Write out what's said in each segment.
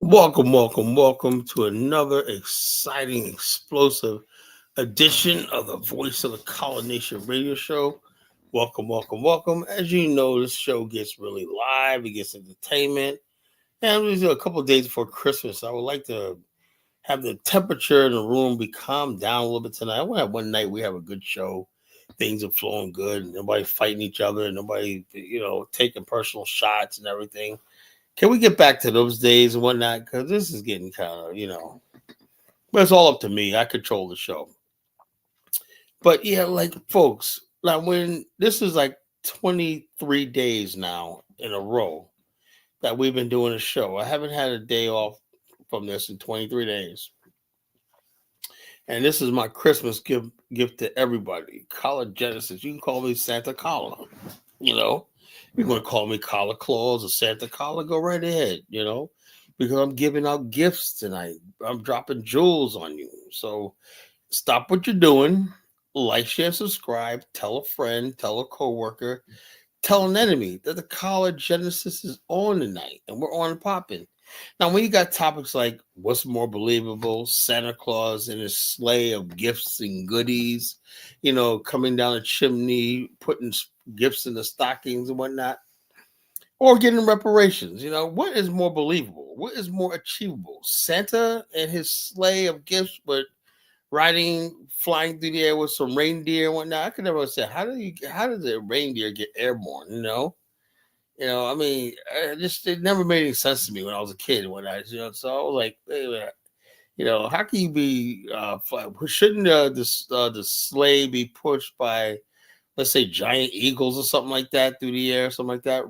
Welcome to another exciting, explosive edition of the Voice of the Collar Nation radio show. Welcome. As you know, this show gets really live, it gets entertainment. And we do a couple of days before Christmas. I would like to have the temperature in the room be calmed down a little bit tonight. I want to have one night we have a good show. Things are flowing good, nobody fighting each other, nobody, taking personal shots and everything. Can we get back to those days and whatnot? Because this is getting but it's all up to me. I control the show. But yeah, like folks, like when this is like 23 days now in a row that we've been doing a show. I haven't had a day off from this in 23 days. And this is my Christmas gift to everybody. Collar Genesis. You can call me Santa Collar. You know, you want to call me Collar Claus or Santa Collar, go right ahead, because I'm giving out gifts tonight. I'm dropping jewels on you. So stop what you're doing, like, share, subscribe, tell a friend, tell a coworker, tell an enemy that the Collar Genesis is on tonight and we're on and popping. Now, when you got topics like what's more believable, Santa Claus and his sleigh of gifts and goodies, coming down the chimney, putting gifts in the stockings and whatnot, or getting reparations, what is more believable? What is more achievable? Santa and his sleigh of gifts, but flying through the air with some reindeer and whatnot. I could never understand how does a reindeer get airborne? I mean, it never made any sense to me when I was a kid and whatnot. So I was like, wait a minute, how can you be? Shouldn't the sleigh be pushed by, let's say, giant eagles or something like that through the air, something like that?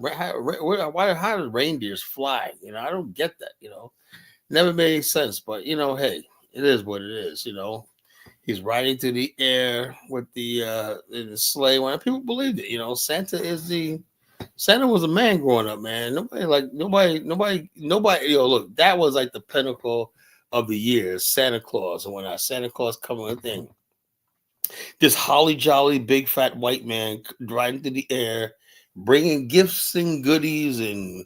How do reindeers fly? I don't get that. Never made any sense. But hey, it is what it is. He's riding through the air with the sleigh. When people believed it, Santa was a man growing up, man. Nobody. Look, that was like the pinnacle of the year, Santa Claus and whatnot. Santa Claus coming with thing. This holly jolly big fat white man riding through the air, bringing gifts and goodies and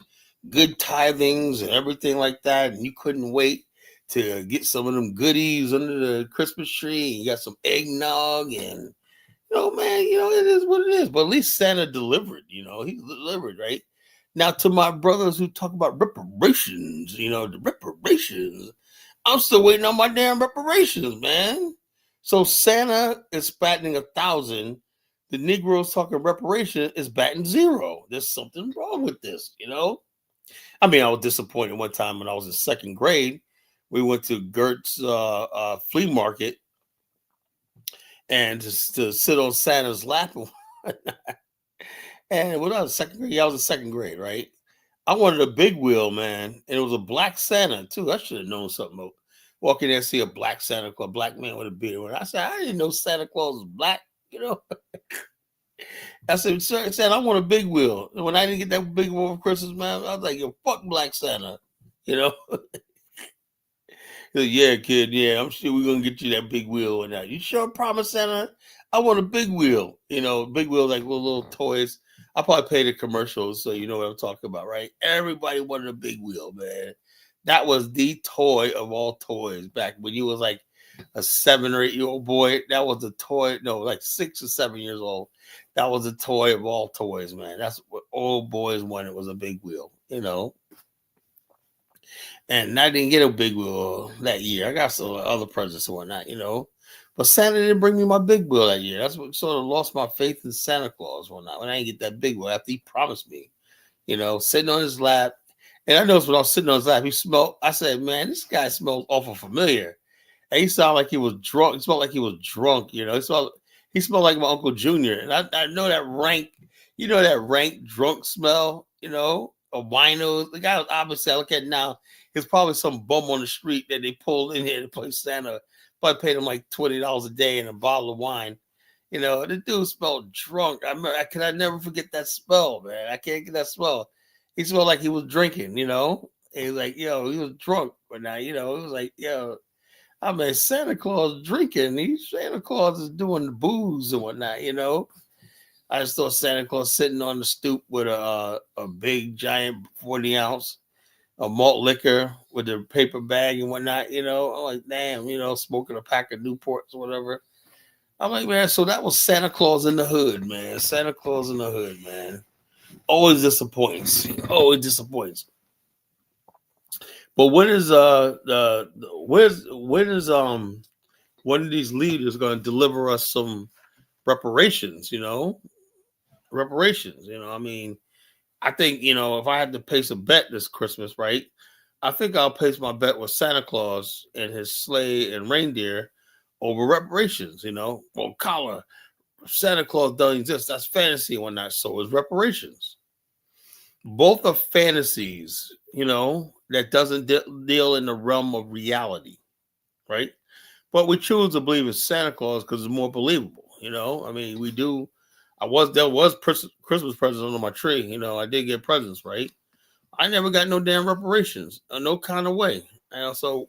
good tithings and everything like that. And you couldn't wait to get some of them goodies under the Christmas tree. You got some eggnog and man, it is what it is. But at least Santa delivered, he delivered, right? Now, to my brothers who talk about reparations, the reparations, I'm still waiting on my damn reparations, man. So Santa is batting 1,000. The Negroes talking reparation is batting 0. There's something wrong with this, I mean, I was disappointed one time when I was in second grade. We went to Gert's flea market and just to sit on Santa's lap. And when I was second grade, I was in second grade, right? I wanted a big wheel, man, and it was a black Santa too. I should have known something about walking there and see a black Santa Claus, black man with a beard. I said, I didn't know Santa Claus was black, I said, Santa, I want a big wheel. And when I didn't get that big wheel for Christmas, man, I was like, yo, fuck black Santa, Said, yeah, kid, yeah, I'm sure we're gonna get you that big wheel and that. You sure promise, Santa? I want a big wheel. Big wheel like little toys. I probably paid the commercials, so you know what I'm talking about, right? Everybody wanted a big wheel, man. That was the toy of all toys back when you was like a 7 or 8-year-old boy. That was the toy. No, like 6 or 7 years old. That was a toy of all toys, man. That's what old boys wanted, was a big wheel, And I didn't get a big wheel that year. I got some other presents and whatnot, But Santa didn't bring me my big wheel that year. That's what sort of lost my faith in Santa Claus when I didn't get that big wheel after he promised me, sitting on his lap. And I noticed when I was sitting on his lap, I said, man, this guy smells awful familiar. And he sounded like he was drunk. He smelled like he was drunk, He smelled like my Uncle Junior. And I know that rank drunk smell, a wino. The guy was obviously, I look at it now, he's probably some bum on the street that they pulled in here to play Santa. Probably paid him like $20 a day and a bottle of wine. The dude smelled drunk. I never forget that smell, man. I can't get that smell. He smelled like he was drinking, He was like, he was drunk. But now, it was like, I mean, Santa Claus drinking. Santa Claus is doing the booze and whatnot, I just saw Santa Claus sitting on the stoop with a big, giant 40-ounce a malt liquor with the paper bag and whatnot. I'm like, damn, smoking a pack of Newports or whatever. I'm like, man, so that was Santa Claus in the hood, man. Santa Claus in the hood, man. Always disappoints. Always disappoints. But when is one of these leaders going to deliver us some reparations? Reparations. I mean, I think if I had to place a bet this Christmas, right? I think I'll place my bet with Santa Claus and his sleigh and reindeer over reparations. Well, collar Santa Claus doesn't exist. That's fantasy and whatnot. So is reparations. Both are fantasies, that doesn't deal in the realm of reality, right? But we choose to believe in Santa Claus because it's more believable, I mean, we do. There was Christmas presents under my tree, I did get presents, right? I never got no damn reparations, no kind of way. So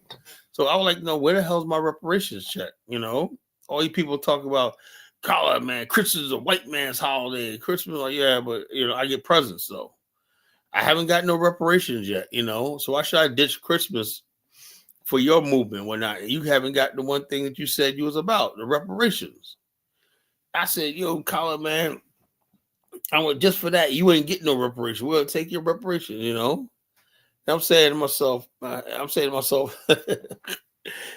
I was like, no, where the hell's my reparations check? All you people talk about, collar, man, Christmas is a white man's holiday. Christmas, like, yeah, but I get presents though. I haven't got no reparations yet, So why should I ditch Christmas for your movement when you haven't got the one thing that you said you was about, the reparations? I said, collar, man, I went just for that. You ain't getting no reparations. We'll take your reparations, I'm saying to myself, yeah,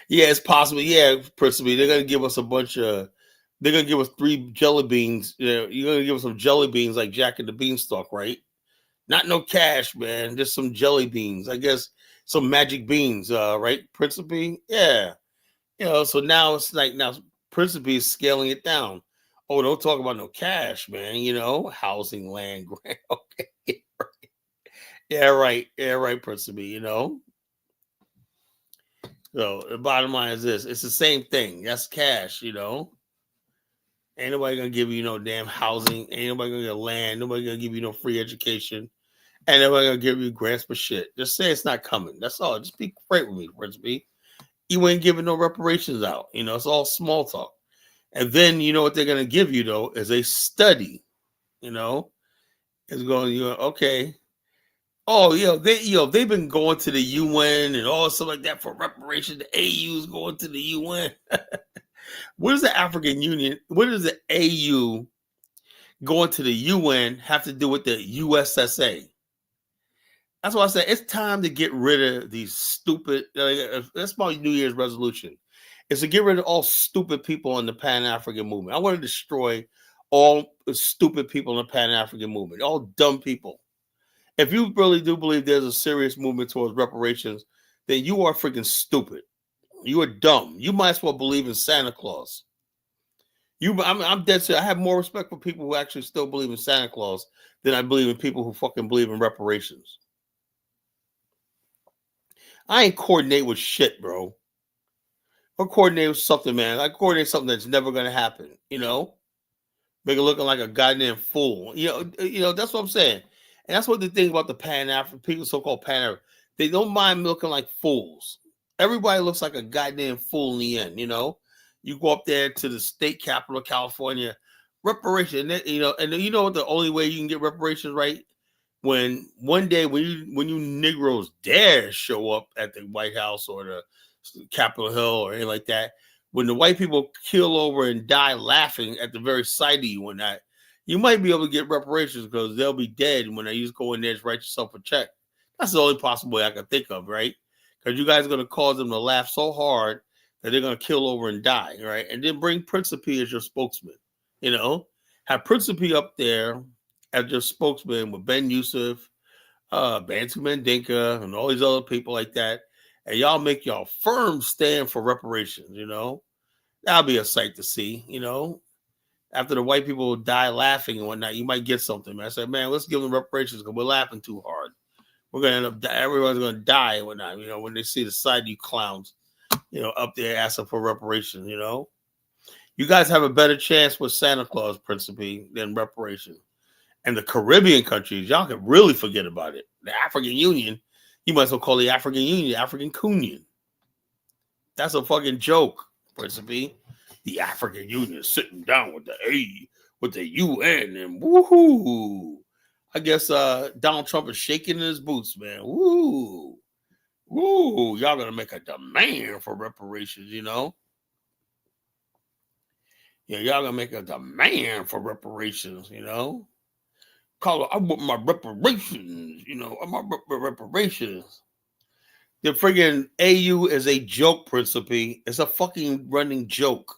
it's possible. Yeah, principally, they're gonna give us they're gonna give us 3 jelly beans. You're gonna give us some jelly beans like Jack and the Beanstalk, right? Not no cash, man. Just some jelly beans. I guess some magic beans, right? Principally, yeah. So now it's like Principally is scaling it down. Oh, don't talk about no cash, man. Housing, land, grant. Okay. Yeah, right. Yeah, right, Principally, So the bottom line is this: it's the same thing. That's cash, Ain't nobody gonna give you no damn housing. Ain't nobody gonna get land. Nobody gonna give you no free education. Ain't nobody gonna give you grants for shit. Just say it's not coming. That's all. Just be straight with me, Principally. You ain't giving no reparations out. It's all small talk. And then you know what they're gonna give you though is a study. It's going. Okay. Oh, they've been going to the UN and all stuff like that for reparations. The AU's going to the UN. What does the African Union? What does the AU going to the UN have to do with the USSA? That's why I said it's time to get rid of these stupid. That's my New Year's resolution: is to get rid of all stupid people in the Pan-African movement. I want to destroy all the stupid people in the Pan-African movement. All dumb people. If you really do believe there's a serious movement towards reparations, then you are freaking stupid. You are dumb. You might as well believe in Santa Claus. I'm dead serious. I have more respect for people who actually still believe in Santa Claus than I believe in people who fucking believe in reparations. I ain't coordinate with shit, bro. I'll coordinate with something, man. I coordinate something that's never gonna happen. Make it looking like a goddamn fool. That's what I'm saying. And that's what the thing about the Pan-African people, so-called Pan-African, they don't mind looking like fools. Everybody looks like a goddamn fool in the end. You go up there to the state capital of California, reparation. And you know what? The only way you can get reparations, right? When one day when you Negroes dare show up at the White House or the Capitol Hill or anything like that, when the white people kill over and die laughing at the very sight of you and that, you might be able to get reparations because they'll be dead when you just go in there and write yourself a check. That's the only possible way I can think of, right? Because you guys are going to cause them to laugh so hard that they're going to kill over and die, right? And then bring Principe as your spokesman, Have Principe up there as your spokesman with Ben Youssef, Bantu Mandinka, and all these other people like that. And y'all make y'all firm stand for reparations, That'll be a sight to see, After the white people die laughing and whatnot, you might get something, man. I said, man, let's give them reparations because we're laughing too hard. We're going to end up, everyone's going to die and whatnot, when they see the side of you clowns, up there asking for reparations, You guys have a better chance with Santa Claus, Principe, than reparation. And the Caribbean countries, y'all can really forget about it. The African Union, you might as well call the African Union the African Cunion. That's a fucking joke, Principe. The African Union is sitting down with the UN and woohoo. I guess Donald Trump is shaking in his boots, man. Woo. Woo. Y'all gonna make a demand for reparations, you know? Yeah, y'all gonna make a demand for reparations, you know? Call it, I want my reparations, you know, I want my reparations. The friggin' AU is a joke, Principe. It's a fucking running joke.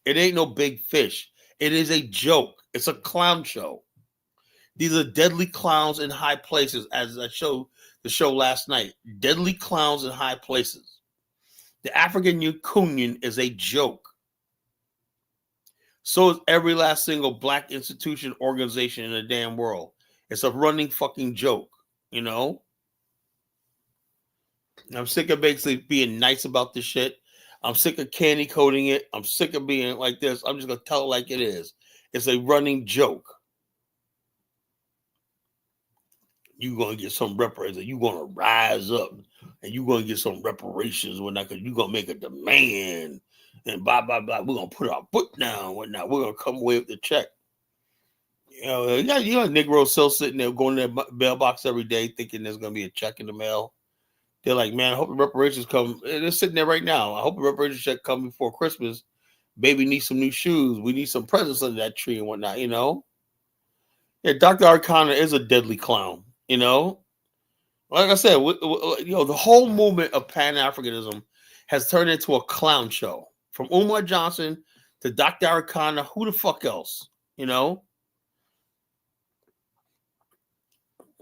It ain't no big fish. It is a joke. It's a clown show. These are deadly clowns in high places, as I showed the show last night. Deadly clowns in high places. The African Union is a joke. So is every last single black institution, organization in the damn world. It's a running fucking joke, you know? I'm sick of basically being nice about this shit. I'm sick of candy coating it. I'm sick of being like this. I'm just going to tell it like it is. It's a running joke. You're going to get some reparations. You're going to rise up and you're going to get some reparations because you're going to make a demand and blah, blah, blah. We're going to put our foot down. Whatnot. We're going to come away with the check. You got Negroes still sitting there going to their mailbox every day thinking there's going to be a check in the mail. They're like, man, I hope the reparations come. They're sitting there right now. I hope the reparations check come before Christmas. Baby needs some new shoes. We need some presents under that tree and whatnot, you know? Yeah, Dr. Arcana is a deadly clown, you know? Like I said, the whole movement of Pan-Africanism has turned into a clown show. From Umar Johnson to Dr. Arcana, who the fuck else, you know?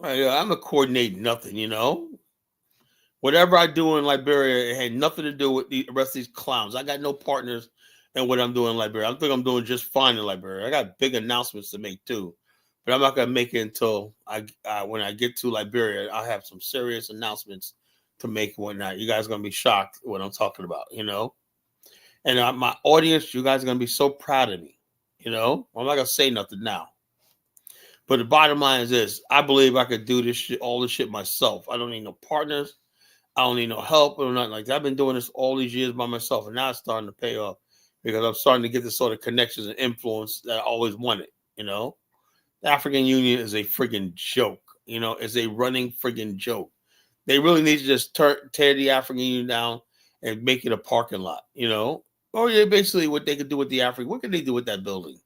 I'm not coordinating nothing, you know? Whatever I do in Liberia, it had nothing to do with the rest of these clowns. I got no partners in what I'm doing in Liberia. I think I'm doing just fine in Liberia. I got big announcements to make too, but I'm not gonna make it until when I get to Liberia. I'll have some serious announcements to make and whatnot. You guys are gonna be shocked what I'm talking about, you know. And my audience, you guys are gonna be so proud of me, you know. I'm not gonna say nothing now, but the bottom line is this: I believe I could do this shit, all this shit myself. I don't need no partners. I don't need no help or nothing like that. I've been doing this all these years by myself, and now it's starting to pay off because I'm starting to get the sort of connections and influence that I always wanted, you know? The African Union is a friggin' joke, you know? It's a running friggin' joke. They really need to just tear the African Union down and make it a parking lot, you know? Or yeah, basically what they could do with the African, what can they do with that building?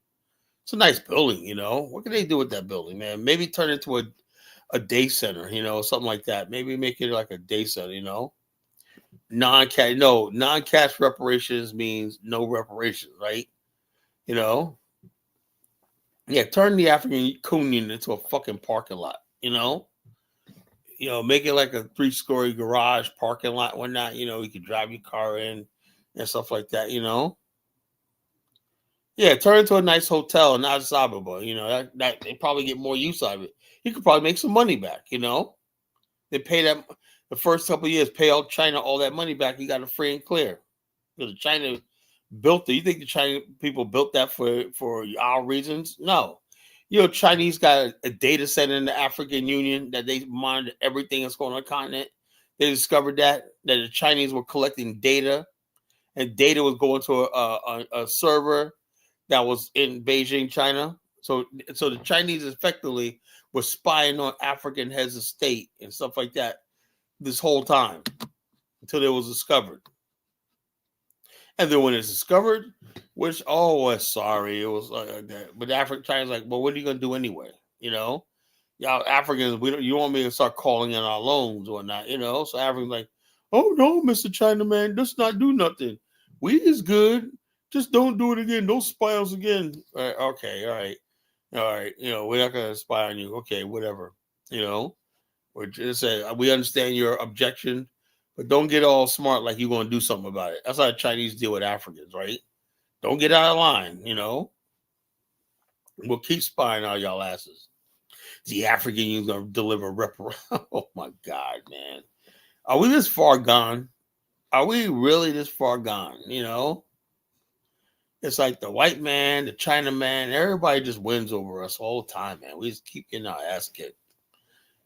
It's a nice building, you know? What can they do with that building, man? Maybe turn it into a day center, you know, something like that. Maybe make it like a day center, you know. Non-cash reparations means no reparations, right? You know. Yeah, turn the African Union into a fucking parking lot, you know. Make it like a 3-story garage parking lot, whatnot. You know, you can drive your car in and stuff like that, you know. Yeah, turn it into a nice hotel in Addis Ababa. You know, that they probably get more use out of it. You could probably make some money back, you know. They pay that the first couple of years, pay out China all that money back. You got it free and clear. Because China built it. You think the China people built that for our reasons? No. Chinese got a data center in the African Union that they monitor everything that's going on the continent. They discovered that the Chinese were collecting data, and data was going to a server that was in Beijing, China. So the Chinese effectively were spying on African heads of state and stuff like that this whole time until it was discovered. And then when it's discovered, sorry, it was like that. But China's like, well, what are you gonna do anyway? You know, y'all Africans, you want me to start calling in our loans or not? You know, so Africans like, oh no, Mr. Chinaman, just not do nothing. We is good. Just don't do it again. Don't spy us again. Okay, all right. We're not gonna spy on you. Okay, whatever. We're just saying we understand your objection, but don't get all smart like you're gonna do something about it. That's how the Chinese deal with Africans, right? Don't get out of line. We'll keep spying on y'all asses. The African Union's gonna deliver Oh my God, man. Are we this far gone? Are we really this far gone? It's like the white man, the China man, everybody just wins over us all the time, man. We just keep getting our ass kicked.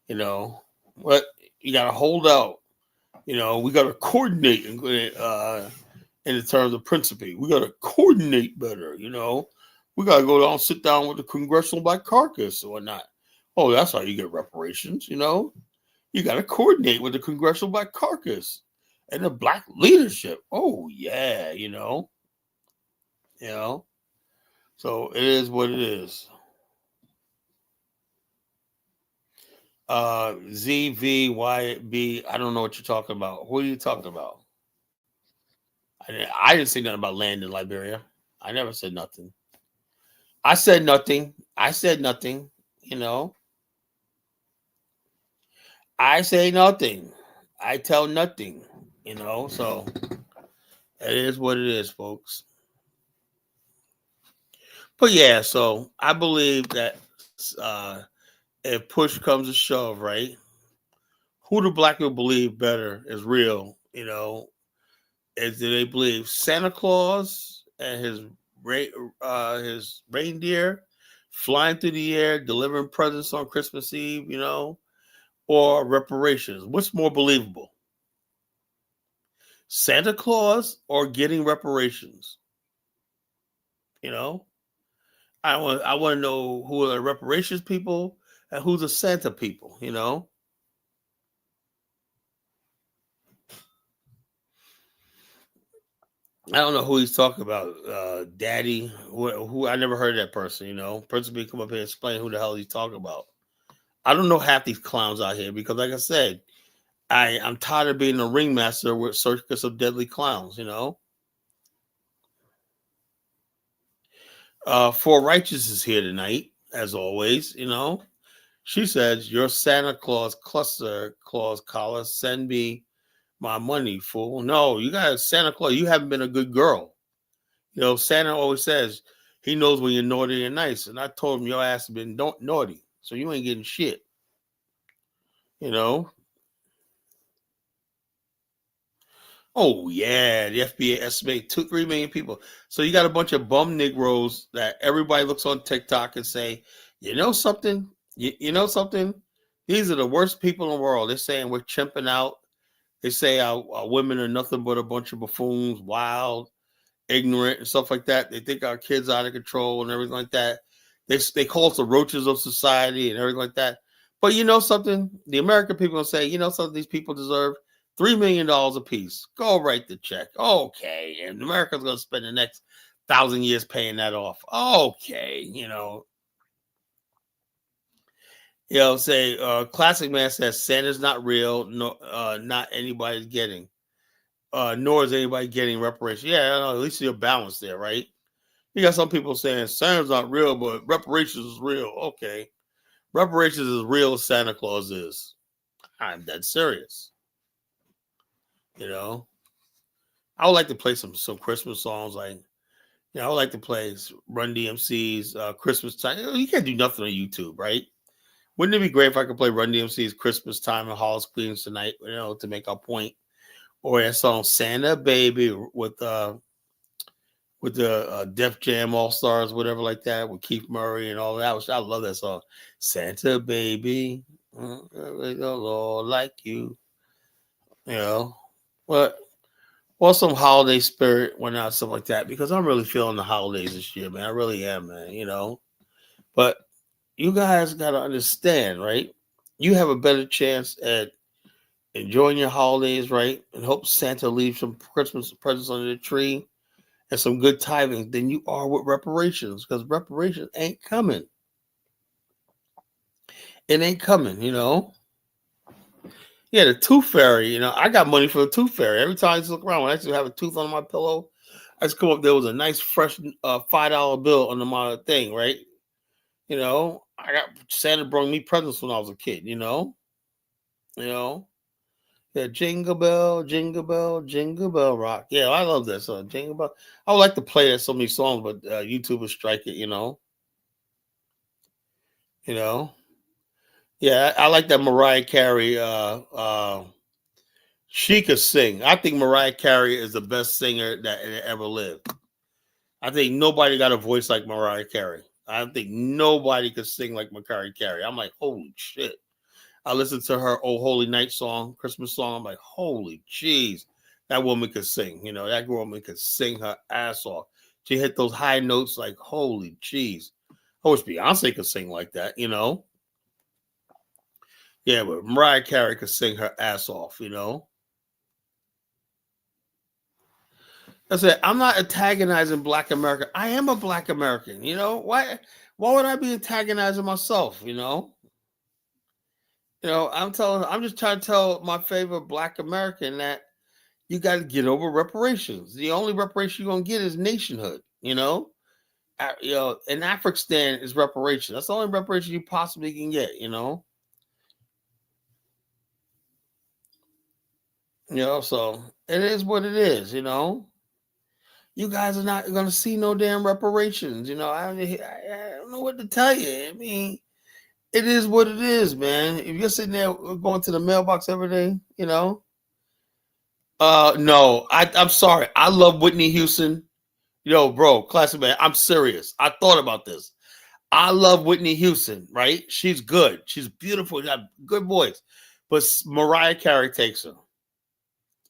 But you got to hold out. We got to coordinate in the terms of Principe. We got to coordinate better. We got to go down, sit down with the Congressional Black Caucus or whatnot. Oh, that's how you get reparations, You got to coordinate with the Congressional Black Caucus and the black leadership. Oh, yeah, you know. So it is what it is. ZVYB, I don't know what you're talking about. Who are you talking about? I didn't say nothing about land in Liberia. I never said nothing. I said nothing. I said nothing. You know, I say nothing. I tell nothing. So it is what it is, folks. But yeah, so I believe that uh, if push comes to shove, right? Who do black people believe better is real? Is do they believe Santa Claus and his reindeer flying through the air, delivering presents on Christmas Eve, or reparations? What's more believable, Santa Claus or getting reparations? You know, I want to know who are the reparations people and who's the Santa people. I don't know who he's talking about. Daddy, who I never heard of that person. Person be come up here and explain who the hell he's talking about. I don't know half these clowns out here because, like I said, I'm tired of being a ringmaster with circus of deadly clowns. For Righteous is here tonight, as always. She says, "Your Santa Claus cluster claus collar, send me my money, fool." No, you got Santa Claus. You haven't been a good girl. Santa always says he knows when you're naughty and nice. And I told him your ass has been naughty. So you ain't getting shit. You know? Oh, yeah. The FBI estimate 3 million people. So you got a bunch of bum Negroes that everybody looks on TikTok and say, you know something? You know something? These are the worst people in the world. They're saying we're chimping out. They say our women are nothing but a bunch of buffoons, wild, ignorant, and stuff like that. They think our kids are out of control and everything like that. They call us the roaches of society and everything like that. But you know something? The American people will say, you know something? These people deserve $3 million a piece. Go write the check. Okay. And America's going to spend the next 1,000 years paying that off. Okay. Say Classic Man says Santa's not real. No, not anybody's getting. Nor is anybody getting reparations. Yeah, at least you're balanced there, right? You got some people saying Santa's not real, but reparations is real. Okay. Reparations is real as Santa Claus is. I'm dead serious. You know? I would like to play some Christmas songs like, I would like to play Run DMC's Christmas Time. You can't do nothing on YouTube, right? Wouldn't it be great if I could play Run DMC's Christmas Time and Hollis Queens tonight, to make our point? Or that song Santa Baby with the Def Jam All Stars, whatever like that, with Keith Murray and all that. I love that song. Santa Baby, Lord like you. You know, but some holiday spirit went out, stuff like that, because I'm really feeling the holidays this year, man. I really am, man. But you guys got to understand, right? You have a better chance at enjoying your holidays, right? And hope Santa leaves some Christmas presents under the tree and some good tidings than you are with reparations, because reparations ain't coming. It ain't coming. Yeah, the tooth fairy, I got money for the tooth fairy. Every time I just look around, when I used to have a tooth on my pillow, I just come up, there was a nice fresh $5 bill under my thing, right? I got Santa brought me presents when I was a kid, You know? Yeah, jingle bell, jingle bell, jingle bell rock. Yeah, I love that song, jingle bell. I would like to play that so many songs, but YouTube will strike it. You know. Yeah, I like that Mariah Carey. She could sing. I think Mariah Carey is the best singer that ever lived. I think nobody got a voice like Mariah Carey. I think nobody could sing like Mariah Carey. I'm like, holy shit. I listened to her "Oh Holy Night" song, Christmas song. I'm like, holy jeez, that woman could sing. That woman could sing her ass off. She hit those high notes like, holy jeez. I wish Beyonce could sing like that. Yeah, but Mariah Carey could sing her ass off, you know. I said, I'm not antagonizing Black America. I am a Black American, you know. Why would I be antagonizing myself, you know? I'm just trying to tell my favorite Black American that you got to get over reparations. The only reparation you're gonna get is nationhood, you know. In Afghanistan is reparation. That's the only reparation you possibly can get, you know. So it is what it is, you know. You guys are not going to see no damn reparations. I don't know what to tell you. I mean, it is what it is, man. If you're sitting there going to the mailbox every day, no, I'm sorry. I love Whitney Houston. Yo, bro, classic man. I'm serious. I thought about this. I love Whitney Houston, right? She's good. She's beautiful. She got good voice. But Mariah Carey takes her.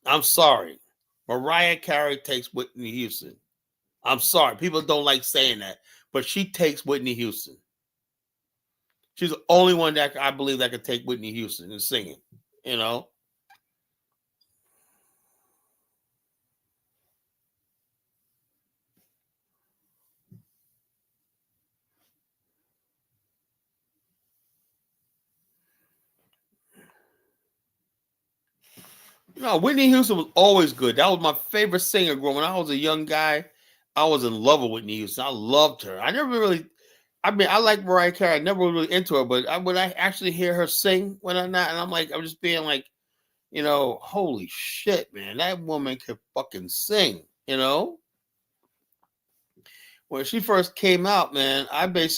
I'm sorry. Mariah Carey takes Whitney Houston. I'm sorry. People don't like saying that, but she takes Whitney Houston. She's the only one that I believe that could take Whitney Houston and sing it, you know? No, Whitney Houston was always good. That was my favorite singer growing. When I was a young guy, I was in love with Whitney Houston. I loved her. I like Mariah Carey. I never really into her, but when I actually hear her sing when I'm not, and I'm just being like, holy shit, man, that woman could fucking sing, you know? When she first came out, man, when I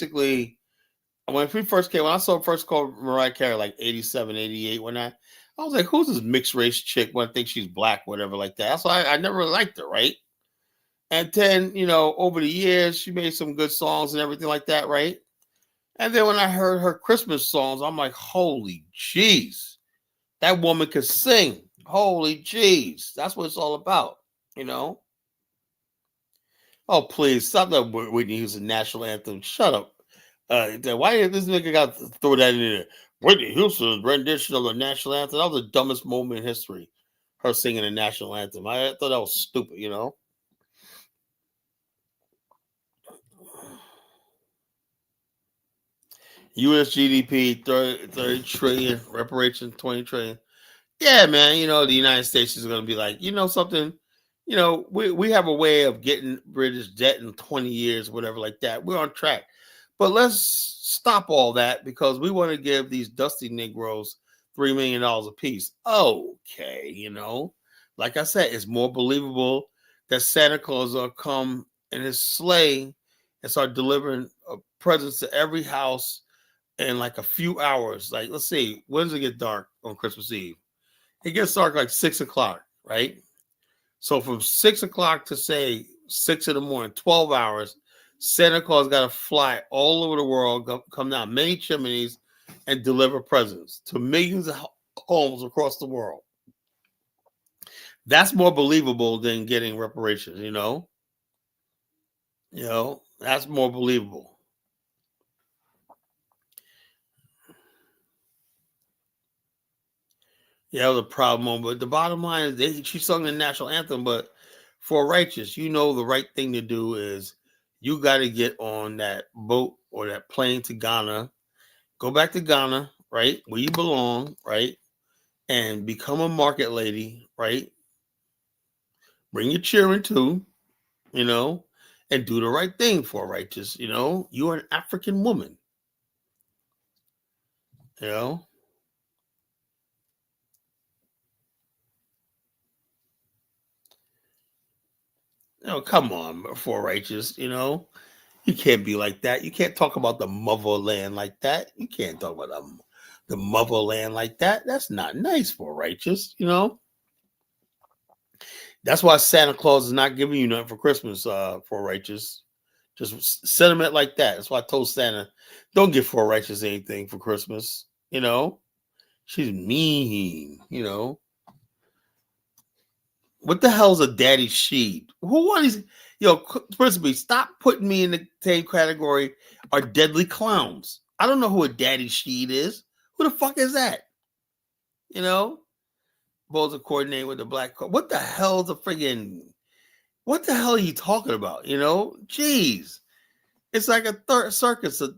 saw first called Mariah Carey, like 87, 88, I was like, who's this mixed race chick? When I think she's black, whatever, like that. That's why I never really liked her, right? And then, over the years, she made some good songs and everything like that, right? And then when I heard her Christmas songs, I'm like, holy jeez, that woman could sing. Holy jeez. That's what it's all about, you know? Oh, please, stop that Whitney Houston national anthem. Shut up. Why did this nigga got to throw that in there? Whitney Houston's rendition of the national anthem. That was the dumbest moment in history. Her singing the national anthem. I thought that was stupid, you know? US GDP 30 trillion, reparation 20 trillion. Yeah, man, the United States is going to be like, something, we have a way of getting British debt in 20 years, whatever like that. We're on track. But let's stop all that because we want to give these dusty Negroes $3 million a piece. Okay, like I said, it's more believable that Santa Claus will come in his sleigh and start delivering presents to every house in like a few hours. Like, let's see, when does it get dark on Christmas Eve? It gets dark like 6 o'clock, right? So from 6 o'clock to say 6 in the morning, 12 hours, Santa Claus got to fly all over the world, come down many chimneys, and deliver presents to millions of homes across the world. That's more believable than getting reparations, that's more believable. Yeah, that was a proud moment. But the bottom line is she sung the national anthem, but for righteous, the right thing to do is you got to get on that boat or that plane to Ghana, go back to Ghana, right? Where you belong, right? And become a market lady, right? Bring your children too, and do the right thing for righteous, You're an African woman, you know. Come on, for righteous, You can't be like that. You can't talk about the motherland like that. You can't talk about the motherland like that. That's not nice for righteous, That's why Santa Claus is not giving you nothing for Christmas, for righteous. Just sentiment like that. That's why I told Santa, don't give for righteous anything for Christmas. She's mean. What the hell's a daddy sheet? Who wants, principally, stop putting me in the same category are deadly clowns. I don't know who a daddy sheet is. Who the fuck is that? You know, supposed to coordinate with the black. What the hell is a friggin'? What the hell are you talking about? You know, jeez. It's like a circus, a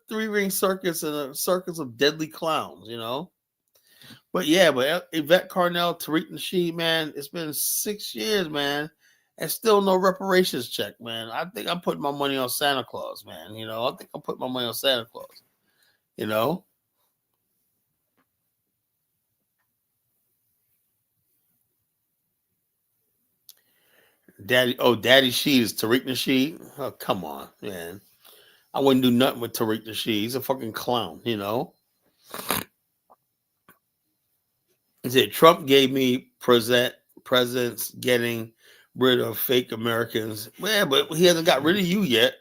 three-ring circus, and a circus of deadly clowns. You know. But yeah, but Yvette Carnell, Tariq Nasheed, man, it's been 6 years, man, and still no reparations check, man. I think I'm putting my money on Santa Claus, man. You know, I think I'm putting my money on Santa Claus. You know, Daddy Sheed is Tariq Nasheed. Oh, come on, man. I wouldn't do nothing with Tariq Nasheed. He's a fucking clown, you know. He said Trump gave me presents getting rid of fake Americans. Yeah, but he hasn't got rid of you yet.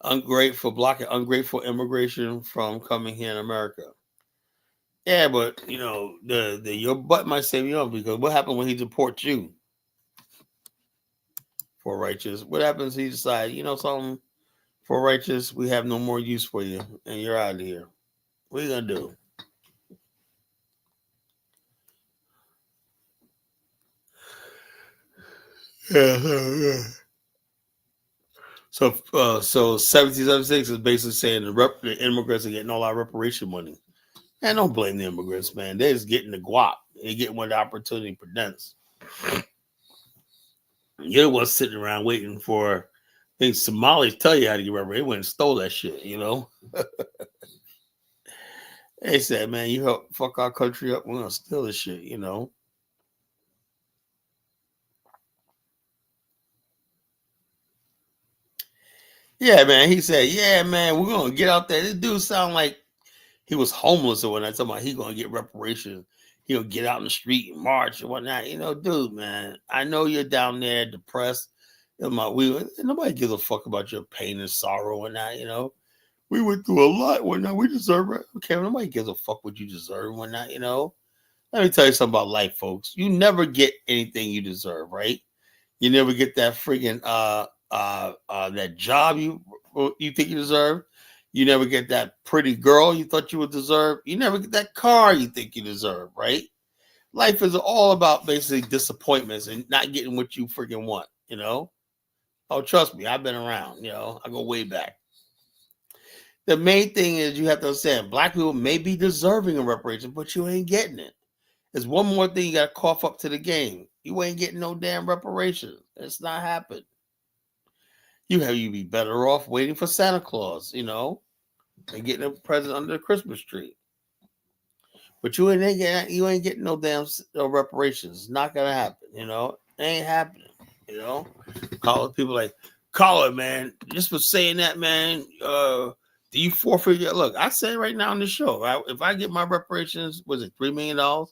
Ungrateful, blocking ungrateful immigration from coming here in America. Yeah, but you know the your butt might save you up because what happened when he deports you for righteous? What happens if he decides, you know something, for righteous, we have no more use for you and you're out of here. What are you gonna do? Yeah. So 1776 is basically saying the immigrants are getting all our reparation money. And don't blame the immigrants, man. They're just getting the guap. They're getting what the opportunity presents. You're the one sitting around waiting for I think Somalis tell you how to get rubber. They went and stole that shit, you know. They said, man, you help fuck our country up, we're gonna steal this shit, you know. Yeah, man. He said, yeah, man, we're gonna get out there. This dude sound like he was homeless or whatnot. Talking about he gonna get reparations. He'll get out in the street and march and whatnot. You know, dude, man, I know you're down there depressed. Nobody gives a fuck about your pain and sorrow and whatnot, you know. We went through a lot one night. We deserve it. Okay, nobody gives a fuck what you deserve one night, you know. Let me tell you something about life, folks. You never get anything you deserve, right? You never get that friggin' that job you think you deserve. You never get that pretty girl you thought you would deserve. You never get that car you think you deserve, right? Life is all about basically disappointments and not getting what you freaking want, you know? Oh, trust me, I've been around, you know, I go way back. The main thing is you have to understand black people may be deserving of reparations, but you ain't getting it. There's one more thing you got to cough up to the game. You ain't getting no damn reparations. It's not happening. You be better off waiting for Santa Claus, you know, and getting a present under the Christmas tree. But you ain't getting no damn no reparations. It's not gonna happen, you know. It ain't happening, you know. Call people like call it, man. Just for saying that, man. Do you forfeit your look? I say right now on the show, right? If I get my reparations, was it $3 million? Y'all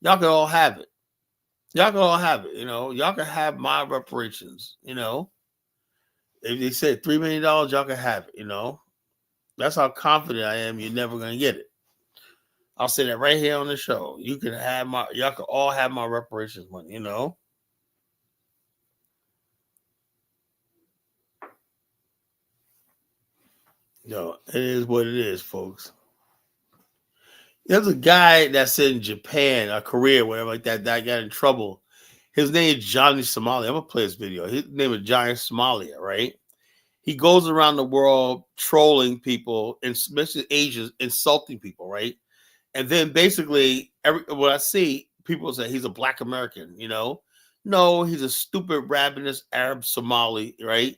can all have it. Y'all can all have it, you know. Y'all can have my reparations, you know. If they said $3 million, y'all can have it, you know. That's how confident I am. You're never gonna get it. I'll say that right here on the show. You can have y'all can all have my reparations money, you know. No, it is what it is, folks. There's a guy that's in Japan, or Korea, whatever like that, that got in trouble. His name is Johnny Somalia. I'm gonna play this video. His name is Johnny Somalia, right? He goes around the world trolling people, and especially Asians, insulting people, right? And then basically, what I see, people say he's a black American, you know? No, he's a stupid, ravenous Arab Somali, right?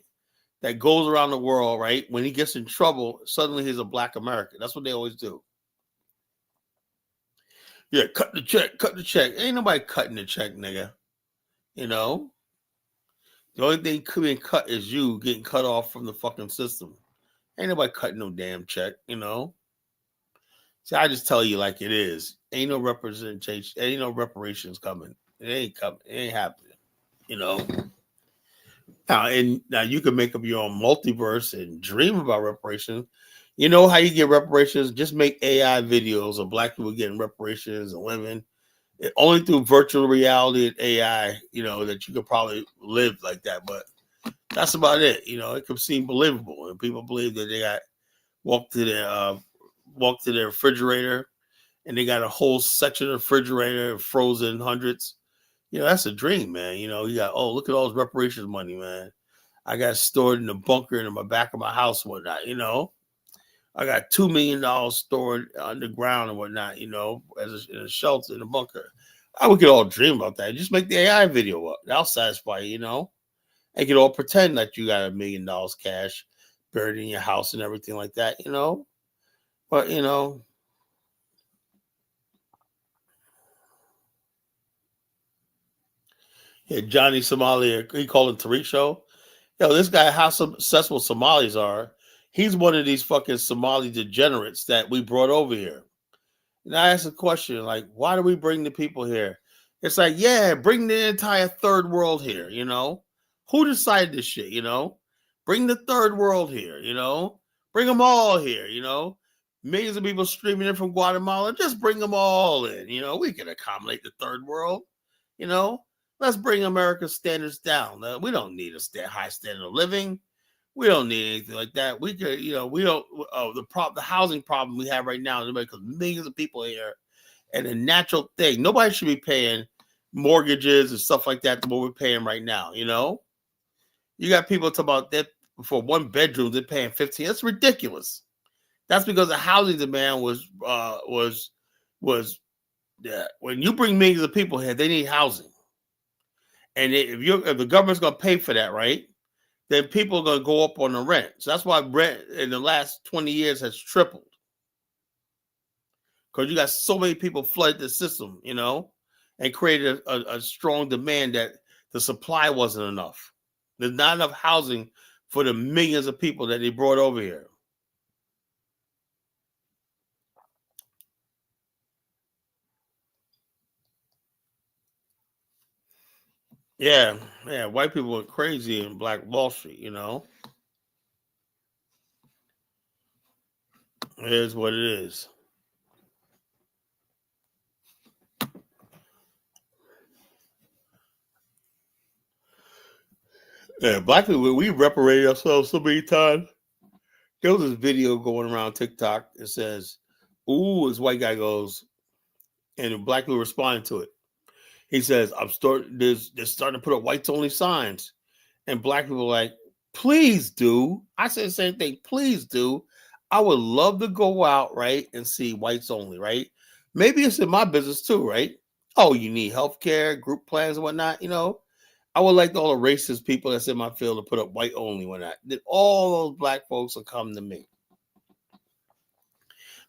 That goes around the world, right? When he gets in trouble, suddenly he's a black American. That's what they always do. Yeah, cut the check, cut the check. Ain't nobody cutting the check, nigga. You know? The only thing being cut is you getting cut off from the fucking system. Ain't nobody cutting no damn check, you know? See, I just tell you like it is. Ain't no representation, ain't no reparations coming. It ain't coming. It ain't happening. You know. Now you can make up your own multiverse and dream about reparations. You know how you get reparations? Just make AI videos of black people getting reparations and women. Only through virtual reality and AI, you know, that you could probably live like that. But that's about it. You know, it could seem believable, and people believe that they got walk to their walk to their refrigerator and they got a whole section of the refrigerator frozen hundreds. That's a dream, man. You got, oh, look at all this reparations money, man. I got stored in the bunker in the back of my house and whatnot. I got $2 million stored underground and whatnot, in a shelter in a bunker. We could all dream about that. Just make the AI video up. That'll satisfy you, And you could all pretend that you got $1 million cash buried in your house and everything like that. But, yeah, Johnny Somalia, he called it Tariq Show. This guy, how successful Somalis are. He's one of these fucking Somali degenerates that we brought over here. And I asked a question, like, why do we bring the people here? It's like, yeah, bring the entire third world here, Who decided this shit, Bring the third world here, Bring them all here, Millions of people streaming in from Guatemala, just bring them all in, We can accommodate the third world, Let's bring America's standards down. We don't need a high standard of living. We don't need anything like that. We could, we don't. The housing problem we have right now is because millions of people here, and a natural thing. Nobody should be paying mortgages and stuff like that. What we're paying right now, you got people talking about that for one bedroom they're paying 15. That's ridiculous. That's because the housing demand was when you bring millions of people here, they need housing, and if the government's going to pay for that, right? Then people are going to go up on the rent. So that's why rent in the last 20 years has tripled. Because you got so many people flooded the system, and created a strong demand that the supply wasn't enough. There's not enough housing for the millions of people that they brought over here. Yeah, white people went crazy in Black Wall Street, It is what it is. Yeah, Black people, we reparated ourselves so many times. There was this video going around TikTok. It says, ooh, this white guy goes, and the Black people responding to it. He says, they're starting to put up whites only signs. And Black people are like, please do. I said the same thing. Please do. I would love to go out, right, and see whites only, right? Maybe it's in my business too, right? Oh, you need healthcare, group plans and whatnot, I would like all the racist people that's in my field to put up white only when then all those Black folks will come to me.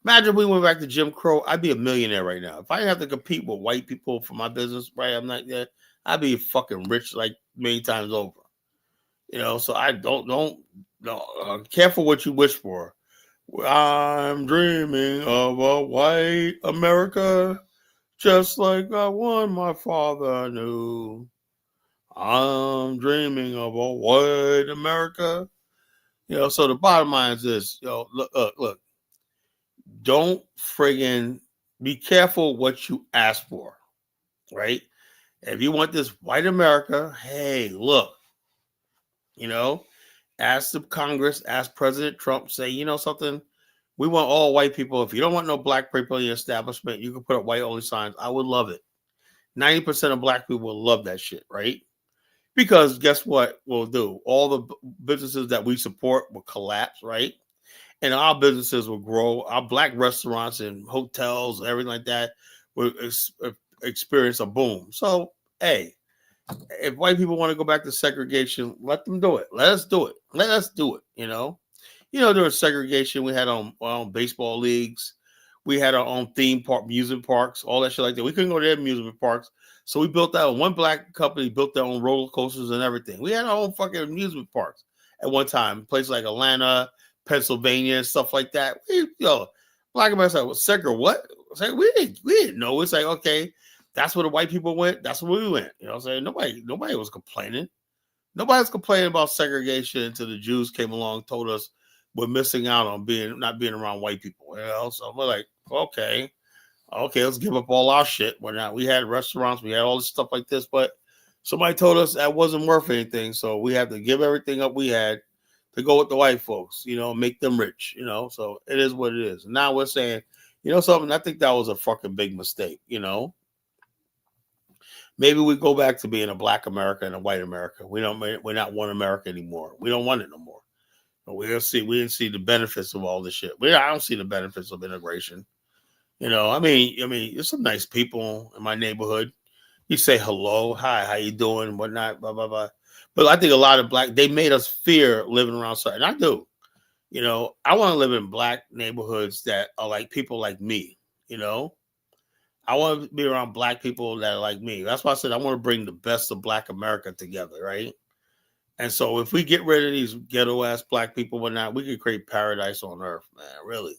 Imagine if we went back to Jim Crow, I'd be a millionaire right now. If I didn't have to compete with white people for my business, right? I'm not there. I'd be fucking rich like many times over. So I don't careful what you wish for. I'm dreaming of a white America, just like the one my father knew. I'm dreaming of a white America. So the bottom line is this, look, don't friggin' be careful what you ask for, right? If you want this white America, hey, look, ask the Congress, ask President Trump, say, something, we want all white people. If you don't want no Black people in your establishment, you can put up white only signs. I would love it. 90% of Black people will love that shit, right? Because guess what we'll do? All the businesses that we support will collapse, right? And our businesses will grow. Our Black restaurants and hotels, everything like that, will experience a boom. So, hey, if white people want to go back to segregation, let them do it. Let us do it. Let us do it. During segregation, we had our own baseball leagues. We had our own theme park, amusement parks, all that shit like that. We couldn't go to their amusement parks. So we built out one Black company, built their own roller coasters and everything. We had our own fucking amusement parks at one time, places like Atlanta, Pennsylvania, and stuff like that. Black America like, well, Segger, what? We didn't know. It's like, okay, that's where the white people went. That's where we went. I'm saying? Nobody was complaining. Nobody was complaining about segregation until the Jews came along, told us we're missing out on not being around white people. So we're like, okay, let's give up all our shit. We had restaurants, we had all this stuff like this, but somebody told us that wasn't worth anything, so we had to give everything up we had to go with the white folks, make them rich, so it is what it is. And now we're saying, You know something? I think that was a fucking big mistake. You know, maybe we go back to being a black America and a white America. We're not one America anymore. We don't want it no more. But we didn't see the benefits of all this shit. I don't see the benefits of integration. You know, there's some nice people in my neighborhood. You say hello, hi, how you doing, whatnot, blah blah blah. But I think a lot of they made us fear living around certain. I do. You know, I want to live in black neighborhoods that are like people like me. You know, I want to be around black people that are like me. That's why I said I want to bring the best of Black America together, right? And so if we get rid of these ghetto ass black people, whatnot, we could create paradise on earth, man. Really.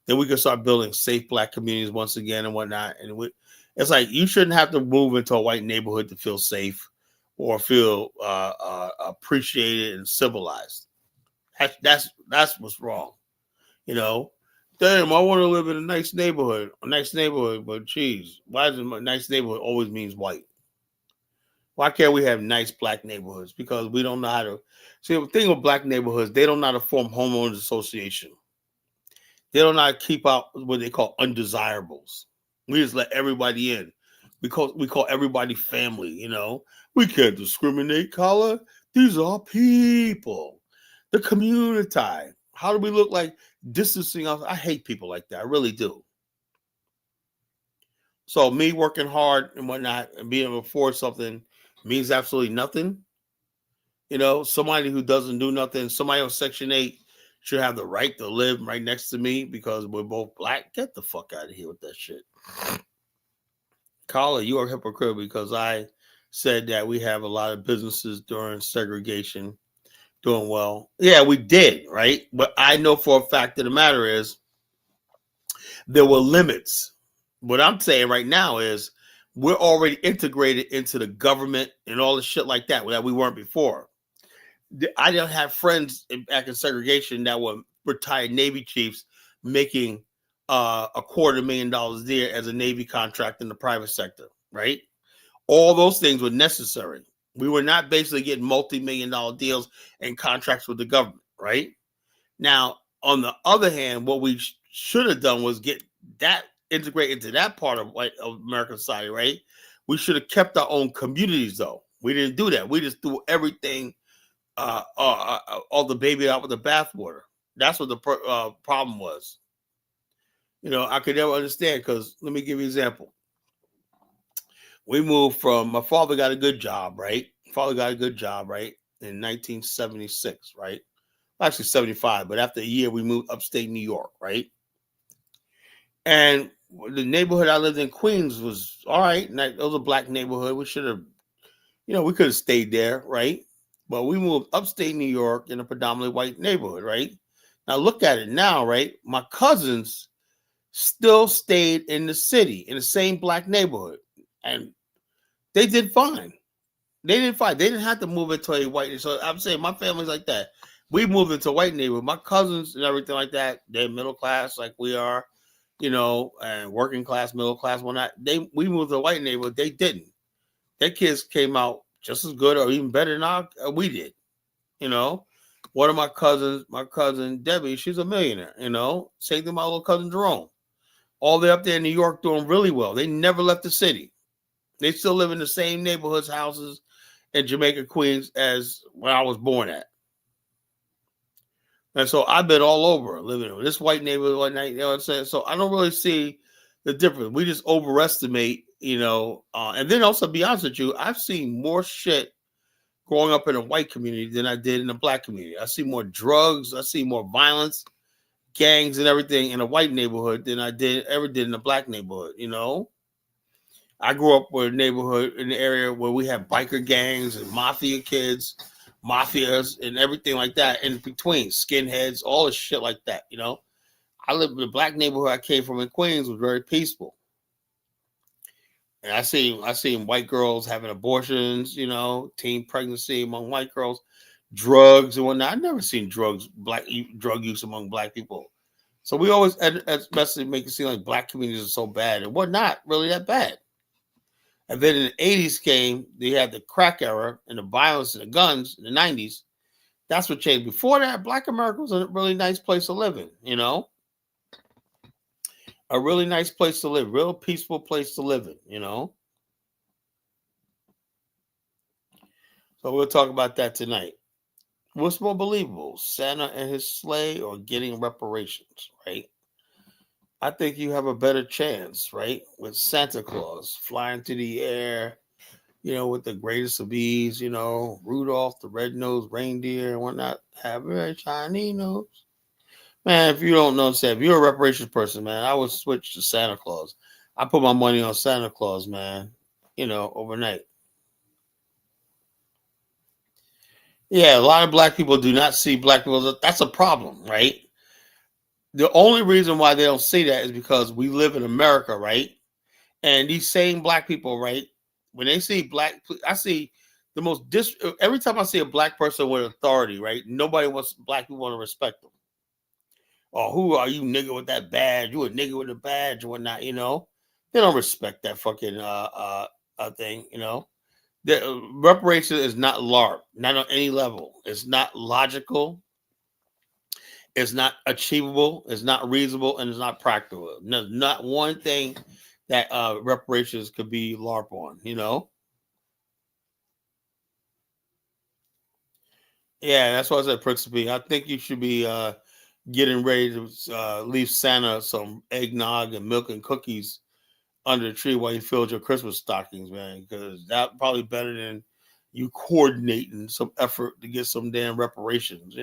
Then we can start building safe black communities once again and whatnot. And it's like you shouldn't have to move into a white neighborhood to feel safe or feel appreciated and civilized. That's what's wrong. You know, damn, I want to live in a nice neighborhood, but geez, why does a nice neighborhood always means white? Why can't we have nice black neighborhoods? Because we don't know how to see the thing with black neighborhoods, they don't know how to form homeowners association. They don't know how to keep out what they call undesirables. We just let everybody in. We call everybody family, you know. We can't discriminate, Kala. These are people. The community. How do we look like distancing us? I hate people like that. I really do. So me working hard and whatnot and being able to afford something means absolutely nothing. You know, somebody who doesn't do nothing, somebody on Section 8 should have the right to live right next to me because we're both black. Get the fuck out of here with that shit. Carla, you are a hypocrite because I said that we have a lot of businesses during segregation doing well. Yeah, we did, right? But I know for a fact that the matter is there were limits. What I'm saying right now is we're already integrated into the government and all the shit like that we weren't before. I don't have friends back in segregation that were retired Navy chiefs making $250,000 a year as a Navy contract in the private sector, right? All those things were necessary. We were not basically getting multi-million-dollar deals and contracts with the government, right? Now, on the other hand, what we should have done was get that integrate into that part of American society, right? We should have kept our own communities, though. We didn't do that. We just threw everything, all the baby out with the bathwater. That's what the problem was. You know, I could never understand because let me give you an example. We moved from my father got a good job, right? In 1976, right? Actually 75, but after a year we moved upstate New York, right? And the neighborhood I lived in, Queens, was all right. And it was a black neighborhood. We should have, we could have stayed there, right? But we moved upstate New York in a predominantly white neighborhood, right? Now look at it now, right? My cousins still stayed in the city, in the same black neighborhood. And they did fine. They didn't have to move into a white. So I'm saying my family's like that. We moved into a white neighborhood. My cousins and everything like that, they're middle class like we are, and working class, middle class, whatnot. We moved to a white neighborhood. They didn't. Their kids came out just as good or even better than we did. One of my cousin Debbie, she's a millionaire. Same thing my little cousin Jerome. All they up there in New York doing really well. They never left the city. They still live in the same neighborhoods, houses in Jamaica, Queens, as where I was born at. And so I've been all over living in this white neighborhood one night. You know what I'm saying? So I don't really see the difference. We just overestimate, and then also be honest with you, I've seen more shit growing up in a white community than I did in a black community. I see more drugs. I see more violence, gangs and everything in a white neighborhood than I ever did in a black neighborhood, I grew up with a neighborhood in the area where we had biker gangs and mafia kids, mafias and everything like that in between, skinheads, all this shit like that, I lived in the black neighborhood I came from in Queens was very peaceful. And I seen white girls having abortions, teen pregnancy among white girls, drugs and whatnot. I've never seen drug use among black people. So we always especially make it seem like black communities are so bad. And we're not really that bad. And then in the 80s came, they had the crack era and the violence and the guns in the 90s. That's what changed. Before that, black America was a really nice place to live in, a really nice place to live, real peaceful place to live in. So we'll talk about that tonight. What's more believable, Santa and his sleigh or getting reparations, right? I think you have a better chance, right? With Santa Claus flying through the air, with the greatest of ease, Rudolph the red-nosed reindeer and whatnot, have a very shiny nose. Man, if you don't know, Sam, if you're a reparations person, man, I would switch to Santa Claus. I put my money on Santa Claus, man, overnight. Yeah, a lot of black people do not see black people. That's a problem, right? The only reason why they don't see that is because we live in America, right? And these same black people, right? When they see I see the most every time I see a black person with authority, right? Nobody wants black people want to respect them. Or who are you, nigga, with that badge? You a nigga with a badge or whatnot? They don't respect that fucking thing. The reparation is not LARP, not on any level. It's not logical. It's not achievable. It's not reasonable, and it's not practical. No, not one thing that reparations could be LARP on. Yeah, that's why I said principally. I think you should be getting ready to leave Santa some eggnog and milk and cookies under the tree while you filled your Christmas stockings, man. Because that probably better than you coordinating some effort to get some damn reparations.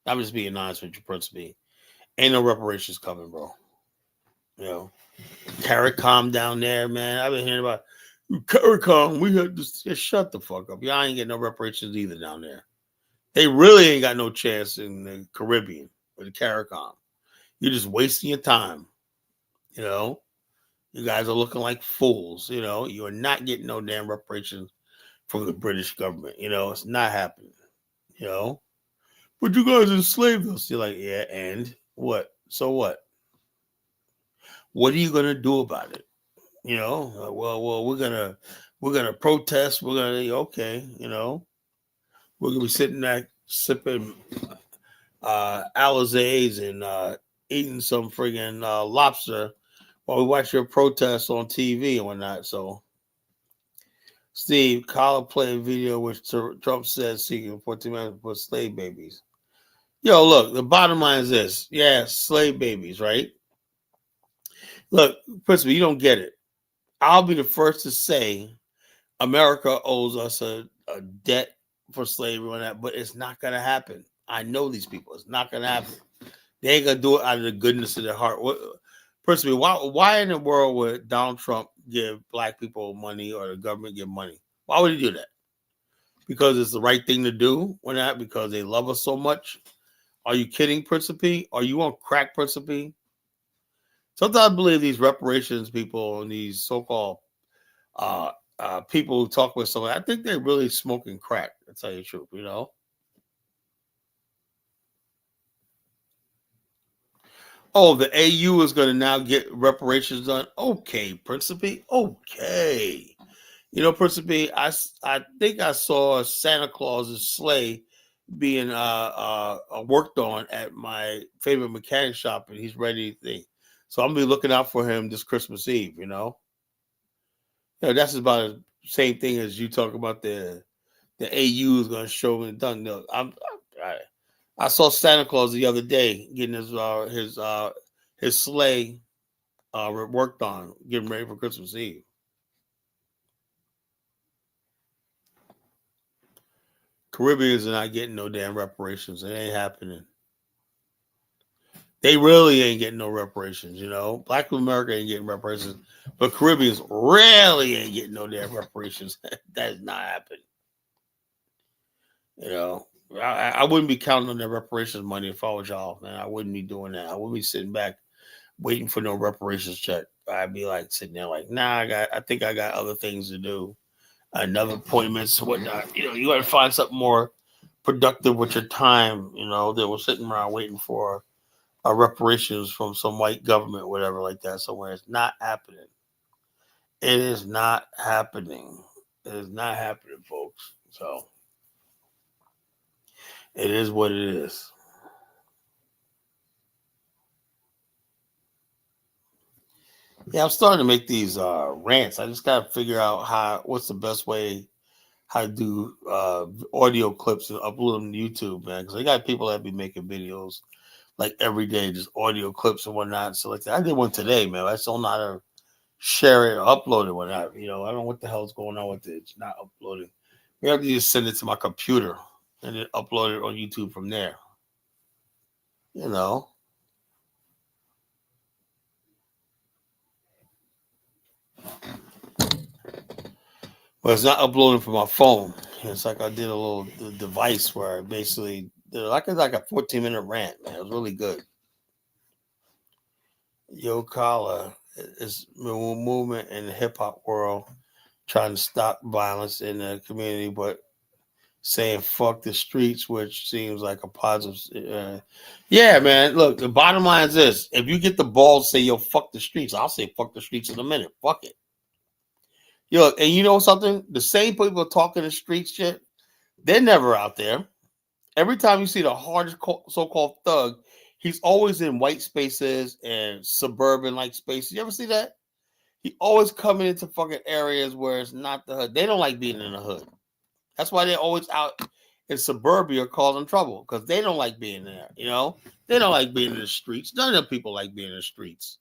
I'm just being honest with you, principally. Ain't no reparations coming, bro. You know, CARICOM down there, man. I've been hearing about CARICOM. We had to just shut the fuck up. Y'all ain't getting no reparations either down there. They really ain't got no chance in the Caribbean with the CARICOM. You're just wasting your time. You know, you guys are looking like fools. You are not getting no damn reparations from the British government. It's not happening. You know, but you guys enslaved us. You're like, yeah, and what? So what? What are you gonna do about it? Well, we're gonna protest. We're gonna okay. We're gonna be sitting there sipping Alizés and eating some friggin' lobster while we watch your protests on TV and whatnot. So, Steve, Colin played a video which Trump says seeking 14 minutes for slave babies. Yo, look, the bottom line is this. Yeah, slave babies, right? Look, principally, you don't get it. I'll be the first to say America owes us a debt for slavery and that, but it's not going to happen. I know these people. It's not going to happen. They ain't gonna do it out of the goodness of their heart. Personally, why in the world would Donald Trump give black people money or the government give money? Why would he do that? Because it's the right thing to do? Or not because they love us so much? Are you kidding, Principe? Are you on crack, Principe? Sometimes I believe these reparations people and these so-called people who talk with someone, I think they're really smoking crack, to tell you the truth. Oh, the AU is going to now get reparations done. Okay, Principe. Okay. Principe, I think I saw Santa Claus's sleigh being worked on at my favorite mechanic shop, and he's ready to think. So I'm gonna be looking out for him this Christmas Eve. That's about the same thing as you talk about the AU is going to show and done. No, I saw Santa Claus the other day getting his sleigh worked on, getting ready for Christmas Eve. Caribbeans are not getting no damn reparations. It ain't happening. They really ain't getting no reparations. Black America ain't getting reparations, but Caribbeans really ain't getting no damn reparations. That is not happening. You know, I wouldn't be counting on that reparations money if I was y'all, man. I wouldn't be doing that. I wouldn't be sitting back waiting for no reparations check. I'd be like sitting there like, nah, I think I got other things to do, another appointments, whatnot. You got to find something more productive with your time. That was sitting around waiting for reparations from some white government, whatever like that. Somewhere it's not happening. It is not happening. It is not happening, folks. So it is what it is. Yeah, I'm starting to make these rants. I just gotta figure out what's the best way how to do audio clips and upload them to YouTube, man. Because I got people that be making videos like every day, just audio clips and whatnot. So like I did one today, man. I still not to share it or upload it, whatnot. You know, I don't know what the hell's going on with it. It's not uploading. We have to just send it to my computer and then upload it on YouTube from there. You know, but it's not uploading from my phone. It's like I did a little device where I basically did like a 14-minute rant, man. It was really good. Yo Kala is a movement in the hip hop world trying to stop violence in the community, but saying fuck the streets, which seems like a positive. Yeah, man. Look, the bottom line is this: if you get the balls to say yo fuck the streets, I'll say fuck the streets in a minute. Fuck it. Yo, and you know something? The same people talking the streets shit, they're never out there. Every time you see the hardest so-called thug, he's always in white spaces and suburban like spaces. You ever see that? He always coming into fucking areas where it's not the hood. They don't like being in the hood. That's why they're always out in suburbia causing trouble because they don't like being there. You know, they don't like being in the streets. None of the people like being in the streets.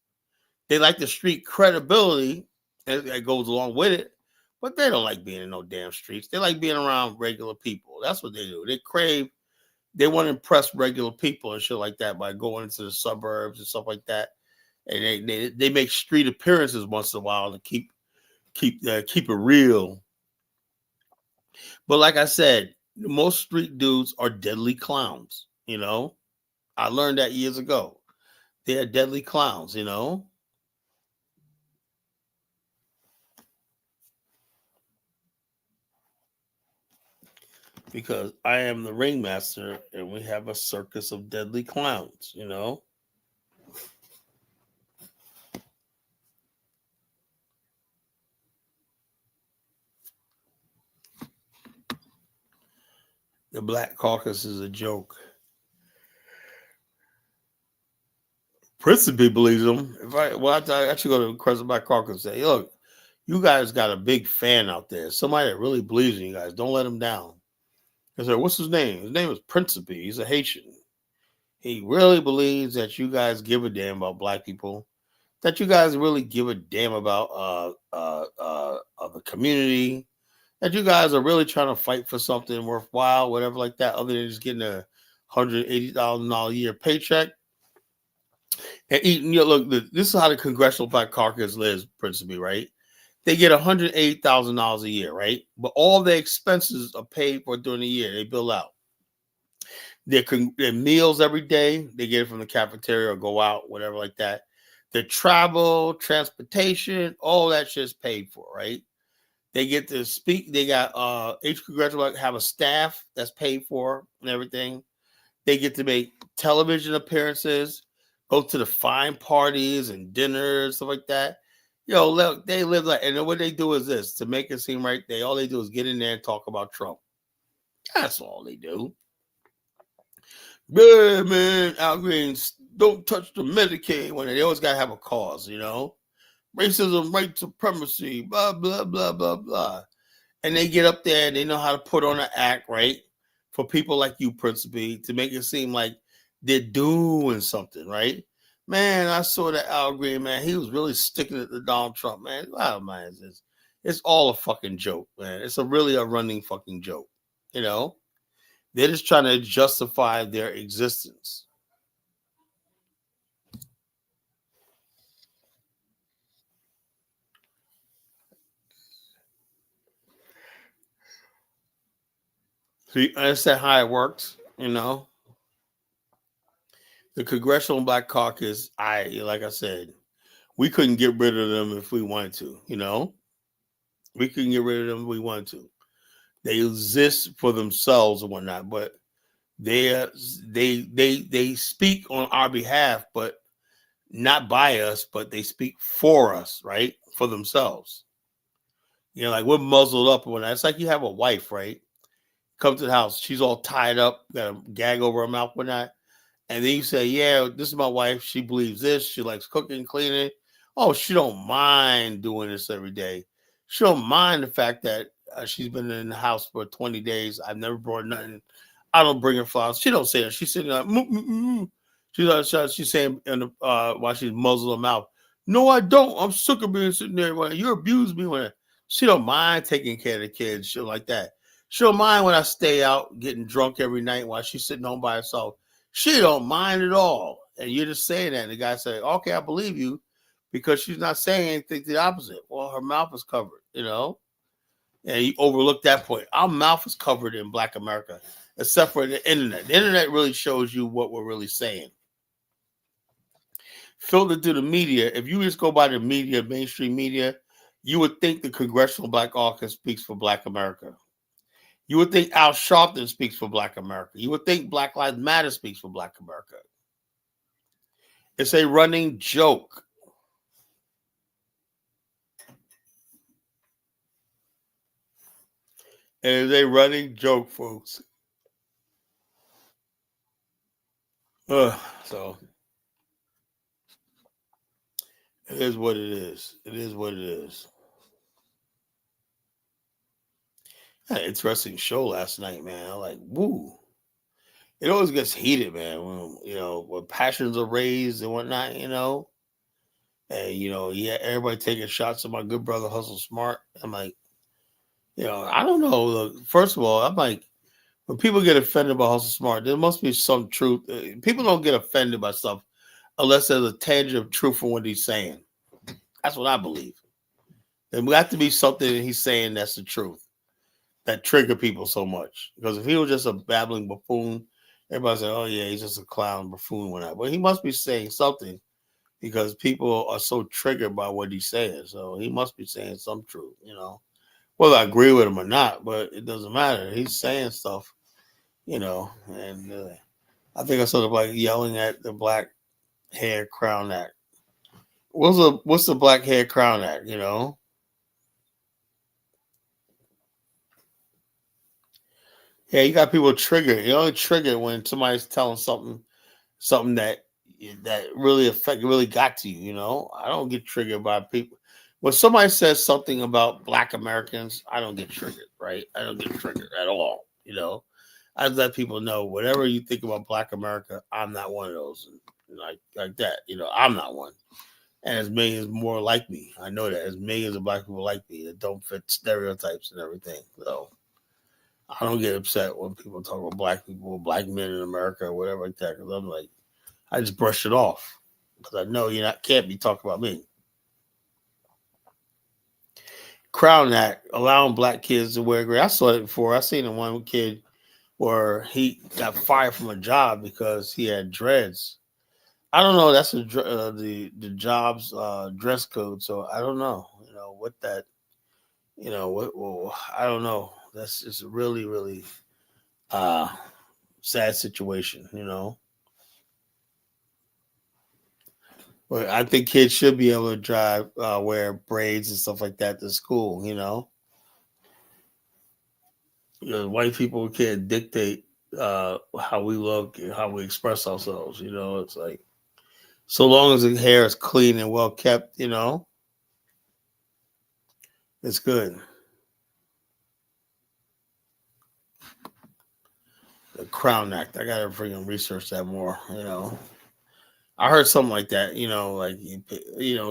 They like the street credibility that goes along with it, but they don't like being in no damn streets. They like being around regular people. That's what they do. They want to impress regular people and shit like that by going into the suburbs and stuff like that. And they make street appearances once in a while to keep it real. But like I said, most street dudes are deadly clowns. You know, I learned that years ago. They are deadly clowns. You know, because I am the ringmaster and we have a circus of deadly clowns. You know. The Black Caucus is a joke. Principally believes them. I actually go to the Crescent Black Caucus and say, look, you guys got a big fan out there. Somebody that really believes in you guys. Don't let him down. I said, what's his name? His name is Principe. He's a Haitian. He really believes that you guys give a damn about black people. That you guys really give a damn about the community. That you guys are really trying to fight for something worthwhile, whatever like that, other than just getting $180,000 a year paycheck. And eating, you know, look, this is how the Congressional Black Caucus lives, principally, right? They get $108,000 a year, right? But all their expenses are paid for during the year. They bill out their meals every day. They get it from the cafeteria or go out, whatever like that. Their travel, transportation, all that shit's paid for, right? They get to speak. They got each congressional have a staff that's paid for and everything. They get to make television appearances, go to the fine parties and dinners, stuff like that. Yo, look, they live like, and what they do is this to make it seem right. All they do is get in there and talk about Trump. That's all they do. Yeah, man, Al Green, don't touch the Medicaid when they always gotta have a cause, you know. Racism, white supremacy, blah blah blah blah blah. And they get up there and they know how to put on an act, right? For people like you, Principe, to make it seem like they're doing something, right? Man, I saw that Al Green, man. He was really sticking it to Donald Trump, man. Wow, man, it's all a fucking joke, man. It's really a running fucking joke, you know? They're just trying to justify their existence. So you understand how it works, you know? The Congressional Black Caucus, like I said, we couldn't get rid of them if we wanted to, you know? We couldn't get rid of them if we wanted to. They exist for themselves and whatnot, but they speak on our behalf, but not by us, but they speak for us, right? For themselves. You know, like we're muzzled up and whatnot. It's like you have a wife, right? Come to the house, she's all tied up, got a gag over her mouth, whatnot. And then you say, yeah, this is my wife. She believes this. She likes cooking, cleaning. Oh, she don't mind doing this every day. She don't mind the fact that she's been in the house for 20 days. I've never brought nothing. I don't bring her flowers. She don't say that. She's sitting like, she's saying in the, while she's muzzling her mouth. No, I don't. I'm sick of being sitting there. When you abuse me when she don't mind taking care of the kids, shit like that. She don't mind when I stay out getting drunk every night while she's sitting home by herself. She don't mind at all. And you're just saying that. And the guy said, okay, I believe you because she's not saying anything to the opposite. Well, her mouth is covered, you know? And you overlook that point. Our mouth is covered in Black America, except for the internet. The internet really shows you what we're really saying. Filtered through the media, if you just go by the media, mainstream media, you would think the Congressional Black Caucus speaks for Black America. You would think Al Sharpton speaks for Black America. You would think Black Lives Matter speaks for Black America. It's a running joke. It is a running joke, folks. So it is what it is. It is what it is. Had an interesting show last night, man. I'm like, woo. It always gets heated, man. When passions are raised and whatnot, And yeah, everybody taking shots at my good brother Hustle Smart. I'm like, I don't know. Look, first of all, I'm like, when people get offended by Hustle Smart, there must be some truth. People don't get offended by stuff unless there's a tangible truth in what he's saying. That's what I believe. There got to be something that he's saying that's the truth that trigger people so much. Because if he was just a babbling buffoon, everybody say, "Oh yeah, he's just a clown buffoon." Whatnot. But he must be saying something because people are so triggered by what he's saying. So he must be saying some truth, Whether I agree with him or not, but it doesn't matter. He's saying stuff, And I think I sort of like yelling at the Black Hair Crown Act. What's the Black Hair Crown Act? Yeah, you got people triggered. You only triggered when somebody's telling something that really got to you. I don't get triggered by people. When somebody says something about Black Americans, I don't get triggered. Right? I don't get triggered at all. I let people know whatever you think about Black America, I'm not one of those. Like that. I'm not one. And there's millions more like me. I know that there's millions of Black people like me that don't fit stereotypes and everything. So I don't get upset when people talk about Black people, Black men in America, or whatever like that. Because I'm like, I just brush it off because I know can't be talking about me. Crown Act allowing Black kids to wear gray. I saw it before. I seen one kid where he got fired from a job because he had dreads. I don't know. That's the job's dress code. So I don't know. What that. What? Well, I don't know. That's just a really, really sad situation. But I think kids should be able to wear braids and stuff like that to school. White people can't dictate how we look and how we express ourselves. It's like so long as the hair is clean and well kept, it's good. The Crown Act. I gotta freaking research that more. I heard something like that.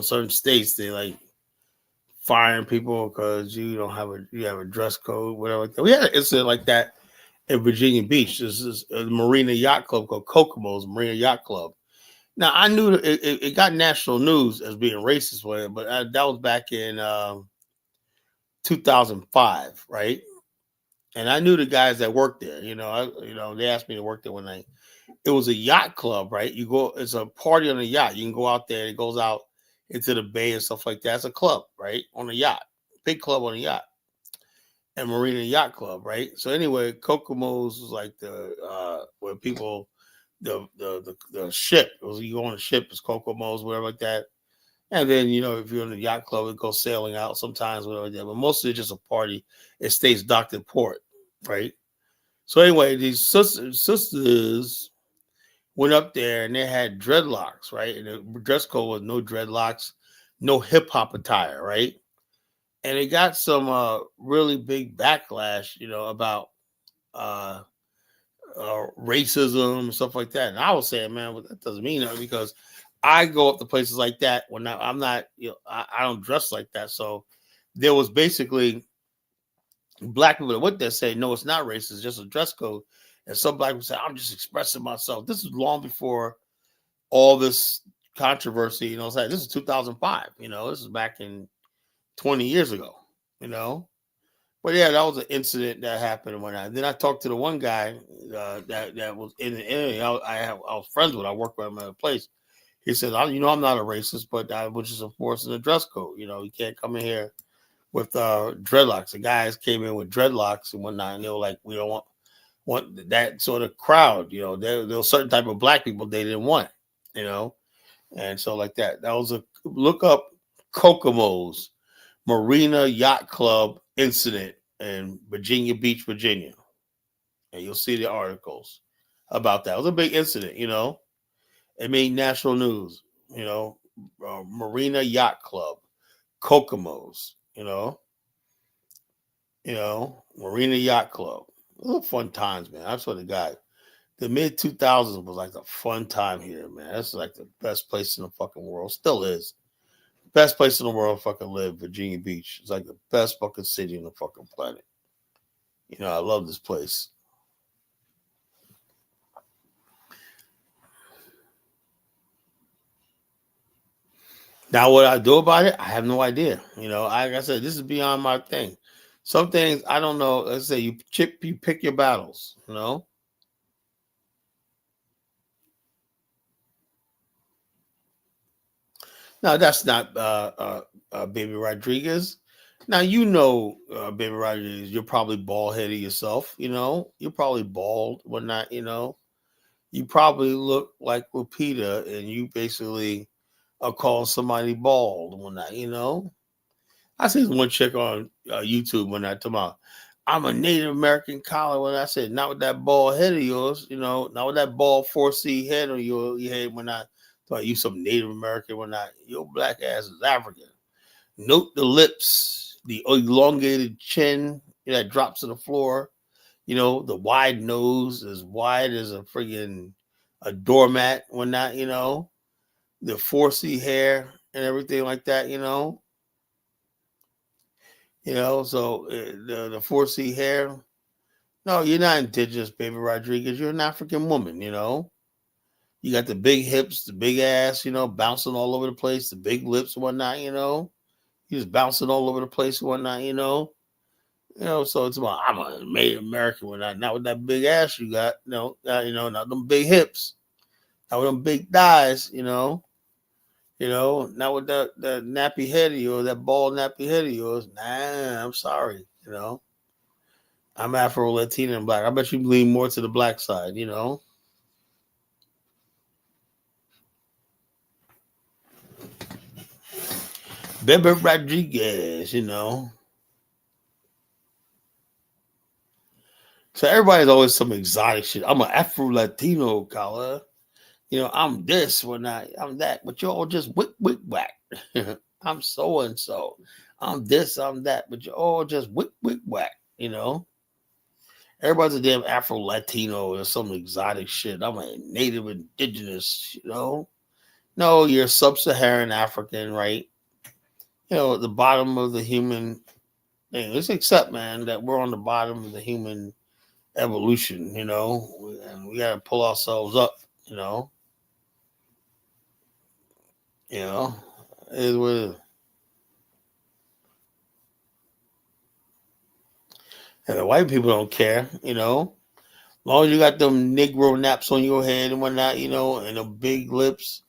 Certain states they like firing people because you have a dress code, whatever. Like that. We had an incident like that in Virginia Beach. This is a marina yacht club called Kokomo's Marina Yacht Club. Now I knew it got national news as being racist, but that was back in 2005, right? And I knew the guys that worked there. They asked me to work there one night. It was a yacht club, right? It's a party on a yacht. You can go out there. It goes out into the bay and stuff like that. It's a club, right? On a yacht, big club on a yacht, and Marina Yacht Club, right? So anyway, Kokomo's was like where people the ship. You go on a ship, it's Kokomo's, whatever like that. And then if you're in the yacht club, it goes sailing out sometimes, whatever like that. But mostly it's just a party. It stays docked in port, right? So anyway, these sisters went up there and they had dreadlocks, right? And the dress code was no dreadlocks, no hip hop attire, right? And it got some really big backlash, about uh, racism and stuff like that. And I was saying, man, well, that doesn't mean nothing because I go up to places like that when I'm not, I don't dress like that. So there was basically black people that went there say, no, it's not racist, it's just a dress code. And some black people say, I'm just expressing myself. This is long before all this controversy, this is 2005, this is back in 20 years ago, you know. But yeah, that was an incident that happened when then I talked to the one guy that was in the area I was friends with. I worked with him at a place. He said, I'm not a racist, but I was just enforcing the dress code. You can't come in here with dreadlocks. The guys came in with dreadlocks and whatnot, and they were like, we don't want that sort of crowd. There was certain type of black people they didn't want, and so like that. That was a look up Kokomo's Marina Yacht Club incident in Virginia Beach, Virginia. And you'll see the articles about that. It was a big incident, It made national news, Marina Yacht Club, Kokomo's, Marina Yacht Club. It was fun times, man. I swear to God. The mid 2000s was like a fun time here, man. That's like the best place in the fucking world. Still is. Best place in the world to fucking live, Virginia Beach. It's like the best fucking city on the fucking planet. I love this place. Now, what I do about it, I have no idea. Like I said, this is beyond my thing. Some things I don't know. Let's say you pick your battles. No, that's not Baby Rodriguez. Now Baby Rodriguez. You're probably bald headed yourself. You're probably bald, whatnot. You probably look like Lupita, and you basically call somebody bald and whatnot. I seen one chick on YouTube when I told about I'm a Native American collar. When I said not with that bald head of yours, not with that bald 4C head on your head. When I thought you some Native American, when I your black ass is African. Note the lips, the elongated chin that drops to the floor. The wide nose, as wide as a friggin' a doormat. When not, the 4C hair and everything like that. So the 4C hair. No, you're not indigenous, Baby Rodriguez. You're an African woman. You got the big hips, the big ass. Bouncing all over the place, the big lips and whatnot. You just bouncing all over the place and whatnot. So it's about I'm a Native American when not with that big ass you got. Not them big hips, not with them big thighs. Not with that nappy head of yours, that bald nappy head of yours. Nah, I'm sorry. I'm Afro Latina and black. I bet you lean more to the black side. Bebe Rodriguez. So everybody's always some exotic shit. I'm an Afro Latino color. I'm this when I'm that, but you're all just wick whack. I'm so and so. I'm this, I'm that, but you're all just wick whack. Everybody's a damn Afro Latino or some exotic shit. I'm a native indigenous. No, you're sub-Saharan African, right? The bottom of the human thing. Let's accept, man, that we're on the bottom of the human evolution. And we got to pull ourselves up. It is what it is. And the white people don't care, As long as you got them Negro naps on your head and whatnot, and the big lips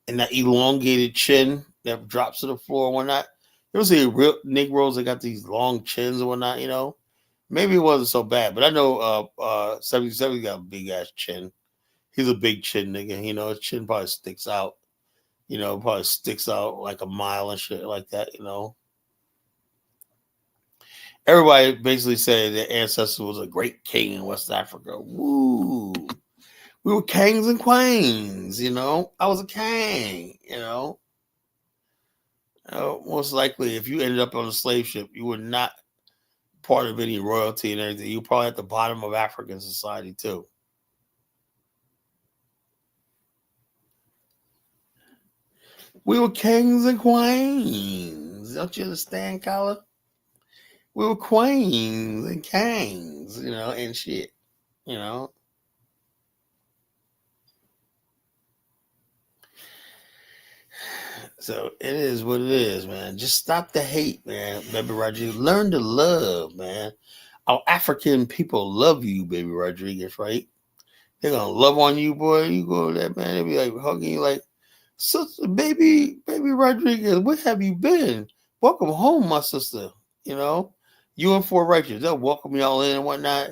and that elongated chin that drops to the floor and whatnot. You ever see real Negroes that got these long chins and whatnot, Maybe it wasn't so bad, but I know 77 got a big ass chin. He's a big chin nigga, his chin probably sticks out, probably sticks out like a mile and shit like that, Everybody basically said their ancestor was a great king in West Africa. Woo. We were kings and queens, I was a king, Most likely, if you ended up on a slave ship, you were not part of any royalty and everything. You were probably at the bottom of African society too. We were kings and queens. Don't you understand, Kyla? We were queens and kings, and shit. You know. So it is what it is, man. Just stop the hate, man, baby Rodriguez. Learn to love, man. Our African people love you, baby Rodriguez, right? They're gonna love on you, boy. You go over there, man. They'll be like hugging you, like, sister, baby Rodriguez, where have you been? Welcome home, my sister. You and Four Righteous, they'll welcome y'all in and whatnot.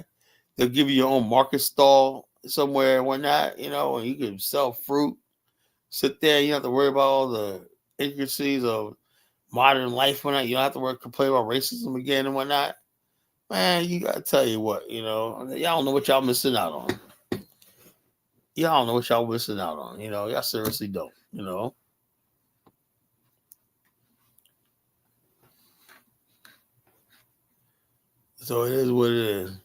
They'll give you your own market stall somewhere and whatnot, and you can sell fruit. Sit there, you don't have to worry about all the intricacies of modern life whatnot. You don't have to complain about racism again and whatnot. Man, you gotta tell you what, y'all don't know what y'all missing out on. Y'all don't know what y'all missing out on. Y'all seriously don't. So it is what it is.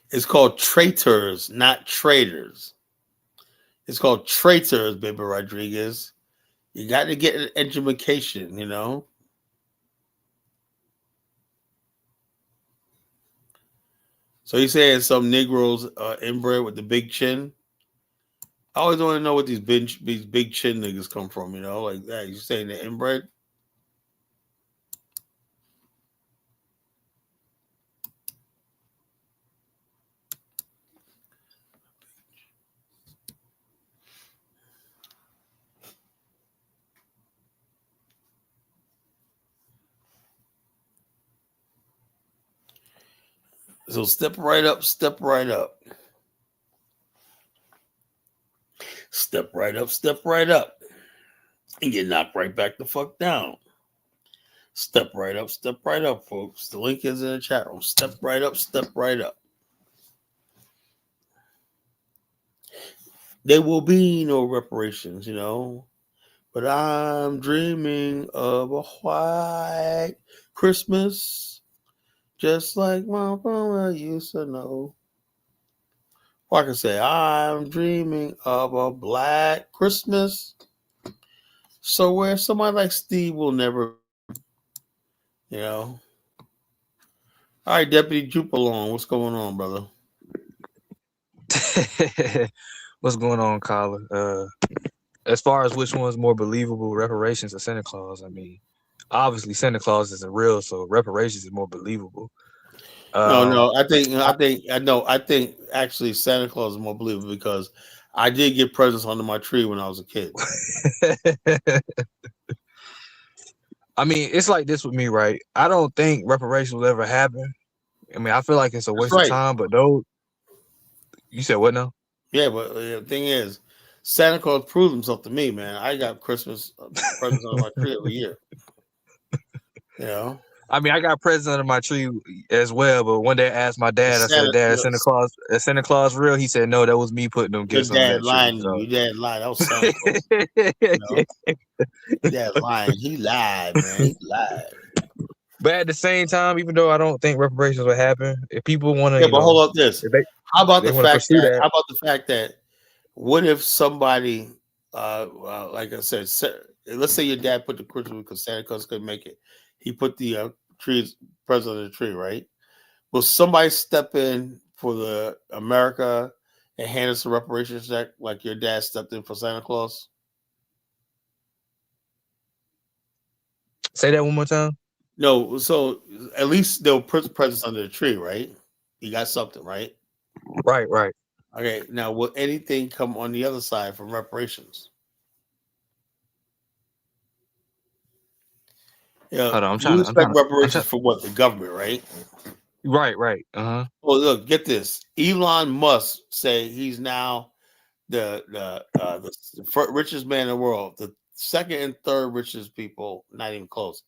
It's called traitors, not traders. It's called traitors, baby Rodriguez. You got to get an education. So you saying some Negroes inbred with the big chin? I always want to know what these big chin niggas come from, like that. You saying they're inbred? So step right up, step right up. Step right up, step right up. And get knocked right back the fuck down. Step right up, folks. The link is in the chat room. Step right up, step right up. There will be no reparations, but I'm dreaming of a white Christmas, just like my mama used to know. Or I can say, I'm dreaming of a black Christmas, so where somebody like Steve will never you know. All right, Deputy Jupalong, what's going on, brother? What's going on, Kyler? As far as which one's more believable, reparations or Santa Claus, I mean, obviously Santa Claus isn't real, so reparations is more believable. Um, No, I think I, I think I know. I think actually Santa Claus is more believable because I did get presents under my tree when I was a kid. I mean, it's like this with me, right? I don't think reparations will ever happen. I mean, I feel like it's a That's waste of right. time, but those, you said what now? Yeah, but the thing is, Santa Claus proved himself to me, man. I got Christmas presents under my tree every year. You know, I mean, I got presents under my tree as well, but one day I asked my the dad, I said, Santa, Dad, your, is Santa Claus real? He said, no, that was me putting them your gifts under dad that tree. lying to you. So Your dad lied. That was Santa Claus. You know, your dad lying. He lied, man. He lied. But at the same time, even though I don't think reparations will happen, if people want to, Yeah, but hold up, this. if How about they the want to fact pursue that? that, How about the fact that? What if somebody, like I said, let's say your dad put the Christmas because Santa Claus couldn't make it. He put the trees present on the tree, right? Will somebody step in for the America and hand us a reparations check like your dad stepped in for Santa Claus? say that one more time. No, so at least they'll put presents under the tree, right? You got something, right? Right, right. Okay, now will anything come on the other side from reparations? Hold on, You I'm expect trying to, I'm reparations trying. for what? The government, right? Right, right. Uh-huh. Well, look, get this. Elon Musk say he's now the richest man in the world. The second and third richest people, not even close.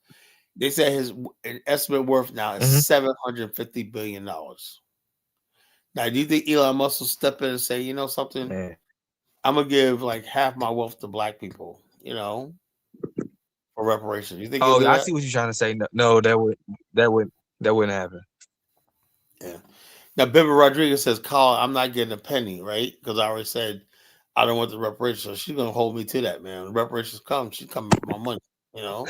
They say his estimate worth now is Hmm. $750 billion. Now, do you think Elon Musk will step in and say, you know something? Man. I'm gonna give like half my wealth to black people, for reparations. You think he'll Oh, do I that? see what you're trying to say. No, no, that would that wouldn't happen. Yeah. Now, Bimba Rodriguez says, Colin, I'm not getting a penny, right? Because I already said I don't want the reparations. So she's gonna hold me to that, man. When reparations come, she's coming for my money, you know?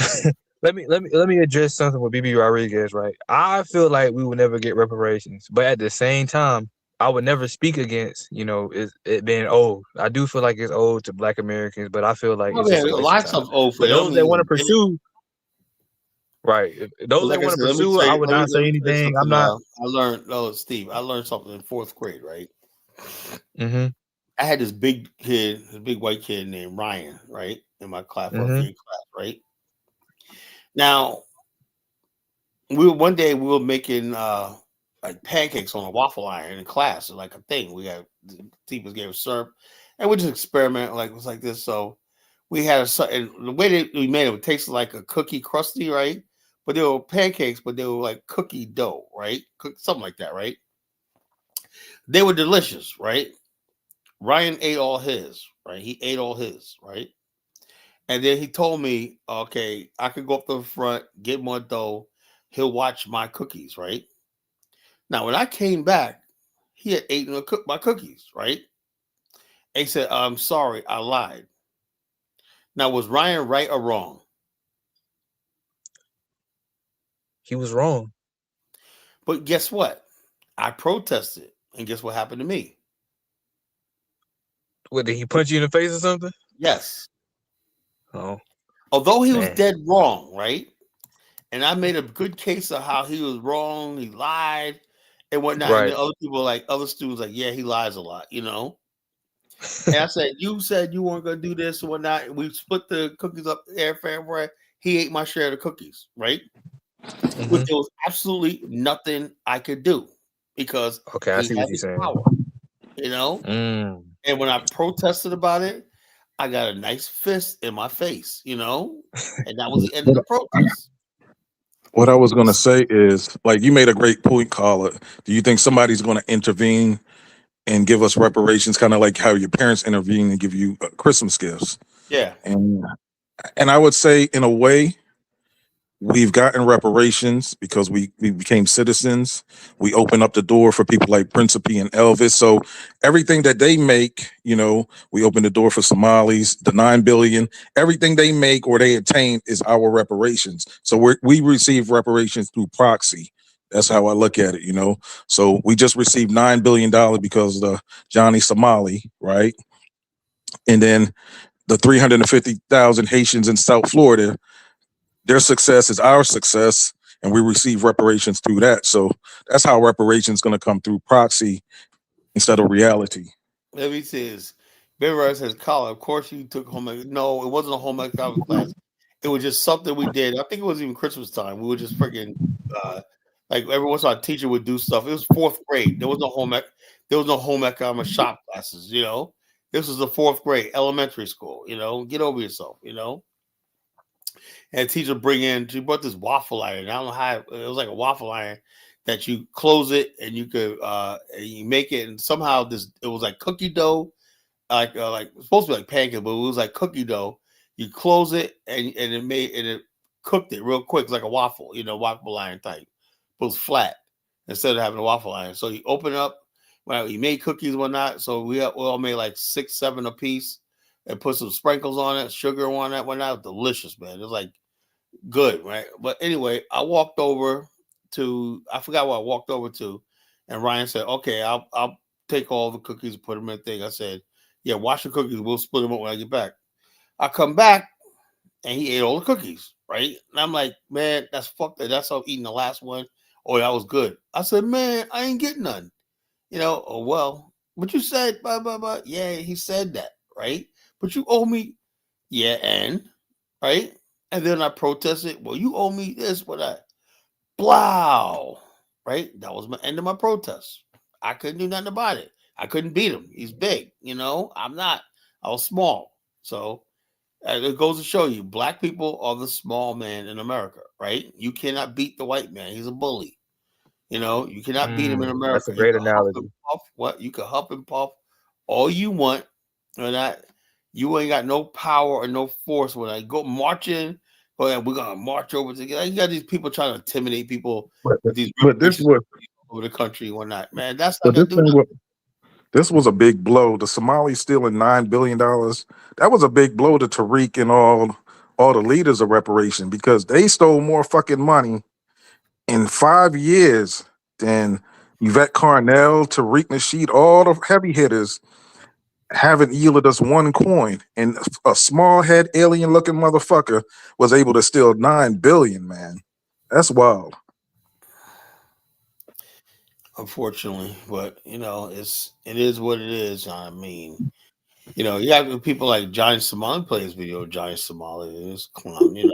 Let me address something with BB Rodriguez. Right, I feel like we would never get reparations, but at the same time, I would never speak against it being owed. I do feel like it's owed to Black Americans, but I feel like Oh it's just man, a a waste of lot of time stuff old for for you. I don't those mean that you're want to gonna get it. pursue. Right, But those that like I want to said, let me pursue tell it, I you, would not say let me tell you anything. I'm something. not. I learned, no, Steve, I learned something in fourth grade, right? Mhm. I had this big kid, this big white kid named Ryan, right, in my class, fourth Mhm. grade class, right? Now, one day we were making like pancakes on a waffle iron in class, like a thing. We had the teachers gave us syrup, and we just experiment like it was like this. So we had a certain the way that we made it tasted like a cookie crusty, right? But they were pancakes, but they were like cookie dough, right? Something like that, right? They were delicious, right? Ryan ate all his, right? He ate all his, right? And then he told me, okay, I could go up to the front, get more dough. He'll watch my cookies, right? Now, when I came back, he had eaten my cookies, right? And he said, I'm sorry, I lied. Now, was Ryan right or wrong? He was wrong. But guess what? I protested. And guess what happened to me? What, did he punch you in the face or something? Yes. Oh Although he was man. dead wrong, right? And I made a good case of how he was wrong, he lied and whatnot. And Right. the other people, like other students, like, yeah, he lies a lot, you know? And I said, you said you weren't going to do this and whatnot. We split the cookies up there for everywhere. He ate my share of the cookies, right? Which Mhm. there was absolutely nothing I could do because Okay, I he see what had you're the saying. power, you know? Mm. And when I protested about it, I got a nice fist in my face, you know? And that was the end of the What protest. what I was going to say is, like, you made a great point, caller. Do you think somebody's going to intervene and give us reparations, kind of like how your parents intervene and give you Christmas gifts? Yeah. And I would say, in a way, we've gotten reparations because we became citizens. We open up the door for people like Principe and Elvis. So everything that they make, we open the door for Somalis, the 9 billion. Everything they make or they attain is our reparations. So we receive reparations through proxy. That's how I look at it. So we just received $9 billion because of the Johnny Somali, right? And then the 350,000 Haitians in South Florida, their success is our success, and we receive reparations through that. So that's how reparations going to come through proxy instead of reality. Let me see this. Ben Rose says, Colin, of course you took home ec-" No, it wasn't a home economics class. It was just something we did. I think it was even Christmas time. We were just freaking like every once in a while, teacher would do stuff. It was fourth grade. There was no home economics shop classes, you know. This was the fourth grade, elementary school, you know. Get over yourself, you know. And teacher she brought this waffle iron. I don't know how it was like a waffle iron that you close it and you could and you make it, and somehow it was like cookie dough, like it was supposed to be like pancake, but it was like cookie dough. You close it and it cooked it real quick. It's like a waffle, waffle iron type. But it was flat instead of having a waffle iron. So you open it up. Well, you made cookies and whatnot. So we all made like 6, 7 a piece and put some sprinkles on it, sugar on that whatnot. Delicious, man. It was like good, right? But anyway, I forgot what I walked over to, and Ryan said, "Okay, I'll take all the cookies and put them in the thing." I said, "Yeah, wash the cookies. We'll split them up when I get back." I come back and he ate all the cookies, right? And I'm like, "Man, that's fucked. That's how I'm eating the last one. Oh, that was good." I said, "Man, I ain't getting none." Oh well, but you said blah blah blah. Yeah, he said that, right? But you owe me, yeah, and right? And then I protested. Well, you owe me this, but I blow, right? That was my end of my protest. I couldn't do nothing about it. I couldn't beat him. He's big, I'm not. I was small. So it goes to show you, black people are the small man in America, right? You cannot beat the white man. He's a bully. You cannot beat him in That's a America. You great can huff and analogy. puff. What? You can huff and puff all you want. And that you ain't got no power or no force when I go marching. Oh yeah, we're gonna march over together. You got these people trying to intimidate people But, with these but this reparations was over the country and whatnot. Man, that's not but gonna this do thing nothing. was this was a big blow. The Somalis stealing $9 billion. That was a big blow to Tariq and all the leaders of reparation because they stole more fucking money in 5 years than Yvette Carnell, Tariq Nasheed, all the heavy hitters haven't yielded us one coin. And a small head alien looking motherfucker was able to steal 9 billion, man. That's wild. Unfortunately, but it is what it is. I mean, you have people like Johnny Somali plays video. Johnny Somali is clown. He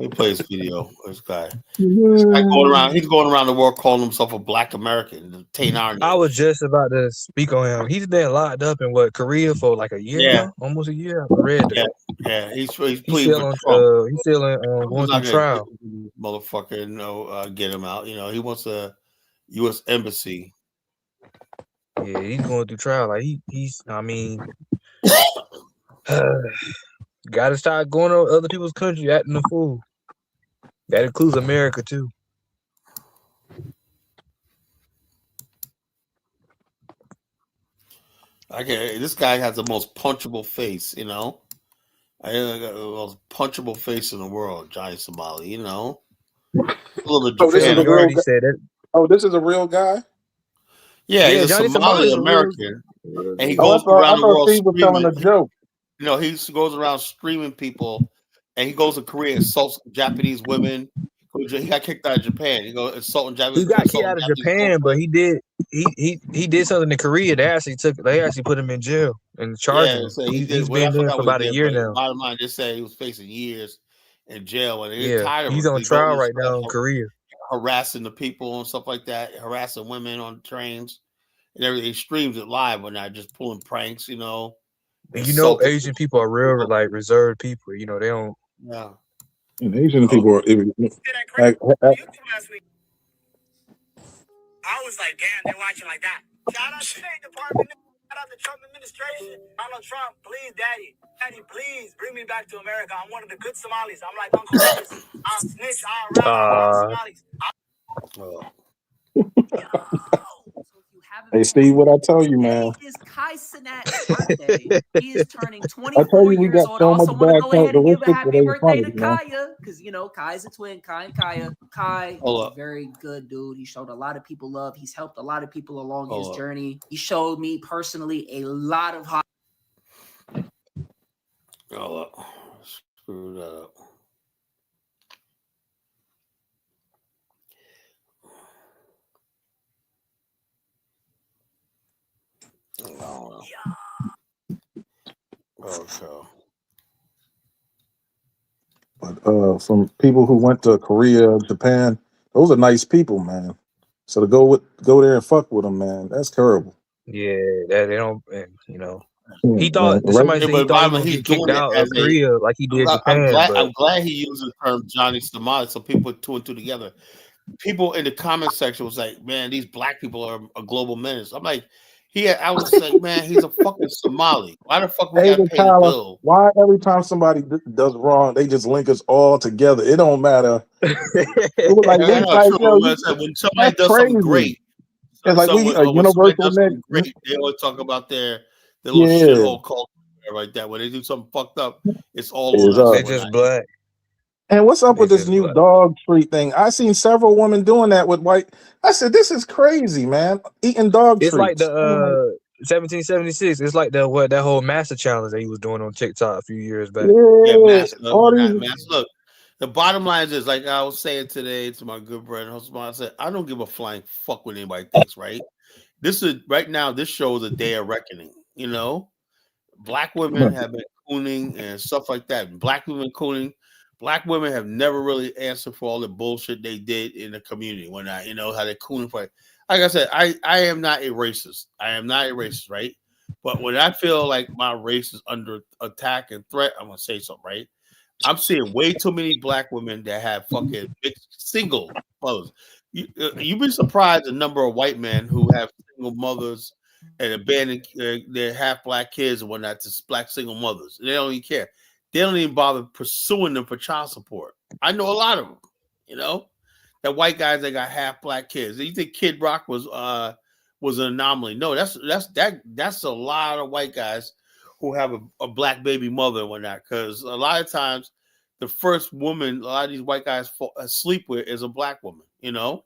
plays video. This guy going around. He's going around the world calling himself a Black American. The Tain Army I and was shit. just about to speak on him. He's been locked up in what, Korea for like a year Yeah, now, almost a year. I read yeah, that. yeah. He's He's pleading still for on. Trump. He's still Trump is going not through going to trial. motherfucker. Get him out. He wants a U.S. embassy. Yeah, he's going through trial. Like he's. I mean, got to start going to other people's country acting a fool. That includes America too. This guy has the most punchable face. I got the most punchable face in the world, Johnny Somali. A little bit Oh, this is Yeah, Japan. a you real already guy. said it. Oh, this is a real guy. Yeah, he's Yeah, a Johnny Somali Somali is a real. American, and he Oh, goes around I the thought world Steve was telling screaming. a joke. He goes around screaming people, and he goes to Korea, insults Japanese women. He got kicked out of Japan. He goes He insulting got kicked out of Japanese Japan, but women. he did something in Korea. They actually put him in jail and charged Yeah, him. so he did. He's Well, I been there forgot for what he about a did, year but now. bottom line, just said he was facing years in jail, and they're Yeah, tired of he's him. on They don't trial right understand now in Korea. harassing the people and stuff like that, harassing women on trains and everything. He streams it live when they're just pulling pranks, And insulting Asian people are real people. like reserved people. They don't. Yeah. And Asian Oh, people are like, I was like, damn, they're watching like that. Shout out to State Department. Shout out to Trump administration. Donald Trump, please, Daddy. Daddy, please bring me back to America. I'm one of the good Somalis. I'm like Uncle Dennis. I'll snitch, I'll rap, I'll Somalis. oh. hey Steve, what I tell you, man? Today is Kai Cenat's birthday. He is turning I tell 24 you, we years got old. I so much also want to bad go ahead and give a characteristics that happy ain't birthday funny, to Kaya, because Kai's a twin. Kai and Kaya. Kai is a very good dude. He showed a lot of people love. He's helped a lot of people along his journey. He showed me personally a lot of hot. Screw that up. Okay. But from people who went to Korea, Japan, those are nice people, man. So to go there and fuck with them, man, that's terrible. Yeah, that they don't. And, he Man, thought right? somebody Yeah, said he but thought he was bottom gonna he's get kicked doing it out as of Korea like he did Japan, but I'm glad he used the term Johnny Somali, so people put two and two together. People in the comment section was like, "Man, these black people are a global menace." I'm like, I was like, "Man, he's a fucking Somali. Why the fuck we Hey, got to pay the Tyler, bill?" why every time somebody does wrong, they just link us all together? It don't matter. It was like I we know, like, true. yo, When somebody that's does something crazy. great, It's like we a when somebody universal does net. something great, they always talk about their little Yeah, shithole culture like that. When they do something fucked up, it's all is on us they and just whatnot. black. And what's up They with this just new black. dog treat thing? I seen several women doing that with white. I said, this is crazy, man. Eating dog It's like treats. the 1776. It's like that whole master challenge that he was doing on TikTok a few years back. Yeah, Yeah, mass. all Not these. mass. Look, the bottom line is, like I was saying today to my good friend, husband, I said, I don't give a flying fuck what anybody thinks, right? This is right now, this shows a day of reckoning, Black women have been cooning and stuff like that. Black women cooning. Black women have never really answered for all the bullshit they did in the community when how they're cooning for it. Like I said, I am not a racist. I am not a racist, right? But when I feel like my race is under attack and threat, I'm gonna say something, right? I'm seeing way too many black women that have fucking single mothers. You'd be surprised the number of white men who have single mothers and abandon their half black kids and whatnot to black single mothers. They don't even care. They don't even bother pursuing them for child support. I know a lot of them. You know, that white guys that got half black kids. You think Kid Rock was an anomaly? No, that's a lot of white guys who have a black baby mother and whatnot. Because a lot of times, the first woman a lot of these white guys sleep with is a black woman. You know.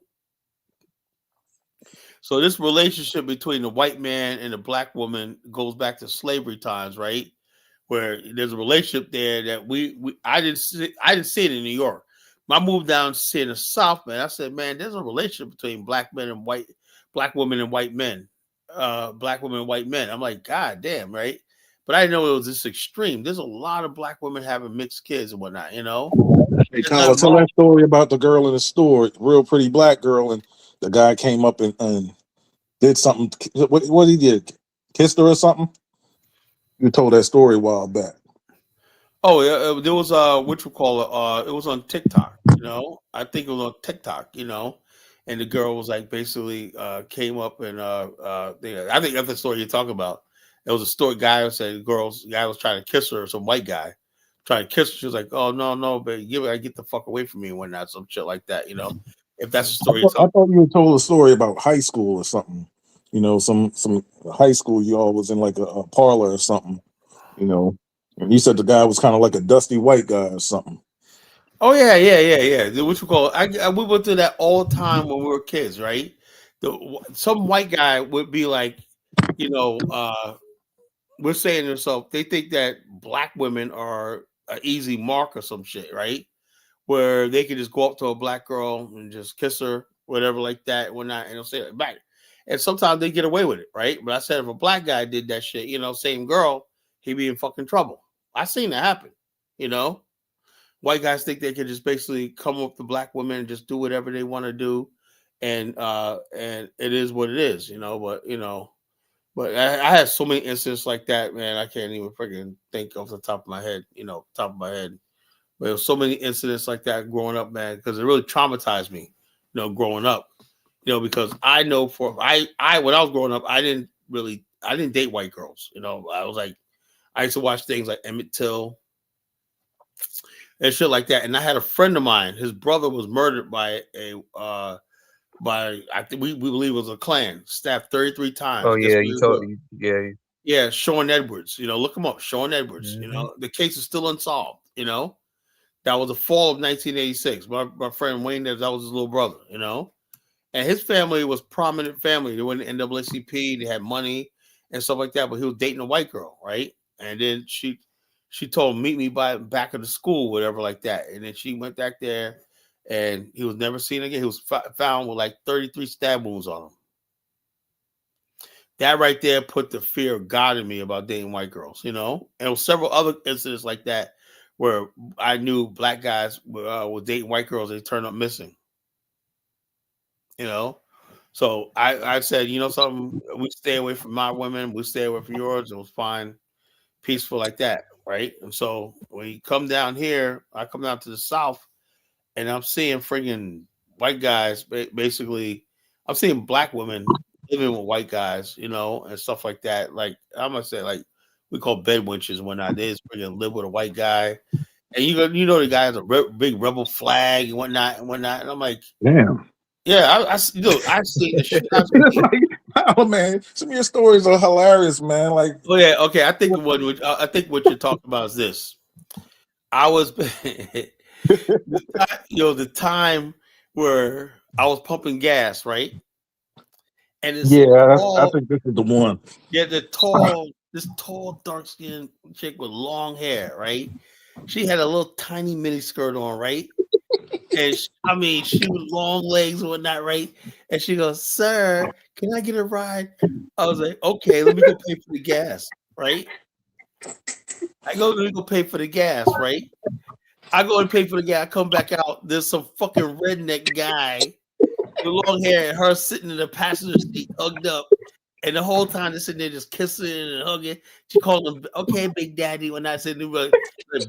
So this relationship between the white man and the black woman goes back to slavery times, right? Where there's a relationship there that I didn't see it in New York. I moved down to see in the South, man. I said, man, there's a relationship between black women and white men, black women and white men. I'm like, God damn, right? But I didn't know it was this extreme. There's a lot of black women having mixed kids and whatnot, you know. Hey, Kyle, tell that story about the girl in the store, real pretty black girl, and the guy came up and did something. What he did? Kissed her or something? You told that story a while back. Oh yeah, there was what you call it? It was on TikTok. You know, I think it was on TikTok. You know, and the girl was like basically came up and I think that's the story you're talking about. It was a story. Guy said guy was trying to kiss her, some white guy trying to kiss her. She was like, "Oh no, but get the fuck away from me," when not some shit like that. You know, if that's the story. I thought you told a story about high school or something. You know, some high school y'all was in like a parlor or something. You know, and you said the guy was kind of like a dusty white guy or something. Oh yeah. What you call it? We went through that all the time when we were kids, right? Some white guy would be like, you know, we're saying to themselves, they think that black women are an easy mark or some shit, right? Where they can just go up to a black girl and just kiss her, whatever, like that, whatnot, and they'll say it back. And sometimes they get away with it, right? But I said if a black guy did that shit, you know, same girl, he'd be in fucking trouble. I seen that happen, you know. White guys think they can just basically come up to black women and just do whatever they want to do, and it is what it is, you know. But I had so many incidents like that, man. I can't even freaking think off the top of my head, you know, top of my head. But there was so many incidents like that growing up, man, because it really traumatized me, you know, growing up, you know, because I know when I was growing up, I didn't date white girls, you know. I used to watch things like Emmett Till and shit like that. And I had a friend of mine, his brother was murdered by I think we believe it was a Klan, stabbed 33 times. Oh yeah, you told me. Yeah. Yeah, Sean Edwards. You know, look him up. Sean Edwards. Mm-hmm. You know, the case is still unsolved. You know, that was the fall of 1986. My friend Wayne, that was his little brother. You know, and his family was prominent family. They were in the NAACP. They had money and stuff like that. But he was dating a white girl, right? And then she told him, meet me by back of the school, whatever, like that. And then she went back there, and he was never seen again. He was found with like 33 stab wounds on him. That right there put the fear of God in me about dating white girls, you know. And there was several other incidents like that where I knew black guys were dating white girls. They turned up missing, you know. So I said, you know something, we stay away from my women, we stay away from yours. It was fine, peaceful like that, right? And so when you come down here, I come down to the South, and I'm seeing friggin' white guys. Basically, I'm seeing black women living with white guys, you know, and stuff like that. Like I'm gonna say, like we call bed wenches when I did friggin' live with a white guy, and you know the guy has a big rebel flag and whatnot. And I'm like, damn. Yeah, I seen the shit. Oh man, some of your stories are hilarious, man. Like, oh yeah, okay. I think what you're talking about is this. I was, the time where I was pumping gas, right? And I think this is the one. Yeah, this tall, dark skinned chick with long hair, right? She had a little tiny mini skirt on, right? And she was long legs and whatnot, right? And she goes, "Sir, can I get a ride?" I was like, "Okay, let me go pay for the gas," right? Let me go pay for the gas, right? I go and pay for the gas. I come back out. There's some fucking redneck guy with long hair and her sitting in the passenger seat, hugged up. And the whole time they're sitting there just kissing and hugging. She called him, "Okay, Big Daddy." When I said, like,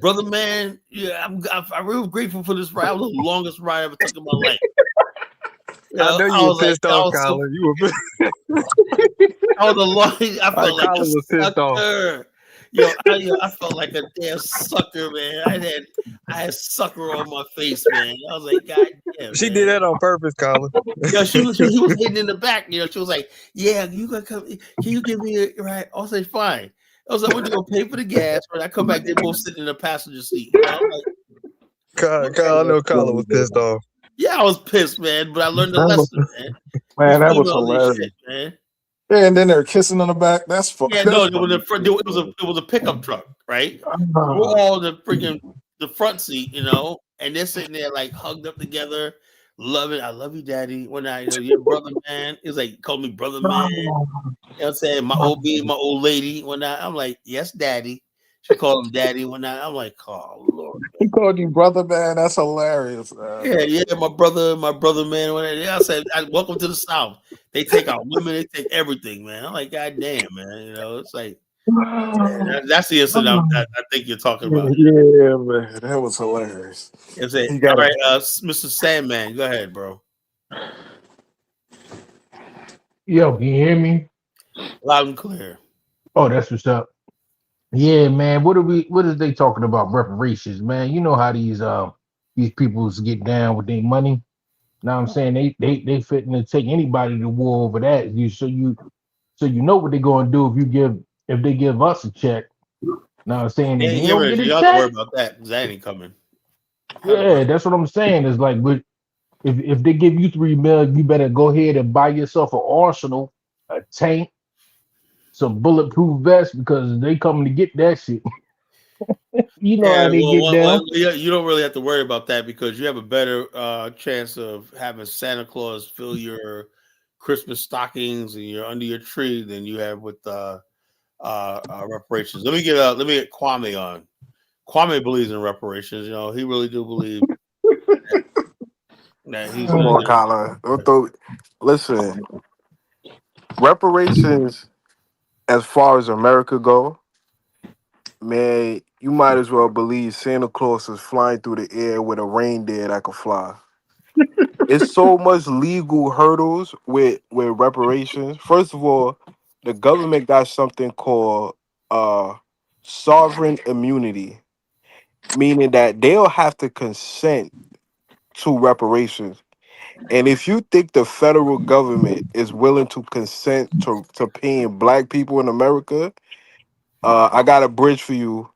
"Brother, man, yeah, I'm really grateful for this ride. It was the longest ride I ever took in my life." I know I you were was like, pissed I off, was so, Colin. You were I was a long, I felt like a Colin was pissed off. sucker. I felt like a damn sucker, man. I had sucker on my face, man. I was like, God damn, She did man. that on purpose, Colin. He was hitting in the back. She was like, "Yeah, you gonna come? Can you give me a right?" I was like, "Fine." I was like, "When you gonna pay for the gas?" When I come back, they both sitting in the passenger seat. I'm like, I know Colin was pissed off. "Yeah, I was pissed, man, but I learned the That was, lesson, man. You man, that was females ain't hilarious. shit, man." Yeah, and then they're kissing on the back. That's fun. Yeah, no, That's it was funny. it was a pickup truck, right? We're all the freaking the front seat, and they're sitting there like hugged up together, loving. I love you, daddy. When your brother man, he's like call me brother man. You know what I'm saying? My old lady. I'm like, yes, daddy. She called him daddy. I'm like, oh Lord. He called you brother, man. That's hilarious. Yeah, my brother, man. I said, welcome to the South. They take our women, they take everything, man. I'm like, God damn, man. It's like that's the incident I think you're talking about. Yeah, man, that was hilarious. It's it. He got All it. right, Mr. Sandman, go ahead, bro. Yo, can you hear me? Loud and clear. Oh, that's what's up. Yeah, man. What is they talking about? Reparations, man. You know how these peoples get down with their money. Now I'm saying they fitting to take anybody to war over that. So you know what they're gonna do if they give us a check. Now I'm saying They if ain't they giving don't it. get a You don't have to worry check, about that because that ain't coming. yeah, 100%. that's what I'm saying. It's like, but if they give you 3 million, you better go ahead and buy yourself an arsenal, a tank, some bulletproof vests because they coming to get that shit. You know Yeah, how they get down. yeah, you don't really have to worry about that because you have a better chance of having Santa Claus fill your Christmas stockings and you're under your tree than you have with reparations. Let me get Kwame on. Kwame believes in reparations. He really do believe that he's Come gonna on, get. Kyla. Listen, reparations as far as America go, man, you might as well believe Santa Claus is flying through the air with a reindeer that could fly. It's so much legal hurdles with reparations. First of all, the government got something called uh sovereign immunity, meaning that they'll have to consent to reparations. And if you think the federal government is willing to consent to paying black people in America, I got a bridge for you.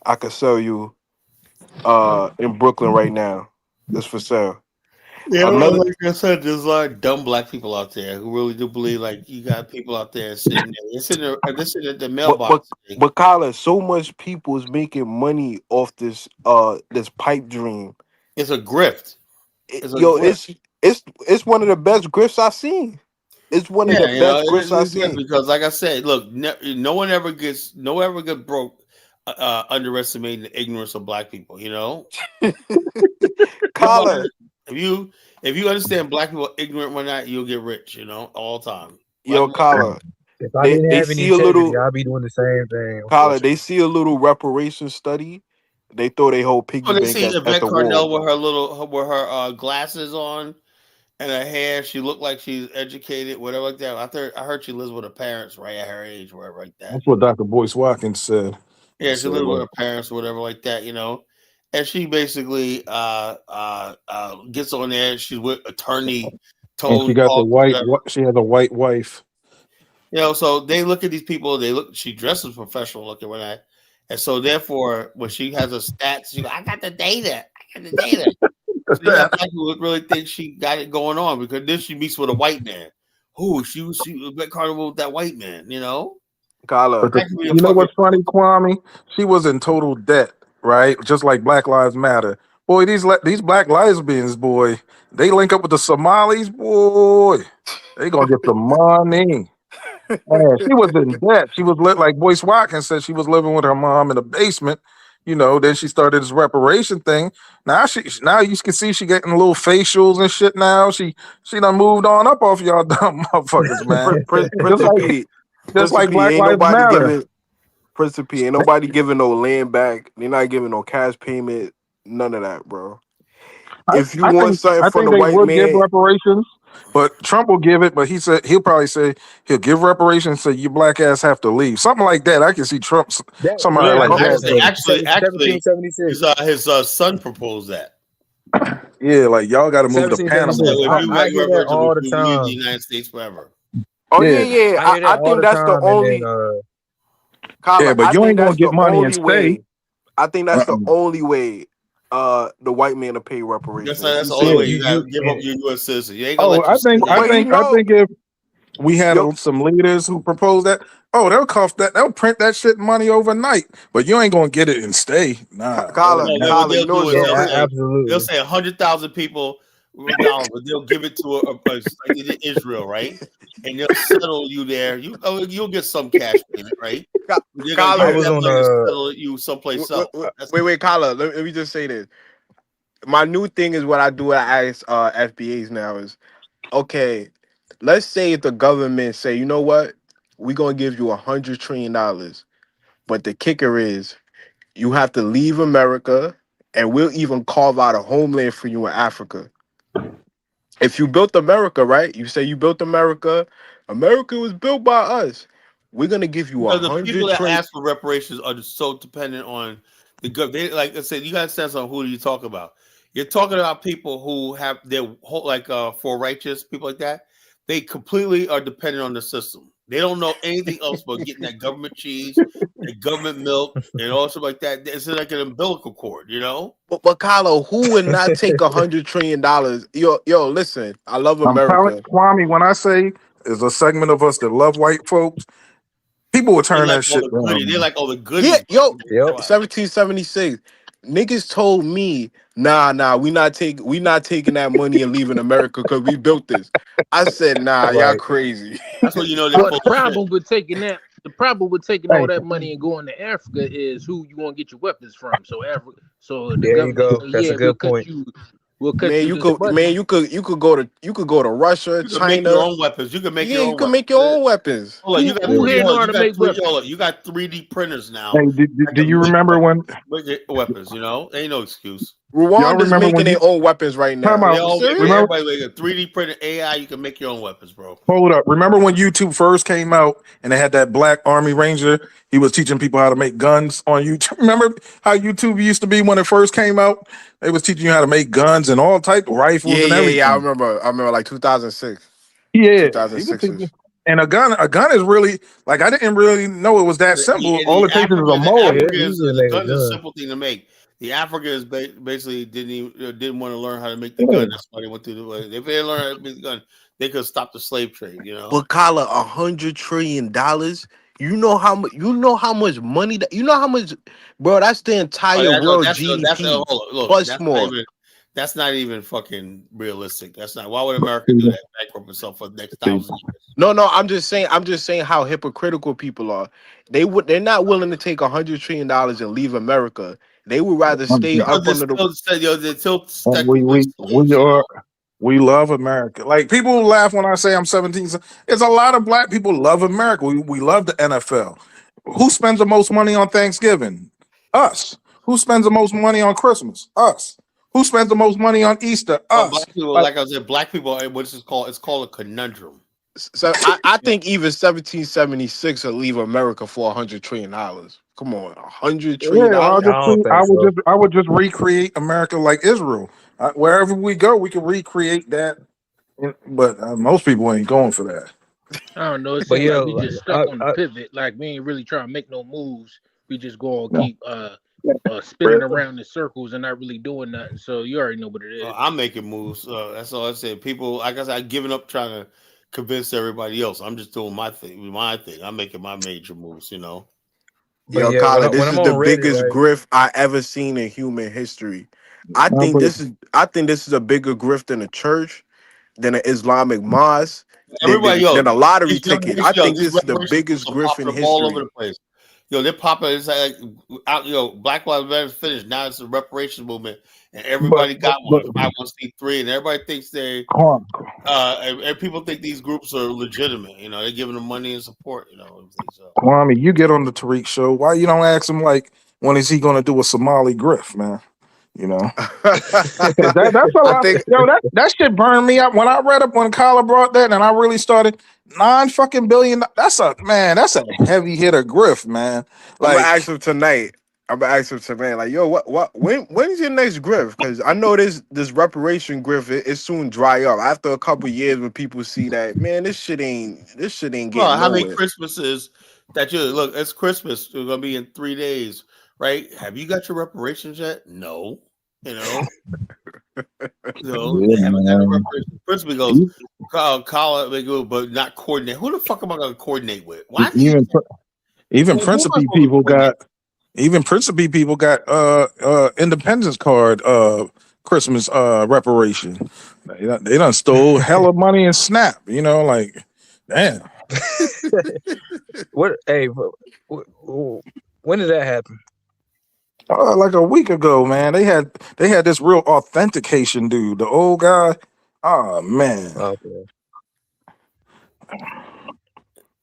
I could sell you in Brooklyn right now. It's for sale. Yeah, Another like I said, there's a lot of dumb black people out there who really do believe like you got people out there sitting there. They're sitting at the but but mailbox. but Kyla, so much people is making money off this pipe dream. It's a grift. It's a Yo, grift. it's one of the best grifts I've seen. It's one of the Yeah, best grifts I've it's good seen. because, like I said, look, no one ever gets broke underestimating the ignorance of black people. You Kyla, if you if you understand black people ignorant or not, you'll get rich. All the time. Black yo, people, Kyla, If I they didn't they have any see a integrity, little I'd be doing the same thing. Kyla, they Unfortunately, see a little reparation study. They throw their whole piggy when they bank see at Yvette the Carnell wall. with her glasses on and her hair, she looked like she's educated, whatever like that. I heard she lives with her parents right at her age, whatever like that. That's what Dr. Boyce Watkins said. He Yeah, she said, lived with her parents or whatever like that, And she basically gets on there. She's with attorney and she Tone got the Talk, white. whatever. She has a white wife. So they look at these people. She dresses professional looking when and so therefore when she has her stats, she go, I got the data. So you got black people who really think she got it going on because then she meets with a white man. Who she was carnival with that white man. Kyla, But That could be a you know fucking what's funny, Kwame? She was in total debt, right? Just like Black Lives Matter. Boy, these black lesbians, boy, they link up with the Somalis, boy. They gonna get some money. Man, she was in debt. She was like Boyce Watkins said she was living with her mom in the basement. Then she started this reparation thing. Now you can see she getting little facials and shit now. She done moved on up off y'all dumb motherfuckers, man. Just Prince of like P, just Prince of like P, Black ain't Lives nobody Matter. giving Prince of P, ain't nobody giving no land back. They're not giving no cash payment. None of that, bro. I, If you I want think something I from think the they white would give man, reparations But Trump will give it, but he said he'll probably say he'll give reparations, say your black ass have to leave. Something like that. I can see Trump somebody Yeah, I like heard that. that. But Actually, 1776. his son proposed that. yeah, like y'all got to move to He said, Panama. 1776. "If you I like hear that reparations, all the we'll leave the time. United States forever." Oh yeah, Yeah, yeah. I hear I that all think the that's the time, and then only yeah, Kyler. but I you think ain't gonna that's get the money and only stay. way. I think that's the Uh-uh. only way. The white man to pay reparations. That's He the only Yeah. said, way. You gotta give up and your U.S. citizen. You ain't gonna Oh, let your son I leave. but think, if we had yo, some leaders who proposed that, oh, they'll cough that, they'll print that shit money overnight. But you ain't gonna get it and stay. Nah, that Kyler, ain't No, what Kyler, happening. you they'll know do what's is so yeah, crazy? they'll absolutely. say 100,000 people with dollars, but they'll give it to like they did Israel, right? And they'll settle you there. You'll get some cash payment, right? But they're gonna I use Kyler, was that on money to settle you someplace else. That's wait, Kyler. Let me just say this. My new thing is what I do at FBAs now is okay. Let's say if the government say, you know what, we're gonna give you $100 trillion, but the kicker is you have to leave America, and we'll even carve out a homeland for you in Africa. If you built America, right? You say you built America. America was built by us. We're gonna give you a because the people hundred that trillion. ask for reparations are just so dependent on the government. Like I said, you got to sense on who you talk about. You're talking about people who have their whole like for righteous people like that. They completely are dependent on the system. They don't know anything else but getting that government cheese, that government milk, and all stuff like that. It's like an umbilical cord, you know. But Kylo, who would not take $100 trillion? Yo, listen. I love I'm telling America. Kwame, when I say there's a segment of us that love white folks, people will They turn like that all shit the down, goodies. They man. like all the Yeah, goodies. yo, Yep. 1776. Niggas told me, nah, we not taking that money and leaving America because we built this. I said, nah, y'all Right. crazy. That's what you know they're Well, full of shit. the problem with taking all Hey, that money and going to Africa is who you want to get your weapons from. So Africa, so the There you government go. say, That's a yeah, good point. we'll cut Man, you you this could, money. you could go to Russia, You can make your China. own weapons. You can make Yeah, your you own can weapons. make your own weapons. Hold on, you got There Who you three. here go. know Hold on, how you to got make three. weapons? Hold on, you got 3D printers now hey, that do can you remember when make your weapons. You know, ain't no excuse. y'all Rwanda's remember when making you their own weapons right time now. They out? You all serious? Remember, everybody make a 3D printed AI. You can make your own weapons, bro. hold up. Remember when YouTube first came out and they had that black army ranger? He was teaching people how to make guns on YouTube. Remember how YouTube used to be when it first came out? They was teaching you how to make guns and all type of rifles Yeah, and yeah, yeah. I everything. remember. I remember like 2006, Yeah, he was 2006 teaching. ish. And a gun is really like I didn't really know it was that simple. All it takes is a The Yeah, mold. it's Africans, easy to the make a gun is a gun. simple thing to make. The Africans basically didn't want to learn how to make the Yeah. gun. That's why they went through the way. If they learned how to make the gun, they could stop the slave trade. You know. But Kyla, $100 trillion. You know how much money that you know how much, bro. That's the Oh, entire world that's GDP hold on, look. plus more. That's not even fucking realistic. That's not. Why would America do that? Bankrupt itself for the next 1,000 years. No, I'm just saying. I'm just saying how hypocritical people are. They're not willing to take $100 trillion and leave America. They would rather stay Because up under the. they're still And technically slaves. You know. we love America. Like people laugh when I say I'm 17. It's a lot of black people love America. We love the NFL. Who spends the most money on Thanksgiving? Us. Who spends the most money on Christmas? Us. Who spends the most money on Easter? Well, Us. black people, Like, like I said, black people are what is called. It's called a conundrum. So I think even 1776 will leave America for $100 trillion. Come on, $100 trillion yeah, I don't think so. I would just recreate America like Israel. Wherever we go, we can recreate that. But most people ain't going for that. I don't know. It But seems yeah, like we like, just stuck on the pivot. Like we ain't really trying to make no moves. We just gonna No. keep spinning around in circles and not really doing nothing. So you already know what it is. I'm making moves. That's all I said. People, like I said, I've given up trying to convince everybody else. I'm just doing my thing. My thing. I'm making my major moves. You know. but Yo, yeah, when Kyla, when this I'm is the on Reddit, biggest right? grift I ever seen in human history. Nah, but I think this is a bigger grift than a church, than an Islamic mosque, than Everybody, than, yo, than a lottery ticket. I think these this is the reparations groups biggest are grift in popping up all over history. the place. Yo, they're popping. It's like out. Yo, Black Lives Matter finished. Now it's the reparations movement, and everybody got one. but 501c3, and everybody thinks they. Quan- And people think these groups are legitimate. You know, they're giving them money and support. You know, everything. So Kwame, you get on the Tariq show. Why you don't ask him like when is he gonna do a Somali grift, man? You know, that's a I lot. think Yo, that shit burned me up when I read up when Kyler brought that, and I really started $9 fucking billion. That's a heavy hitter grift, man. I'm gonna ask Like, him tonight. I'm gonna ask him tonight, like, yo, when's your next grift? Because I know this reparation grift it soon dry up after a couple years when people see that, man, this shit ain't Well, getting how many nowhere. Christmases that you look? It's Christmas. It's gonna be in 3 days, right? Have you got your reparations yet? No. You know, yeah, they haven't got a man. reparations. Christmas goes, call it, they go, but not coordinate. Who the fuck am I gonna coordinate with? Why do you? Even even Who am I Principe supposed to people coordinate? got even Principe people got Independence Card Christmas reparation. They done stole hella money and Snap. You know, like damn. What? Hey, when did that happen? Like a week ago, man, they had this real authentication dude, the old guy. Oh man, Okay.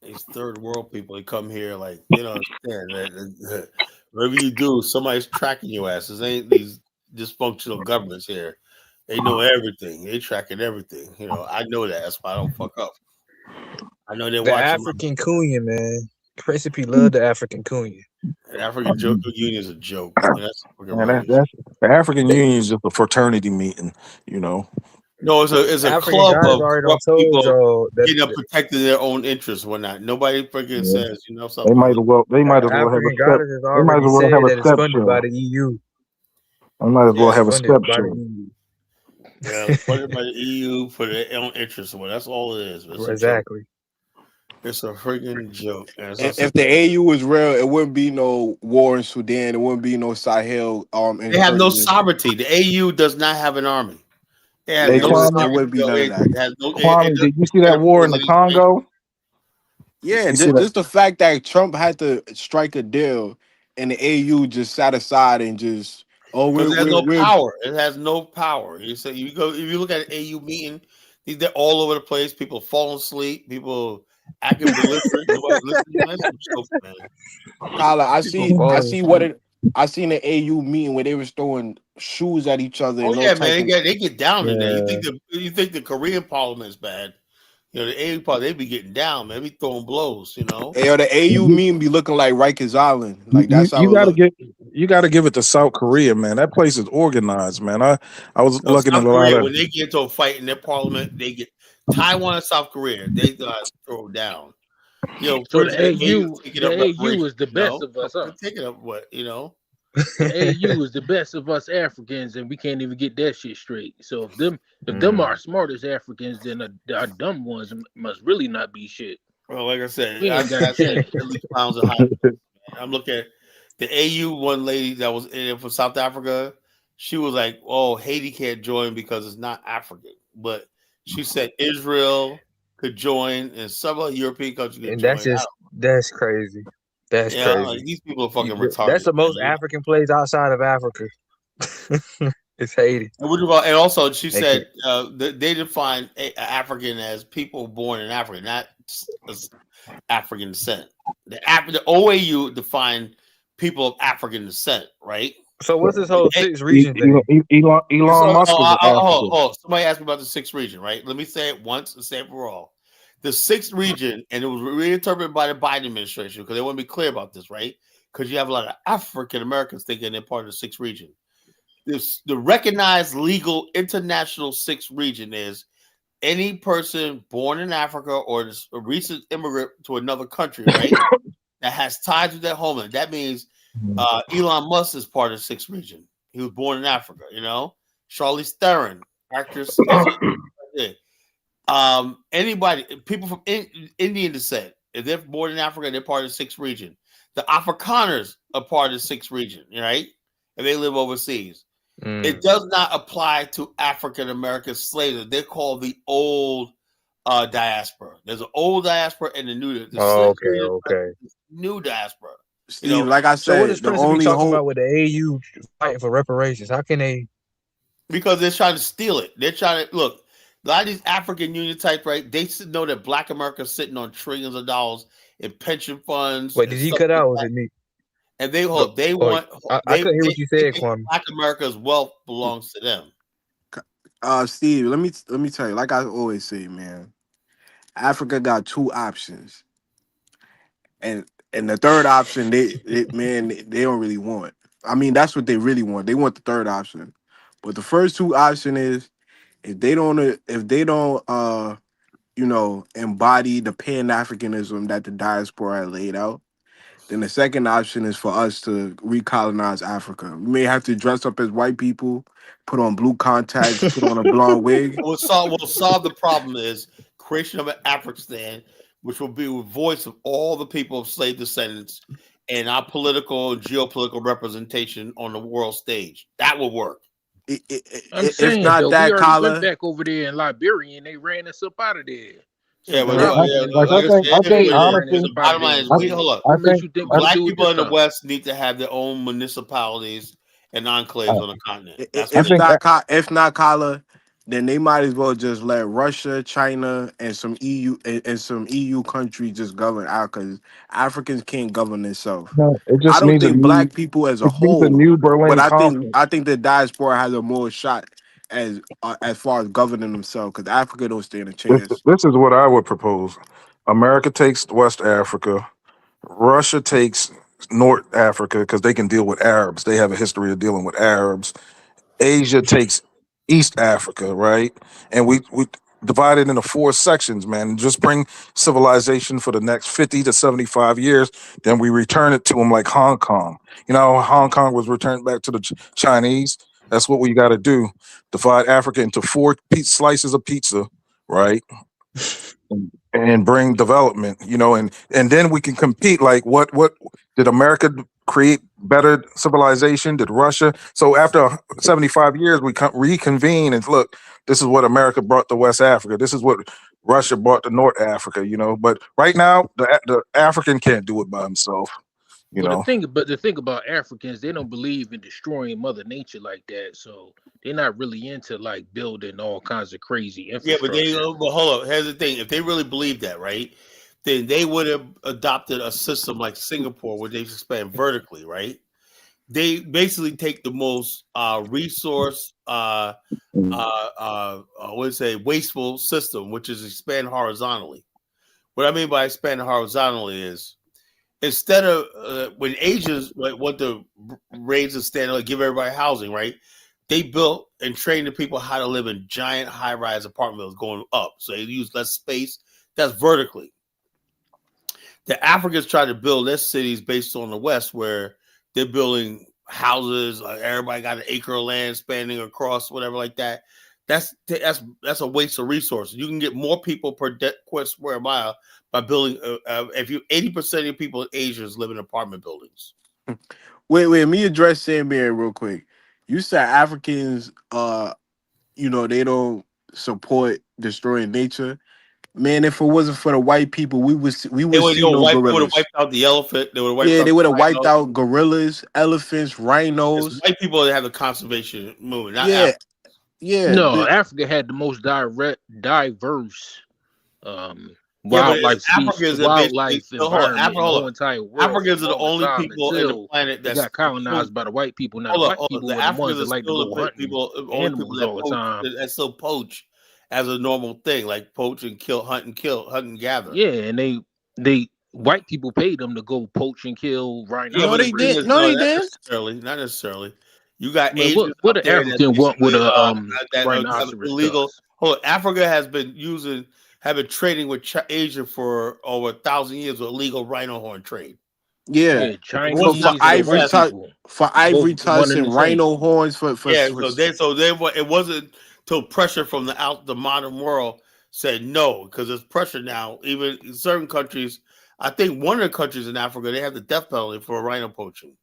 These third world people, they come here like they don't understand that whatever you do, somebody's tracking your asses. Ain't these dysfunctional governments here? They know everything. They tracking everything. You know, I know that. That's why I don't fuck up. I know they're The watching my African Cunha, man. Principe loved the African Cunha. African Union is a joke. And that's fucking man, rubbish. that's the African Union is just a fraternity meeting. You know, No, it's a African club goddess of already done corrupt told people y'all that getting up protecting their own interests and whatnot. Nobody freaking yeah. says, you know they something. might as well they might the as well have a African step. goddess has They might as already well have said a that it's step funded by show. the EU. They might as well Yeah, have a Funded step by the show. EU. yeah, funded by the EU for their own interests. Well, that's all it is. It's a joke. Exactly. It's a freaking joke. And it's If the AU was real, it wouldn't be no war in Sudan. It wouldn't be no Sahel they have no insurgency. sovereignty. The AU does not have an army. It has Hey, no It Kwame, sovereignty. wouldn't be none of that. It has no. It Kwame, doesn't did you see get that war in approvals the any state Congo? Yeah, You see that? just the fact that Trump had to strike a deal and the AU just sat aside and just because it has no we're power. It has no power. You say you go if you look at an AU meeting, they're all over the place. People falling asleep. People acting belligerent. Nobody's listening. That's some joke, man. Tyler. People falling asleep. I seen the AU meeting where they was throwing shoes at each other Oh and no yeah, type man. of They get down in there. Yeah. You think the Korean Parliament is bad? You know, the AU part, they be getting down, man. They be throwing blows, you know. the AU You, meeting be looking like Rikers Island. Like you, that's how you it gotta look. get you gotta give it to South Korea, man. That place is organized, man. I was No, looking at South a lot Korea, of when they get into a fight in their parliament, they get Taiwan and South Korea, they throw down. You know, So President AU taking The up AU reparations, is the you best know. of us, huh? Taking up what, you know? The AU is the best of us Africans, and we can't even get that shit straight. So if them Mm. are smart as Africans, then our dumb ones must really not be shit. Well, like I said, We ain't got a I've seen chance. at least pounds of high. I'm looking at the AU one lady that was in it for South Africa. She was like, "Oh, Haiti can't join because it's not African," but she said Israel could join and several European countries could And join. that's crazy. That's Yeah, like, crazy. these people are fucking That's retarded, the most man. African place outside of Africa. It's Haiti. And also, she They can said they define African as people born in Africa, not as African descent. The OAU defined people of African descent, right? So what's this whole Hey, six region thing? Elon Musk is African. somebody asked me about the sixth region, right? Let me say it once and say it for all. The sixth region, and it was reinterpreted by the Biden administration because they want to be clear about this, right? Because you have a lot of African Americans thinking they're part of the sixth region. The recognized legal international sixth region is any person born in Africa or a recent immigrant to another country, right? That has ties with that homeland. That means Elon Musk is part of the sixth region. He was born in Africa, you know. Charlize Theron, actress, anybody, people from Indian descent, if they're born in Africa, they're part of the sixth region. The Afrikaners are part of the sixth region, right? If they live overseas. It does not apply to African American slaves. They're called the old diaspora. There's an old diaspora and the new. The sixth region is Okay. new diaspora. You Steve, know, like I So what is said, the Prince be only talking about hope. with the AU fighting for reparations? How can they? because they're trying to steal it. They're trying to look. A lot of these African Union types, right? They know that Black America's sitting on trillions of dollars in pension funds. Wait, And did he stuff cut like out? Or was that. it me? And they Go, hold. They oh, want. I couldn't hear what you They said, think Kwame. Black America's wealth belongs to them. Steve, let me tell you, like I always say, man, Africa got two options, and the third option, they don't really want. I mean, that's what they really want. They want the third option, but the first two option is if they don't embody the Pan Africanism that the diaspora had laid out. Then the second option is for us to recolonize Africa. We may have to dress up as white people, put on blue contacts, put on a blonde wig. Will solve the problem is creation of an Afghanistan, which will be the voice of all the people of slave descendants and our political and geopolitical representation on the world stage. That will work. I'm If saying not though, we that, already went Kala, back over there in Liberia and they ran us up out of there. Yeah, So but Yeah, how we yeah, gonna like like I said, I it is think what okay it with is. running us honestly, up The out of bottom there? line is I, we hold up. I What makes think you think I, we can Black do it people this in the time? West need to have their own municipalities and enclaves on the continent. That's I what they think if not Kala, then they might as well just let Russia, China, and some EU countries just govern out because Africans can't govern themselves. no, it I just don't needs a think new black people as a it needs a whole, new but Berlin Conference. I think the diaspora has a more shot as far as governing themselves because Africa don't stand a This, chance. this is what I would propose. America takes West Africa. Russia takes North Africa because they can deal with Arabs. They have a history of dealing with Arabs. Asia takes East Africa, right? And we divide it into four sections, man. And just bring civilization for the next 50 to 75 years. Then we return it to them like Hong Kong. You know, Hong Kong was returned back to the Chinese. That's what we got to do. Divide Africa into four slices of pizza, right? And bring development, and then we can compete. Like, what did America create better civilization? Did Russia? So after 75 years, we reconvene and look. This is what America brought to West Africa. This is what Russia brought to North Africa. But right now, the African can't do it by himself. You Well, know. the thing about Africans, they don't believe in destroying Mother Nature like that. So they're not really into like building all kinds of crazy Yeah, but infrastructure. but hold up. Here's the thing: if they really believe that, right, then they would have adopted a system like Singapore, where they expand vertically, right? They basically take the most resource, what do you say, wasteful system, which is expand horizontally. What I mean by expand horizontally is instead of when Asians want to raise the standard, like give everybody housing, right? They built and trained the people how to live in giant high-rise apartment buildings going up, so they use less space. That's vertically. The Africans try to build their cities based on the West, where they're building houses. Like everybody got an acre of land spanning across, whatever like that. That's a waste of resources. You can get more people per square mile by building. If you 80% of people in Asia live in apartment buildings. Wait, me address Sandman real quick. You said Africans, they don't support destroying nature. Man, if it wasn't for the white people, we would see no They would have gorillas. wiped out the elephant. They would have wiped Yeah, out they the would have wiped rhino. out gorillas, elephants, It's rhinos. white people that have the conservation movement, not Yeah, Africa. yeah. No, Africa had the most diverse Yeah, but it's wildlife species, Africans that basically wildlife hold on, environment in the hold whole on. entire world for the Africans are the longest only time people in the until planet it got colonized by the white people. Now the white hold on. people The were the ones Africans that are like to still go the hunting people, only people animals that all the poach, time. that still poach as a normal thing, like poach and hunt and gather. Yeah, and they white people paid them to go poach and kill Yeah, but No, the they thing rhinoceros. didn't. is, No, no, they not didn't. necessarily, not necessarily. You got Man, what Asians what up an there that African want with basically a have rhinoceros illegal. does? Hold on, Africa has been have been trading with Asia for over 1,000 years with illegal rhino horn trade. Yeah, Yeah, Once for Chinese and ivory white West, tusk, people, for both ivory one tusks and and the same. rhino horns yeah, it wasn't till pressure from the modern world said no, because there's pressure now. Even in certain countries, I think one of the countries in Africa, they have the death penalty for rhino poaching.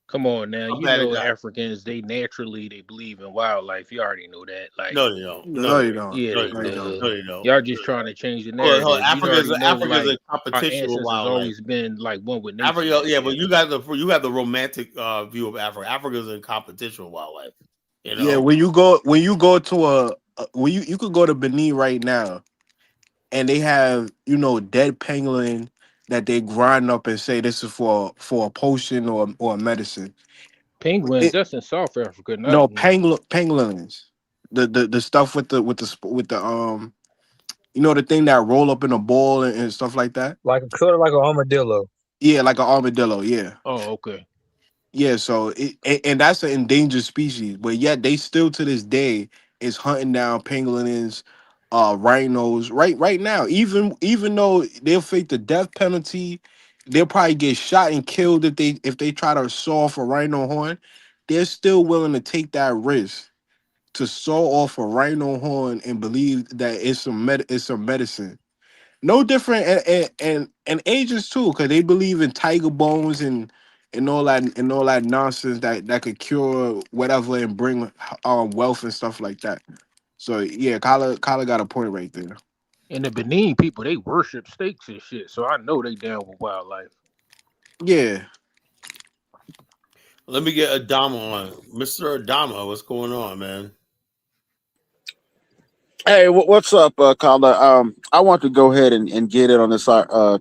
Come on now, How you bad it know got. Africans they believe in wildlife. You already know that. Like, No, they don't. No, No, they you don't. don't. yeah, No, they they No, you don't. don't. do. No, they don't. Y'all just trying to change the Hold on. narrative. You already know Africa's like in our competition with ancestors wildlife. always been like one with nature Africa, and yeah, but shit. you have the romantic view of Africa. Africa's in competition with wildlife. You Yeah, know, when you go to when you could go to Benin right now and they have dead pangolin, that they grind up and say this is for a potion or a medicine. Penguins, It, that's in South Africa, not no, in pangolins. The stuff with the you know the thing that roll up in a ball and stuff like that. Like sort of like an armadillo. Yeah, like an armadillo. Yeah. oh, okay. Yeah, so and that's an endangered species, but yet they still to this day is hunting down pangolins, rhinos right now. Even though they'll face the death penalty, they'll probably get shot and killed if they try to saw off a rhino horn. They're still willing to take that risk to saw off a rhino horn and believe that it's some medicine. No different and ages too, because they believe in tiger bones and all that nonsense that could cure whatever and bring wealth and stuff like that. So yeah, Kyla got a point right there. And the Benin people, they worship snakes and shit, so I know they down with wildlife. Yeah. Let me get Adama on. Mr. Adama, what's going on, man? Hey, what's up, caller? I want to go ahead and get in on this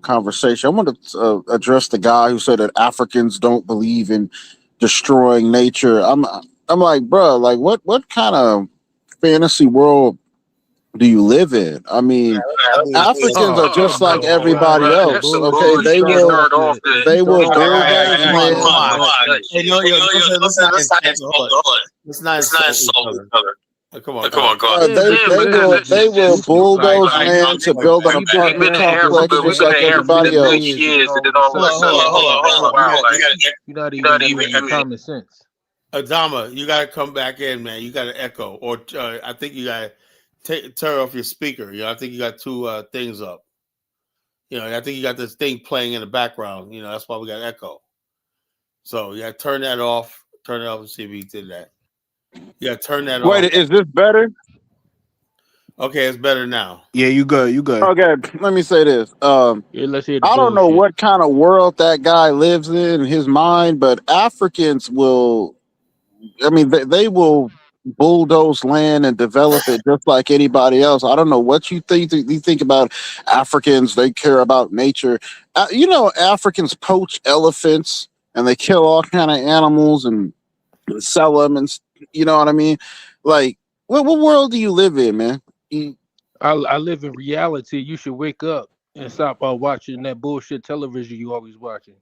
conversation. I want to address the guy who said that Africans don't believe in destroying nature. I'm like, bro, like what kind of fantasy world do you live in? I mean, Africans are just like Bro, everybody that else. Okay, bullshit. He they will started off build that those All right, shit come lands. on on. nut Hey, shit. let's not insult each other. Come on, go ahead. Yeah, but They it's will stupid. bulldoze land to build an We've been in apartment the air for complex just like 100 everybody million else. years, and then all of a Hold on, sudden, hold on. you're not even using your common sense. Adama, you got to come back in, man. You got to echo, or I think you got to turn off your speaker. I think you got two things up. I think you got this thing playing in the background. That's why we got echo. So you got to turn that off. Turn it off and see if he did that. You got to turn that Wait, off. is this better? Okay, it's better now. Yeah, you good. You good. Okay, let me say this. Yeah, let's hear the I don't know bullshit. what kind of world that guy lives in his mind, but Africans will. I mean, they will bulldoze land and develop it just like anybody else. I don't know what you think. You think about Africans; they care about nature. Africans poach elephants and they kill all kind of animals and sell them, and you know what I mean. Like, what world do you live in, man? I live in reality. You should wake up and stop watching that bullshit television you always watching.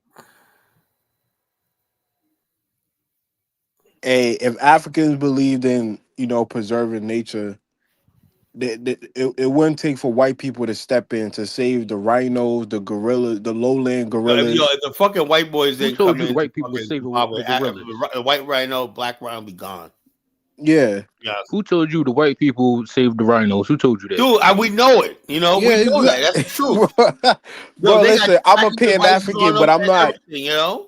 Hey, if Africans believed in preserving nature, it wouldn't take for white people to step in to save the rhinos, the gorillas, the lowland gorillas. If the fucking white boys Who didn't told come you the into white people would fucking save Zimbabwe, the gorillas? white rhino, black rhino be gone. Yeah. Yeah. Who told you the white people saved the rhinos? Who told you that? Dude, we know it. We Yeah, know that. That's the truth. bro, They got listen, I'm a Chinese Pan devices on African, them but I'm and not. everything.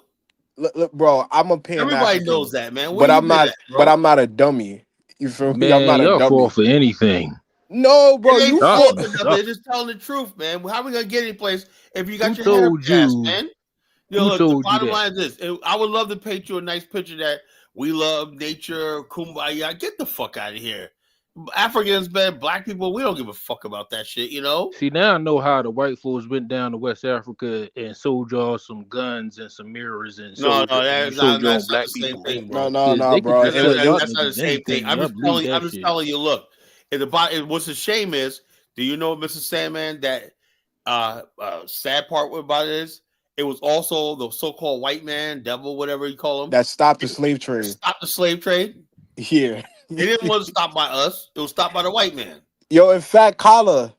Look, bro, I'm a Pan Everybody knows African, that, man. Where but you I'm been not. at, But bro? I'm not a dummy. You feel me? I'm Man, not a y'all fall dummy. for anything. No, bro, It ain't you Stop for. false it. or nothing. They're just telling the truth, man. How we gonna get any place if you Who got your head up told your ass, you? man? Who Look, the told you bottom that? line is this. I would love to paint you a nice picture that we love nature, kumbaya. Get the fuck out of here. Africans, man, black people, we don't give a fuck about that shit, See, now I know how the white folks went down to West Africa and sold y'all some guns and some mirrors and No, sold you on that's not the black same people. thing, No, bro. no, Because no, they could bro. just tell y'all That's not the niggas same thing. anything and y'all believe that I'm just shit. telling you, look, what's the shame is, do you know, Mr. Sandman, that sad part about it is it was also the so-called white man, devil, whatever you call him, That stopped the slave trade. stop the slave trade. Yeah. It didn't want to stop by us. It was stopped by the white man. Yo, in fact, Kala,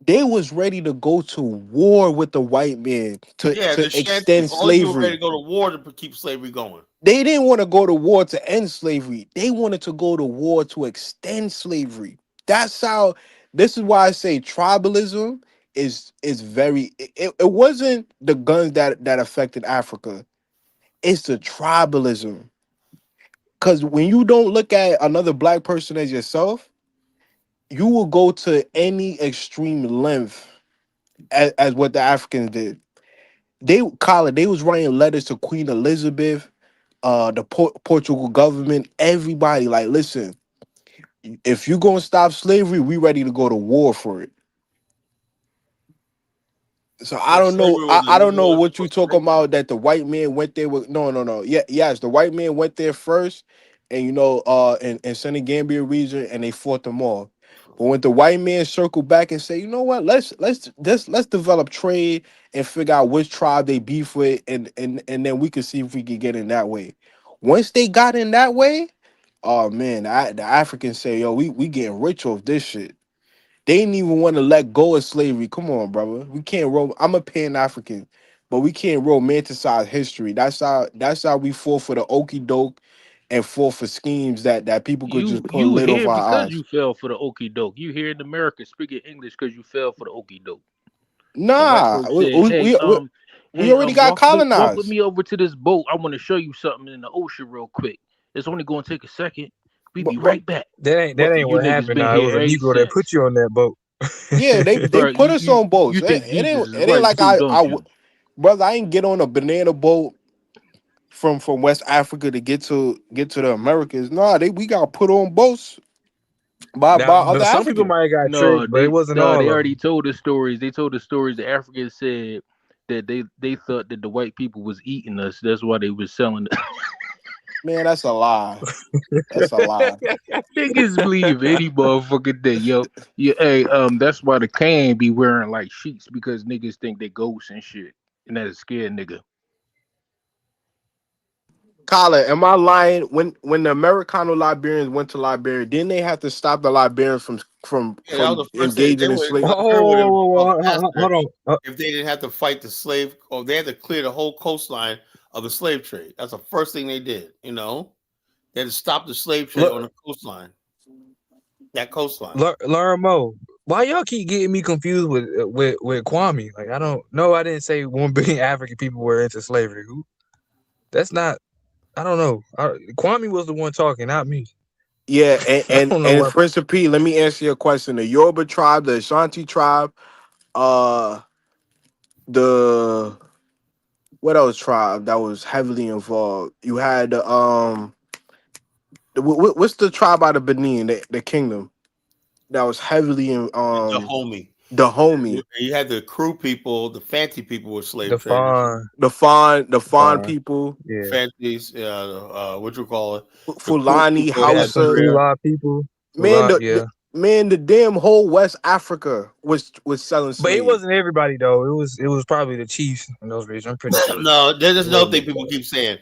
they was ready to go to war with the white man Yeah, to the Shanties. extend All these people ready slavery. to go to war to keep slavery going. They didn't want to go to war to end slavery. They wanted to go to war to extend slavery. That's how. This is why I say tribalism is very. It wasn't the guns that affected Africa. It's the tribalism. Because when you don't look at another black person as yourself, you will go to any extreme length as what the Africans did. They was writing letters to Queen Elizabeth, the Portugal government, everybody. Like, listen, if you gonna stop slavery, we ready to go to war for it. So I That don't know. slavery was I don't know illegal what you talking incarceration. about. That the white man went there with no. Yeah, yes, the white man went there first, and in Senegambia region, and they fought them off. But when the white man circled back and say, you know what, let's develop trade and figure out which tribe they beef with, and then we can see if we can get in that way. Once they got in that way, oh man, the Africans say, yo, we getting rich off this shit. They didn't even want to let go of slavery. Come on, brother. We can't roll. I'm a Pan African, but we can't romanticize history. That's how we fall for the okey doke and fall for schemes that people could just put You lid over here our because eyes. you fell for the okie doke. You here in America speaking English because you fell for the okie doke. The white Nah, folks said, we already got walk with colonized. me over to this boat. I want to show you something in the ocean real quick. It's only gonna take a second. We But be but right back. but That ain't You what niggas happened. been Now it was here a ever Negro that put since. you on that boat. yeah, they Bro, put us on boats. you think It Jesus ain't is it ain't right like too, don't you? brother. I ain't get on a banana boat from West Africa to get to the Americas. Nah, we got put on boats by Now, other some people Africans. might have got No, tricked, but it wasn't they all of already them. told the stories. They told the stories. The Africans said that they thought that the white people was eating us. That's why they was selling. Man, that's a lie. That's a lie. Niggas believe any motherfucking thing, yo. Yeah, hey, that's why the can be wearing like sheets because niggas think they ghosts and shit, and that's a scared nigga. Colin, am I lying? When the Americano Liberians went to Liberia, didn't they have to stop the Liberians from from Yeah, that was from the first thing. They engaging in would slavery? Liberia would have gone faster Hold on. if they didn't have to fight the slave, or they had to clear the whole coastline of the slave trade. That's the first thing they did. They had to stop the slave trade Look, on the coastline. That coastline. learn more. Why y'all keep getting me confused with Kwame? Like I don't know. I didn't say 1 billion African people were into slavery. Who? That's not. I don't know. Kwame was the one talking, not me. Yeah, and I and, don't know and what. Prince of P, let me answer your question. The Yoruba tribe, the Ashanti tribe, uh, the what else tribe that was heavily involved? You had what's the tribe out of Benin, the kingdom that was heavily in The homie. the You homie, you had the crew people, the fancy people were slave traders. Define, the Fon define. people, Yeah. Fancies, what you call it? The crew Fulani, people They had had the some Hausa. rear. Fula people. Man, Fula, the yeah. man, the damn whole West Africa was selling But it slaves. wasn't everybody though. It was probably the chiefs in those regions. I'm pretty sure. No, there's It another wasn't thing people everybody. keep saying.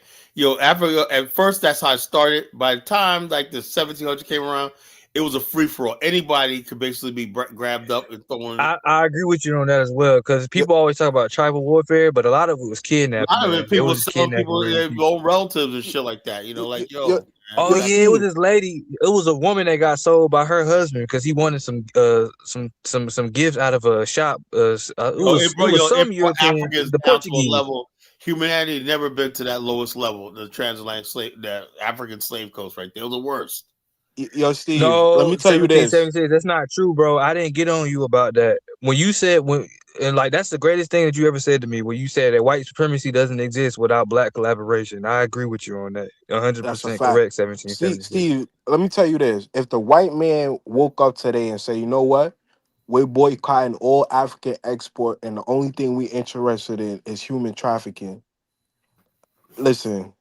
Africa, at first, that's how it started. By the time like the 1700s came around, it was a free for all. Anybody could basically be grabbed up and thrown. I agree with you on that as well because Yeah, people always talk about tribal warfare, but a lot of it was A kidnapping, lot of man. it, They people was just selling kidnapping people, random their people. own relatives and shit like that. y- Like, y- yo, man, Oh yo, we got yeah, it was Steve, this lady. It was a woman that got sold by her husband because he wanted some gifts out of a shop. It was it was it some brought European, Africans the down to a Portuguese. level. Humanity had never been to that lowest level. The transatlantic slave, the African slave coast, right there, was the worst. yo, Steve, let No, me tell you this. 1776. That's not true, bro. I didn't get on you about that. When you said when and like that's the greatest thing that you ever said to me. When you said that white supremacy doesn't exist without black collaboration. I agree with you on that. That's a 100% fact. correct. Steve, 1776. let me tell you this. If the white man woke up today and say, you know what? We're boycotting all African export, and the only thing we interested in is human trafficking. Listen,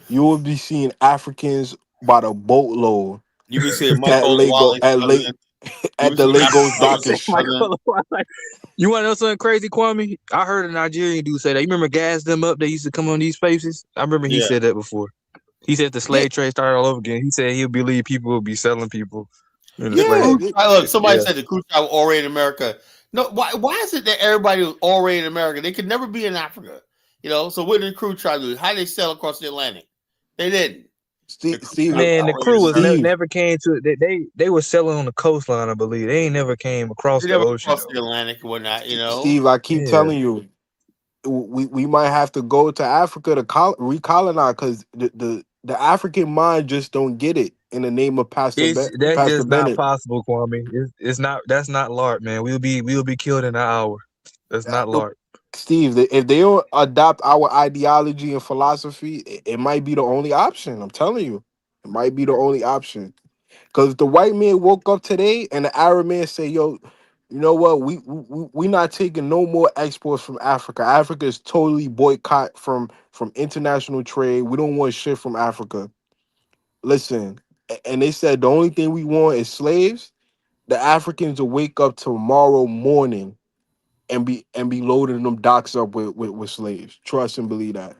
you will be seeing Africans by the boatload You be seeing at Michael Lagos Wallace cousin. You at be the seeing Lagos African You say dockage. cousin. Michael. You want to know something crazy, Kwame? I heard a Nigerian dude say that. You remember gas them up? They used to come on these faces. I remember he Yeah. said that before. He said the Yeah, slave trade started all over again. He said he'll believe people will be selling people in the The slave. yeah. crew tribe. Look, somebody Yeah. said the crew tribe were already in America. No, why is it that everybody was already in America? They could never be in Africa. So what did the crew tribe do? How did they sail across the Atlantic? They didn't. The crew tribe was Steve, Man, the already in crew was America. Steve, never came to they were selling on the coastline, I believe. They ain't never came across They the never ocean crossed though. the Atlantic and whatnot. Steve. I keep Yeah. telling you, we might have to go to Africa to recolonize because the African mind just don't get it in the name of That's Pastor just not Bennett. possible, Kwame. It's not that's not Lord, man. We'll be killed in an hour. That's not Look, Lord. Steve, if they don't adopt our ideology and philosophy, it might be the only option. I'm telling you, it might be the only option. Because if the white man woke up today and the Arab man say, "Yo, You know what? We not taking no more exports from Africa. Africa is totally boycott from international trade. We don't want shit from Africa. Listen, and they said the only thing we want is slaves. The Africans will wake up tomorrow morning and be loading them docks up with slaves. Trust and believe that.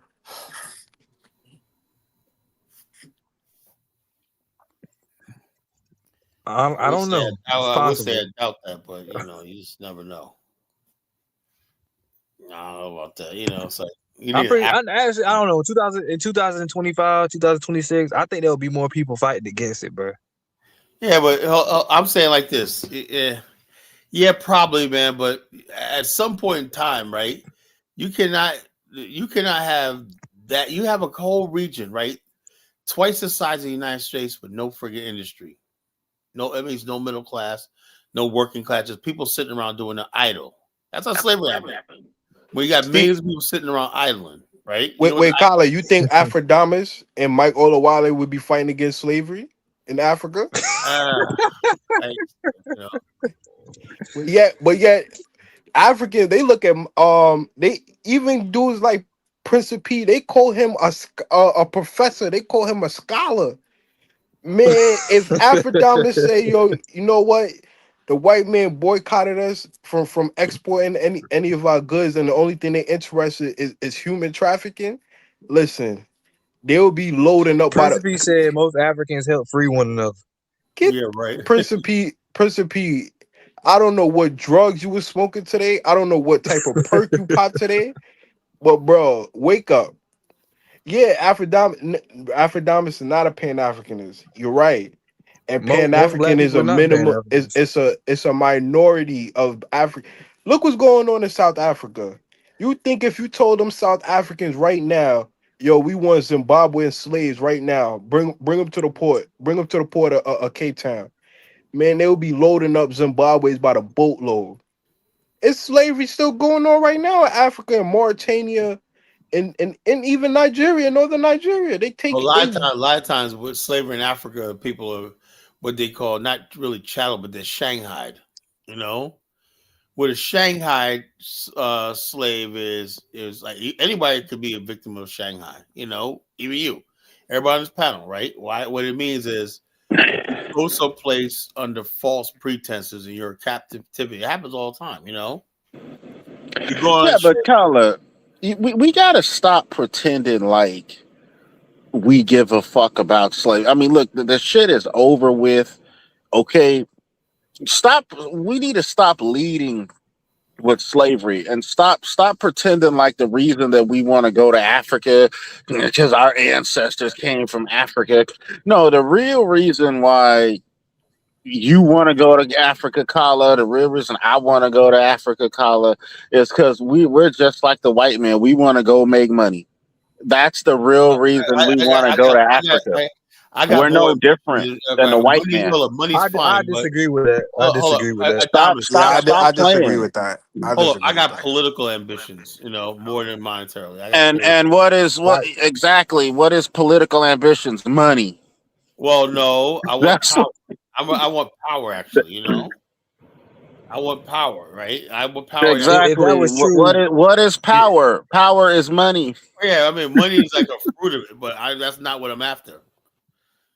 I don't know. It's I would say possible. I doubt that, but you know, you just never know. I don't know about that. You know, it's like you I'm need an pretty. African. Actually, I don't know. 2025, 2026. I think there will be more people fighting against it, bro. Yeah, but I'm saying like this. Yeah, yeah, probably, man. But at some point in time, right? You cannot, you cannot have that. You have a whole region, right? Twice the size of the United States with no friggin' industry. No, it means no middle class, no working class. Just people sitting around doing the idle. That's how slavery happened. When you got Steve, millions of people sitting around idling, right? You know wait, what? wait, Kyla, you think Afrodamus and Mike Olawale would be fighting against slavery in Africa? Uh, I, you know, But yet, Africans they look at they even dudes like Prince of P. They call him a professor. They call him a scholar. Man, if Afrodamus say, yo, you know what? The white man boycotted us from exporting any of our goods, and the only thing they interested is human trafficking. Listen, they'll be loading up by the Principe said most Africans help free one another. get yeah, right. Prince of P. Prince of P. I don't know what drugs you was smoking today. I don't know what type of perk you popped today. But bro, wake up. Yeah, Afrodamus is not a Pan Africanist. You're right. And Pan Most black African is people a are not Pan minimum. Africans. It's a minority of Africa. Look what's going on in South Africa. You think if you told them South Africans right now, yo, we want Zimbabwean slaves right now, bring them to the port, bring them to the port of Cape Town. Man, they will be loading up Zimbabwe's by the boatload. Is slavery still going on right now in Africa and Mauritania and even Nigeria, northern Nigeria? They Well, take they a lot of times with slavery in Africa, people are what they call not really chattel, but they're shanghaied. You know, what a Shanghai slave is like anybody could be a victim of Shanghai. You know, even you, everybody on this panel, right? Why? What it means is you go someplace under false pretenses and you're a captivity. It happens all the time. You know, you go on a Yeah, ship. but Carla, we got to stop pretending like we give a fuck about slavery. I mean, look, the shit is over with. Okay, stop. We need to stop leading with slavery and stop pretending like the reason that we want to go to Africa because our ancestors came from Africa. No, the real reason why you want to go to Africa, Kala, the real reason I want to go to Africa, Kala, is because we're just like the white man. We want to go make money. That's the real reason we want to go to Africa. I got We're more no different than the white money. man. Hold up, money's I fine, but disagree with that. I hold up, disagree with that. Stop, Adamas, yeah, stop, stop I disagree playing. with that. I hold up. I disagree with got that. political ambitions, you know, more than monetarily. I got political. And what is what Like exactly? What is political ambitions? Money. Well, no, I want That's power. I want power, actually. You know, I want power, right? I want power. if that exactly was true, what is Yeah, power? Power is money. yeah. I mean, money is like a fruit of it, but that's not what I'm after.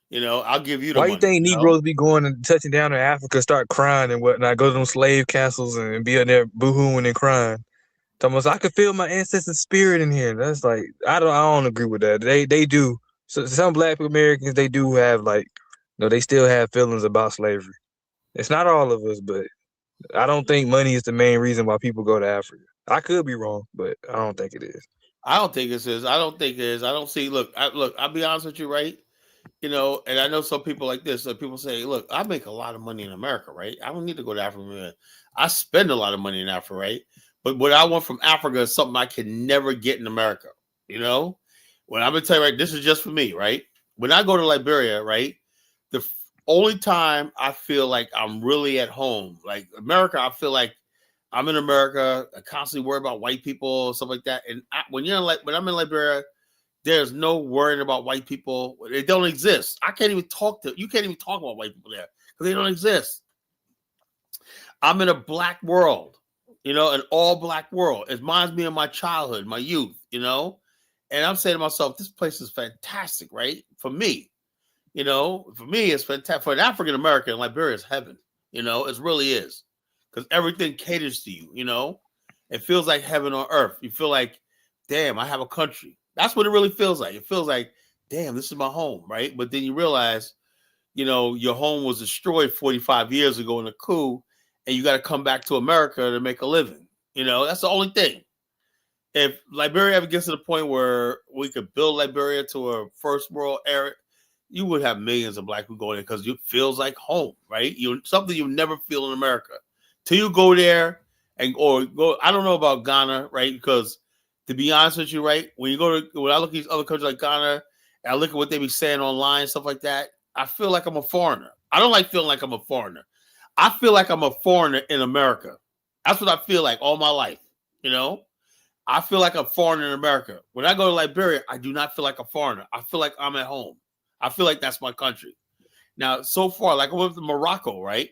You know, I'll give you the why you money. think You know, Negroes be going and touching down in Africa, start crying and whatnot, go to them slave castles and be in there boohooing and crying? Thomas, I could feel my ancestors' spirit in here. That's like I don't agree with that. They do. So some Black Americans they do have like, they still have feelings about slavery. It's not all of us, but I don't think money is the main reason why people go to Africa. I could be wrong, but I don't think it is. I don't think it is. I don't think it is. I don't see. Look. I'll be honest with you, right? You know, and I know some people like this. Like people say, "Look, I make a lot of money in America, right? I don't need to go to Africa. I spend a lot of money in Africa, right? But what I want from Africa is something I can never get in America. You know, when I'm gonna tell you, right, this is just for me, right? When I go to Liberia, right, only time I feel like I'm really at home, like America, I feel like I'm in America. I constantly worry about white people, stuff like that. And when I'm in Liberia, there's no worrying about white people. They don't exist. You can't even talk about white people there because they don't exist. I'm in a black world, an all black world. It reminds me of my childhood, my youth, And I'm saying to myself, this place is fantastic, right? For me, for me, it's fantastic. For an African American, Liberia is heaven, it really is. Because everything caters to you, It feels like heaven on earth. You feel like, damn, I have a country. That's what it really feels like. It feels like, damn, this is my home, right? But then you realize, your home was destroyed 45 years ago in a coup, and you got to come back to America to make a living. That's the only thing. If Liberia ever gets to the point where we could build Liberia to a first world era, you would have millions of black people going there because it feels like home, right? Something you never feel in America till you go there or go. I don't know about Ghana, right? Because to be honest with you, right, when I look at these other countries like Ghana, and I look at what they be saying online, stuff like that, I feel like I'm a foreigner. I don't like feeling like I'm a foreigner. I feel like I'm a foreigner in America. That's what I feel like all my life, I feel like a foreigner in America. When I go to Liberia, I do not feel like a foreigner. I feel like I'm at home. I feel like that's my country. Now, so far, like I went to Morocco, right?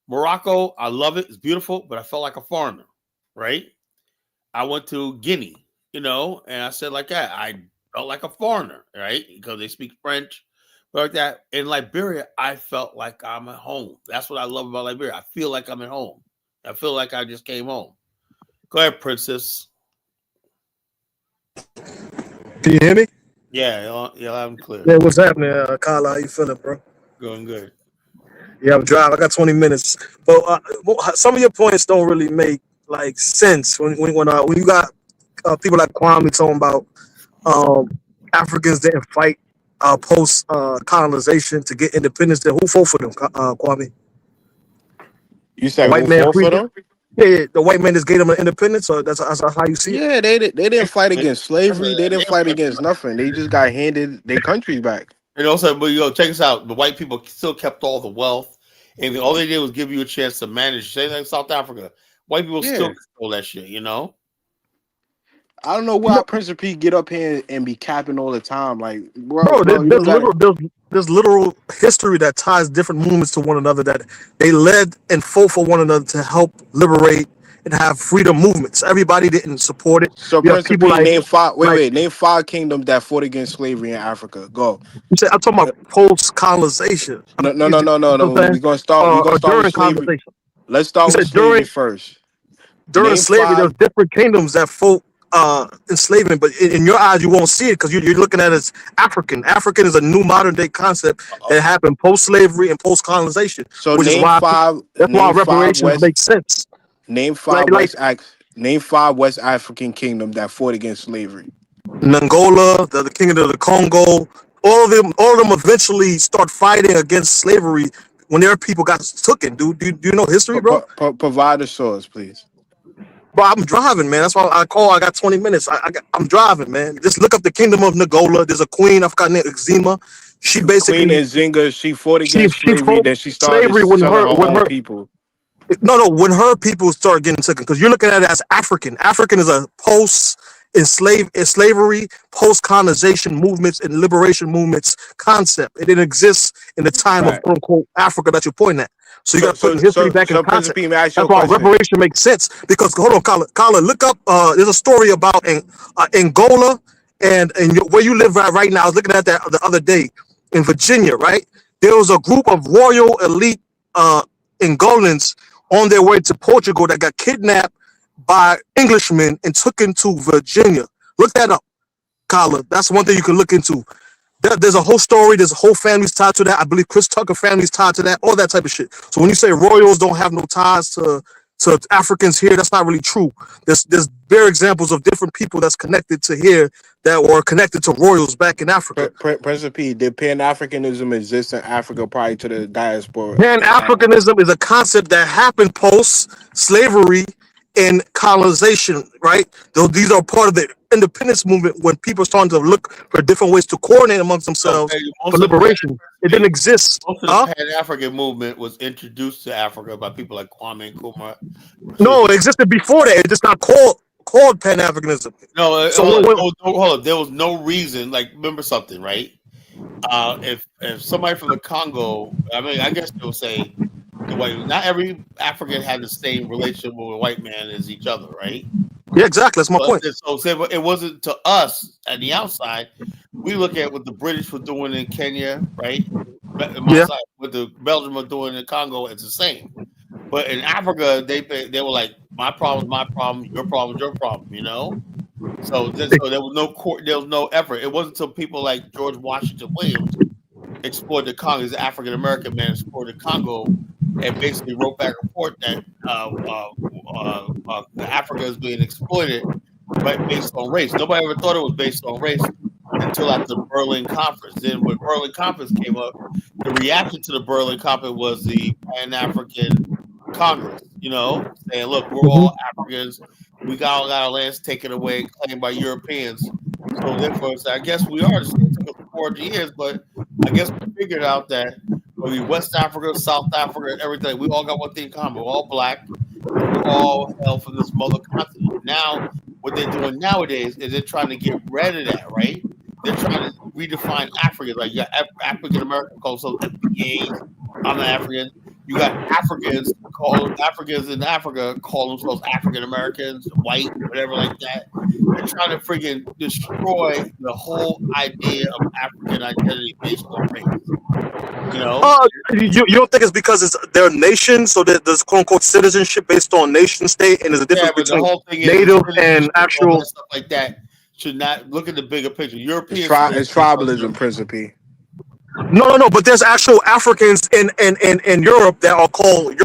Morocco, I love it. It's beautiful, but I felt like a foreigner, right? I went to Guinea, and I said like that. I felt like a foreigner, right? Because they speak French, like that. In Liberia, I felt like I'm at home. That's what I love about Liberia. I feel like I'm at home. I feel like I just came home. Go ahead, Princess. Can you hear me? Yeah, loud and clear. Yeah, what's happening, Kyle? How you feeling, bro? Going good. Yeah, I'm driving. I got 20 minutes, but some of your points don't really make like sense when you got people like Kwame talking about Africans didn't fight post colonization to get independence. Then who fought for them, Kwame? You A said white who man fought freed for them. them? Yeah, the white man just gave them an independence. So that's how you see it. Yeah, they didn't fight against slavery. They didn't fight against nothing. They just got handed their country back. And also, but check this out. The white people still kept all the wealth, and all they did was give you a chance to manage. Same thing in South Africa. White people still Yeah. control that shit, I don't know why Prince of P get up here and be capping all the time. Like, Bro, bro, you there's literal history that ties different movements to one another that they led and fought for one another to help liberate and have freedom movements. Everybody didn't support it. So You have Prince of people P like name five. like Name five kingdoms that fought against slavery in Africa. Go. you said. I'm talking about post colonization. No, no, You no, no, no, know no. what I'm saying? We're gonna start. We're gonna Or start with during slavery. colonization. Let's You start with said slavery first. during Name slavery, there's five. different kingdoms that fought enslavement, but in your eyes, you won't see it because you're looking at it as African. African is a new modern day concept that happened post slavery and post colonization, So which is name why five. that's why Name five reparations West. make sense. Name Like five like Name five West African kingdom that fought against slavery. Angola, the kingdom of the Congo, all of them eventually start fighting against slavery when their people got taken. Do you know history, bro? Provide the source, please. Bro, I'm driving, man. That's why I call. I got 20 minutes. I'm driving, man. Just look up the kingdom of Nagola. There's a queen. I forgot her name. Eczema. She Queen basically Nzinga, she fought she against she slavery. fought Then she started slavery selling her own people. when her people start getting taken, because you're looking at it as African. African is a post slavery, post colonization movements and liberation movements concept. It didn't exist in the time of Right. quote unquote Africa that you're pointing at. So you So, got to put so, in history so, back in so, Prince of context. P, may I ask you That's a why question? reparation makes sense. Because hold on, Colin, look up. There's a story about Angola and where you live right now. I was looking at that the other day in Virginia. Right, there was a group of royal elite Angolans on their way to Portugal that got kidnapped by Englishmen and took into Virginia. Look that up, Colin. That's one thing you can look into. There's a whole story. There's a whole family's tied to that. I believe Chris Tucker family's tied to that. All that type of shit. So when you say royals don't have no ties to Africans here, that's not really true. There's bare examples of different people that's connected to here that were connected to royals back in Africa. Prince of P, did Pan Africanism exist in Africa prior to the diaspora? Pan Africanism is a concept that happened post slavery and colonization, right? These are part of the independence movement when people are starting to look for different ways to coordinate amongst themselves for liberation. It didn't exist. Most of the Pan-African movement was introduced to Africa by people like Kwame Nkrumah. No, it existed before that. It just got called Pan Africanism. No, So hold on. There was no reason. Like, remember something, right? If somebody from the Congo, I mean, I guess they'll say the the white. Not every African had the same relationship with a white man as each other, right? Yeah, exactly. That's my point. So it wasn't to us at the outside. We look at what the British were doing in Kenya, right? My Yeah. side, what the Belgium were doing in Congo, it's the same. But in Africa, they were like, my problem's my problem, your problem's your problem, you know. So there was no court, there was no effort. It wasn't until people like George Washington Williams explored the Congo, he's an African American man, explored the Congo, and basically wrote back a report that Africa is being exploited, right, based on race. Nobody ever thought it was based on race until after the Berlin Conference. Then when Berlin Conference came up, the reaction to the Berlin Conference was the Pan African Congress, you know, saying, "Look, we're all Africans. We got all our lands taken away, claimed by Europeans. So therefore, I guess we are. It took us 400 years, but I guess we figured out that West Africa, South Africa, everything, we all got one thing in common. We're all black, and we're all held from this mother continent. Now, what they're doing nowadays is they're trying to get rid of that, right? They're trying to redefine Africa. Like you got African American called so FBAs. I'm an African. You got Africans in Africa call themselves African Americans, white, whatever like that. They're trying to freaking destroy the whole idea of African identity based on race. You know? You don't think it's because it's their nation, so that there's quote unquote citizenship based on nation state, and there's a difference but the between whole thing is native and citizenship, all actual. that stuff like that should not look at the bigger picture. It's, Europeans it's tribalism, Principe. No. But there's actual Africans in Europe that are called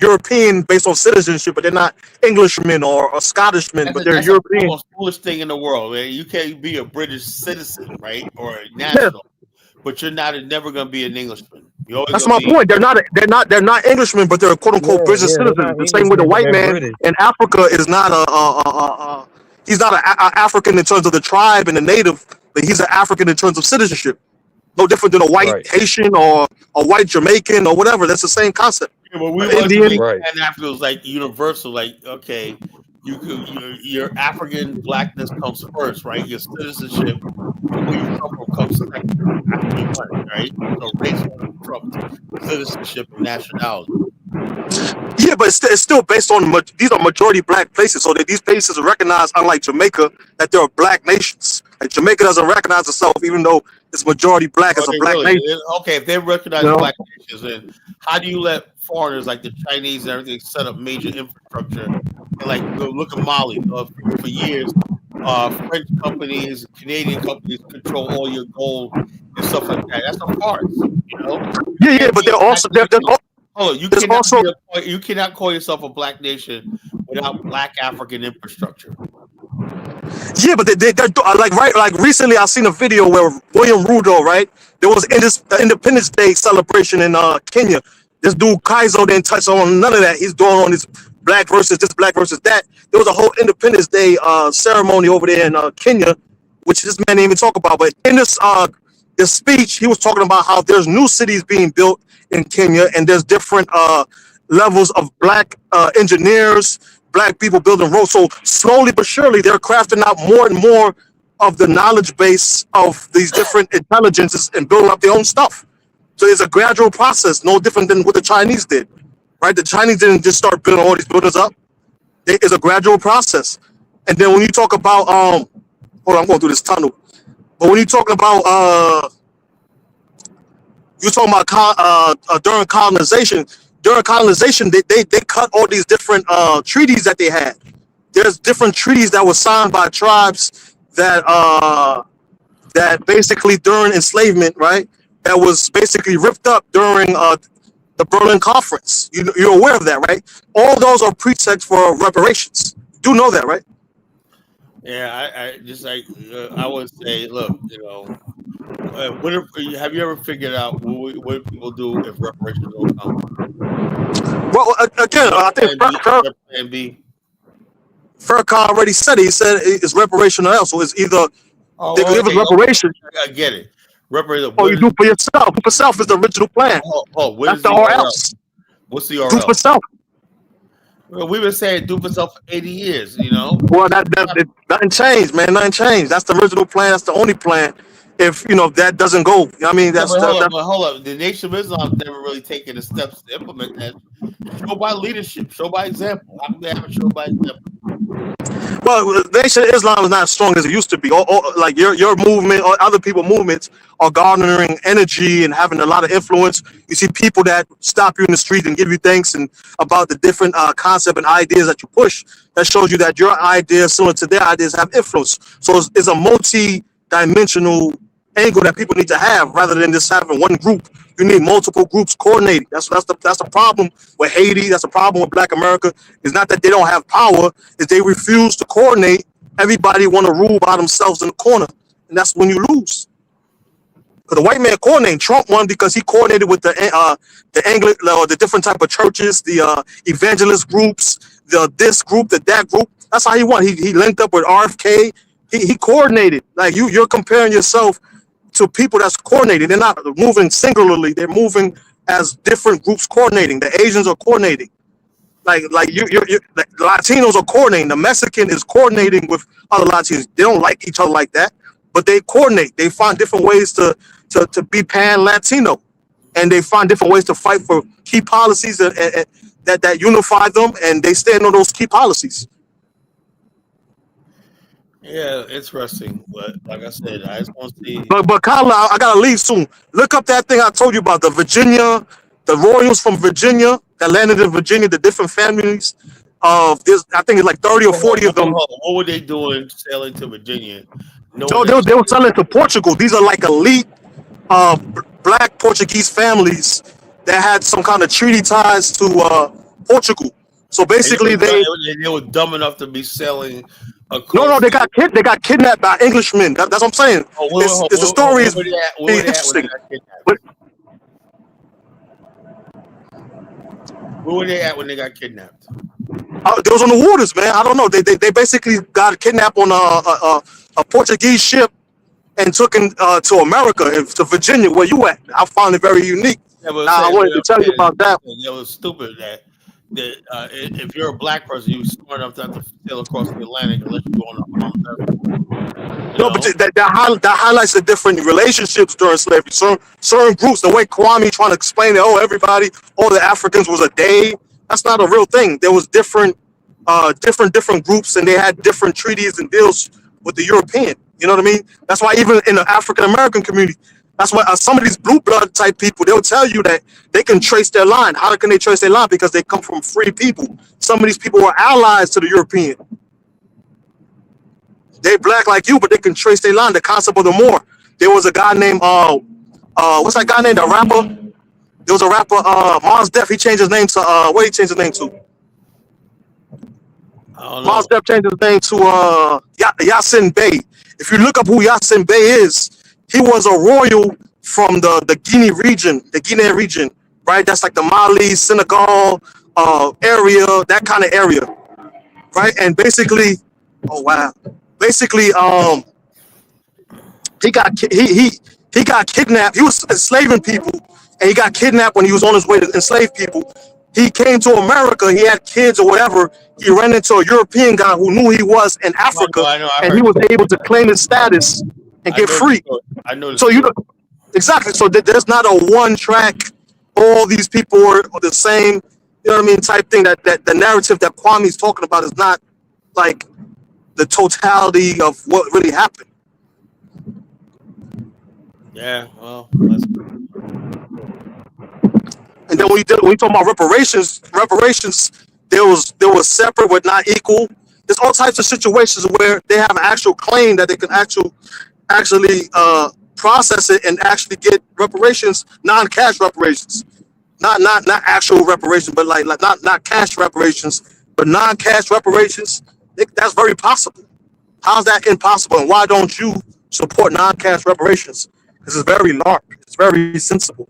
European based on citizenship, but they're not Englishmen or Scottishmen, but they're that's European. the most foolish thing in the world, man. You can't be a British citizen, right, or a Yeah, national, but you're never going to be an Englishman. You're always that's going my to be. point. They're not Englishmen, but they're quote unquote British Yeah, they're citizens. not The same way the Englishmen, but white they're man British. in Africa is not he's not a African in terms of the tribe and the native, but he's an African in terms of citizenship. No different than a white Right, Haitian or a white Jamaican or whatever. That's the same concept. Yeah, but we want to Indian. make right. Pan Africa was like universal. Like, okay, your African blackness comes first, right? Your citizenship and where you come from comes second after you want it, right? So race trumps citizenship and nationality. Yeah, but it's still based on these are majority black places, so that these places are recognized, unlike Jamaica, that they're black nations. Like Jamaica doesn't recognize itself, even though it's majority black, Are it's a they black really? nation. Okay, if they recognize You know? black nations, then how do you let foreigners like the Chinese and everything set up major infrastructure? And like, look at Mali. For years, French companies, Canadian companies control all your gold and stuff like that. That's a farce, you know. You Yeah, can't but be a they're black also nation. Hold on, there's also you cannot call yourself a black nation without black African infrastructure. yeah, but they're like recently I seen a video where William Ruto, right? There was Independence Day celebration in Kenya. This dude Kaizo didn't touch on none of that. He's doing on this black versus this, black versus that. There was a whole Independence Day ceremony over there in Kenya, which this man didn't even talk about. But in this speech, he was talking about how there's new cities being built in Kenya, and there's different levels of black engineers, black people building roads. So slowly but surely, they're crafting out more and more of the knowledge base of these different intelligences and building up their own stuff. So it's a gradual process, no different than what the Chinese did, right? The Chinese didn't just start building all these buildings up. It's a gradual process. And then when you talk about, hold on, I'm going through this tunnel. But when you talk about, you're talking about during colonization, they cut all these different treaties that they had. There's different treaties that were signed by tribes that basically during enslavement, right? That was basically ripped up during the Berlin Conference. You're aware of that, right? All those are pretexts for reparations. You do know that, right? Yeah, I just like I would say, look, you know, have you ever figured out what people do if reparations don't come? Well, again, I think Plan B. Farrakhan already said it. He said it's reparation or else. So it's either they give us reparations I get it. Reparation. or you do for yourself. Do for self is the original plan. What That's is the the or RL? else. What's the Do for RL? self. Well, we've been saying do for self for 80 years, you know? Well, nothing changed, man. Nothing changed. That's the original plan. That's the only plan. if that doesn't go. I mean, Yeah, that's but hold that, up, that but hold up. The Nation of Islam's never really taken the steps to implement that. Show by leadership, show by example. How come they haven't shown by example? well, the Nation of Islam is not as strong as it used to be. Like your movement or other people movements are garnering energy and having a lot of influence. You see people that stop you in the street and give you thanks and about the different concept and ideas that you push. That shows you that your ideas, similar to their ideas, have influence. So it's a multi-dimensional angle that people need to have rather than just having one group. You need multiple groups coordinating. That's the problem with Haiti. That's the problem with Black America. It's not that they don't have power; is they refuse to coordinate. Everybody want to rule by themselves in the corner, and that's when you lose. Because the white man coordinated. Trump won because he coordinated with the Anglican or the different type of churches, the evangelist groups, the this group, that group. That's how he won. He linked up with RFK. He coordinated. Like you're comparing yourself to people that's coordinated. They're not moving singularly. They're moving as different groups coordinating. The Asians are coordinating. Like the Latinos are coordinating. The Mexican is coordinating with other Latinos. They don't like each other like that, but they coordinate. They find different ways to be pan Latino, and they find different ways to fight for key policies that unify them, and they stand on those key policies. Yeah, interesting. But like I said, I just want to see. But Kyla, I gotta leave soon. Look up that thing I told you about the Royals from Virginia that landed in Virginia, the different families of this. I think it's like 30 or 40 of them. What were they doing sailing to Virginia? So they were selling to Portugal. These are like elite black Portuguese families that had some kind of treaty ties to Portugal. So basically, they were dumb enough to be selling. No, they got kidnapped by Englishmen. That's what I'm saying. The story is interesting. Where were they at when they got kidnapped? They was on the waters, man. I don't know. They basically got kidnapped on a Portuguese ship and took him to America, to Virginia, where you at. I found it very unique. Yeah, I wanted to tell you about that. It was stupid that if you're a black person, you're smart enough to have to sail across the Atlantic unless you go on a armed vessel. No, but that highlights the different relationships during slavery. Certain groups, the way Kwame trying to explain it, all the Africans was a day. That's not a real thing. There was different groups, and they had different treaties and deals with the European. You know what I mean? That's why even in the African American community, that's why some of these blue blood type people, they'll tell you that they can trace their line. How can they trace their line? Because they come from free people. Some of these people were allies to the European. They black like you, but they can trace their line. The concept of the Moor. There was a guy named what's that guy named? The rapper. There was a rapper, Mars Def. He changed his name to what he changed his name to? Mars Def changed his name to Yasin Bey. If you look up who Yasin Bey is, he was a royal from the Guinea region, right? That's like the Mali, Senegal area, that kind of area, right? And basically, basically, he got kidnapped. He was enslaving people, and he got kidnapped when he was on his way to enslave people. He came to America. He had kids or whatever. He ran into a European guy who knew he was in Africa, and he was able to claim his status and get free. I know. So exactly. So there's not a one track. All these people are the same. You know what I mean? Type thing. That the narrative that Kwame's talking about is not like the totality of what really happened. Yeah, well, and then when you talk about reparations, there was separate but not equal. There's all types of situations where they have an actual claim that they can actually process it and actually get reparations, non-cash reparations, not actual reparations, but like not cash reparations, but non-cash reparations. That's very possible. How's that impossible? And why don't you support non-cash reparations? This is very large. It's very sensible.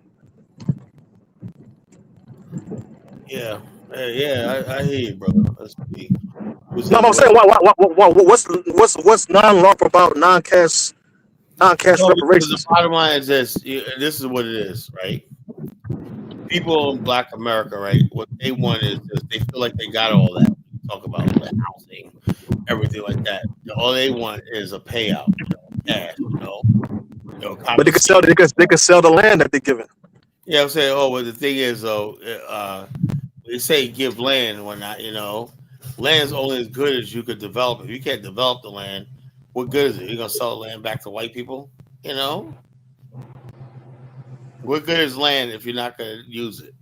Yeah, I hear you, brother. Let's see. No, I'm saying, what's non-LARP about non-cash reparations? The bottom line is this. This is what it is, right? People in Black America, right? What they want is just, they feel like they got all that. Talk about the housing, everything like that. All they want is a payout, cash, But they could sell. They could sell the land that they're given. Yeah, I'm saying. Oh, but the thing is, though, they say give land and whatnot. Land's only as good as you could develop. If you can't develop the land, what good is it? You're gonna sell the land back to white people? What good is land if you're not gonna use it?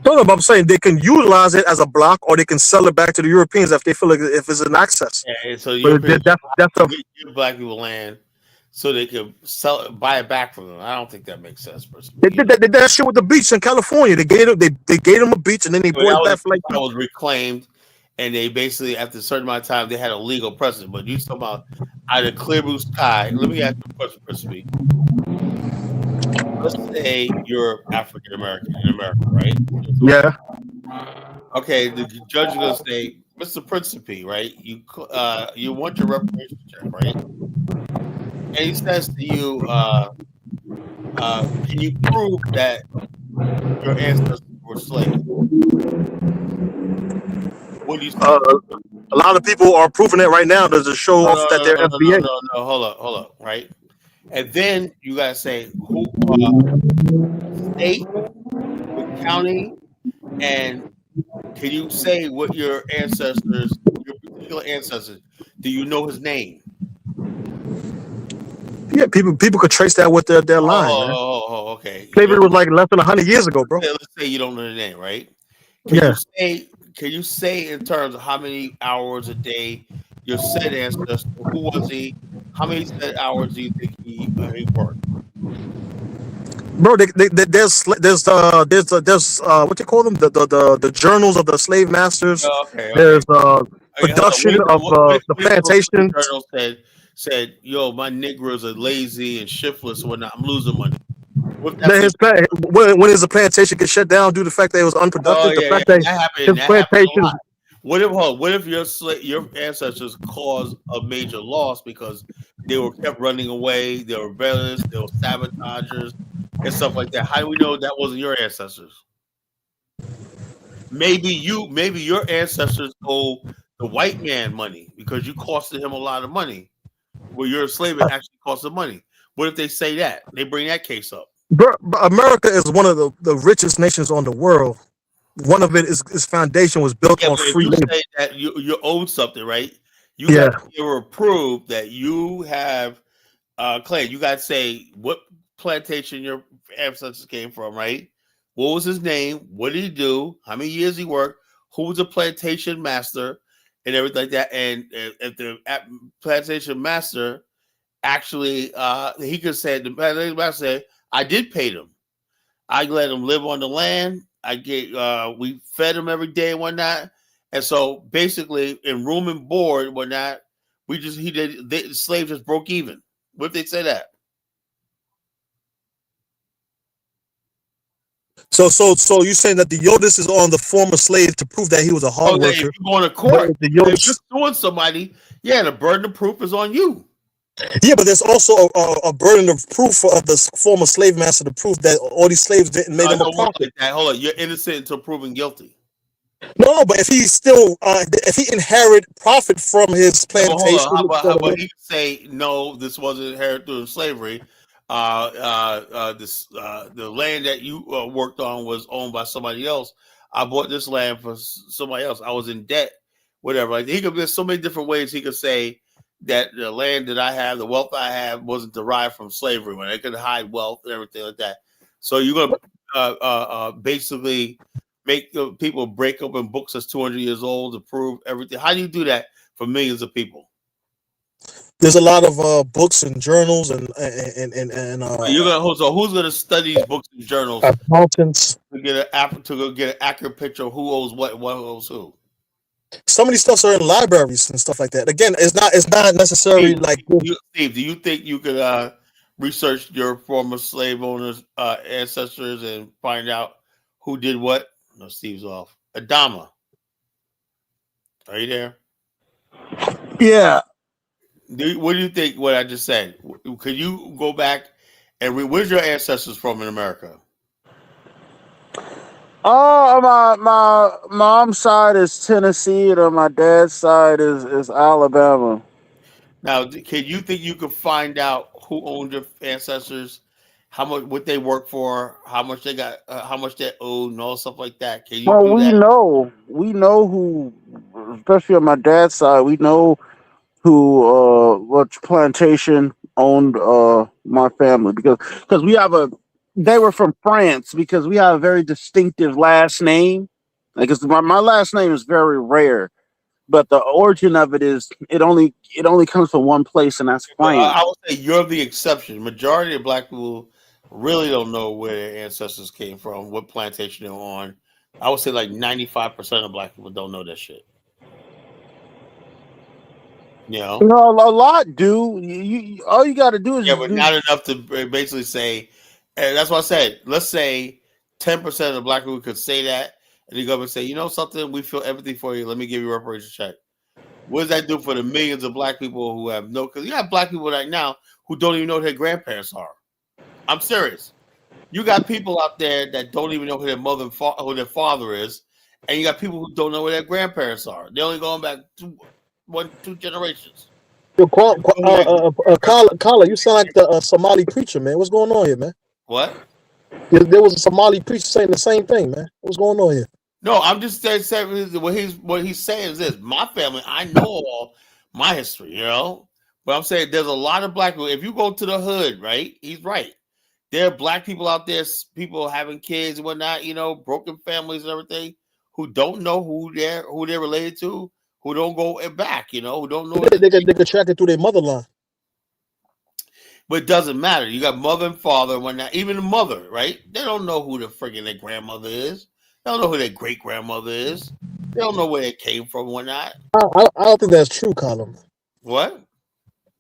No, no, but I'm saying they can utilize it as a block, or they can sell it back to the Europeans if they feel like if it's an access. Yeah, and so But Europeans that's a give black people land so they can buy it back from them. I don't think that makes sense, personally. they did that shit with the beach in California. They gave them a beach and then they But bought that it back was for like that was reclaimed, and they basically after a certain amount of time they had a legal precedent. But you talking about out of clear blue sky? Let me ask you a question, Crispy. Let's say you're African American in America, right? yeah. Okay, the judge is gonna say, Mr. Principe, right? You want your reparations check, right? And he says to you, can you prove that your ancestors were slaves? What do you say? A lot of people are proving it right now to show No, off that they're FBA. no. Hold up, right? And then you gotta say who state, what county, and can you say what your particular ancestors? Do you know his name? Yeah, people could trace that with their line, man. Okay. Slavery was like less than 100 years ago, bro. Let's say you don't know the name, right? Yeah. Can you say in terms of how many hours a day your said ancestor, who was he? How many said hours do you think he worked? Bro, there's what you call them, the journals of the slave masters. Oh, okay. There's Okay, hold on. production of the What if plantations. journal said, yo, my Negroes are lazy and shiftless and whatnot. I'm losing money. What if Then that's when his plantation get shut down due to the fact that it was unproductive, the fact that that his happened a plantations. lot. What if your ancestors caused a major loss because they were kept running away, they were rebellious, they were sabotagers and stuff like that? How do we know that wasn't your ancestors? Maybe your ancestors owe the white man money because you costed him a lot of money. Well, your enslavement actually cost them money. What if they say that? They bring that case up. Bro, America is one of the richest nations on the world. One of its foundation was built Yeah, on but if free you labor. say that you own something, right? You got Yeah, to be able to prove that you have claim. You got to say what plantation your ancestors came from, right? What was his name? What did he do? How many years he worked? Who was the plantation master, and everything like that? And if the plantation master actually, he could say the plantation master said, "I did pay them. I let him live on the land. We fed him every day and whatnot." And so basically, in room and board and whatnot, the slaves just broke even. What if they say that? so you saying that the Yodas is on the former slave to prove that he was a hard If worker? you go to But court, the if you're Yodas, suing somebody, the burden of proof is on you. yeah, but there's also a burden of proof of the former slave master to prove that all these slaves didn't make No, them it a don't work profit. like that. Hold on, you're innocent until proven guilty. No, but if he still if he inherit profit from his Yeah, but hold plantation, on. How about he could say no? This wasn't inherited through slavery. The land that you worked on was owned by somebody else. I bought this land for somebody else. I was in debt, whatever. Like he could. There's so many different ways he could say that the land that I have, the wealth I have, wasn't derived from slavery. When they could hide wealth and everything like that. So you're gonna basically make people break open books that's 200 years old to prove everything. How do you do that for millions of people? there's a lot of books and journals and So who's gonna study these books and journals accountants. to get an accurate picture of who owes what owes who? Some of these stuffs are in libraries and stuff like that. Again, it's not necessarily like Steve, do you think you could research your former slave owners' ancestors and find out who did what? No, Steve's off. Adama, are you there? Yeah. What do you think? What I just said? Could you go back and where's your ancestors from in America? Oh, my mom's side is Tennessee, and on my dad's side is Alabama. Now, can you think you could find out who owned your ancestors, how much, what they work for, how much they got, how much they owed, and all stuff like that? Can you Well, do that? we know who, especially on my dad's side, we know who, which plantation owned my family because we have a, they were from France because we have a very distinctive last name. Like, my last name is very rare, but the origin of it is it only comes from one place, and that's But France. I would say you're the exception. Majority of black people really don't know where their ancestors came from, what plantation they're on. I would say like 95% of black people don't know that shit. You You know? know, a lot do. All you got to do is Yeah, just but do. not enough to basically say, and that's what I said. Let's say 10% of the black people could say that, and the government say, you know something, we feel empathy for you. Let me give you a reparations check. What does that do for the millions of black people who have no? Because you have black people right now who don't even know who their grandparents are. I'm serious. You got people out there that don't even know who their mother and who their father is, and you got people who don't know where their grandparents are. They're only going back two generations. Yo, Kala, you sound like the Somali preacher, man. What's going on here, man? What? There was a Somali preacher saying the same thing, man. What's going on here? No, I'm just saying what he's saying is this. My family, I know all my history, but I'm saying there's a lot of black people. If you go to the hood, right? He's right. There are black people out there, people having kids and whatnot, broken families and everything, who don't know who they're related to, who don't go back, who don't know. They could track it through their mother line. But it doesn't matter. You got mother and father and whatnot. Even the mother, right? They don't know who the freaking their grandmother is. They don't know who their great grandmother is. They don't know where they came from and whatnot. I don't think that's true, Colin. What?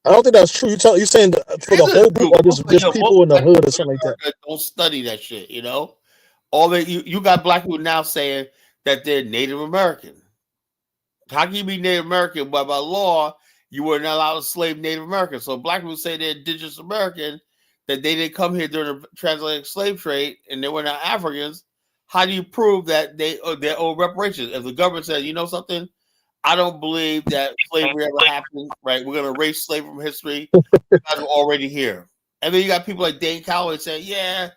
I don't think that's true. You saying for the whole group or just people in the Most hood or something like that? America don't study that shit, All that you got black people now saying that they're Native American. How can you be Native American? But by law, you were not allowed to slave Native Americans. So black people say they're indigenous American, that they didn't come here during the transatlantic slave trade and they were not Africans. How do you prove that they owe reparations? If the government says, you know something, I don't believe that slavery ever happened, right? We're going to erase slavery from history. You guys are already here. And then you got people like Dane Calloway saying, yeah,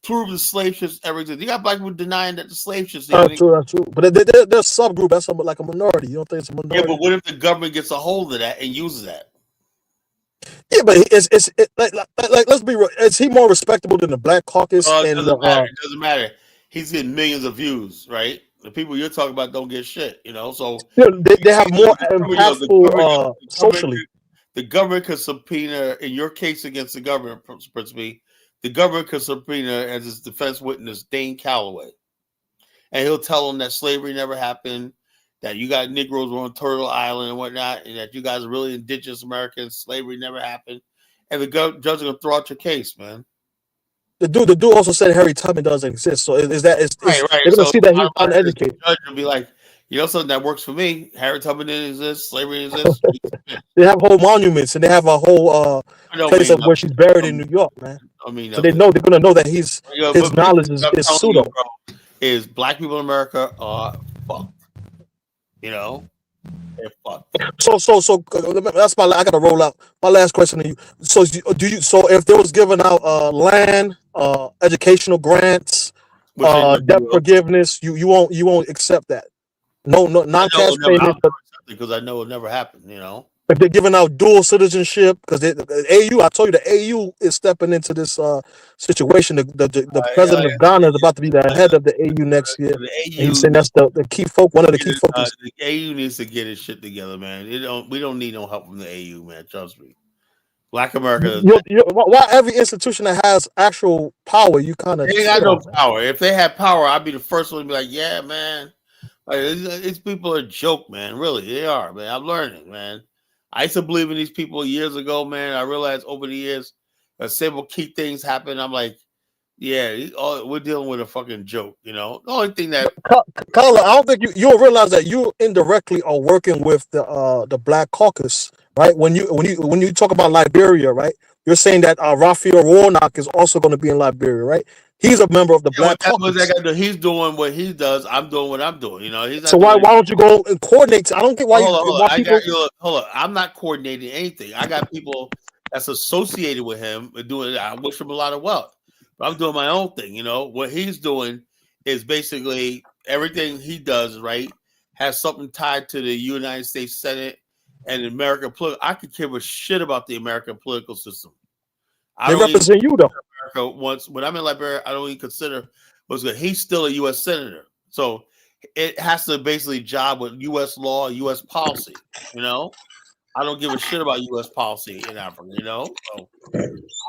prove the slave ships ever existed. You got black people denying that the slave ships That's true. That's true. But they're a subgroup. That's like a minority. You don't think it's a minority? Yeah, but what if the government gets a hold of that and uses that? Yeah, but like let's be real. Is he more respectable than the Black Caucus? It doesn't matter. It doesn't matter. He's getting millions of views, right? The people you're talking about don't get shit, So they have more impactful socially. The government could subpoena, in your case against the government, principally, the government could subpoena as his defense witness Dane Calloway, and he'll tell them that slavery never happened, that you got Negroes on Turtle Island and whatnot, and that you guys are really indigenous Americans. Slavery never happened, and the judge is gonna throw out your case, man. The dude also said Harry Tubman doesn't exist. So is right? They're gonna see that he's uneducated. The judge will be like, something that works for me. Harry Tubman didn't exist. Slavery exists. They have whole monuments and they have a whole place of where she's buried in New York, man. So they're gonna know that his knowledge is pseudo. Is black people in America are fucked. They're fucked. So that's I gotta roll out. My last question to you. So so if there was given out land, educational grants, debt forgiveness, you won't accept that. No, non-cash payment. Because I know it never happened, If they're giving out dual citizenship, because the AU, I told you the AU is stepping into this situation. The president of Ghana is about to be the head of the AU next year. And he's saying that's the key one of the key focus. The AU needs to get his shit together, man. We don't need no help from the AU, man. Trust me. Black America. Why every institution that has actual power, you kind of they ain't got no power. If they had power, I'd be the first one to be like, yeah, man. Like, these people are a joke, man. Really, they are, man. I'm learning, man. I used to believe in these people years ago, man. I realized over the years that several key things happen. I'm like, yeah, we're dealing with a fucking joke, The only thing that Carla, I don't think you'll realize that you indirectly are working with the Black Caucus, right? When you talk about Liberia, right? You're saying that Raphael Warnock is also going to be in Liberia, right? He's a member of the Black Caucus. He's doing what he does. I'm doing what I'm doing. He's not so why don't you go and coordinate? I don't get why hold on. I'm not coordinating anything. I got people that's associated with him and doing it. I wish him a lot of wealth. But I'm doing my own thing, you know. What he's doing is basically everything he does, right, has something tied to the United States Senate and the American political. I could give a shit about the American political system. I They don't even represent you though. America once when I'm in Liberia, I don't even consider what's good. He's still a U.S. senator, so it has to basically job with U.S. law, U.S. policy. You know, I don't give a shit about U.S. policy in Africa. You know, so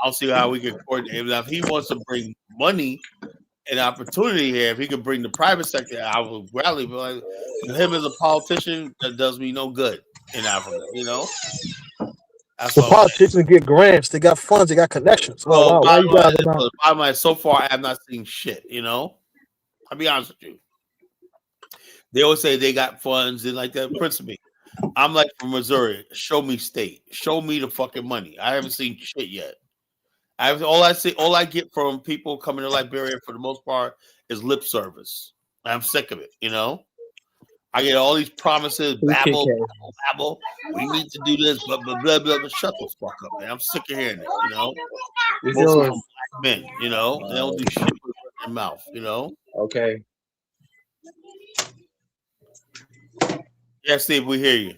I'll see how we can coordinate. Now, if he wants to bring money and opportunity here, if he can bring the private sector, I will gladly. But like, him as a politician, that does me no good in Africa. You know, that's The what I'm saying. politicians get grants, they got funds, they got connections. Well, Well, why you guys are not? bottom line, so far I have not seen shit. You know, I'll be honest with you. They always say they got funds and like that. Principally, I'm like from Missouri. Show me state. Show me the fucking money. I haven't seen shit yet. All I get from people coming to Liberia for the most part is lip service. I'm sick of it. You know, I get all these promises, babble, babble, babble. We need to do this, blah blah blah blah. But shut the fuck up, man. I'm sick of hearing it. You know, It's mostly yours. from black men. You know, and they don't do shit with their mouth. You know. Okay. Yeah, Steve, we hear you.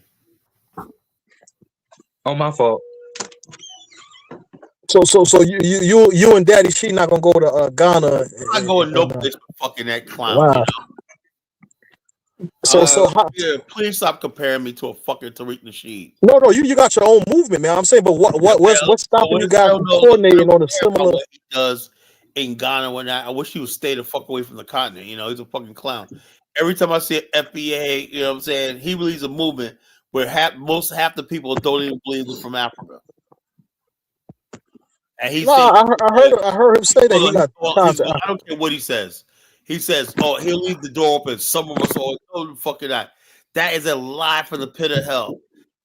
Oh, my fault. So you and Daddy She not gonna go to Ghana I'm not going no and place with fucking that clown. You wow. So how? yeah, please stop comparing me to a fucking Tariq Nasheed. No, you got your own movement, man. I'm saying, but what's stopping you guys from coordinating on a care about similar? what he does in Ghana when I wish he would stay the fuck away from the continent. You know, he's a fucking clown. Every time I see an FBA, you know what I'm saying, he believes a movement where half the people don't even believe they're from Africa. And he's No, I heard him say that he got ties to I don't care what he says. He says, "Oh, he'll leave the door open. Some of us all oh, fucking that." That is a lie from the pit of hell.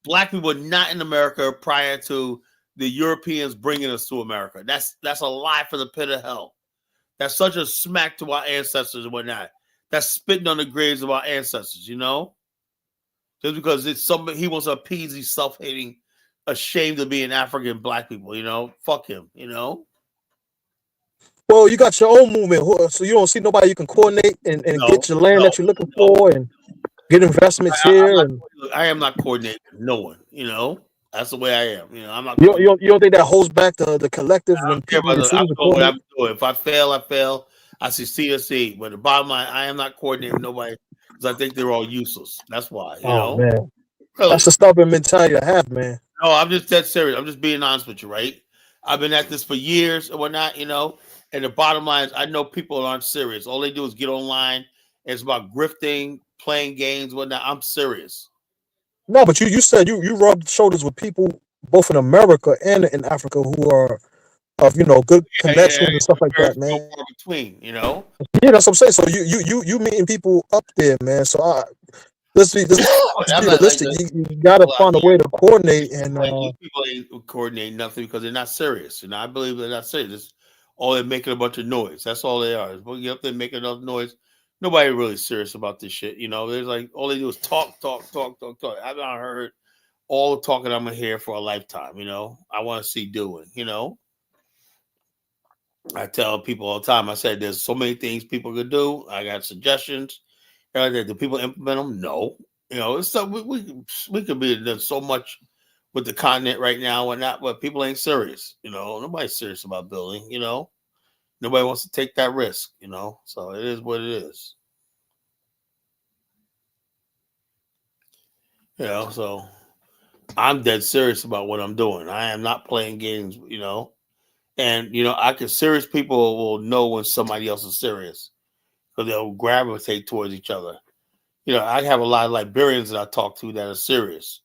Black people were not in America prior to the Europeans bringing us to America. That's a lie from the pit of hell. That's such a smack to our ancestors and whatnot. That's spitting on the graves of our ancestors. You know, just because it's somebody he wants to appease these self-hating, ashamed of being African black people. You know, fuck him. You know. Well, you got your own movement, so you don't see nobody you can coordinate and No, get your land no, that you're looking no. for and get investments here. And I am not coordinating with no one. You know, that's the way I am. You know, I'm not you don't, you coordinating. don't, you don't think that holds back the collective I when don't care people about I'm refuse to doing what coordinate? I'm doing. If I fail, I fail. I succeed, I succeed. But the bottom line, I am not coordinating with nobody because I think they're all useless. That's why. You Oh know, man, that's really. the stubborn mentality to have, man. No, I'm just dead serious. I'm just being honest with you, right? I've been at this for years and whatnot, you know. And the bottom line is, I know people aren't serious. All they do is get online. It's about grifting, playing games, whatnot. I'm serious. No, but you said you rubbed shoulders with people both in America and in Africa who are of good Yeah, connections and stuff like very that, few man. far between, you know. Yeah, that's what I'm saying. So you meeting people up there, man. So let's I'm be not like realistic. the You gotta people out find a here. way to coordinate and Like these people ain't coordinating nothing because they're not serious. You know, I believe they're not serious. It's all they're making a bunch of noise. That's all they are. But you up there making enough noise. Nobody really serious about this shit. You know, there's like all they do is talk, talk, talk, talk, talk. I've not heard all the talking I'm gonna hear for a lifetime. You know, I want to see doing. You know, I tell people all the time. I said there's so many things people could do. I got suggestions. Do people implement them? No. You know, it's stuff we could be doing so much with the continent right now and not, but people ain't serious. You know, nobody's serious about building. You know, nobody wants to take that risk. You know, so it is what it is. You know, so I'm dead serious about what I'm doing. I am not playing games. You know, and I can serious people will know when somebody else is serious because they'll gravitate towards each other. I have a lot of Liberians that I talk to that are serious.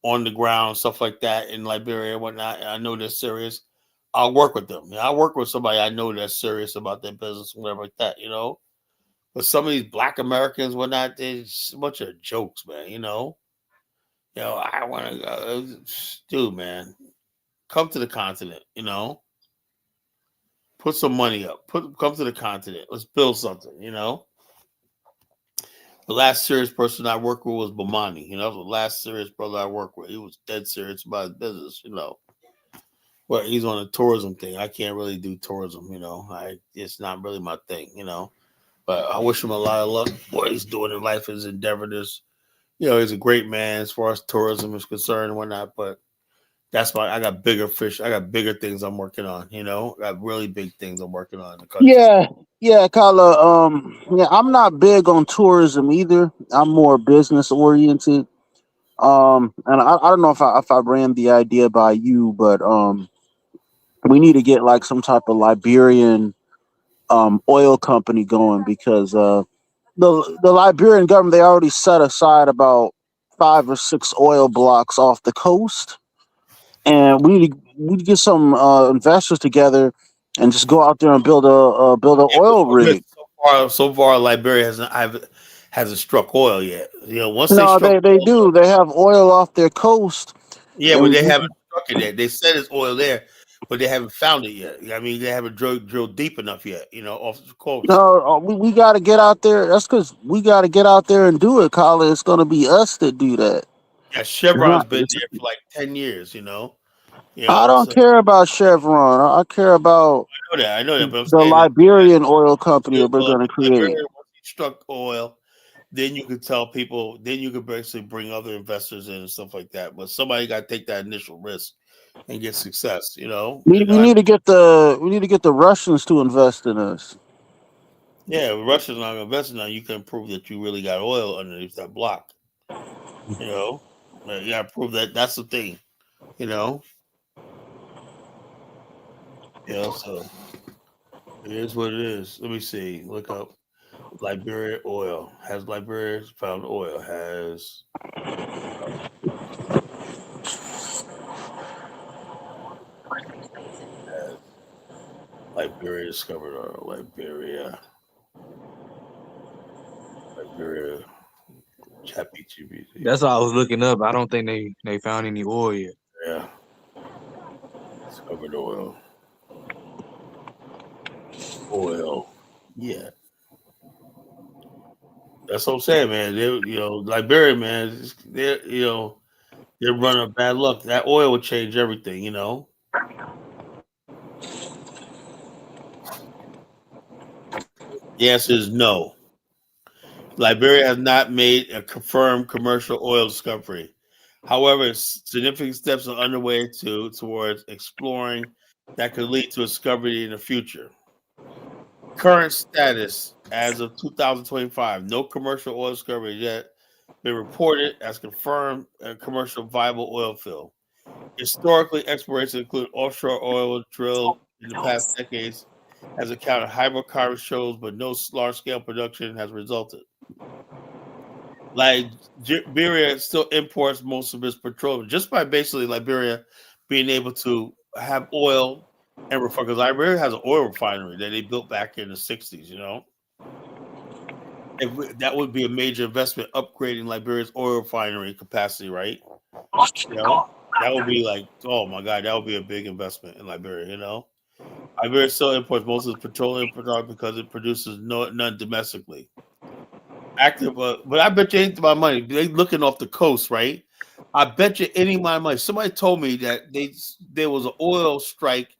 On the ground, stuff like that in Liberia and whatnot. And I know they're serious. I'll work with them. I'll work with somebody I know that's serious about their business, whatever like that. But some of these black Americans, whatnot, they're just a bunch of jokes, man. I want to go, dude, man, come to the continent. Put some money up. Come to the continent. Let's build something. The last serious person I worked with was Bomani. That was the last serious brother I worked with. He was dead serious about his business. Well, he's on a tourism thing. I can't really do tourism, it's not really my thing, But I wish him a lot of luck. What he's doing in life, his endeavors. He's a great man as far as tourism is concerned and whatnot. But that's why I got bigger fish. I got bigger things I'm working on. I got really big things I'm working on in the country. Yeah, yeah, Kala. Yeah, I'm not big on tourism either. I'm more business oriented. And I don't know if I ran the idea by you, but we need to get like some type of Liberian oil company going because the Liberian government, they already set aside about 5 or 6 oil blocks off the coast, and we need to get some investors together and just go out there and build an Yeah, oil but rig. so far, Liberia hasn't struck oil yet. Once they No, struck they oil, do. They have oil off their coast, yeah, but and they haven't struck it yet. They said it's oil there, but they haven't found it yet. I mean, they haven't drilled deep enough yet. Off the coast. no, we got to get out there. That's because we got to get out there and do it, Colin. It's going to be us that do that. Yeah, It's Chevron's not. been there for like 10 years. I don't So care about Chevron. I care about I know that, but I'm the saying that Liberian oil company that we're look, going to create. Liberia, once you struck oil, then you could tell people, then you could basically bring other investors in and stuff like that. But somebody got to take that initial risk and get success. We need to get the Russians to invest in us. Yeah, if Russia's not investing now, you can prove that you really got oil underneath that block. You know, you got to prove that that's the thing. You know, so it is what it is. Let me see. Look up Liberia oil. Has Liberia found oil? Has Liberia discovered oil? Liberia, Chappy GBT. That's what I was looking up. I don't think they found any oil yet. Yeah, discovered oil. Oil. Yeah, that's what I'm saying, man. Liberia, man, they're running bad luck. That oil would change everything. The answer is no. Liberia has not made a confirmed commercial oil discovery. However, significant steps are underway towards exploring that could lead to a discovery in the future. Current status as of 2025, no commercial oil discovery yet been reported as confirmed a commercial viable oil field. Historically, exploration include offshore oil drilled in the past decades has encountered hydrocarbon shows, but no large-scale production has resulted. Like Liberia still imports most of its petroleum just by basically Liberia being able to have oil and refine. Because Liberia has an oil refinery that they built back in the '60s. That would be a major investment upgrading Liberia's oil refinery capacity, right? That would be like, oh my god, that would be a big investment in Liberia. Liberia still imports most of its petroleum product because it produces none domestically. Active, but I bet you ain't my money. They looking off the coast, right? I bet you any my money. Somebody told me that there was an oil strike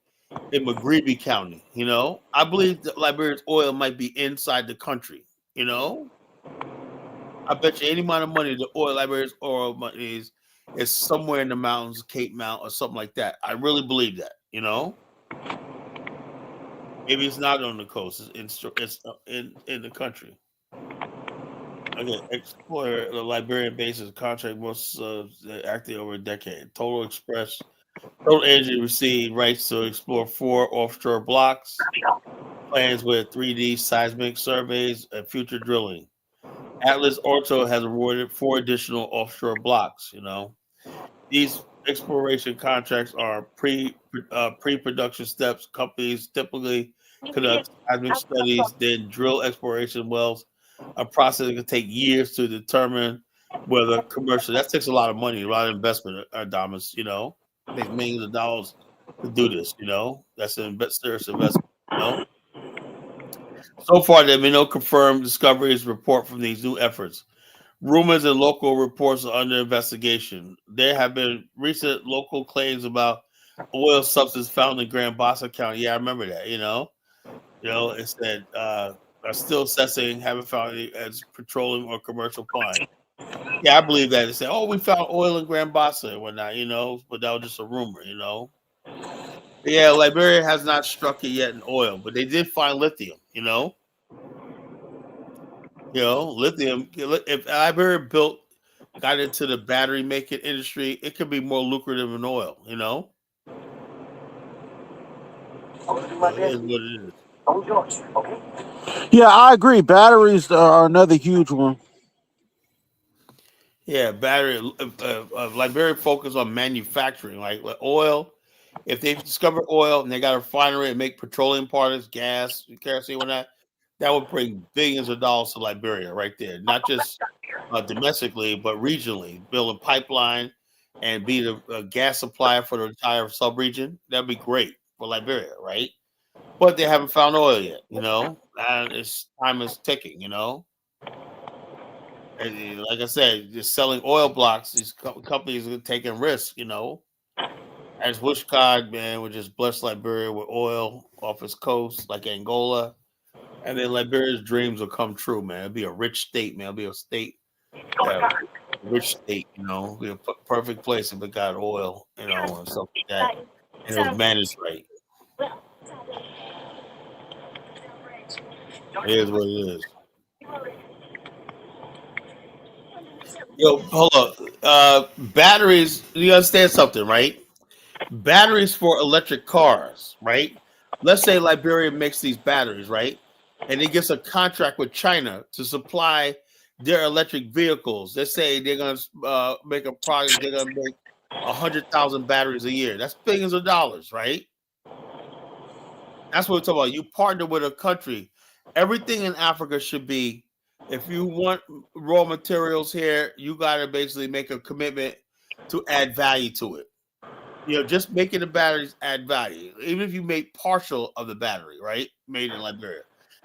in McGreevey County. I believe that Liberia's oil might be inside the country. You know, I bet you any amount of money the oil Liberia's oil money is somewhere in the mountains, Cape Mount or something like that. I really believe that. Maybe it's not on the coast. It's in the country. Okay, Explorer, the Liberian basis contract was active over a decade. Total Energy received rights to explore 4 offshore blocks, plans with 3D seismic surveys and future drilling. Atlas also has awarded 4 additional offshore blocks. These exploration contracts are pre-production steps. Companies typically conduct seismic studies, then drill exploration wells. A process that can take years to determine whether commercial. That takes a lot of money, a lot of investment. Adamas, takes millions of dollars to do this. That's an serious investment. So far, there have been no confirmed discoveries report from these new efforts. Rumors and local reports are under investigation. There have been recent local claims about oil substance found in Grand Bassa County. Yeah, I remember that. It said are still assessing, haven't found it as petroleum or commercial find. Yeah, I believe that. They said, "Oh, we found oil in Grand Bassa and whatnot," but that was just a rumor. But yeah, Liberia has not struck it yet in oil, but they did find lithium. Lithium. If Liberia got into the battery making industry, it could be more lucrative than oil. So it is what it is. Yeah, I agree. Batteries are another huge one. Yeah, battery. Liberia focus on manufacturing, like oil. If they discover oil and they got a refinery and make petroleum products, gas, kerosene, whatnot, that would bring billions of dollars to Liberia right there. Not just domestically, but regionally. Build a pipeline and be the gas supplier for the entire sub-region. That'd be great for Liberia, right? But they haven't found oil yet. And it's time is ticking. And like I said, just selling oil blocks, these companies are taking risks. As Wishcod, man, would just bless Liberia with oil off its coast, like Angola. And then Liberia's dreams will come true, man. It'll be a rich state, man. It'll be a state, rich state. Be a perfect place if it got oil, and stuff like that. And it was managed right. It is what it is. Yo, hold up. Batteries, you understand something, right? Batteries for electric cars, right? Let's say Liberia makes these batteries, right? And it gets a contract with China to supply their electric vehicles. Let's say they're going to make a product, they're going to make 100,000 batteries a year. That's billions of dollars, right? That's what we're talking about. You partner with a country. Everything in Africa should be, if you want raw materials here, you got to basically make a commitment to add value to it. Just making the batteries add value. Even if you make partial of the battery, right? Made in Liberia.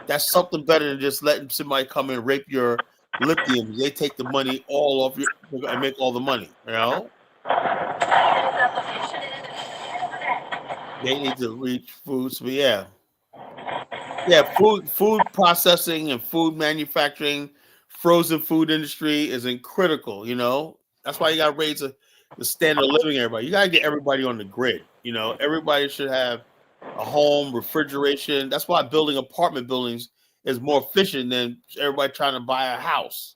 That's something better than just letting somebody come and rape your lithium. They take the money all off and make all the money. They need to reach food. So yeah. Yeah, food processing and food manufacturing, frozen food industry is critical. That's why you gotta raise the standard of living everybody. You gotta get everybody on the grid. Everybody should have a home, refrigeration. That's why building apartment buildings is more efficient than everybody trying to buy a house.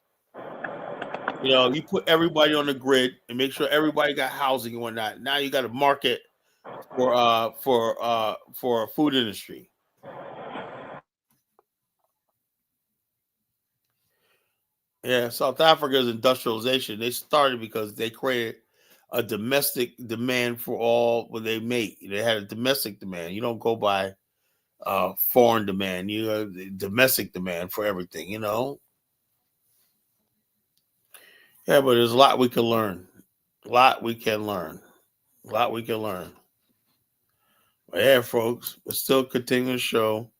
You put everybody on the grid and make sure everybody got housing and whatnot. Now you got a market for a food industry. Yeah, South Africa's industrialization, they started because they created a domestic demand for all what they make. They had a domestic demand. You don't go by foreign demand. You have the domestic demand for everything. Yeah, but there's a lot we can learn. A lot we can learn. A lot we can learn. But yeah, folks, we're still continuing the show.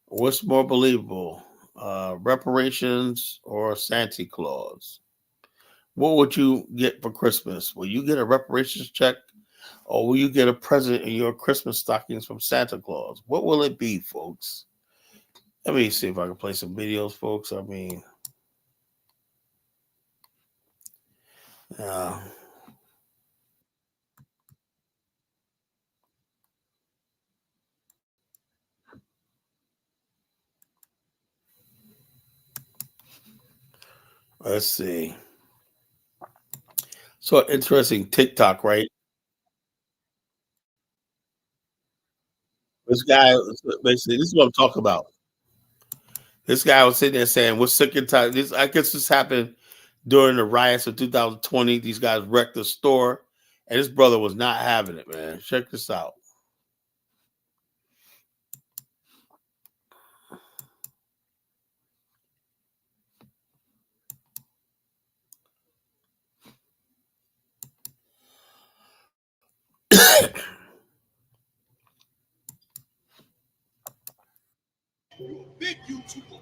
What's more believable? Reparations or Santa Claus? What would you get for Christmas? Will you get a reparations check or will you get a present in your Christmas stockings from Santa Claus? What will it be, folks? Let me see if I can play some videos, folks. Uh, let's see. So interesting TikTok, right? This guy, basically, this is what I'm talking about. This guy was sitting there saying, "We're sick and tired." I guess this happened during the riots of 2020. These guys wrecked the store, and his brother was not having it, man. Check this out. Big YouTuber.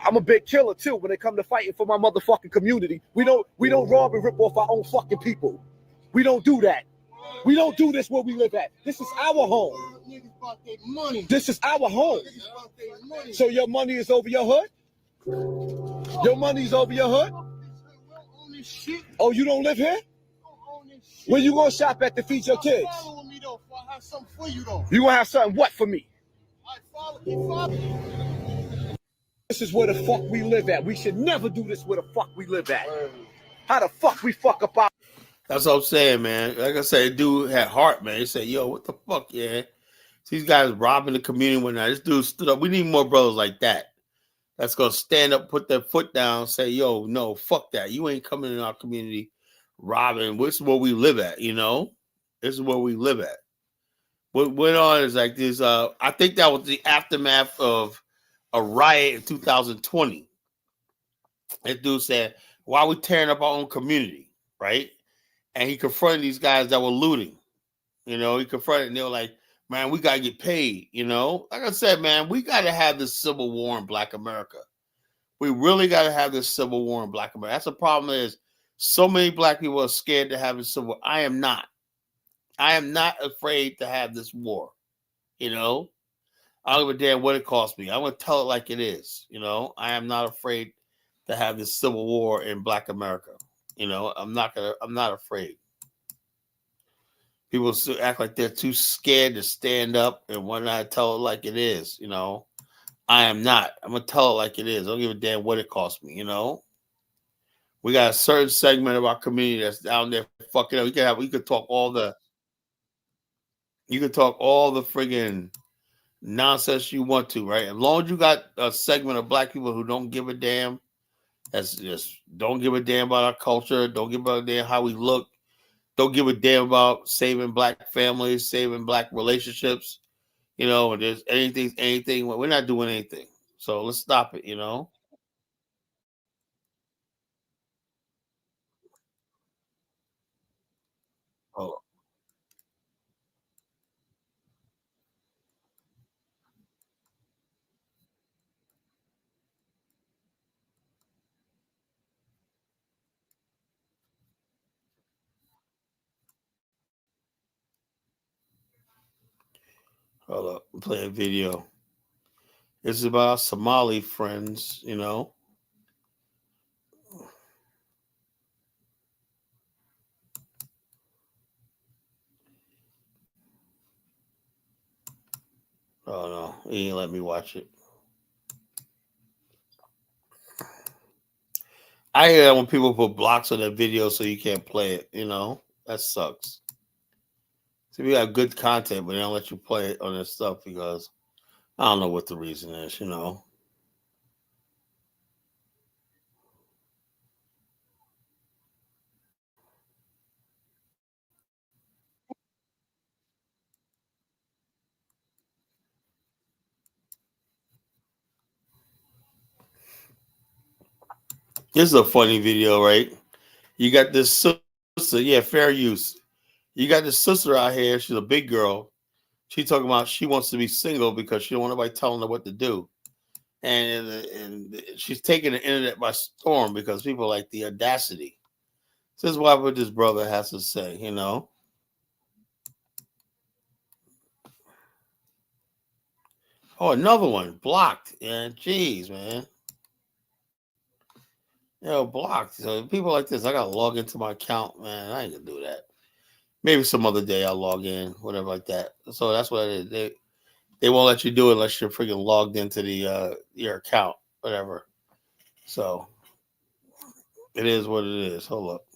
I'm a big killer too when it comes to fighting for my motherfucking community. We don't rob and rip off our own fucking people. We don't do that. We don't do this where we live at. This is our home. This is our home. So your money is over your hood? Your money's over your hood? Oh, you don't live here? Where you gonna shop at to feed your kids? You gonna have something what for me? This is where the fuck we live at. We should never do this where the fuck we live at. How the fuck we fuck up our... That's what I'm saying, man. Like I said, dude had heart, man. He said, yo, what the fuck, yeah? These guys robbing the community one night. This dude stood up. We need more brothers like that. That's gonna stand up, put their foot down, say, yo, no, fuck that. You ain't coming in our community robbing. This is where we live at, you know? This is where we live at. What went on is like this, I think that was the aftermath of a riot in 2020. That dude said, why are we tearing up our own community? Right? And he confronted these guys that were looting. You know, he confronted and they were like, man, we got to get paid. You know, like I said, man, we got to have this civil war in Black America. We really got to have this civil war in Black America. That's the problem is so many Black people are scared to have a civil war. I am not. I am not afraid to have this war. You know, I don't give a damn what it costs me. I'm going to tell it like it is. You know, I am not afraid to have this civil war in Black America. You know, I'm not afraid. People still act like they're too scared to stand up and want to tell it like it is. You know, I am not. I'm going to tell it like it is. I don't give a damn what it costs me. You know, we got a certain segment of our community that's down there fucking up. You could talk all the friggin' nonsense you want to, right? As long as you got a segment of Black people who don't give a damn, that's just don't give a damn about our culture, don't give a damn how we look, don't give a damn about saving Black families, saving Black relationships, you know, and there's anything, we're not doing anything. So let's stop it, you know. Oh, hold up, I'm playing a video. This is about our Somali friends, you know. Oh no, he ain't let me watch it. I hate that when people put blocks on their video so you can't play it, you know. That sucks. So we got good content, but they don't let you play it on their stuff because I don't know what the reason is, you know. This is a funny video, right? You got this sister, yeah, fair use. You got this sister out here. She's a big girl. She talking about she wants to be single because she don't want nobody telling her what to do. And she's taking the internet by storm because people like the audacity. This is what this brother has to say, you know. Oh, another one blocked. Yeah, jeez, man. Blocked. So people like this, I gotta log into my account, man. I ain't gonna do that. Maybe some other day I'll log in, whatever like that. So that's what it is. They won't let you do it unless you're freaking logged into the your account, whatever. So it is what it is. Hold up.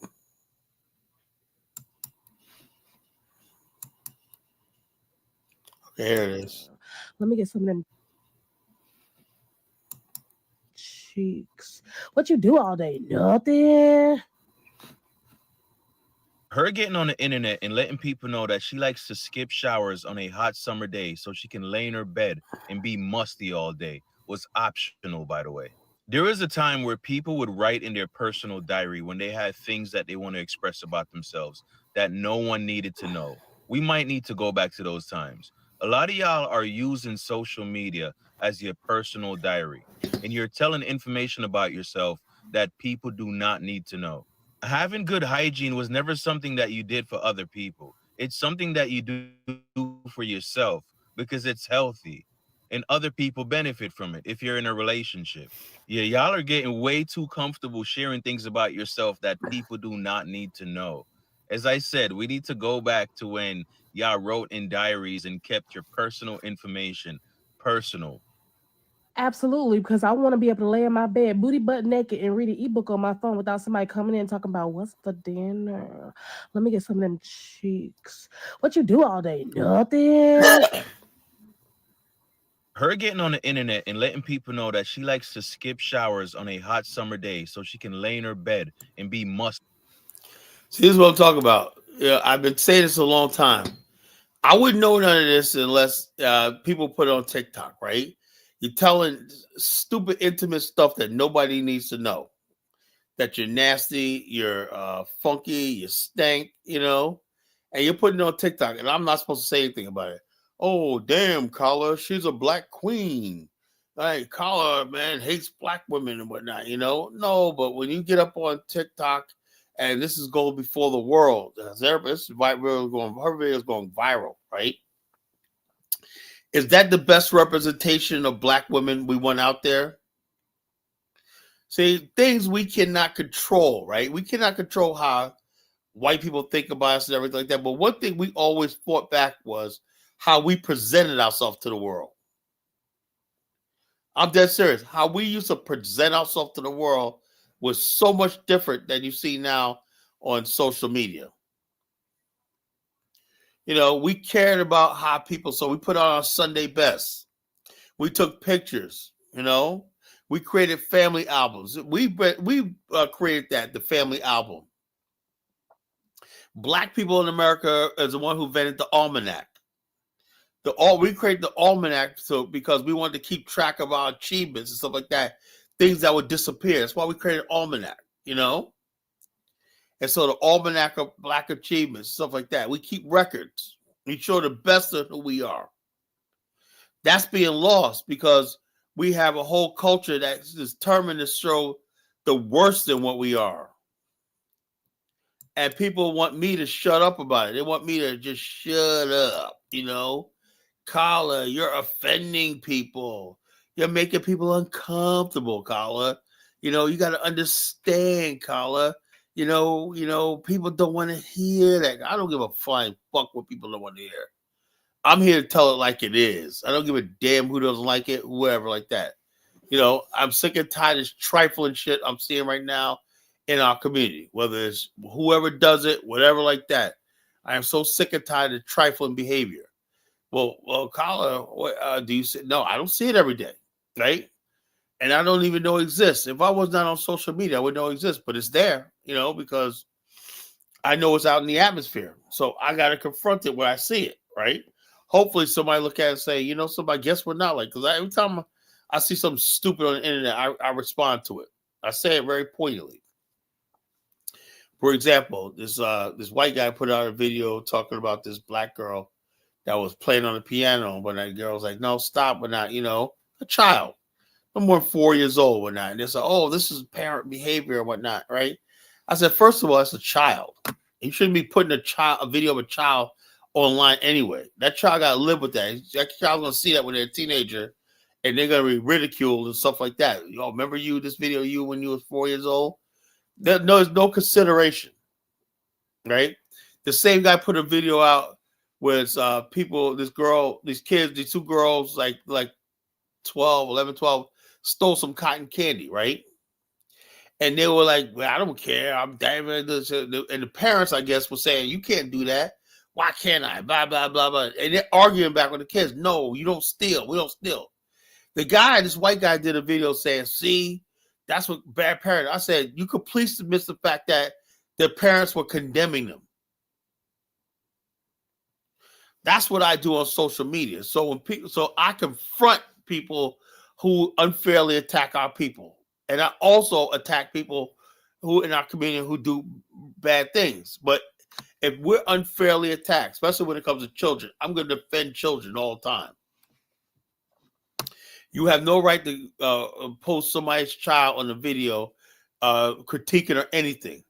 Okay, here it is. Let me get some of them cheeks. What you do all day? Nothing. Her getting on the internet and letting people know that she likes to skip showers on a hot summer day so she can lay in her bed and be musty all day was optional, by the way. There was a time where people would write in their personal diary when they had things that they want to express about themselves that no one needed to know. We might need to go back to those times. A lot of y'all are using social media as your personal diary, and you're telling information about yourself that people do not need to know. Having good hygiene was never something that you did for other people. It's something that you do for yourself because it's healthy and other people benefit from it if you're in a relationship. Yeah, y'all are getting way too comfortable sharing things about yourself that people do not need to know. As I said, we need to go back to when y'all wrote in diaries and kept your personal information personal. Absolutely, because I want to be able to lay in my bed, booty butt naked, and read an ebook on my phone without somebody coming in and talking about what's for dinner. Let me get some of them cheeks. What you do all day? Nothing. Her getting on the internet and letting people know that she likes to skip showers on a hot summer day so she can lay in her bed and be musty. See, this is what I'm talking about. Yeah, I've been saying this a long time. I wouldn't know none of this unless people put it on TikTok, right? You're telling stupid, intimate stuff that nobody needs to know. That you're nasty, you're funky, you stink, and you're putting it on TikTok, and I'm not supposed to say anything about it. Oh, damn, Carla, she's a black queen. Like, Carla, man, hates black women and whatnot, No, but when you get up on TikTok, and this is going before the world, her video is going viral, right? Is that the best representation of black women we want out there? See, things we cannot control, right? We cannot control how white people think about us and everything like that. But one thing we always fought back was how we presented ourselves to the world. I'm dead serious. How we used to present ourselves to the world was so much different than you see now on social media. We cared about how people, so we put on our Sunday best. We took pictures, We created family albums. We created the family album. Black people in America is the one who invented the almanac. We created the almanac because we wanted to keep track of our achievements and stuff like that, things that would disappear. That's why we created almanac, And so the almanac of black achievements, stuff like that. We keep records. We show the best of who we are. That's being lost because we have a whole culture that's determined to show the worst than what we are. And people want me to shut up about it. They want me to just shut up, Carla, you're offending people. You're making people uncomfortable, Carla. You got to understand, Carla. People don't want to hear that. I don't give a flying fuck what people don't want to hear. I'm here to tell it like it is. I don't give a damn who doesn't like it, whoever like that. I'm sick and tired of this trifling shit I'm seeing right now in our community, whether it's whoever does it, whatever like that. I am so sick and tired of trifling behavior. Well, Carla, what do you see? No, I don't see it every day, right? And I don't even know it exists. If I was not on social media, I would know it exists, but it's there, because I know it's out in the atmosphere. So I got to confront it when I see it, right? Hopefully somebody look at it and say, somebody, guess we're not like, because every time I see something stupid on the internet, I respond to it. I say it very poignantly. For example, this white guy put out a video talking about this black girl that was playing on the piano, but that girl was like, no, stop, but not, a child. No more than 4 years old, whatnot. And they said, oh, this is parent behavior and whatnot, right? I said, first of all, it's a child. You shouldn't be putting a video of a child online anyway. That child got to live with that. That child's going to see that when they're a teenager, and they're going to be ridiculed and stuff like that. Remember this video you when you was 4 years old? There's no consideration, right? The same guy put a video out with people, these kids, these two girls, like 11, 12, stole some cotton candy, right? And they were like, well, I don't care. I'm damn it. And the parents, I guess, were saying, you can't do that. Why can't I? Blah, blah, blah, blah. And they're arguing back with the kids. No, you don't steal. We don't steal. This white guy did a video saying, see, that's what bad parents. I said, you could please miss the fact that their parents were condemning them. That's what I do on social media. So I confront people who unfairly attack our people. And I also attack people who in our community who do bad things. But if we're unfairly attacked, especially when it comes to children, I'm going to defend children all the time. You have no right to post somebody's child on the video critiquing or anything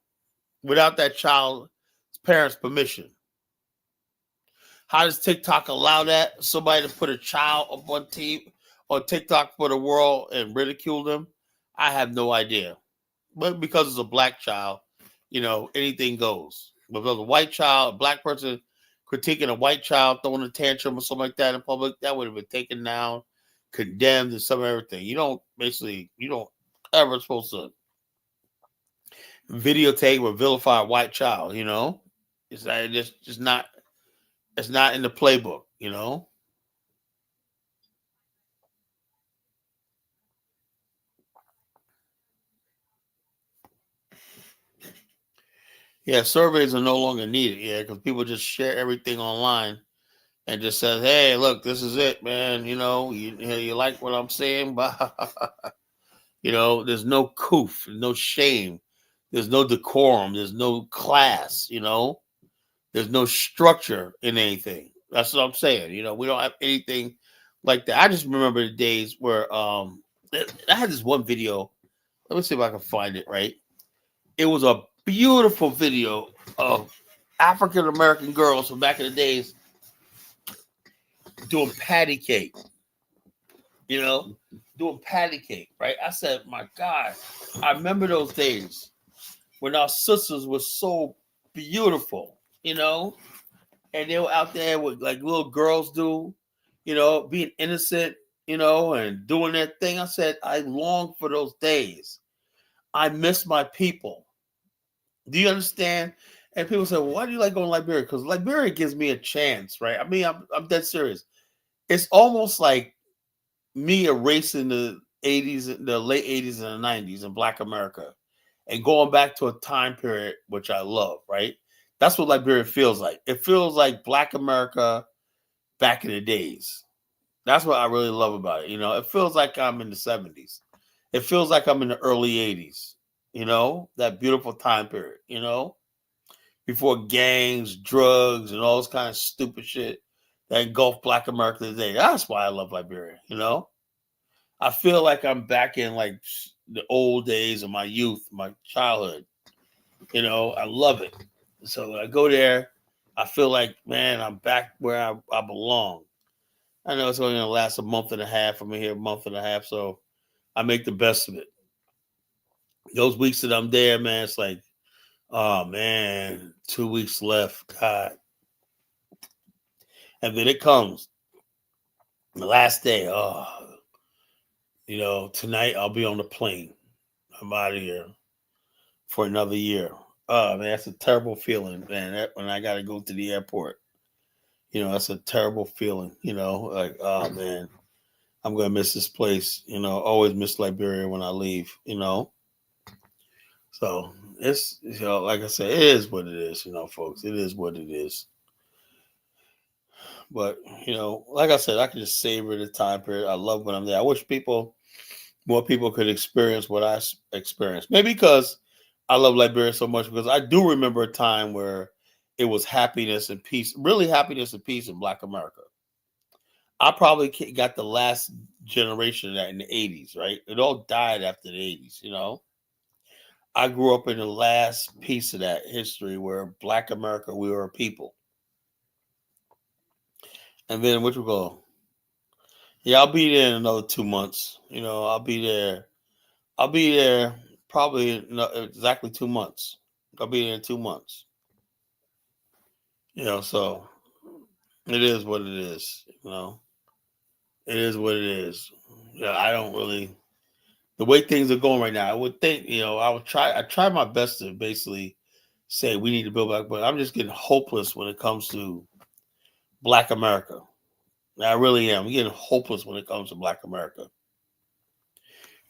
without that child's parents' permission. How does TikTok allow that? Somebody to put a child up on TikTok for the world and ridicule them? I have no idea. But because it's a black child, anything goes. But if it was a white child, a black person critiquing a white child, throwing a tantrum or something like that in public, that would have been taken down, condemned, and some everything. You don't ever supposed to videotape or vilify a white child, It's like just not it's not in the playbook. Yeah, surveys are no longer needed, because people just share everything online and just says, "Hey, look, this is it, man. You like what I'm saying?" But there's no coof, no shame, there's no decorum, there's no class. There's no structure in anything. That's what I'm saying. We don't have anything like that. I just remember the days where I had this one video. Let me see if I can find it. Right, it was a beautiful video of African American girls from back in the days doing patty cake. Doing patty cake. Right. I said, my God, I remember those days when our sisters were so beautiful. And they were out there with like little girls do, being innocent, and doing their thing. I said, I long for those days. I miss my people. Do you understand? And people say, well, why do you like going to Liberia? Because Liberia gives me a chance, right? I mean, I'm dead serious. It's almost like me erasing the late 80s and the 90s in Black America and going back to a time period which I love, right? That's what Liberia feels like. It feels like Black America back in the days. That's what I really love about it. It feels like I'm in the 70s. It feels like I'm in the early 80s, that beautiful time period, before gangs, drugs, and all this kind of stupid shit that engulfed Black America today. That's why I love Liberia, I feel like I'm back in like the old days of my youth, my childhood. I love it. So when I go there, I feel like, man, I'm back where I belong. I know it's only going to last a month and a half. I'm here a month and a half, so I make the best of it. Those weeks that I'm there, man, it's like, oh, man, 2 weeks left. God. And then it comes. The last day, tonight I'll be on the plane. I'm out of here for another year. Oh, man, that's a terrible feeling, man, when I got to go to the airport. That's a terrible feeling, like, oh, man. I'm gonna miss this place, always miss Liberia when I leave, So it's like I said, it is what it is, folks. It is what it is. But like I said, I can just savor the time period. I love when I'm there. I wish more people could experience what I experienced. Maybe because I love Liberia so much, because I do remember a time where it was happiness and peace, really happiness and peace in Black America. I probably got the last generation of that in the 80s, right? It all died after the 80s, I grew up in the last piece of that history where Black America, we were a people. And then which we go, yeah, I'll be there in another 2 months. I'll be there. I'll be there probably exactly 2 months. I'll be there in 2 months. So it is what it is, It is what it is. Yeah, I don't really, the way things are going right now, I would think, I try my best to basically say we need to build back, but I'm just getting hopeless when it comes to Black America. I really am. I'm getting hopeless when it comes to Black America.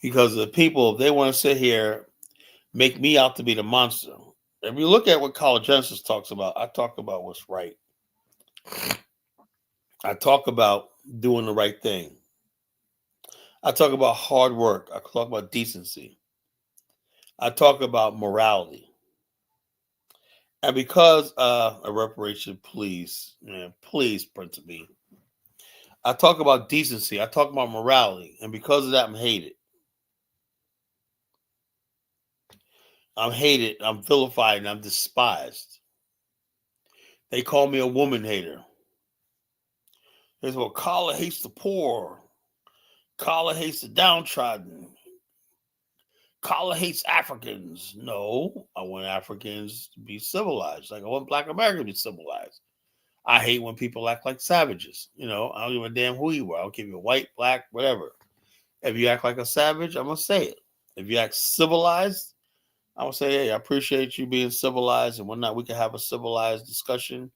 Because the people, they want to sit here, make me out to be the monster. If you look at what College Genesis talks about, I talk about what's right. I talk about doing the right thing. I talk about hard work. I talk about decency. I talk about morality. And because a reparation, please, man, please, Prince of me. I talk about decency. I talk about morality. And because of that, I'm hated. I'm hated. I'm vilified. And I'm despised. They call me a woman hater. Here's what Kala hates the poor. Kala hates the downtrodden. Kala hates Africans. No, I want Africans to be civilized. Like I want Black Americans to be civilized. I hate when people act like savages. I don't give a damn who you are. I don't care if you're white, black, whatever. If you act like a savage, I'm gonna say it. If you act civilized, I'm gonna say, hey, I appreciate you being civilized and whatnot. We can have a civilized discussion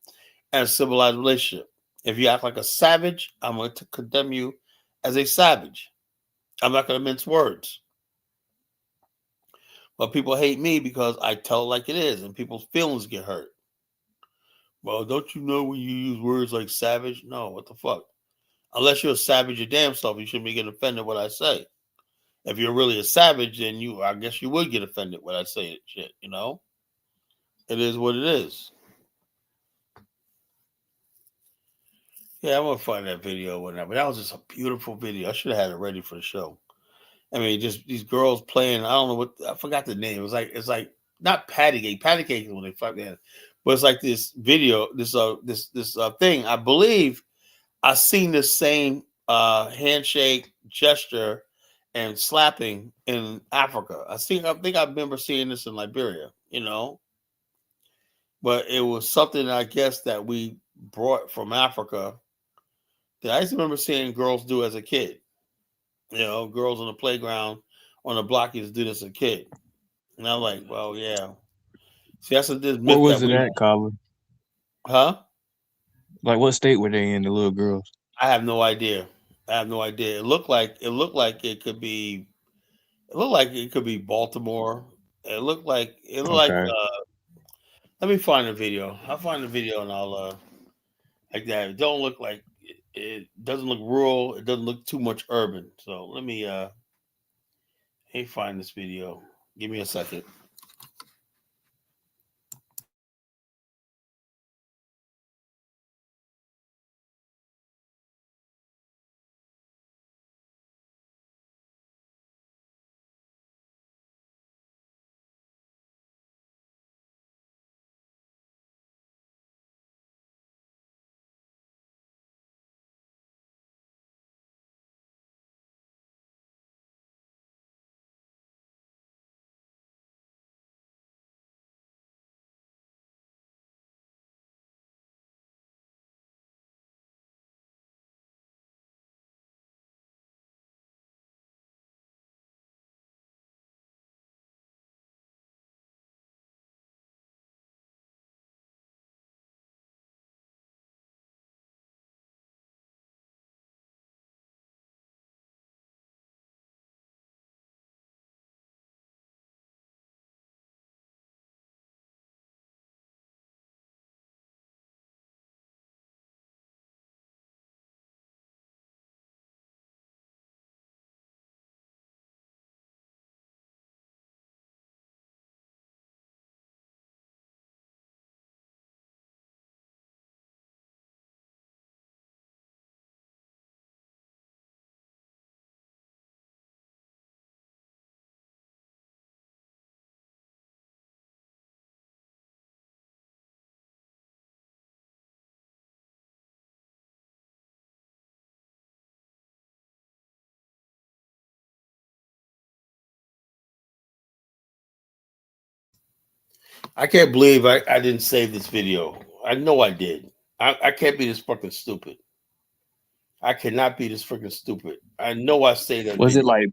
and a civilized relationship. If you act like a savage, I'm going to condemn you as a savage. I'm not going to mince words. But people hate me because I tell it like it is, and people's feelings get hurt. Well, don't you know when you use words like savage? No, what the fuck? Unless you're a savage your damn self, you shouldn't be getting offended what I say. If you're really a savage, then I guess you would get offended when I say shit, It is what it is. Yeah, I'm gonna find that video or whatever. That was just a beautiful video. I should have had it ready for the show. I mean, just these girls playing. I don't know I forgot the name. It's like not patty cake. Patty cake is when they fuck that, but it's like this video, this thing. I believe I seen this same handshake gesture and slapping in Africa. I think I remember seeing this in Liberia. But it was something I guess that we brought from Africa that I used to remember seeing girls do as a kid. Girls on the playground on the block used to do this as a kid. And I'm like, well, yeah. See, that's this Where myth that was it we, at, Colin? huh? Like, what state were they in, the little girls? I have no idea. It looked like it could be Baltimore. It looked like Okay. let me find the video. I'll find the video and I'll like that. It don't look like it doesn't look rural. It doesn't look too much urban. So let me find this video. Give me a second. I can't believe I didn't save this video. I know I did. I can't be this fucking stupid. I cannot be this freaking stupid. I know I saved that Was it video. like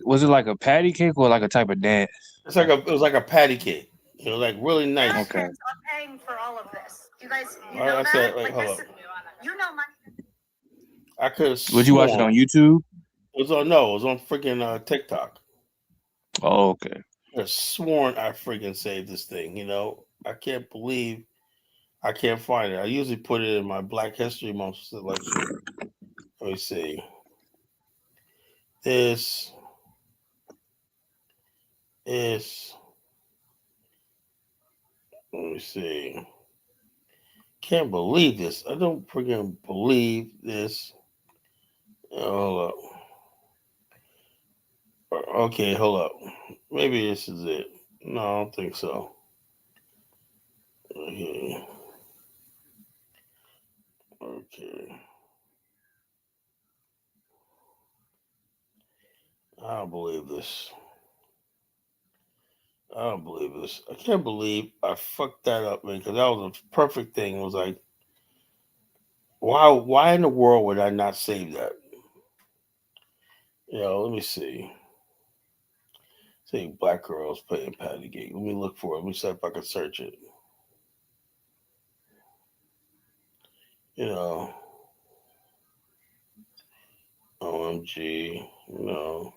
was it like a patty cake or like a type of dance? It was like a patty cake. Like really nice. Okay. Are paying for all of this. You guys, All right, I said, wait, hold up. You know money. I could have Would you watch it on sworn YouTube? it was on freaking TikTok. Oh, okay. I could have sworn I freaking saved this thing. I can't believe I can't find it. I usually put it in my Black History Month selection. Let me see. This is. Let me see. Can't believe this. I don't freaking believe this. Hold up. Okay, hold up. Maybe this is it. No, I don't think so. Okay. I don't believe this. I don't believe this. I can't believe I fucked that up, man. Because that was a perfect thing. It was like, why in the world would I not save that? Let me see. See, black girls playing Patty Gate. Let me look for it. Let me see if I can search it. You know, OMG. No.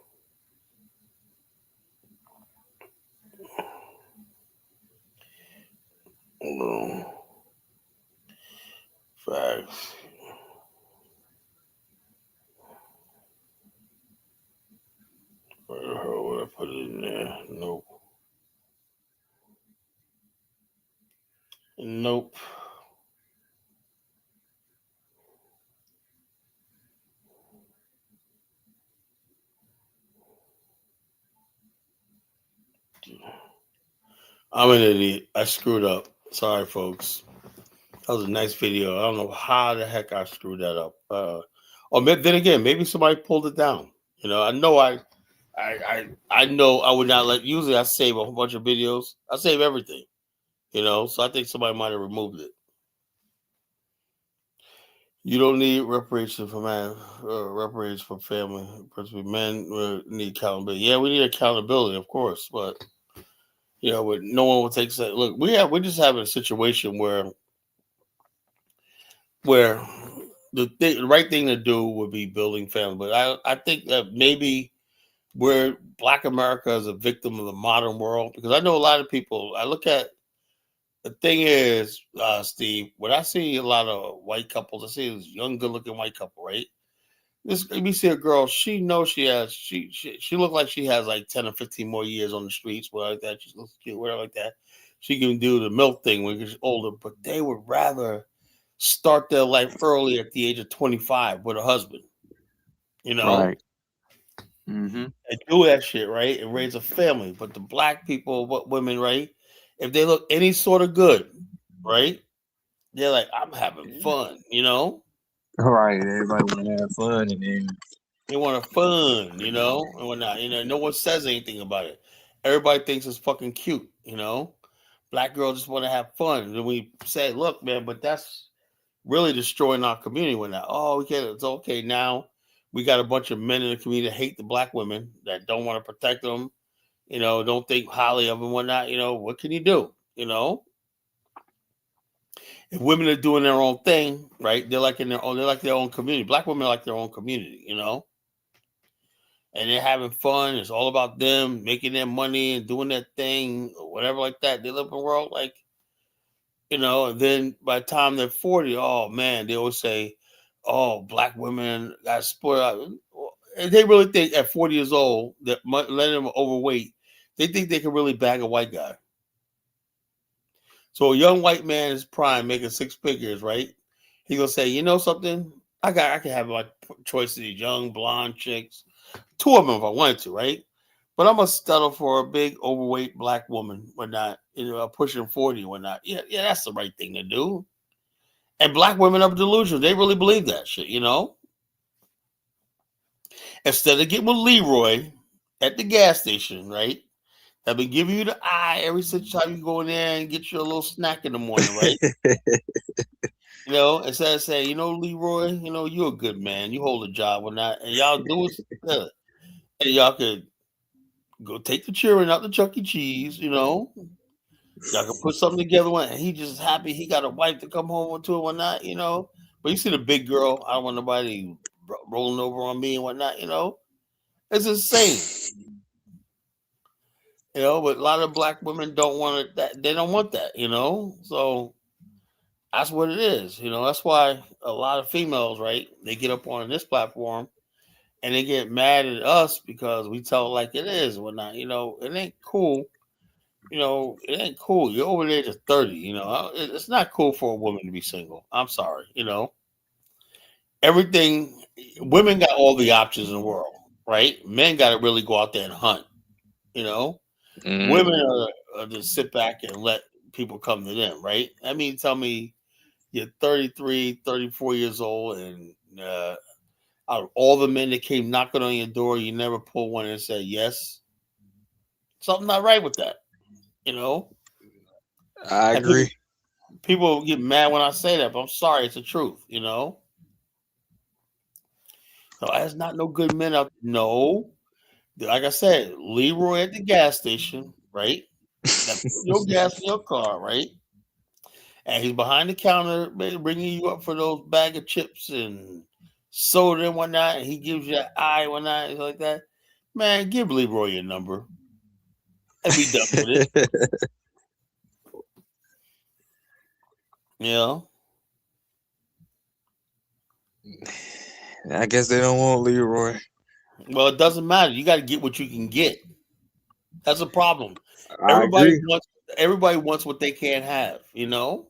Facts. Where the hell would I put it in there? Nope. Nope. I'm an idiot. I screwed up. Sorry, folks. That was a nice video. I don't know how the heck I screwed that up. Then again, maybe somebody pulled it down. I know I know I would not let. Usually, I save a whole bunch of videos. I save everything. So I think somebody might have removed it. You don't need reparations for man, reparations for family. Principally, men need accountability. Yeah, we need accountability, of course, but but no one will take that. Look, we're just having a situation where the right thing to do would be building family. But I think that maybe where Black America is a victim of the modern world, because I know a lot of people. I look at the thing is, Steve, when I see a lot of white couples, I see this young, good-looking white couple, right? Let me see a girl. She knows she has. She look like she has like 10 or 15 more years on the streets, whatever like that. She looks cute, whatever like that. She can do the milk thing when she's older, but they would rather start their life early at the age of 25 with a husband, Right. Mm-hmm. and do that shit, right? And raise a family. But the black people, what women, right? If they look any sort of good, right? They're like, I'm having fun. Right. Everybody want to have fun, and then They want to fun, and whatnot. No one says anything about it. Everybody thinks it's fucking cute. Black girls just want to have fun. And then we say, look, man, but that's really destroying our community when that. Oh, we can't. It's okay now. We got a bunch of men in the community that hate the black women that don't want to protect them. Don't think highly of them, whatnot. What can you do? If women are doing their own thing, right? They're like they're like their own community. Black women are like their own community. And they're having fun. It's all about them making their money and doing their thing or whatever like that. They live in a world like, and then by the time they're 40, oh man, they always say, oh, black women got spoiled out. And they really think at 40 years old that letting them overweight, they think they can really bag a white guy. So a young white man is prime making six figures, right? He gonna say, you know something? I can have my choice of these young blonde chicks, two of them if I wanted to, right? But I'm gonna settle for a big overweight black woman, whatnot, pushing 40, whatnot. Yeah, that's the right thing to do. And black women are delusional. They really believe that shit. Instead of getting with Leroy at the gas station, right? I've been giving you the eye every single time you go in there and get you a little snack in the morning, right? Instead of saying, Leroy, you're a good man. You hold a job or not. And y'all do it. And y'all could go take the children out to Chuck E. Cheese, Y'all can put something together. And he just happy he got a wife to come home to and whatnot, But you see the big girl, I don't want nobody rolling over on me and whatnot, It's insane. But a lot of black women don't want it. They don't want that. So that's what it is. That's why a lot of females, right? They get up on this platform and they get mad at us because we tell it like it is, and whatnot. It ain't cool. It ain't cool. You're over the age of 30. It's not cool for a woman to be single. I'm sorry. Everything. Women got all the options in the world, right? Men got to really go out there and hunt. Women are just sit back and let people come to them, right? I mean, tell me you're 33, 34 years old, and Out of all the men that came knocking on your door, you never pulled one and said yes. Something not right with that, you know. I And people agree. people get mad when I say that, but I'm sorry, it's the truth, you know. So there's not no good men out. No, like I said, Leroy at the gas station, right? That put your gas in your car, right? And he's behind the counter, bringing you up for those bag of chips and soda and whatnot. And he gives you that eye and whatnot, and like that. Man, give Leroy your number and be done with it. You know. I guess they don't want Leroy. Well, it doesn't matter. You got to get what you can get. That's a problem. I agree. Everybody wants what they can't have. You know.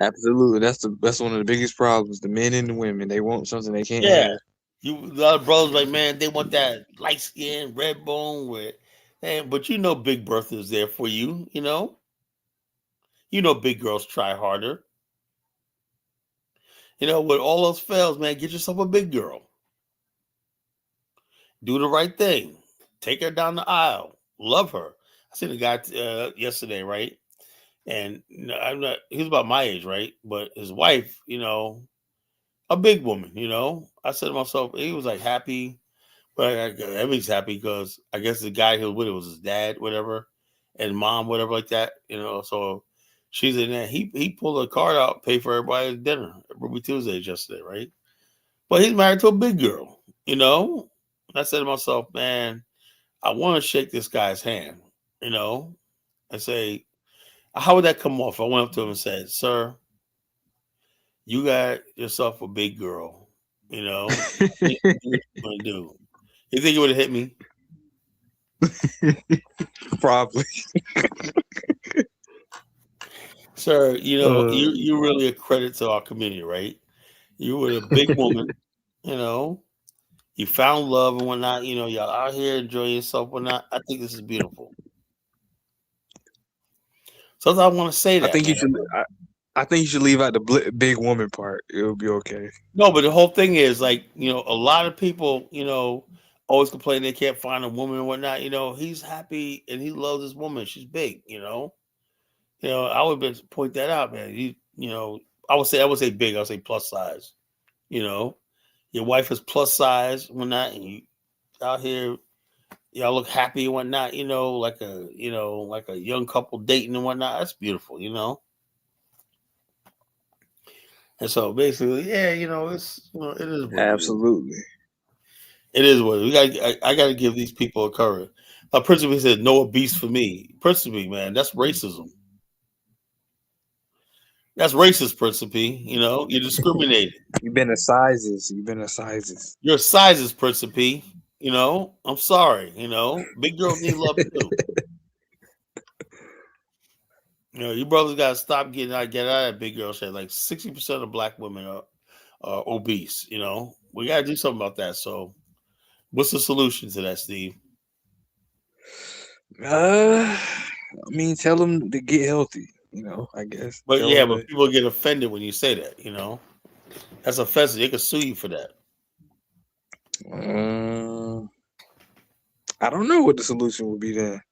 Absolutely. That's one of the biggest problems. The men and the women, they want something they can't Yeah. have. You a lot of brothers like, man, they want that light skin, red bone with, and but you know, Big Bertha is there for you. You know, big girls try harder. You know, with all those fails, man, get yourself a big girl. Do the right thing. Take her down the aisle. Love her. I seen a guy yesterday, right? And I'm not. He's about my age, right? But his wife, a big woman. I said to myself, he was like happy. But everybody's happy because I guess the guy who was with it was his dad, whatever, and mom, whatever, like that. So she's in there. He pulled a card out, paid for everybody's dinner, Ruby Tuesdays yesterday, right? But he's married to a big girl. And I said to myself, man, I want to shake this guy's hand, and say, how would that come off? I went up to him and said, sir, you got yourself a big girl. What you gonna do? You think it would have hit me? Probably. Sir, you're really a credit to our community, right? You were a big woman, you know. You found love and whatnot, y'all out here enjoying yourself, whatnot. I think this is beautiful. Sometimes I want to say I that, think you man. should. I think you should leave out the big woman part. It'll be okay. No, but the whole thing is like, a lot of people, always complain they can't find a woman and whatnot. He's happy and he loves this woman. She's big. I would point that out, man. I would say big. I would say plus size. You know, your wife is plus size, whatnot, and you out here, y'all look happy and whatnot. Like a young couple dating and whatnot. That's beautiful. And so basically, yeah, it is what it is. Absolutely. It is what it is. I got to give these people a courage. Principally said no obese for me. Principally, man, that's racism. That's racist, Principe. You're discriminating. You've been to sizes. You've been to sizes. Your sizes, Principe. I'm sorry. Big girls need love too. You brothers gotta stop get out of that big girl shit. Like 60% of black women are obese. We gotta do something about that. So, what's the solution to that, Steve? I mean, tell them to get healthy. I guess. But Tell yeah, them but people get offended when you say that. That's offensive. They could sue you for that. I don't know what the solution would be then.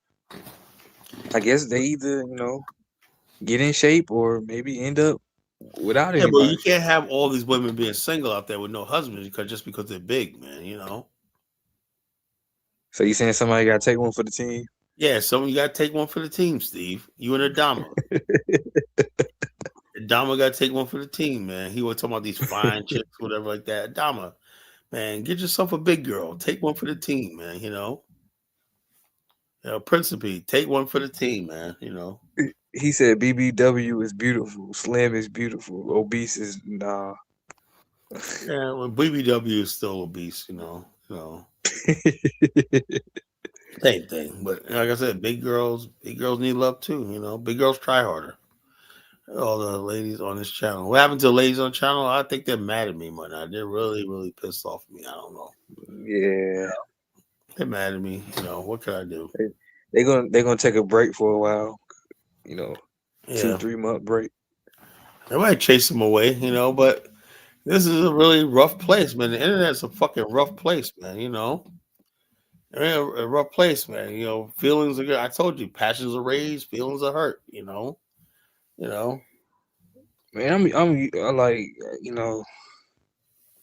I guess they either get in shape or maybe end up without Yeah, but anybody. you can't have all these women being single out there with no husbands because they're big, man. So you saying somebody got to take one for the team? Yeah, so you got to take one for the team, Steve. You and Adama. Adama got to take one for the team, man. He was talking about these fine chicks, whatever like that. Adama, man, get yourself a big girl. Take one for the team, man. Principe, take one for the team, man. He said BBW is beautiful, slim is beautiful, obese is nah. Yeah, well, BBW is still obese, Same thing. But like I said, big girls need love too. Big girls try harder. All the ladies on this channel. What happened to the ladies on the channel? I think they're mad at me, man. They're really, really pissed off at me. I don't know. Yeah. They're mad at me. What can I do? They're gonna take a break for a while. 2-3 month break. They might chase them away, but This is a really rough place, man. The internet's a fucking rough place, man. You know, a rough place, man. You know, feelings are good. I told you, passions are raised, feelings are hurt. You know. Man, I like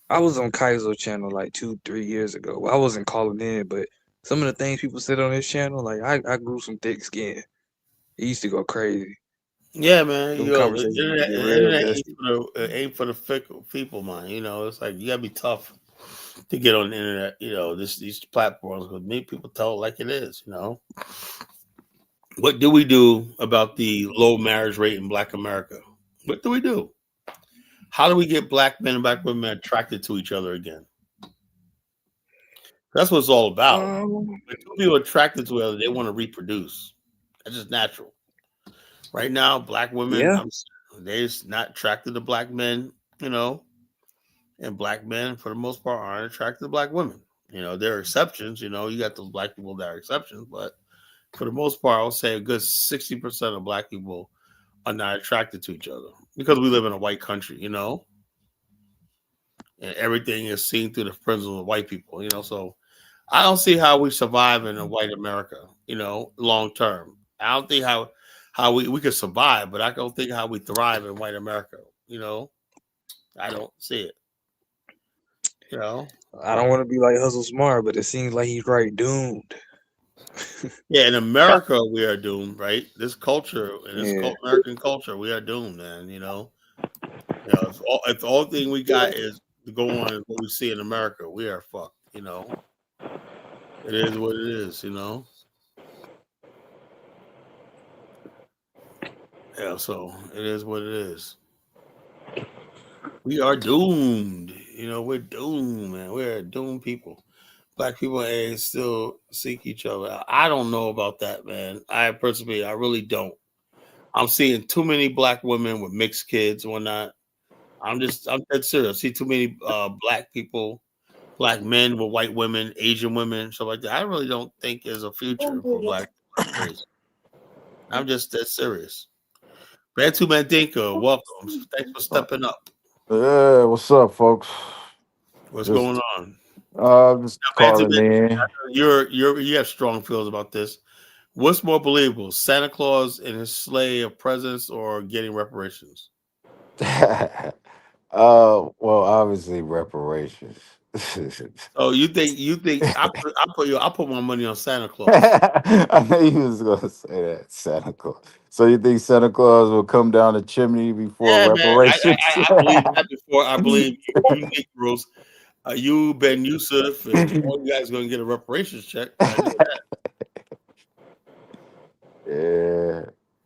I was on Kaiser channel like 2, 3 years ago. Well, I wasn't calling in, but some of the things people said on his channel, like I grew some thick skin. It used to go crazy. Yeah, man. Them The conversations used to internet, get the real internet dusty. ain't for the fickle people, man. You know, it's like you gotta be tough to get on the internet. You know, these platforms because many people tell it like it is. You know, what do we do about the low marriage rate in Black America? What do we do? How do we get black men and black women attracted to each other again? That's what it's all about. Um, When two people are attracted to each other, they want to reproduce. That's just natural. Right now, black women, yeah, they're just not attracted to black men. You know, and black men, for the most part, aren't attracted to black women. You know, there are exceptions. You know, you got those black people that are exceptions, but for the most part, I'll say a good 60% of black people are not attracted to each other because we live in a white country. You know, and everything is seen through the prism of white people. You know, so I don't see how we survive in a white America. You know, long term. I don't think how we could survive, but I don't think how we thrive in white America. You know, I don't see it. You know, I don't want to be like Hustle Smart, but it seems like he's right doomed. yeah, in America we are doomed, right? This culture and this Yeah. American culture, we are doomed, man. If the only thing we got is to go on is what we see in America, we are fucked. You know, it is what it is. You know, yeah. So it is what it is. We are doomed. You know, we're doomed, man. We're doomed people. Black people and still seek each other out. I don't know about that, man. I really don't. I'm seeing too many black women with mixed kids and whatnot. I'm dead serious. I see too many black people, black men with white women, Asian women, stuff like that. I really don't think there's a future for black race. I'm just dead serious. Bantu Mandinka, welcome. Thanks for Uh, stepping up. Yeah, what's up, folks? What's going Just on? just Now, Bantu calling Mandinka, in. you have strong feelings about this. What's more believable, Santa Claus and his sleigh of presents, or getting reparations? Well, obviously reparations. So you think I put my money on Santa Claus. I knew you was gonna say that, Santa Claus. So you think Santa Claus will come down the chimney before Yeah, man. reparations? I believe that before. I believe you Negroes, you Ben Yusuf, and all you guys going to get a reparations check. I know that. Yeah.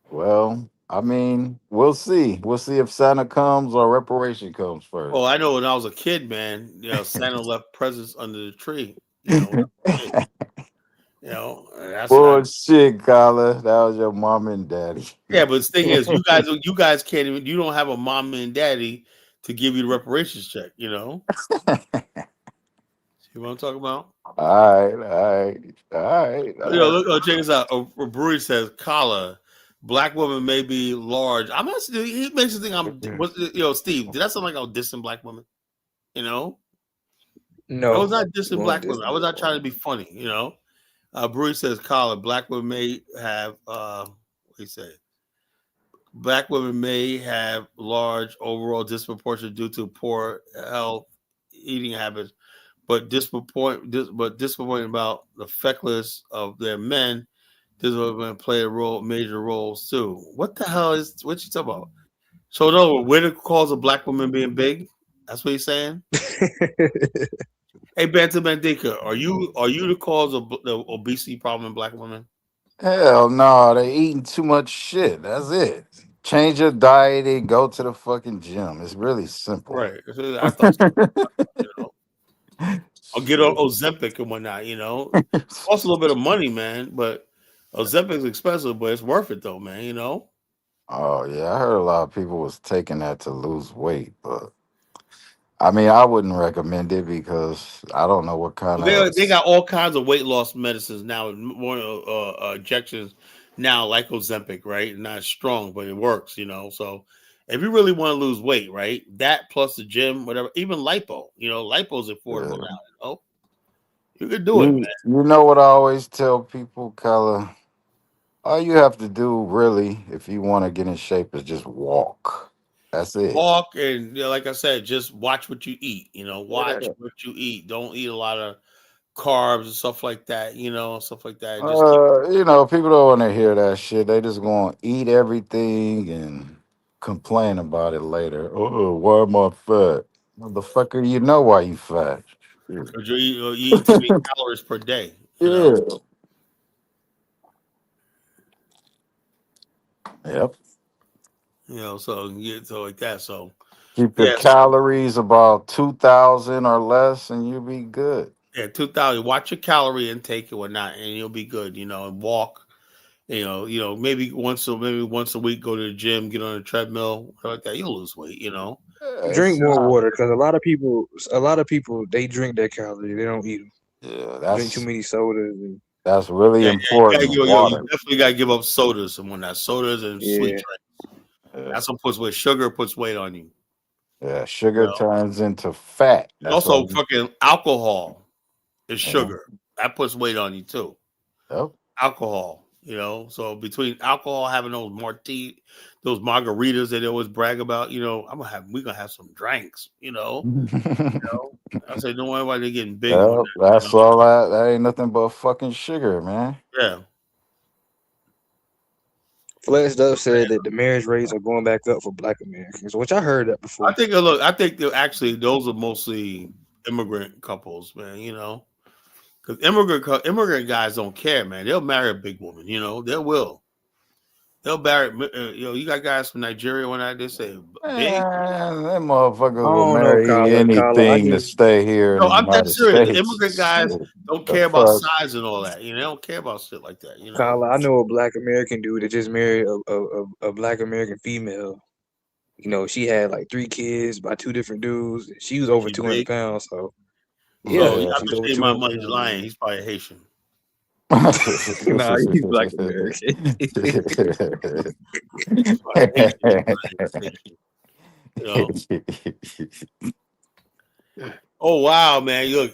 Well, I mean, we'll see. We'll see if Santa comes or reparation comes Oh, first. I know. When I was a kid, man, Santa left presents under the tree. You know, when I was a kid. And that's what I. Bullshit, Carla. That was your mom and daddy. Yeah, but the thing is, you guys can't even. You don't have a mom and daddy to give you the reparations check. See what I'm talking about? All right, all right, all right, all right. Look, check this out. A brewery says, "Kala, black women may be large." I'm not. He makes me think I'm. Steve, did that sound like I was dissing black women? You know, I was No, not you dissing won't black diss women. I me. was not trying to be funny. Brewery says, "Kala, black women may have." What do you say? Black women may have large overall disproportion due to poor health, eating habits, but disappointing about the feckless of their men. This is going to play major roles too. What the hell is what you talking about? So no, where the cause of black women being big? That's what he's saying. Hey, Bantu Bandika, are you the cause of the obesity problem in black women? Hell no, they eating too much shit. That's it. Change your diet and go to the fucking gym. It's really simple. Right. I thought so. I'll get on Shit. Ozempic and whatnot. Costs a little bit of money, man, but Ozempic's expensive, but it's worth it though, man. Oh yeah, I heard a lot of people was taking that to lose weight, but I mean, I wouldn't recommend it because I don't know what kind of. They got all kinds of weight loss medicines now, more injections now, like Ozempic, right? Not strong, but it works. So If you really want to lose weight, right? That plus the gym, whatever, even lipo. Lipo's affordable Yeah. now. You could do it, man. You know what I always tell people, Color? All you have to do, really, if you want to get in shape, is just walk. That's it. Walk and like I said, just watch what you eat. Watch Yeah. what you eat. Don't eat a lot of carbs and stuff like that. Stuff like that. Just keep. People don't want to hear that shit. They just want to eat everything and complain about it later. Oh, why am I fat? Motherfucker, you know why you fat. Shit. Because you eat too many calories per day. Yeah. Yep. So like that. So Keep your yeah, so calories about 2,000 or less, and you'll be good. yeah, 2,000. Watch your calorie intake and whatnot, and you'll be good. And walk. Maybe once a week, go to the gym, get on a treadmill, like that. You'll lose weight. Yeah, Drink it's more not. water because a lot of people, they drink their calories. They don't eat them. Yeah, Drink too many sodas and that's really Yeah, yeah, important. you Water. definitely gotta give up sodas and whatnot. Sodas and sweet yeah. drinks. Yeah, That's what puts weight. Sugar puts weight on you. yeah. You Sugar know. turns into fat. And That's why. also, fucking alcohol is Mhm. sugar. That puts weight on you too. Yep. Alcohol. So between alcohol, having those margaritas that they always brag about, we're gonna have some drinks. I say, don't worry about it getting big on Yep, that. that's all that ain't nothing but fucking sugar, man. Yeah. Flex Dove said that the marriage rates are going back up for Black Americans, which I heard that before. I think that actually those are mostly immigrant couples, man. Because immigrant guys don't care, man. They'll marry a big woman. They will. They'll marry. You got guys from Nigeria when they say big. Man, them I motherfuckers will don't know, marry Kyler. I anything to hear stay here in No, the I'm dead United serious. The States. immigrant guys Shit. don't The care about fuck? size and all that. They don't care about shit like that. Kyler. I know a Black American dude that just married a Black American female. She had like 3 kids by 2 different dudes. She was over She 200 big. pounds. So Oh, yeah, I she's bet over you my 200 money's pounds. lying. He's probably Haitian. Nah, he's Black American. He's probably Haitian. He's not Haitian. You know. Oh wow, man! You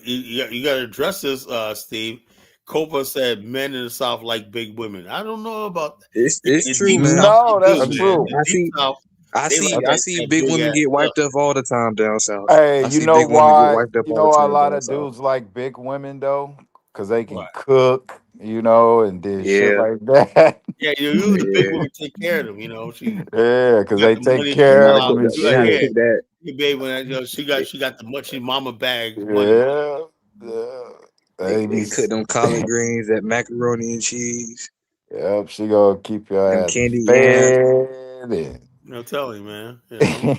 got to address this, Steve. Copa said men in the South like big women. I don't know about that. It's Yeah, it's the true, deep man. South, No, they do, that's I man. mean, true. The deep South, they like I that, see that big big women ass get stuff. wiped up all the time down south. Hey, I you see know big women get why? wiped up You all the know why a time lot down of south. dudes like big women though? Because they can Right. cook, and do shit Yeah, like that. Yeah, the big yeah. women take care of them. She Yeah, because got they the take money. She They know care how pull to of out. them cook and that. They You like, know how to shit. yeah, cook that. your baby. When They, she got the she mama bag money. Yeah, yeah. they, They they be, can cook them collard greens, that macaroni and cheese, yep, she gonna keep your them ass candy yams. fed and Tell you, man. Yeah.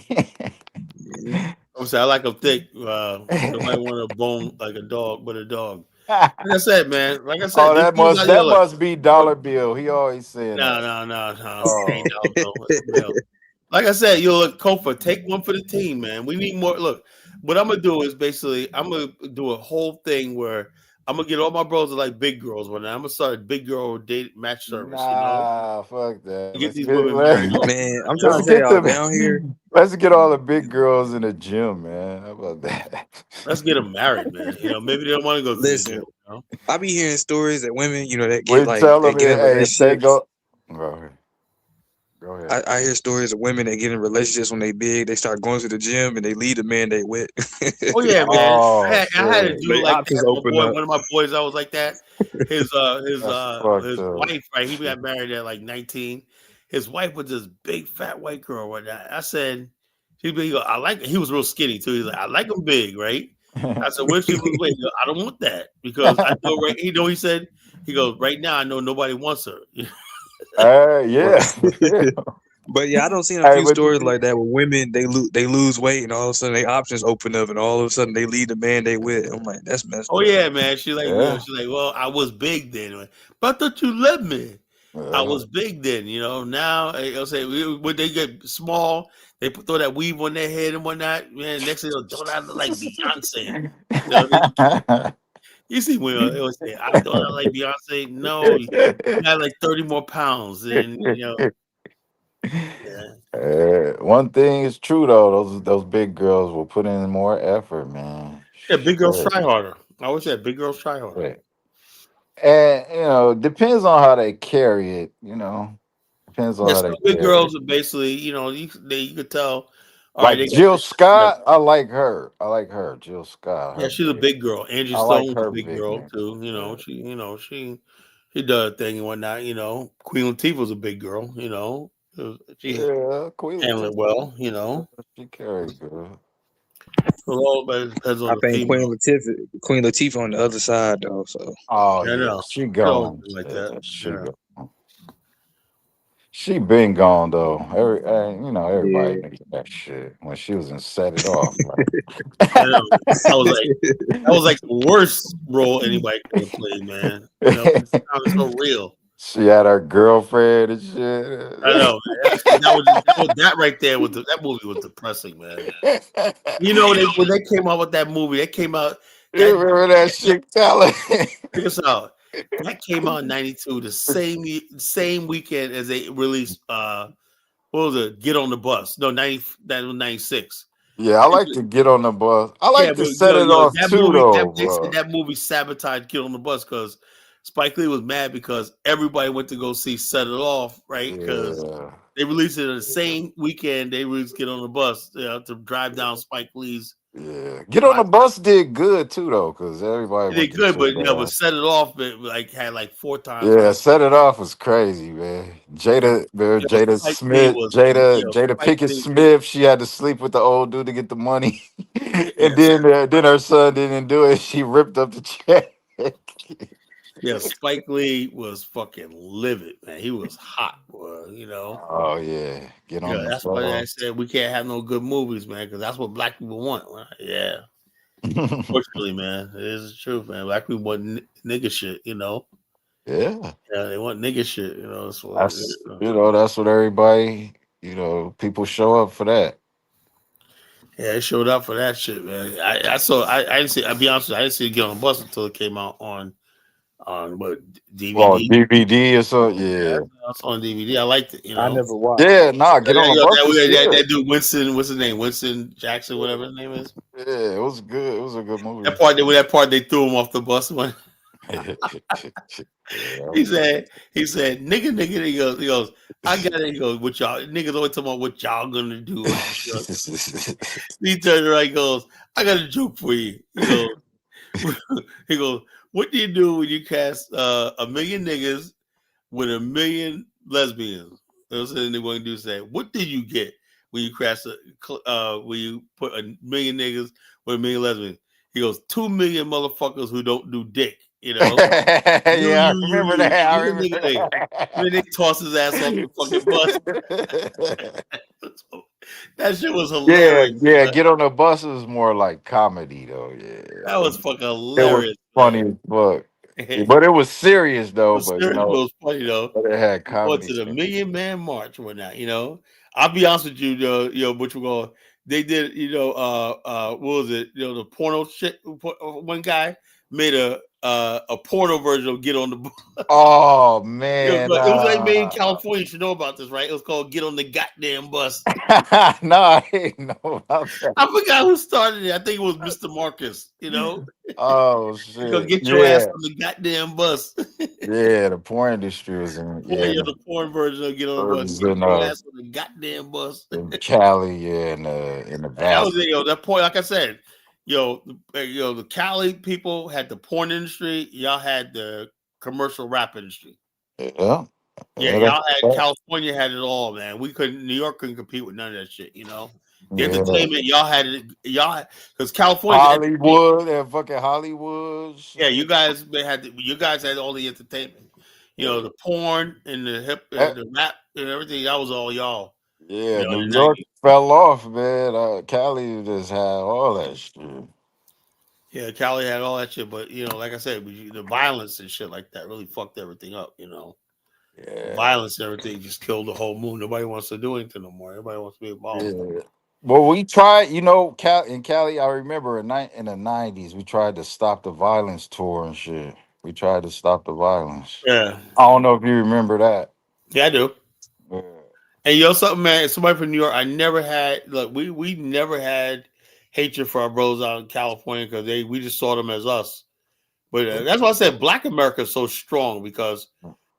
I'm saying I like them thick. Nobody want a bone like a dog, but a dog. Like I said, man. Like I said, Oh, these dudes out here that look. must be Dollar Bill. He always saying No, that. no, no, no. Ain't Oh. dollar bill. It's somebody else. Like I said, you look, Kofa, take one for the team, man. We need more. Look, what I'm gonna do is basically I'm gonna do a whole thing where I'm gonna get all my bros that like big girls one night. I'm gonna start a big girl date match service, Nah, fuck that. and get these women married off. Man, I'm Let's trying to tell get y'all them. down here. Let's get all the big girls in the gym, man. How about that? Let's get them married, man. Maybe they don't want to go to the gym. Listen, I be hearing stories that women, that We tell them, get in hey, if they relationships. go, go ahead. I hear stories of women that get in relationships when they big. They start going to the gym and they leave the man they with. Oh yeah, man. Oh I had a shit, dude They like options that. My open boy, up. one of my boys, I was like that. that's fucked His up. wife, right? He got married at like 19. His wife was this big fat white girl, right? I said, I like. He was real skinny too. He's like, I like him big, right? I said, when she lose weight, he goes, I don't want that because I know, right? He said, he goes, right now I know nobody wants her. Yeah, for real. But yeah, I don't seen a Hey, few but stories like that where women they lose weight and all of a sudden their options open up and all of a sudden they leave the man they with. I'm like, that's messed Oh up. yeah, man. She like, yeah, she's like, well, I was big then, but I thought you loved me. I yeah. was big then, Now I'll say when they get small, they throw that weave on their head and whatnot. Man, next thing don't I look like Beyonce? You see when they always say, "I don't look like Beyonce." No, you got like 30 more pounds, and One thing is true though; those big girls will put in more effort, man. Yeah, big girls Shit. try harder. I always said big girls try harder. Yeah. And depends on how they carry it. Depends on Yeah, how some they big carry it. girls are basically, you could tell. All right, Like they got Jill yeah, Scott, I like her. I like her, Jill Scott. yeah, Her she's a big. big girl. Angie I like Stone's a her big girl bigness. too. Yeah, She does a thing and whatnot. Queen Latifah's a big girl. She yeah. Queen handled it Latifah, well. she carried good. So it all depends on I the think female. Queen Latifah on the other side though. So Oh Yeah, I yeah, know. she She always gone. been like Yeah, that. she Yeah, gone. She been gone though. Everybody yeah. knew that shit when she was in Set It Off. I know. I was like. That was like the worst role anybody could have played, man. It sounded so real. She had her girlfriend and I know, shit. man. That right there was that movie was depressing, man. When they came out with that movie, they came out You that remember that shit, Tyler? check us out. That came out in '92, the same weekend as they released what was it? Get on the Bus. No, 90 that was '96. Yeah, I like to get on the bus. I Yeah, like to but set it off that too, movie, though, they said bro. that movie sabotaged Get on the Bus because Spike Lee was mad because everybody went to go see Set It Off, right? Because Yeah, they released it the same weekend they released Get on the Bus to drive down Spike Lee's yeah. Get on the project. bus did good too, though, because everybody It went did to good, check but that but out. Set It Off had like four times Yeah, more. set it off was crazy, man. Jada Spike Lee Smith, was Jada Spike Pickett Lee. Smith. She had to sleep with the old dude to get the money, and Yes, then her son didn't do it. She ripped up the check. yeah, Spike Lee was fucking livid, man. He was hot, boy, Oh yeah, get on Yeah, the that's why I bus. said we can't have no good movies, man, because that's what black people want. Yeah, unfortunately, man, it is the truth, man. Black people want nigga shit. Yeah, Yeah, they want nigga shit. So that's what everybody. People show up for that. yeah, they showed up for that shit, man. I saw. I didn't see. I'll be honest with you, I didn't see it get on the bus until it came out on what Well, DVD. DVD or something. Yeah, Yeah, I saw on DVD. I liked it. I never watched. yeah. Nah, get on the bus was That good. dude Winston. What's his name? Winston Jackson, whatever his name is. Yeah, it was good. It was a good movie. That part they threw him off the bus when Yeah, that he was funny. said, nigga. He goes, I got it. He goes, what y'all niggas always talking about what y'all gonna do. He turned around, he goes, I got a joke for you. He goes, he goes, what do you do when you cast a million niggas with a million lesbians? Those thing they're going to do is say, what did you get when you when you put a million niggas with a million lesbians? He goes, 2 million motherfuckers who don't do dick. Yeah, I remember that. I You, remember nigga. Then they toss his ass off the fucking bus. that. That shit was Yeah, hilarious. yeah. Man. Get on the bus was more like comedy though. Yeah, That was fucking it was hilarious, funny man. as fuck. It But it was serious though. was But serious, but it was funny though. but it had We going comedy. to the Million Man March or whatnot. I'll be honest with you, Butch going. They did, what was it? The porno shit. One guy made a porno version of Get on the Bus. Oh man, It was like made in California. You should know about this, right? It was called Get on the Goddamn Bus. no, I didn't know about that. I forgot who started it. I think it was Mr. Marcus. Oh You gonna shit, get your ass yeah, on the goddamn bus. yeah. The porn industry was in The porn version of Get on the Bus. was Get in your ass on the goddamn bus. Cali, yeah, in the That valley. was it, that point. Like I said, the Cali people had the porn industry. Y'all had the commercial rap industry. Yeah, Yeah, yeah, that's y'all had that. California had it all, man. New York couldn't compete with none of that shit. The Yeah. entertainment y'all had it. Because California's entertainment. Hollywood and fucking Hollywood Yeah, shit. you guys had all the entertainment. Yeah, The porn and the hip, Eh, the rap and everything. That was all y'all. yeah, New In the York 90s. fell off, man. Cali just had all that shit. Yeah, Cali had all that shit, but like I said, the violence and shit like that really fucked everything up. The Yeah, violence and everything just killed the whole mood. Nobody wants to do anything no more. Everybody wants to be involved. yeah. Well, we tried, in Cali. I remember in the '90s, we tried to stop the violence tour and shit. We tried to stop the violence. Yeah, I don't know if you remember that. yeah, I do. Yeah. And you know something, man? Somebody from New York, I never had look. We never had hatred for our bros out in California because we just saw them as us. But that's why I said Black America is so strong because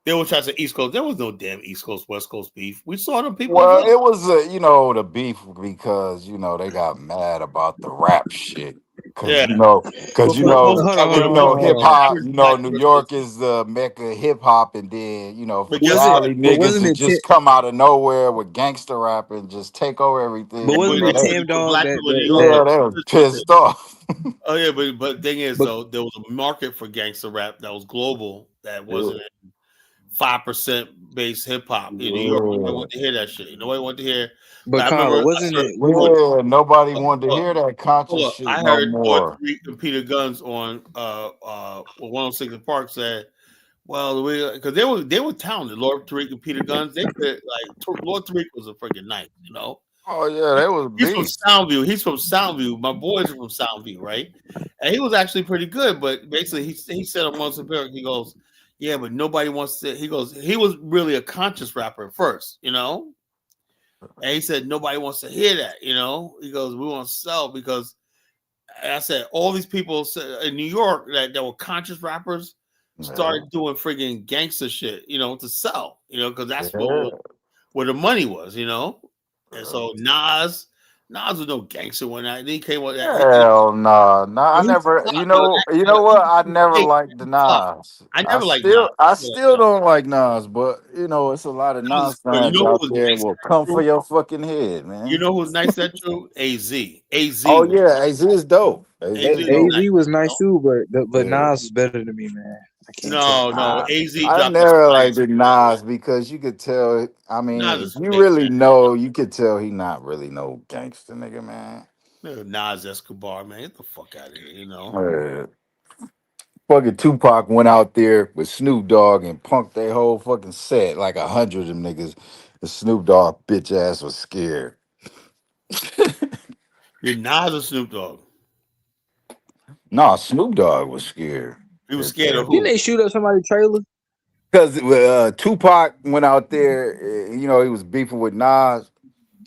they were trying to say East Coast. There was no damn East Coast West Coast beef. We saw them people as Well, us. it was you know, the beef because they got mad about the rap shit because Yeah, But you for, most know of hold our on, hold you on, beef hold know on, was hold hip on. hop. average black New versus. York is the mecca of hip hop, and then But for guess what? Cali But niggas wasn't to it? just come out of nowhere with gangster rap and just take over But everything. And but, wasn't it but Tam for Dog black that people in New that York, that? Yeah, they was listen. pissed off. Oh yeah, but the thing is But though, there was a market for gangster rap that was global that Yeah. wasn't 5% base hip hop in New York. Nobody wanted to hear that shit. Nobody wanted to hear. but Like I Carla, remember I wasn't heard it? hold Wasn't Yeah, nobody up, wanted to hold up, hear that conscious hold up. shit I no heard Lord more. Tariq and Peter Guns on 106 and Park said, well, because they were talented. Lord Tariq and Peter Guns, they could Lord Tariq was a freaking knight, you know. Oh yeah, He- they was He's from beast. Soundview. He's from Soundview. My boys are from Soundview, right? And he was actually pretty good. But basically, he said on Monster Park, he goes, "Yeah, but nobody wants to." He goes, he was really a conscious rapper at first, you know. And he said nobody wants to hear that, you know. He goes, we want to sell because I said all these people in New York that were conscious rappers Yeah, started doing friggin' gangster shit, you know, to sell, you know, because that's yeah. where the money was, you know. And Uh, so Nas was no gangster when he came with that. Hell no, no. I He never. flopped, yo. You Yo, know what? I never hey, liked the he flopped. Nas. I never liked Nas. I I never liked still Nas. don't like Nas, but it's a lot of Nas is Nas good. You fans know who out was there nice will that come for true? your fucking head, You man. know who's nice that true? AZ. AZ Oh was yeah, AZ is dope. AZ AZ is is dope. nice. AZ was You nice know? too, but Yeah. Nas is better than me, man. I can't take No, it. no. I AZ I dropped his never liked finest the shit, man. Nas because you could tell. I mean, Nas if is you fake, really man. know, you could tell he not really no gangster nigga, man. Nas Escobar, man. Get the fuck out of here, you know. Uh, Fucking Tupac went out there with Snoop Dogg and punked their whole fucking set, like 100 of them niggas. The Snoop Dogg bitch ass was scared. You're Nas or Snoop Dogg. Nah, Snoop Dogg was scared. He was scared of Didn't who? they shoot up somebody's trailer? Because Tupac went out there, he was beefing with Nas,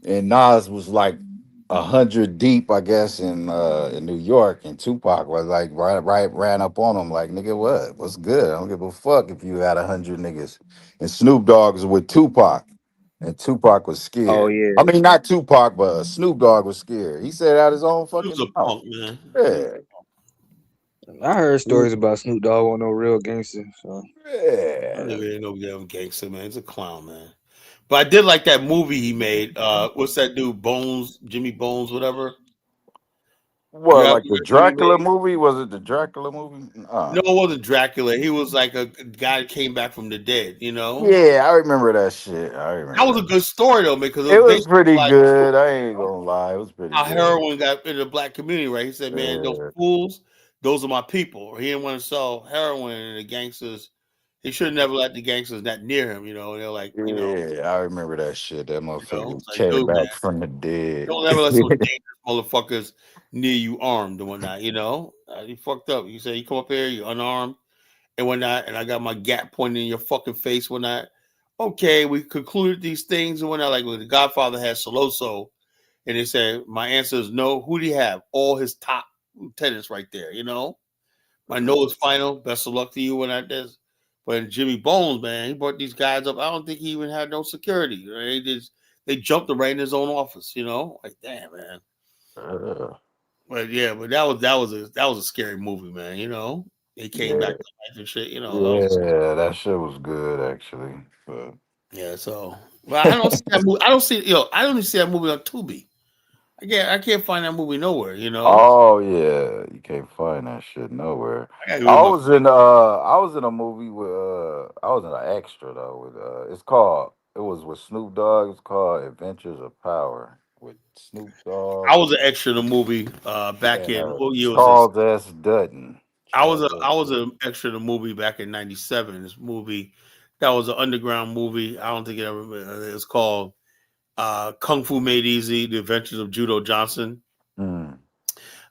and Nas was like 100 deep, I guess, in New York, and Tupac was like right ran up on him like, nigga, what's good? I don't give a fuck if you had 100 niggas. And Snoop Dogg was with Tupac, and Tupac was Oh scared. I yeah. mean, not Tupac, but Snoop Dogg was scared. He said out his own He was fucking a mouth. punk, man. He was, Yeah, I heard stories about Snoop Dogg on no real gangster. So I yeah. think he ain't no damn gangster, man. He's a clown, man. But I did like that movie he made. What's that dude? Bones, Jimmy Bones, whatever. You What, got like the what he Dracula made? movie? Was it the Dracula movie? No, it wasn't Dracula. He was like a guy that came back from the dead. You know, Yeah, I remember that shit. I that remember was a that. good story though, because it It was was basically pretty like good. I ain't gonna lie. It was pretty how good. heroin got in the black community, right? He said, "Man, those Yeah, fools, those are my people." He didn't want to sell heroin, and the gangsters. He should have never let the gangsters that near him. You know, they're like, yeah, I remember that shit. That motherfucker it's like, came dude, man, back from the dead. don't ever let some dangerous motherfuckers near you armed and whatnot. You know, you fucked up. You say you come up here, you unarmed and whatnot, and I got my gap pointing in your fucking face when I. Okay, we concluded these things and whatnot. Like when the Godfather had Soloso, and they said my answer is no. Who do you have? All his top lieutenants right there. You know, my no is final. Best of luck to you when I does. But Jimmy Bones, man, he brought these guys up. I don't think he even had no security. They jumped him right in his own office. You know, like damn, man. Uh, But yeah, but that was a scary movie, man. You know, they came yeah, back to life and shit. You know, that was yeah, that shit was good actually. But yeah. So, but I don't see that movie. I don't see I don't even see that movie on Tubi. I can't find that movie nowhere. You know, oh yeah, you can't find that shit nowhere. I gotta go to my. I was in a movie with I was in an extra though with it was with Snoop Dogg. It's called Adventures of Power with Snoop I Dogg was an extra in the movie back and in what year was this? Charles S. Dutton. I was a Charles S. I was Dutton. an extra in the movie back in '97. This movie that was an underground movie. I don't think it ever. It's called Kung Fu Made Easy: The Adventures of Judo Johnson. Mm.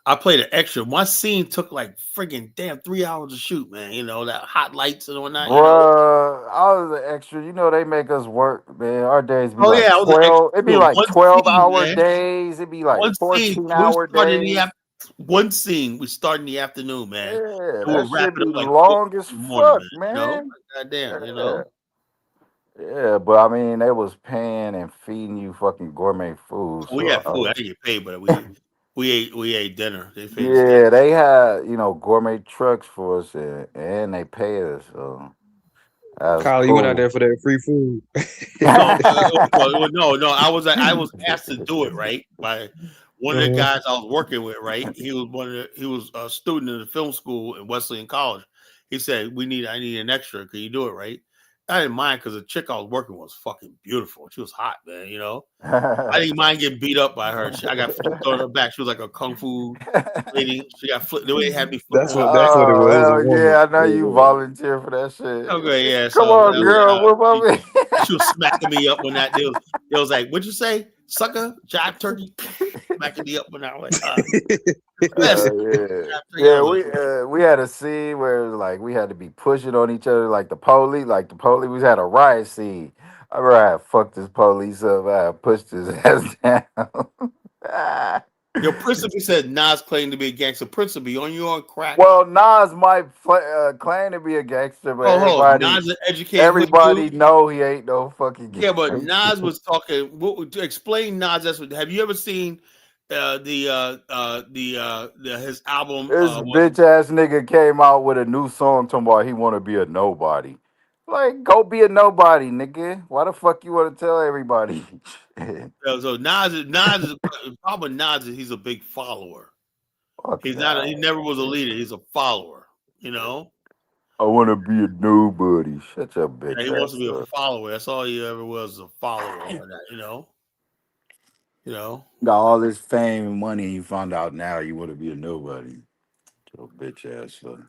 I played an extra. One scene took like friggin' damn 3 hours to shoot, man. You know, that hot lights and whatnot, you know. Bruh, I was an extra. You know they make us work, man. Our days be Oh like yeah, I was an extra 12. It'd be too. like One 12-hour scene, man. days. It'd be like One scene. 14 We hour started in the days. one scene. We start in the afternoon, man. Yeah, And that we'll wrap should it be up like 4 long as in the morning, man. fuck, You know, man. like, goddamn, you Yeah. know. Yeah, but I mean, they was paying and feeding you fucking gourmet food. We So had food. I didn't get paid, but we ate dinner. They paid us dinner. yeah, they had gourmet trucks for us, and they pay us. So that was Kyle, you went out cool. there for that free food. No, no. I was asked to do it right by one of the Uh-huh. guys I was working with. Right, he was a student in the film school in Wesleyan College. He said, I need an extra. Can you do it?" Right. I didn't mind because the chick I was working with was fucking beautiful. She was hot, man. You know, I didn't mind getting beat up by her. I got flipped on her back. She was like a kung fu lady. She got flipped. The way they had me flipped That's on her what back. that's what it Oh was. It was a hell woman. yeah! I know It was you a woman. volunteer for that Okay, shit. yeah. Come So on, that was girl, whip on me. she was smacking me up when they was like, "What'd you say, sucker, jive turkey?" Smacking me up when I was like, yes, Yeah, jive turkey. I yeah. was like, We had a scene where it was like we had to be pushing on each other, like the police. Like the police, we had a riot scene. I remember I had fucked this police up. I had pushed his ass down. "Yo, Principal said Nas claimed to be a gangster. Principal, on you on crack?" Well, Nas might claim to be a gangster, but Oh, everybody, Nas is educated with everybody dude. know he ain't no fucking Yeah, but gangster. Nas was talking. To explain Nas, have you ever seen his album? This bitch ass nigga came out with a new song talking about he want to be a nobody. Like, go be a nobody, nigga. Why the fuck you want to tell everybody? So Nas is the problem. With Nas is he's a big follower. Fuck He's not. He that. never was a leader. He's a follower. You know. I want to be a nobody. Shut your Yeah, bitch he wants to ass be a up. follower. That's all he ever was, a follower. Of that, you know. You know. Got all this fame and money, and you found out now you want to be a nobody. Your bitch ass up.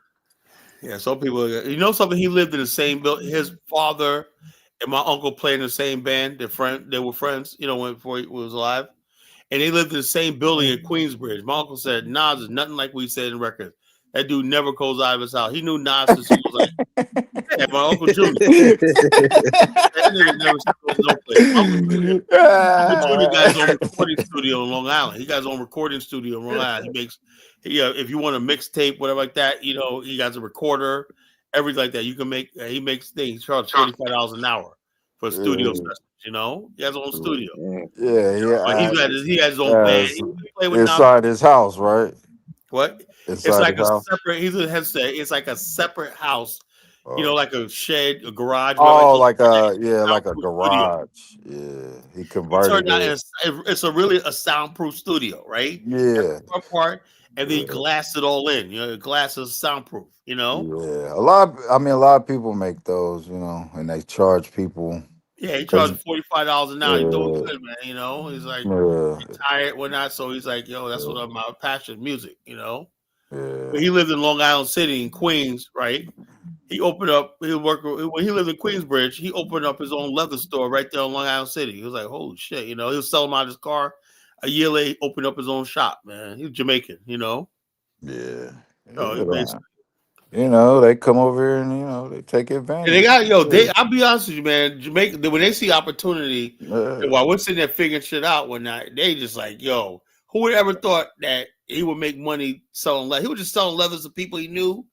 Yeah. Some people. You know something. He lived in the same building. His father and my uncle played in the same band. They were friends. You know, before he was alive, and they lived in the same building in Queensbridge. My uncle said Nas is nothing like we said in records. That dude never goes out of his house. He knew Nas since he was like, yeah, my uncle Junior. That nigga never goes no place. Uncle Junior got his own recording studio in Long Island. He got his own recording studio in Long Island. If you want a mixtape, whatever like that, you know, he got a recorder, everything like that. You can make. He makes things. He charges $45 an hour for studio sessions. You know, he has his own studio. Yeah, But yeah. he has his own band. He play with Nas. Inside his house, right? What? It's Inside like his a house. separate. It's like a separate house. You know, Oh, like a shed, a garage, whatever. Like oh, that. like a Soundproof studio. garage. Yeah, he It converted turned out it. it's a really a soundproof studio, right? That's Yeah, the front part, and then he yeah, glassed it all in. You know, the glass is soundproof. You know, yeah. A lot of people make those, and they charge people yeah, he because, charged $45 an hour. He's doing yeah, good, man. You know, he's like yeah, retired, whatnot. So he's like, yo, that's what my passion, music. You know, but yeah. he lived in Long Island City in Queens, right? He opened up. He worked when he lived in Queensbridge. He opened up his own leather store right there in Long Island City. He was like, "Holy shit!" You know, he was selling out his car. A year later, he opened up his own shop. Man, he was Jamaican. You know, Yeah. so he Yeah. basically. They come over here and they take And they advantage. got I'll be honest with you, man. Jamaica, when they see opportunity, and Yeah. while we're sitting there figuring shit out, when they just like, yo, who would ever thought that he would make money selling leather? He was just selling leathers to people he knew.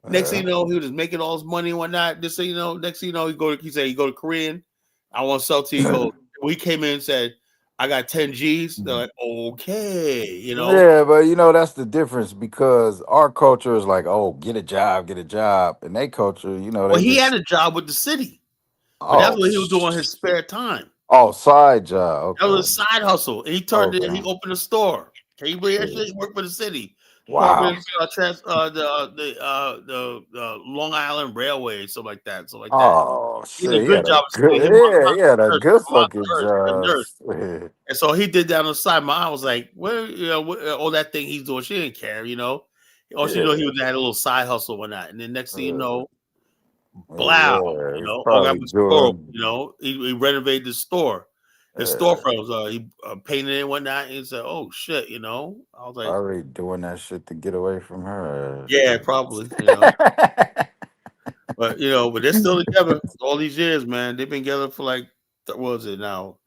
Next thing Yeah. you know, he was just making all his money and whatnot. Just so you know, next thing you know, he said he go to Korean. I want to sell to you. He go. We came in and said, I got 10 G's. They're like, okay, you know. Yeah, but that's the difference because our culture is like, oh, get a job. And they culture, Well, they he had just, a job with the city, but that's oh, what he was doing in his spare time. side job. That was Okay. a side hustle. And he turned it, he Okay. opened a store. Can you believe that Yeah. shit? He worked for the city. Wow. The Long Island Railway, something like that, something like that. Oh He did a shit. good job of staying. His He had a good mom's fucking a nurse, a job. nurse. And so he did that on the side. My aunt was like, "Well, all that thing he's doing, she didn't care, you know. All she knew he Yeah. was had a little side hustle or not. And then next thing you know, blow, Yeah. you He's know, oh, got probably my store open, doing you know. He renovated the store. his storefront was he painted it and whatnot. And he said, "Oh shit," you know. I was like, Probably doing that shit to get away from her. "Yeah, probably," you know. But you know, but they're still together all these years, man. They've been together for like what was it now?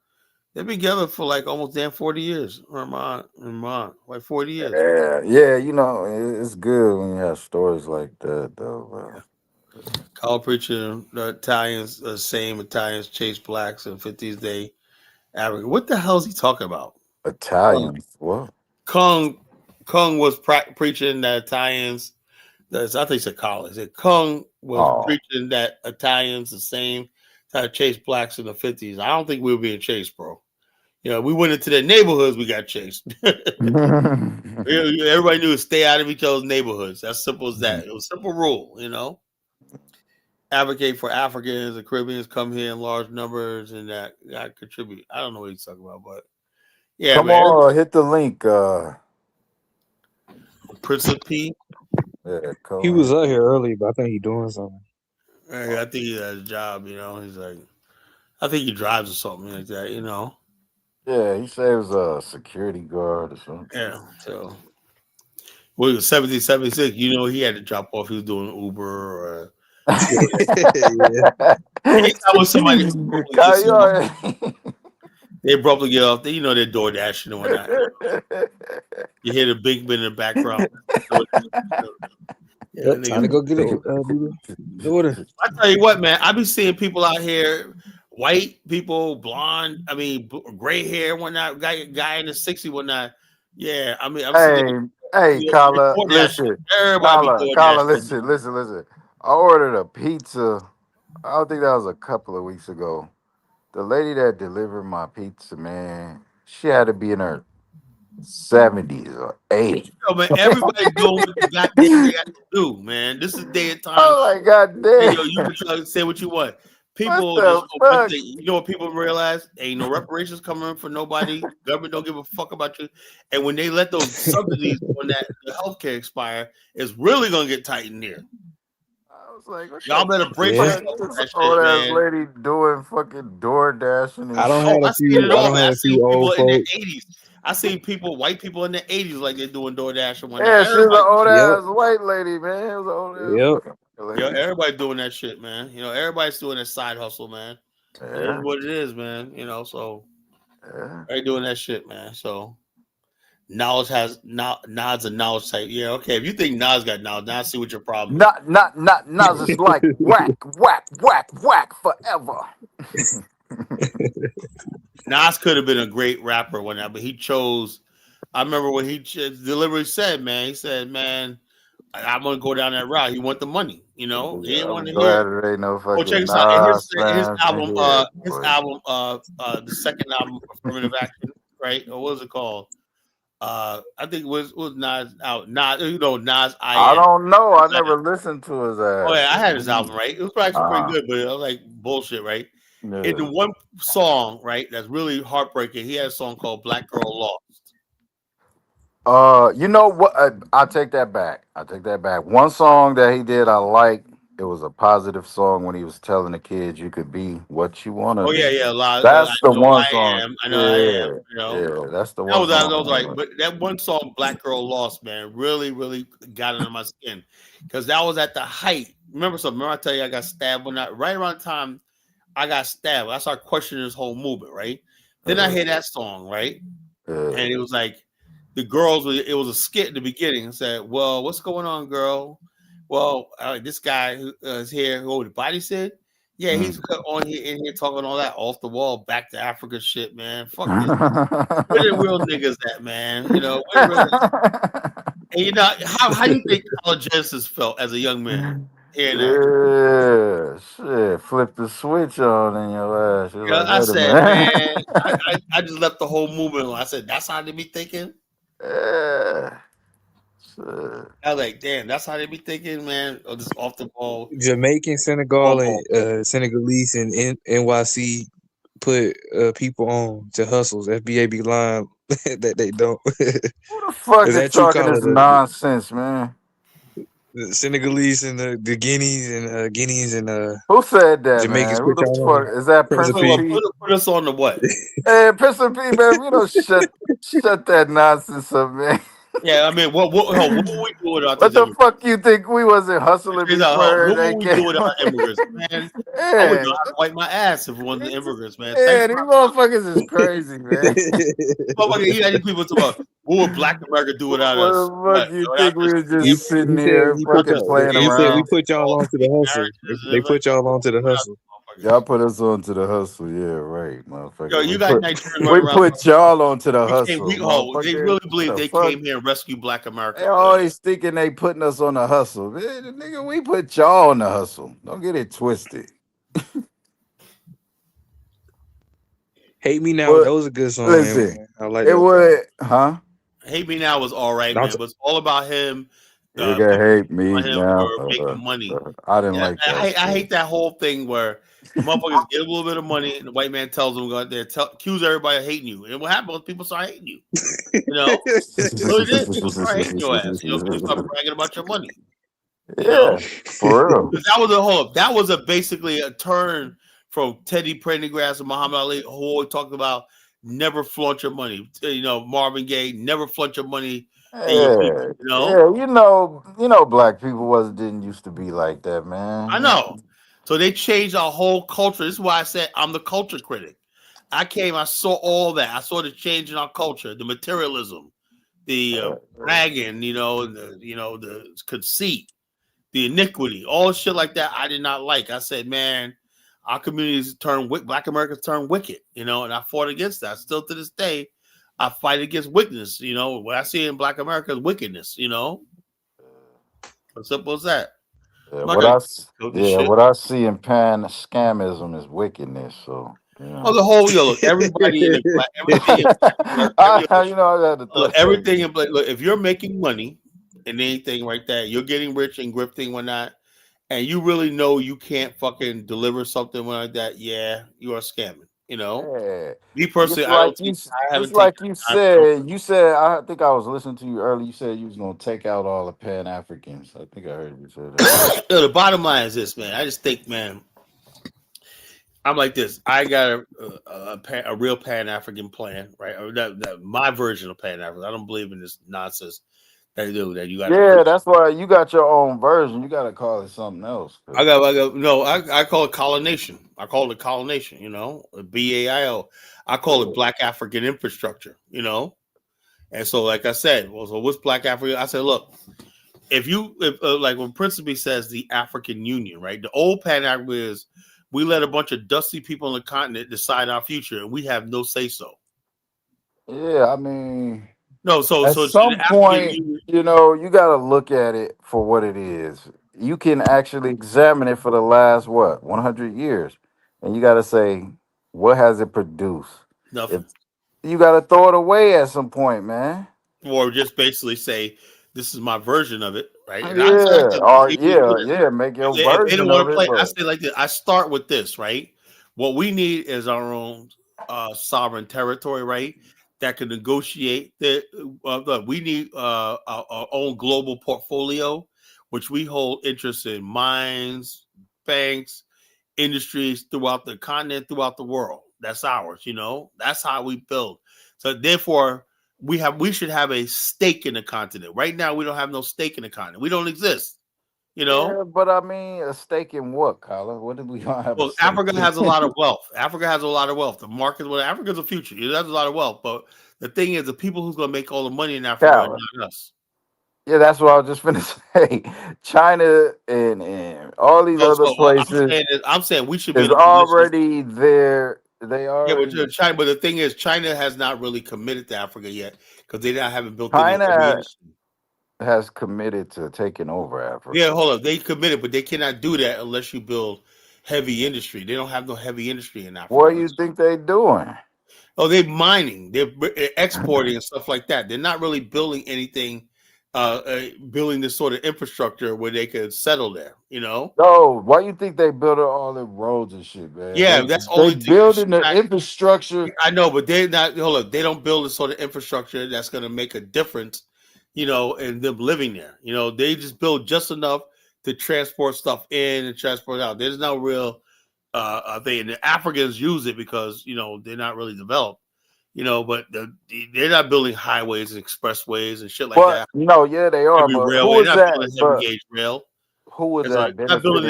They've been together for like almost damn 40 years. Like 40 years. Yeah, yeah, you know, it's good when you have stories like that, though. Kyle Preacher, the Italians, the same Italians chase blacks in 50s day Africa. What the hell is he talking about? Italians, what? Kung Kung was preaching that Italians. I think he said Kyle. He said Kung was Oh, preaching that Italians the same try to chase blacks in the 50s. I don't think we were being chased, bro. You know, we went into their neighborhoods, we got chased. Everybody knew to stay out of each other's neighborhoods. As simple as that. It was a simple rule, you know. Advocate for Africans and Caribbeans come here in large numbers and that contribute. I don't know what he's talking about, but yeah, come man. on, hit the link. Prince of P. Yeah, come He was on. up here early, but I think he doing something. I think he has a job, you know. He's like, I think he drives or something like that, you know. Yeah, he said it was a security guard or something. Yeah. So, well, it was 1776. You know, he had to drop off. He was doing Uber or. Yeah. Anytime when somebody abruptly gets off, Kyle, they abruptly get off. You know, they're door dashing and whatnot. You hear the big bit in the background. Yeah, Yep, time to go get it. Do the order. I tell you what, man, I be seeing people out here, white people, blonde, I mean, gray hair, whatnot, guy in the 60s, whatnot. Yeah, I mean, I'm seeing hey, Kala, DoorDash. listen. Everybody be Kala, DoorDash. listen. I ordered a pizza. I don't think that was a couple of weeks ago. The lady that delivered my pizza, man, she had to be in her 70s or 80s. Yo, man, everybody doing what the goddamn they got to do, man. This is day and time. Oh my god Hey, damn. yo, you can say what you want. What People just the fuck? you know what people realize? Ain't no reparations coming for nobody. Government don't give a fuck about you. And when they let those subsidies on that the healthcare expire, it's really gonna get tight in there. I was like, what Y'all the better brace Yeah. yourself for that this old shit, ass man. lady doing fucking door dashing and I don't shit. have Oh, a I seen few. it I all, don't man. have I a seen few people old in their folks. 80s. I seen people, white people in their 80s, like they're doing DoorDash and whatnot. Yeah, she's an Everybody, old Yep. ass white lady, man. It was an old ass Yep. fucking yo, lady. everybody doing that shit, man. You know, everybody's doing that side hustle, man. It is Yeah, what it is, man. You know, so yeah. everybody doing that shit, man. So knowledge has Nod's a knowledge type. Yeah, okay. If you think Nod's got knowledge, now I see what your problem is. Not just like whack forever. Nas could have been a great rapper when that, but he chose. I remember when he deliberately said, "Man, he said, man, I'm gonna go down that route." He want the money, you know. He didn't want I'm to hear. glad there ain't no Oh, check fucking this out. Nas His fans in album, here, boy. the second album, Affirmative Action, right? Or what was it called? I think it was Nas out. Nas, you know, Nas I I Am. don't know. I never listened to his Oh ass. yeah, I had his album, right? It was actually pretty good, but it was like bullshit, right? In the Yeah. one song, right, that's really heartbreaking, he had a song called Black Girl Lost. You know what? I take that back. I take that back. One song that he did, I like. It was a positive song when he was telling the kids you could be what you want to Oh yeah, be. yeah, a lot. I That's the know one I song. am. I know I am. Yeah, You know, yeah. That's the one that was song. right. But that one song, Black Girl Lost, man, really, really got under my skin because that was at the height. Remember something? Remember I tell you I got stabbed when right around the time I got stabbed. I started questioning this whole movement, right? Then I hear that song, right? And it was like the girls. It was a skit in the beginning. And said, "Well, what's going on, girl? Well, this guy who is here. Who the body said? Yeah, he's on here in here talking all that off the wall, back to Africa shit, man. Fuck this. Where the real niggas at, man? You know, where the real. And you know how do you think College Genesis felt as a young man hearing that? Yeah, shit. Flip the switch on in your ass. You're You know, like, I wait a said, man, minute. I just left the whole movement alone. I said, that's how they be thinking. Yeah. Shit. I was like, damn, that's how they be thinking, man. Or just off the ball, Jamaican, Senegal, cornball. and Senegalese and NYC put people on to hustles. FBA be lying that they don't. Who the fuck Is is that true, talking Colin? this nonsense, man? The Senegalese and the Guineas and Who said that, Jamaicans man? Who put the y'all fuck on is that? Prince Prince of and Hold on, P. P? put us on the what? Hey, Prince and P, man. You don't shut that nonsense up, man. Yeah, I mean, what were we doing without What these the immigrants? fuck you think we wasn't hustling before What they were we came? doing without immigrants, man? I would Yeah, know how to wipe my ass if it wasn't the immigrants, man. Thanks yeah, for these motherfuckers is crazy, man. motherfucker. You got these people talking about what would Black America do without What us? the What? fuck you Without think we just was he, just sitting he said here he put fucking y'all playing he said we around? put y'all onto the hustle. marriages and They everything. put y'all onto the hustle. Y'all put us onto the hustle, yeah, right, motherfucker. Yo, you got Nigerians running We around. put y'all onto the We came. hustle, We they motherfucker. really believe The they fuck? came here and rescued Black America. They always thinking they putting us on the hustle. Man, nigga, we put y'all on the hustle. Don't get it twisted. Hate Me Now. But That was a good song, man. listen, I like it that song. would, huh? Hate Me Now was all right, I'm man, t- but it's all about him. You can People hate me on him now. for making money. I didn't And like that I shit. hate that whole thing where motherfuckers get a little bit of money and the white man tells them go out there, accuse everybody of hating you. And what happens? People start hating you. You know, really did. People start hating your ass. You know, because you start bragging about your money. You know, Yeah, for real. 'cause that was a whole. That was a basically a turn from Teddy Pendergrass and Muhammad Ali, who always talked about never flaunt your money. You know, Marvin Gaye, never flaunt your money and your people. Yeah, You know, yeah. Black people didn't used to be like that, I man. know. So they changed our whole culture. This is why I said I'm the culture critic. I saw all that. I saw the change in our culture, the materialism, the bragging, the conceit, the iniquity, all shit like that. I did not like. I said, man, our communities Black Americans turn wicked, and I fought against that. Still to this day, I fight against wickedness. What I see in Black America is wickedness. As simple as that. Yeah, I'm not gonna go this shit. what I see in pan scamism is wickedness. So Oh, the whole look, everybody in the everything in Black America, I had to throw everything in Black. Look, if you're making money and anything like that, you're getting rich and grifting whatnot, and you really know you can't fucking deliver something like that, yeah, you are scamming. Yeah. Me Just personally, like you, I just haven't taken like you time. I don't. said. You said I think I was listening to you earlier. You said you was gonna take out all the Pan Africans. I think I heard you say that. The bottom line is this, man. I just think, man, I'm like this. I got a real Pan African plan, right? Or my version of Pan African. I don't believe in this nonsense that they do that you got to Yeah, preach. that's why you got your own version. You got to call it something else. I call it colonization. I call it colonization, BAIO. I call it Black African infrastructure, And so, like I said, so what's Black Africa? I said, look, if like when Principe says the African Union, right? The old Pan Africa is we let a bunch of dusty people on the continent decide our future, and we have no say so. Yeah, I mean, No, so at the some African point, Union. you got to look at it for what it is. You can actually examine it for the last 100 years, and you got to say, what has it produced? If Nothing. you got to throw it away at some point, man. Or just basically say, this is my version of it, right? And I say, Yeah, or yeah, make your if they don't version want of to it, play, I but say like this. I start with this, right? What we need is our own sovereign territory, right? That can negotiate. We need our own global portfolio, which we hold interest in mines, banks, industries throughout the continent, throughout the world. That's ours, That's how we build. So therefore, we should have a stake in the continent. Right now, we don't have no stake in the continent. We don't exist, yeah, but I mean, a stake in what, Colin? What did we gonna have a Well, stake Africa in? has a lot of wealth. Africa has a lot of wealth. The market, Africa's a future. It has a lot of wealth. But the thing is, the people who's going to make all the money in Africa are Colin. not us. Yeah, that's what I was just finna say. China and all these other places I'm saying we should be is in a position. already there. They Yeah, but already China. But the thing is, China has not really committed to Africa yet because haven't built any heavy China industry. has committed to taking over Yeah, Africa. hold up. They committed, but they cannot do that unless you build heavy industry. They don't have no heavy industry in What Africa. do you think they doing? Oh, they're mining, they're exporting and stuff like that. They're not really building anything, building this sort of infrastructure where they could settle there. No, why you think they built all the roads and shit, man? Yeah, that's the They only thing. building the infrastructure. I know, but they're not. Hold up, they don't build the sort of infrastructure that's going to make a difference and them living there. They just build just enough to transport stuff in and transport out. There's no real thing. And the Africans use it because they're not really developed. But they're not building highways and expressways and shit like But that. yeah, they are. Heavy But railway. who They're is not that? building heavy But gauge rail. who is That's right. that benefiting?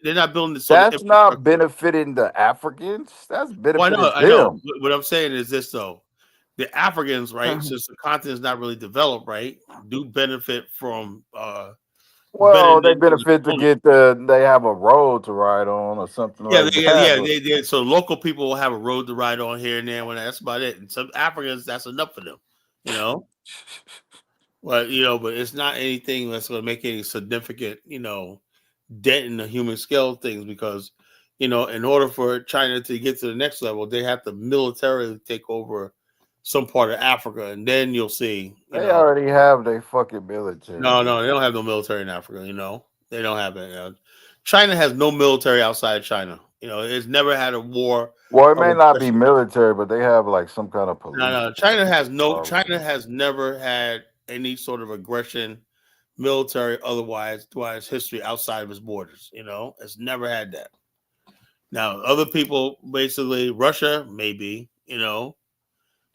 They're not building this sort of That's not infrastructure. benefiting the Africans. That's Well, benefiting I know. them. What I'm saying is this though: the Africans, right, since the continent is not really developed, right, do benefit from better Well, they than the benefit to colonial. get they have a road to ride on or something Yeah, like that. But so local people will have a road to ride on here and there. When that's about it, and some Africans, that's enough for them, you know. But it's not anything that's going to make any significant, dent in the human scale things because, in order for China to get to the next level, they have to militarily take over some part of Africa, and then you'll see, they already have their fucking military, no, man. they don't have no military in Africa. They don't have it. China has no military outside of China. It's never had a war Well, it of may not be aggression. military, but they have like some kind of No, police. no. China has no. Already. China has never had any sort of aggression, military, otherwise, throughout its history outside of its borders. It's never had that. Now, other people, basically, Russia, maybe,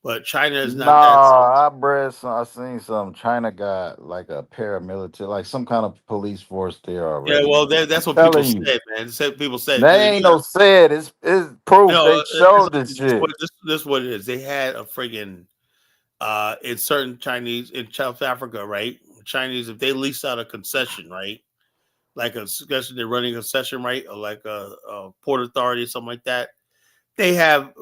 but China is not that. Nah, I seen some. China got like a paramilitary, like some kind of police force there Yeah, already. well, that's what people Telling you, said, man. People said, they ain't no said. It's proof. They showed the shit. this is what it is. They had a friggin' in certain Chinese in South Africa, right? Chinese, if they lease out a concession, right? Like a concession, they're running a concession, right? Or like a port authority or something like that. They have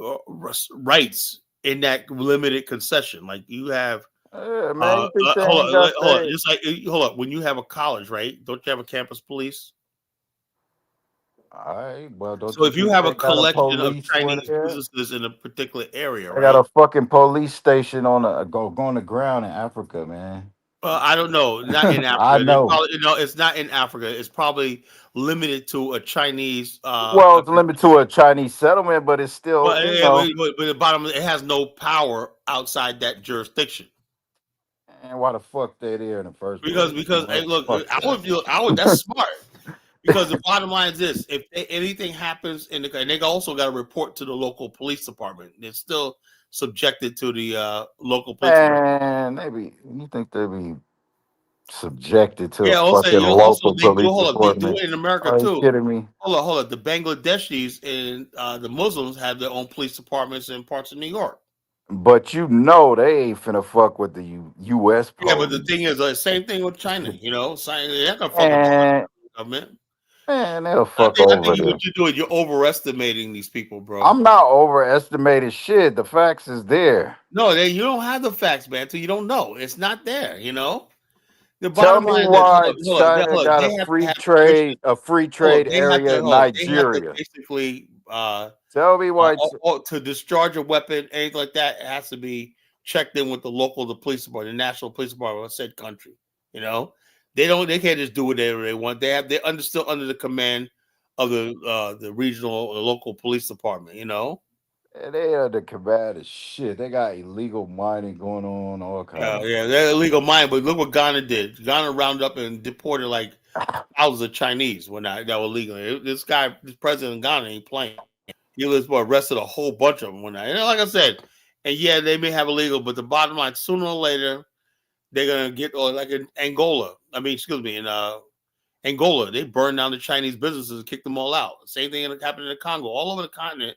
rights in that limited concession. Like you have, Yeah, man, you think they hold ain't got on, hold on. they? Just like hold up, when you have a college, right? Don't you have a campus police? All right, well, don't So you if you think have a they got a collection of police where Chinese they at? businesses in a particular area, They got a right? fucking police station on going the ground in Africa, man. I don't know. Not in I Africa. They know. probably it's not in Africa. It's probably limited to a Chinese. Well, it's limited to a Chinese settlement, but it's still, Well, but the bottom, it has no power outside that jurisdiction. and why the fuck they there in the first Because place? because hey, What look, the I would. That's smart. Because the bottom line is this: if anything happens and they also got to report to the local police department. They're still subjected to the local police department. man, you think they be subjected to a Yeah. Also, fucking local they do. police Hold up, they do department? it in America Are you too. kidding me? Hold up. The Bangladeshis and the Muslims have their own police departments in parts of New York. But they ain't finna fuck with the U.S. Yeah, but the police. thing is, same thing with China. They're not gonna fuck with the And government. man, they'll I fuck think I over think them. what you're doing, you're overestimating these people, bro. I'm not overestimating shit. The facts is there. No, you don't have the facts, man. So you don't know. It's not there. The Tell bottom me line is this: why China hold up. got They have to have permission. a free Hold up. trade area in They have to Nigeria. basically Tell me why. to discharge a weapon, anything like that, it has to be checked in with the police department, the national police department of said country. You know, they can't just do whatever they want. Still under the command of the regional or the local police department. They are the combative shit. They got illegal mining going on, all kind of. Yeah, they're illegal mine. But look what Ghana did. Ghana rounded up and deported like thousands of Chinese that were legal. This president of Ghana, ain't playing. He was arrested a whole bunch of them when like I said, and yeah, they may have illegal, but the bottom line, sooner or later, they're gonna get like in Angola. I mean, excuse me, in Angola, they burned down the Chinese businesses and kicked them all out. Same thing happened in the Congo. All over the continent,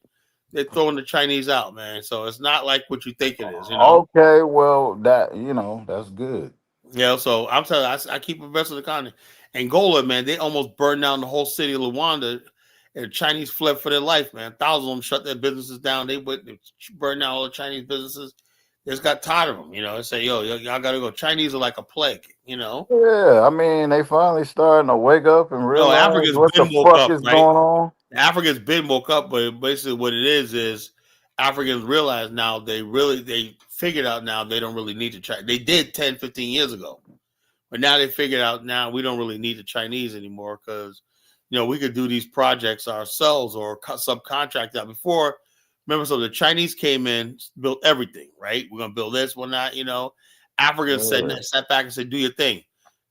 they're throwing the Chinese out, man. So it's not like what you think it is. Okay, well that's good. Yeah, so I'm telling you, I keep investing in the continent. Angola, man, they almost burned down the whole city of Luanda. And the Chinese fled for their life, man. Thousands of them shut their businesses down. They burned down all the Chinese businesses. They just got tired of them, They say, y'all got to go. Chinese are like a plague. Yeah, I mean they finally starting to wake up and No, realize Africa's what the been woke fuck up, is right? going on. Africa's been woke up, but basically what it is Africans realize now they figured out now they don't really need to try. They did 10, 15 years ago. But now they figured out now we don't really need the Chinese anymore because, we could do these projects ourselves or subcontract out. Before, remember, so the Chinese came in, built everything, right? We're going to build this, whatnot, Africans Yeah. sat back and said, "Do your thing."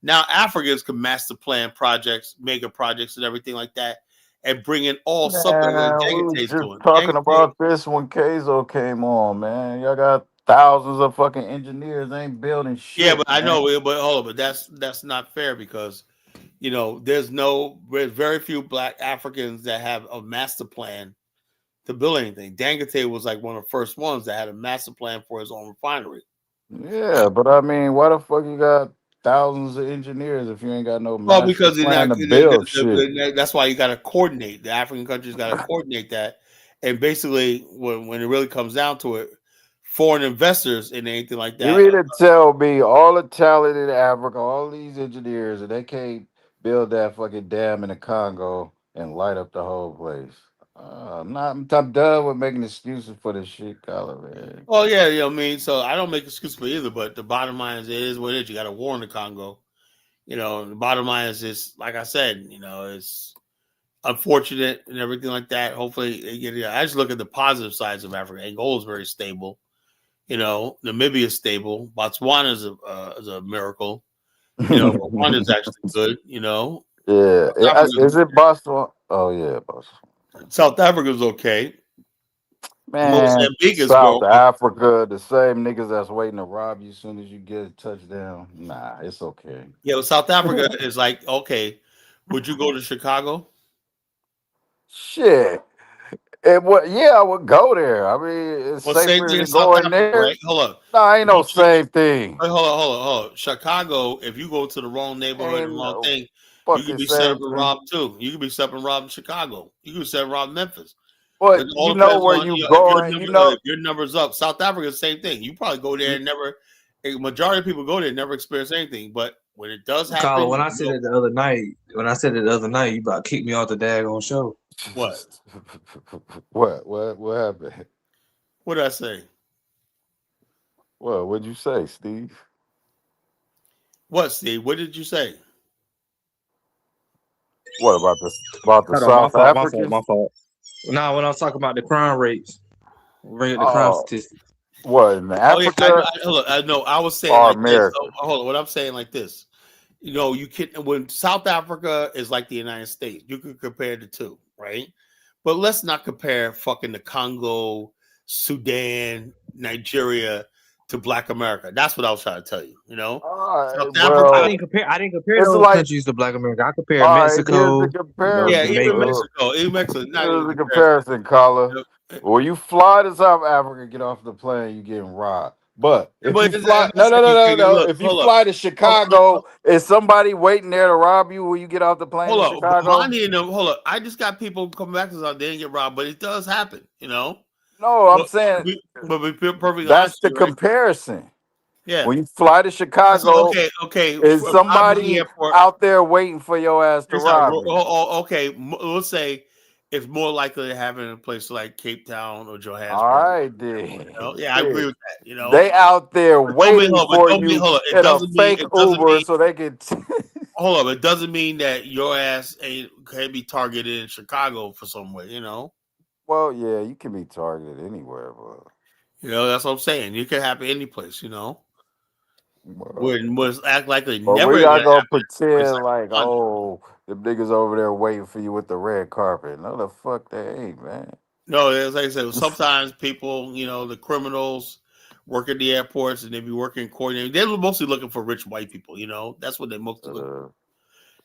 Now Africans can master plan projects, mega projects, and everything like that, and bring in all something like Man, we was Dangote's just doing. talking Dangote, about this when Keizo came on, man. Y'all got thousands of fucking engineers ain't building yeah, shit, but I man. know, but hold on, but that's not fair because there's very few black Africans that have a master plan to build anything. Dangote was like one of the first ones that had a master plan for his own refinery. Yeah, but I mean, why the fuck you got thousands of engineers if you ain't got no Well, master because they're plan not, to build shit? that's why you got to coordinate. The African countries got to coordinate that, and basically, when it really comes down to it, foreign investors and anything like You that. mean to tell me all the talent in Africa, all these engineers, and they can't build that fucking dam in the Congo and light up the whole place? I'm done with making excuses for this shit, color, man. Oh yeah, I mean, so I don't make excuses for either, but the bottom line is it is what it is. You got a war in the Congo. The bottom line is just like I said. It's unfortunate and everything like that. Hopefully, they get it. I just look at the positive sides of Africa. Angola is very stable. Namibia is stable. Botswana is a miracle. Rwanda is actually good. Yeah, South Africa's is it Boston? Oh yeah, Boston. South Africa's okay. Man, Mozambique is South well. Africa, the same niggas that's waiting to rob you as soon as you get a touchdown. Nah, it's okay. South Africa is like okay. Would you go to Chicago? Shit. Yeah, I would go there. I mean, it's Well, same safer thing in to South go in Africa, there. right? Hold on. No, ain't You go no to same thing. Wait, hold on. Chicago, if you go to the wrong neighborhood, the Ain't wrong no thing, you could fucking be set up same and thing. robbed too. You could be set up and robbed in Chicago. You could be set up and robbed in Memphis. But It you all know depends where on you if your going. number You know, if your number's up. South Africa, same thing. You probably go there and never. A majority of people go there and never experience anything. But when it does Carla, happen, when I said it the other night, you about to kick me off the daggone show. what? what happened? What did I say? What'd you say, Steve? What, Steve? What did you say? What about the Hold on, South Africans? my fault. Now, when I was talking about the crime rates, bring up the crime Oh, statistics. what in Oh yeah, I know. Africa I know. I was saying or like this. So, America? hold on. What I'm saying like this. You can when South Africa is like the United States, you can compare the two, right? But let's not compare fucking the Congo, Sudan, Nigeria to Black America. That's what I was trying to tell you. South I Africa, Well, didn't compare. I didn't compare it's those like, countries to Black America. I compared all right, here's the Mexico, yeah, comparison. even Jamaica. Mexico, not Here's even the comparison. comparison, caller. You When you fly to South Africa, get off the plane, you getting robbed. But if But you fly, I'm not no, no, saying no, you no, can't no. look. If you Hold up. fly to Chicago, is somebody waiting there to rob you when you get off the plane Hold in up. Chicago? Bonnie and them, hold up. I just got people coming back to us. They didn't get robbed, but it does happen. No, I'm But saying but be perfectly honest that's with the you, right? comparison. Yeah. When you fly to Chicago, Okay. is I'm in the somebody airport. out there waiting for your ass to Here's how. rob you? Okay. Let's say it's more likely to happen in a place like Cape Town or All Johannesburg. right, then. Yeah, I agree Shit. with that. They out there But don't be waiting hold. But for don't be you hold. in a fake It doesn't Uber mean. so they can. Hold up. It doesn't mean that your ass can be targeted in Chicago for somewhere. Well, yeah, you can be targeted anywhere, but That's what I'm saying. You can happen any place. well, Where most act likely but never we gonna not gonna happen. It's pretend like like, Rwanda. oh, the niggas over there waiting for you with the red carpet. No, the fuck they ain't, man. No, it's like I said, sometimes people, the criminals work at the airports and they be working coordinating. They're mostly looking for rich white people. That's what they mostly look Uh, for.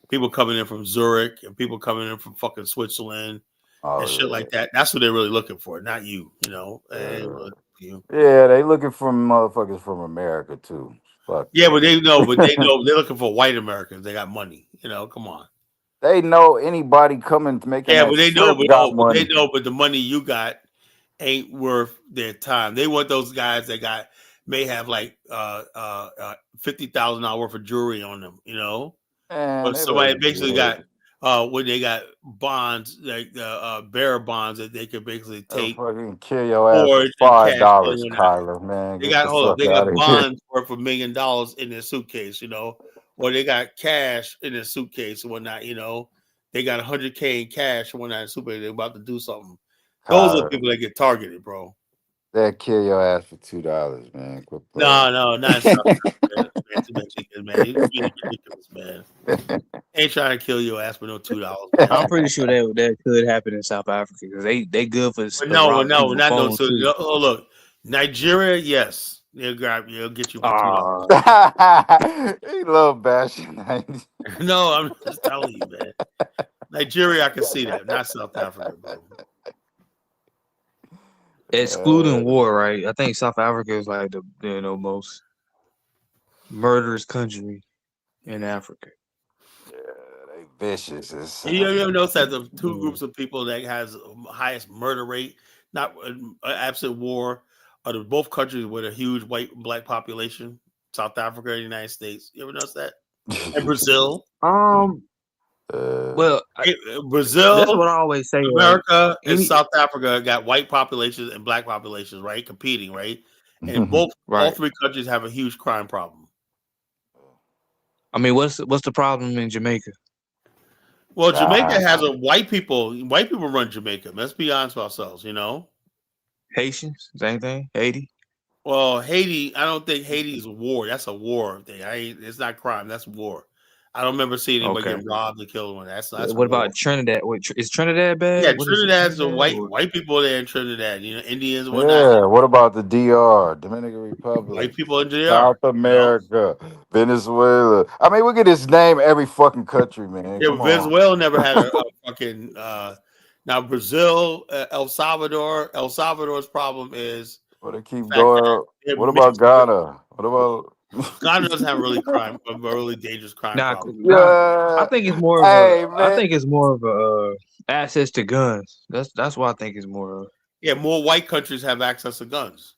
People coming in from Zurich and people coming in from fucking Switzerland and shit oh like that. That's what they're really looking for, not you. yeah, They ain't looking for you. yeah. They looking for motherfuckers from America too. Fuck Yeah, but that. they know they're looking for white Americans. They got money. Come on. They know anybody coming to making Yeah, that but they know, trip got money. but the money you got ain't worth their time. They want those guys that may have like $50,000 worth of jewelry on them. Man, But they somebody look basically good. got when they got bonds like bearer bonds that they could basically They'll take, fucking kill your ass for forge, and five cash in dollars, and whatnot. Kyler. Man, get the fuck They out got of here. bonds worth $1 million in their suitcase. Or they got cash in their suitcase and whatnot. They got 100K in cash and whatnot in suitcase. They're about to do something. Those are the Kyler, people that get targeted, bro. They'll kill your ass for $2, man. Quit No, playing. no, not in South Africa. Man, too much chicken, man. You being ridiculous, man. Ain't trying to kill your ass for no $2, man. I'm pretty sure that could happen in South Africa because they good for But no, robbing no, people not no phones two. too. Oh, look, Nigeria, yes, they'll get you for $2. He love bashing. No, I'm just telling you, man. Nigeria, I can see that, not South Africa, bro. Excluding war, right? I think South Africa is like the most murderous country in Africa. Yeah, they vicious as You ever notice that the two Mm. groups of people that has highest murder rate, not absent war, are the both countries with a huge white and black population? South Africa and the United States. You ever notice that? And Brazil. Well, Brazil, that's what I always say. America, and Any South Africa got white populations and black populations, right? Competing, right? And all right. three countries have a huge crime problem. I mean, what's the problem in Jamaica? Well, Jamaica has a white people run Jamaica. Let's be honest with ourselves, Haitians, same thing. Haiti. Well, Haiti, I don't think Haiti is a war. That's a war thing. It's not crime. That's war. I don't remember seeing anybody Okay. get robbed or killed one. That's a What war. about Trinidad? Is Trinidad bad? Yeah, What is it, Trinidad's the Trinidad? white people there in Trinidad. Indians and whatnot. Yeah, what about the DR, Dominican Republic, White people in JR. South America, Venezuela? I mean, we get this name every fucking country, man. Yeah, Come on. Venezuela never had a fucking. Now Brazil, El Salvador. El Salvador's problem is Well, they keep the fact that going. they're What about mixed with. Ghana? What about? Ghana doesn't have really a really dangerous crime problem. I think it's more of Hey, I man. think it's more of a access to guns. That's what I think is more of. Yeah, more white countries have access to guns.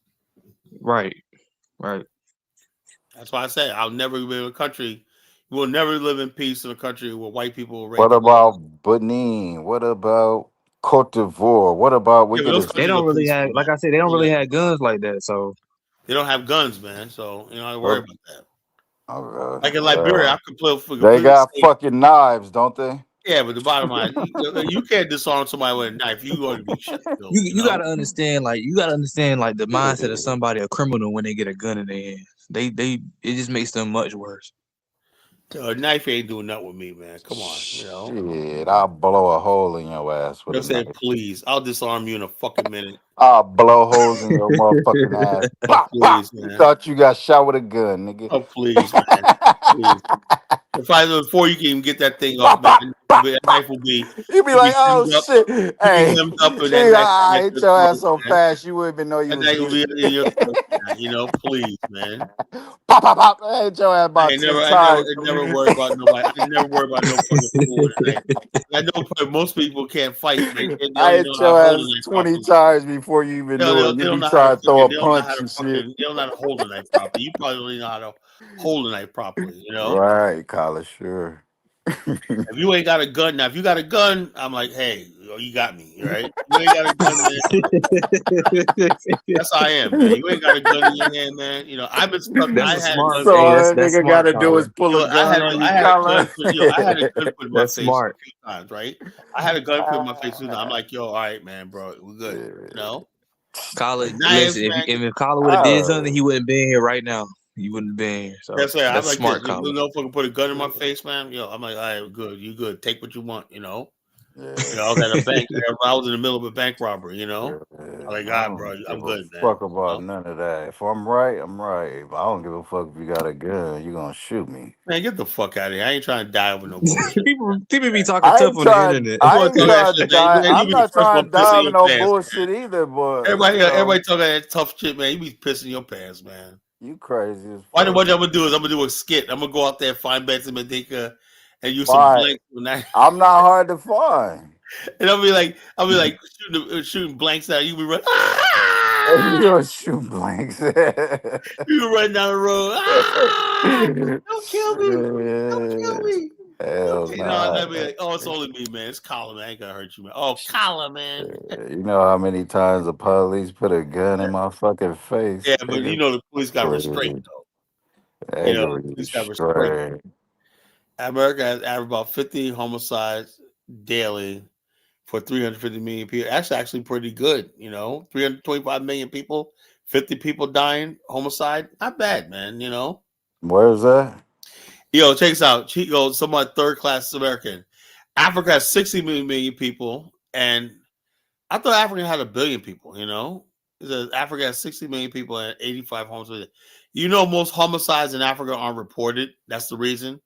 Right. That's why I say I'll never live in a country. You will never live in peace in a country where white people will What rape. about Benin? What about Cote d'Ivoire? What about we Yeah, but get those this? They countries are don't really peaceful, have, man. like I said, they don't really have guns like that. So They don't have guns, man. So you don't have to worry about that. Like in Liberia, I They got fucking knives, don't they? Yeah, but the bottom line, you can't disarm somebody with a knife. You going to be shot. you gotta understand, like the mindset of somebody, a criminal, when they get a gun in their hands. It just makes them much worse. A knife ain't doing nothing with me, man. Come on, Shit, I'll blow a hole in your ass with a Just say, knife. please, I'll disarm you in a fucking minute. I'll blow holes in your motherfucking ass. Pop, Please, pop. You man. thought you got shot with a gun, nigga. Oh, please, man. Please. Before you can even get that thing off, man, that knife will be. You be like, oh shit. Hey, hemmed up in that knife. I hit your ass so fast you wouldn't even know you That was knife will be in your getting. throat, please, man. Pop, pop, pop. I hit your ass about 10 times. I never worry about nobody. I never worry about no fucking fool with a knife. I know most people can't fight. I hit your ass 20 times before you even knew it. They You don't be know how trying to to throw a they don't know how punch to and shit. they don't know how to hold a knife properly. You probably don't even know how to hold a knife properly. Right, Colin, sure. If you ain't got a gun, now if you got a gun, I'm like, hey, you got me, right? You ain't got a gun, man. That's how I am, man. You ain't got a gun in your hand, man. I've been stuck. That's I a had smart. a gun. So all That's that nigga smart, gotta do is Colin. pull a gun on you, I had a gun. Colin. I had a gun put in my That's face smart. a few times, right? I had a gun put in my face. I'm like, yo, all right, man, bro, we're good. Colin, Knives, listen, man. if Colin would have did something, he wouldn't been here right now. He wouldn't have been here. So That's right. I'm that's like smart, this. You Colin. know, fucking put a gun in my face, man. I'm like, all right, good. You good. Take what you want. I was at a bank. I was in the middle of a bank robbery. I'm like, God, bro, I'm good, man. Fuck about none of that. If I'm right, I'm right. But I don't give a fuck if you got a gun. You gonna shoot me. Man, get the fuck out of here. I ain't trying to die over no bullshit. people be talking I tough ain't on the trying. internet. I ain't trying to die. Man, you I'm be the not first trying one to pissing die with your no pants, bullshit either. But everybody talking that tough shit, man. You be pissing your pants, man. You crazy as What fuck. I'm gonna do is I'm gonna do a skit. I'm gonna go out there and find Betsy Medika and use some Fine. blanks. I'm not hard to find. And I'll be like shooting blanks out. You be running. You gonna shoot blanks. You run down the road. Don't kill me! Don't kill me! Hell I'd be nah. like, oh, it's only me, man. It's Colin, man. I ain't gonna hurt you, man. Oh, Colin, man. You know how many times the police put a gun in my fucking face? Yeah, but the police got restraint though. The police got restraint. America has averaged about 50 homicides daily, for 350 million people. That's actually pretty good. 325 million people, 50 people dying, homicide. Not bad, man. Where's that? Check this out. Somewhat third class American. Africa has 60 million people, and I thought Africa had 1 billion people. It says Africa has 60 million people and 85 homicides. Most homicides in Africa aren't reported. That's the reason.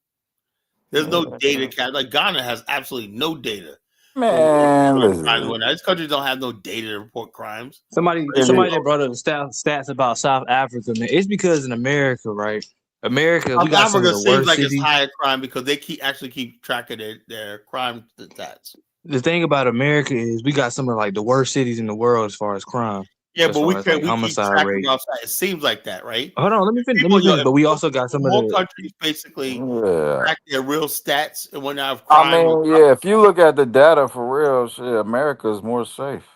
There's no data. Like Ghana has absolutely no data for Man, reporting crimes. listen. These countries don't have no data to report crimes. Somebody that brought up the stats about South Africa, man. It's because in America, right? America, we South got some of Africa the seems worst like it's cities. higher crime because they keep track of their crime stats. The thing about America is we got some of like the worst cities in the world as far as crime. Yeah, As but far as like we keep homicide track rate. of outside. It seems like that, right? Hold on, let me finish. If But we also got some of more the countries basically Yeah. track their real stats and when I have I crime. mean, yeah, if you look at the data for real, shit, America's more safe.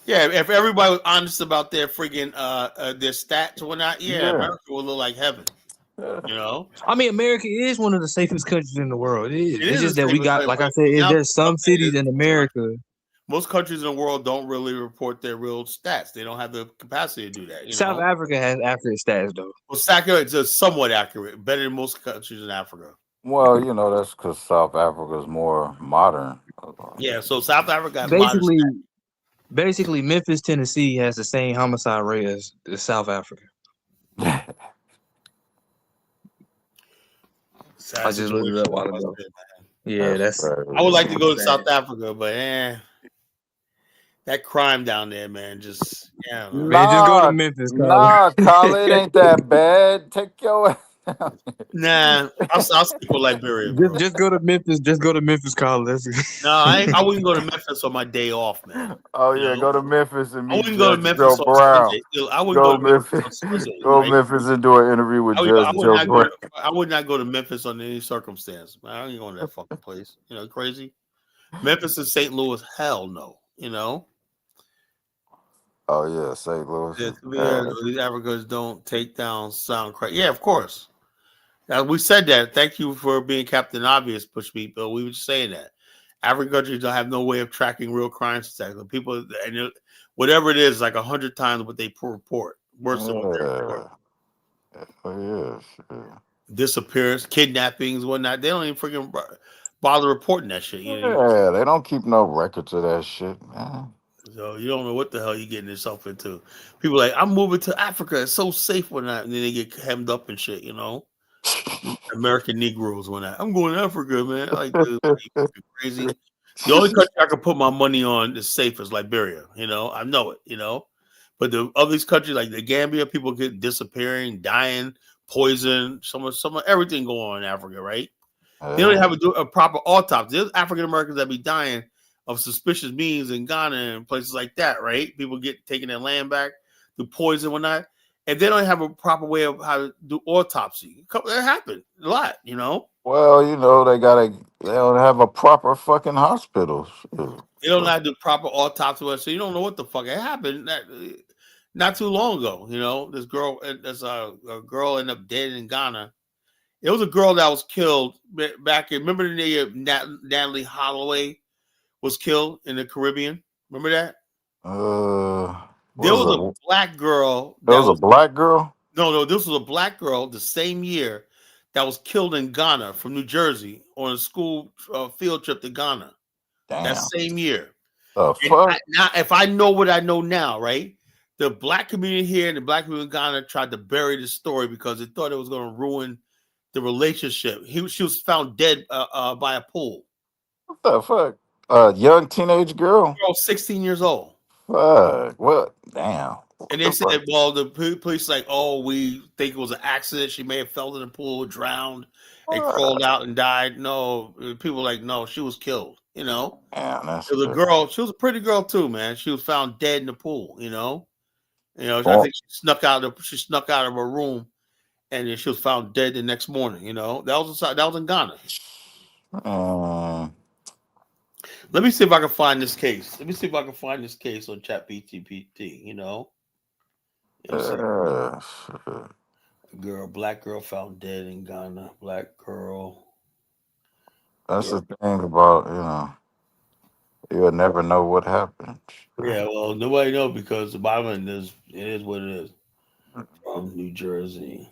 Yeah, if everybody was honest about their friggin' their stats or whatnot, yeah, Yeah. America would look like heaven. I mean, America is one of the safest countries in the world. It is. It It's is just the that we safest got, country, like I but said, now there's some okay, cities in America. most countries in the world don't really report their real stats. They don't have the capacity to do that. South Africa has accurate stats, though. Well, it's accurate. It's just somewhat accurate, better than most countries in Africa. Well, that's because South Africa's more modern. Yeah, so South Africa has modern Basically, stats. Memphis, Tennessee has the same homicide rate as South Africa. Sad I just looked it up a while situation. ago. Yeah, that's. I would like to go to South Africa, but that crime down there, man, just Man, just go to Memphis, Colin. Colin, it ain't that bad. Take your Nah, I'll stick with Liberia, bro. Just go to Memphis. Just go to Memphis, Colin. That's No, I wouldn't go to Memphis on my day off, man. Oh yeah, go to Memphis and I meet wouldn't go to Judge Memphis Joe on Brown. Sunday. I wouldn't Go go to to Memphis on Memphis. Sunday, Go to right? Memphis and do an interview with Judge Joe Brown. I would not go to Memphis under any circumstance. Man, I ain't going to that fucking place. Crazy. Memphis and St. Louis, hell no. Oh yeah, St. Louis. These Africans don't take down sound crack. Yeah, of course. We said that. Thank you for being Captain Obvious, Push Me Bill. We were just saying that. African countries don't have no way of tracking real crime statistics. People, and whatever it is, like 100 times what they report. Worse than what they report. Oh yeah. Disappearance, kidnappings, whatnot. They don't even freaking bother reporting that shit. Yeah, they don't keep no records of that shit, man. So you don't know what the hell you're getting yourself into. People like, I'm moving to Africa. It's so safe when that, and then they get hemmed up and shit. American Negroes when I'm going to Africa, man. Like, dude, are you fucking crazy? The only country I can put my money on is safe is Liberia. I know it. But the other countries like the Gambia, people get disappearing, dying, poison, some everything going on in Africa, right? They don't have a proper autopsy. There's African Americans that be dying of suspicious means in Ghana and places like that, right? People get taking their land back through poison and whatnot. And they don't have a proper way of how to do autopsy. That happened a lot, Well, they don't have a proper fucking hospital. They don't have the proper autopsy, so you don't know what the fuck it happened. Not too long ago, this girl, a girl ended up dead in Ghana. It was a girl that was killed back in. Remember the name Natalie Holloway was killed in the Caribbean. Remember that? There was a black girl. There was a black girl? No, this was a black girl the same year that was killed in Ghana from New Jersey on a school field trip to Ghana. Damn. That same year. Fuck? Now, if I know what I know now, right? The black community here and the black community in Ghana tried to bury the story because they thought it was going to ruin the relationship. She was found dead by a pool. What the fuck? A young teenage girl? 16 years old. Fuck. What? Damn. And they said, well, the police like, oh, we think it was an accident. She may have fell in the pool, drowned, and crawled out and died. No, people like, no, she was killed. Damn, that's it was a girl. She was a pretty girl too, man. She was found dead in the pool. I think she snuck out of her room, and then she was found dead the next morning. That was in Ghana. Let me see if I can find this case. Let me see if I can find this case on ChatGPT. Black girl found dead in Ghana. Black girl. That's the thing about You'll never know what happened. Yeah, well, nobody know because the bottom line is it is what it is. From New Jersey,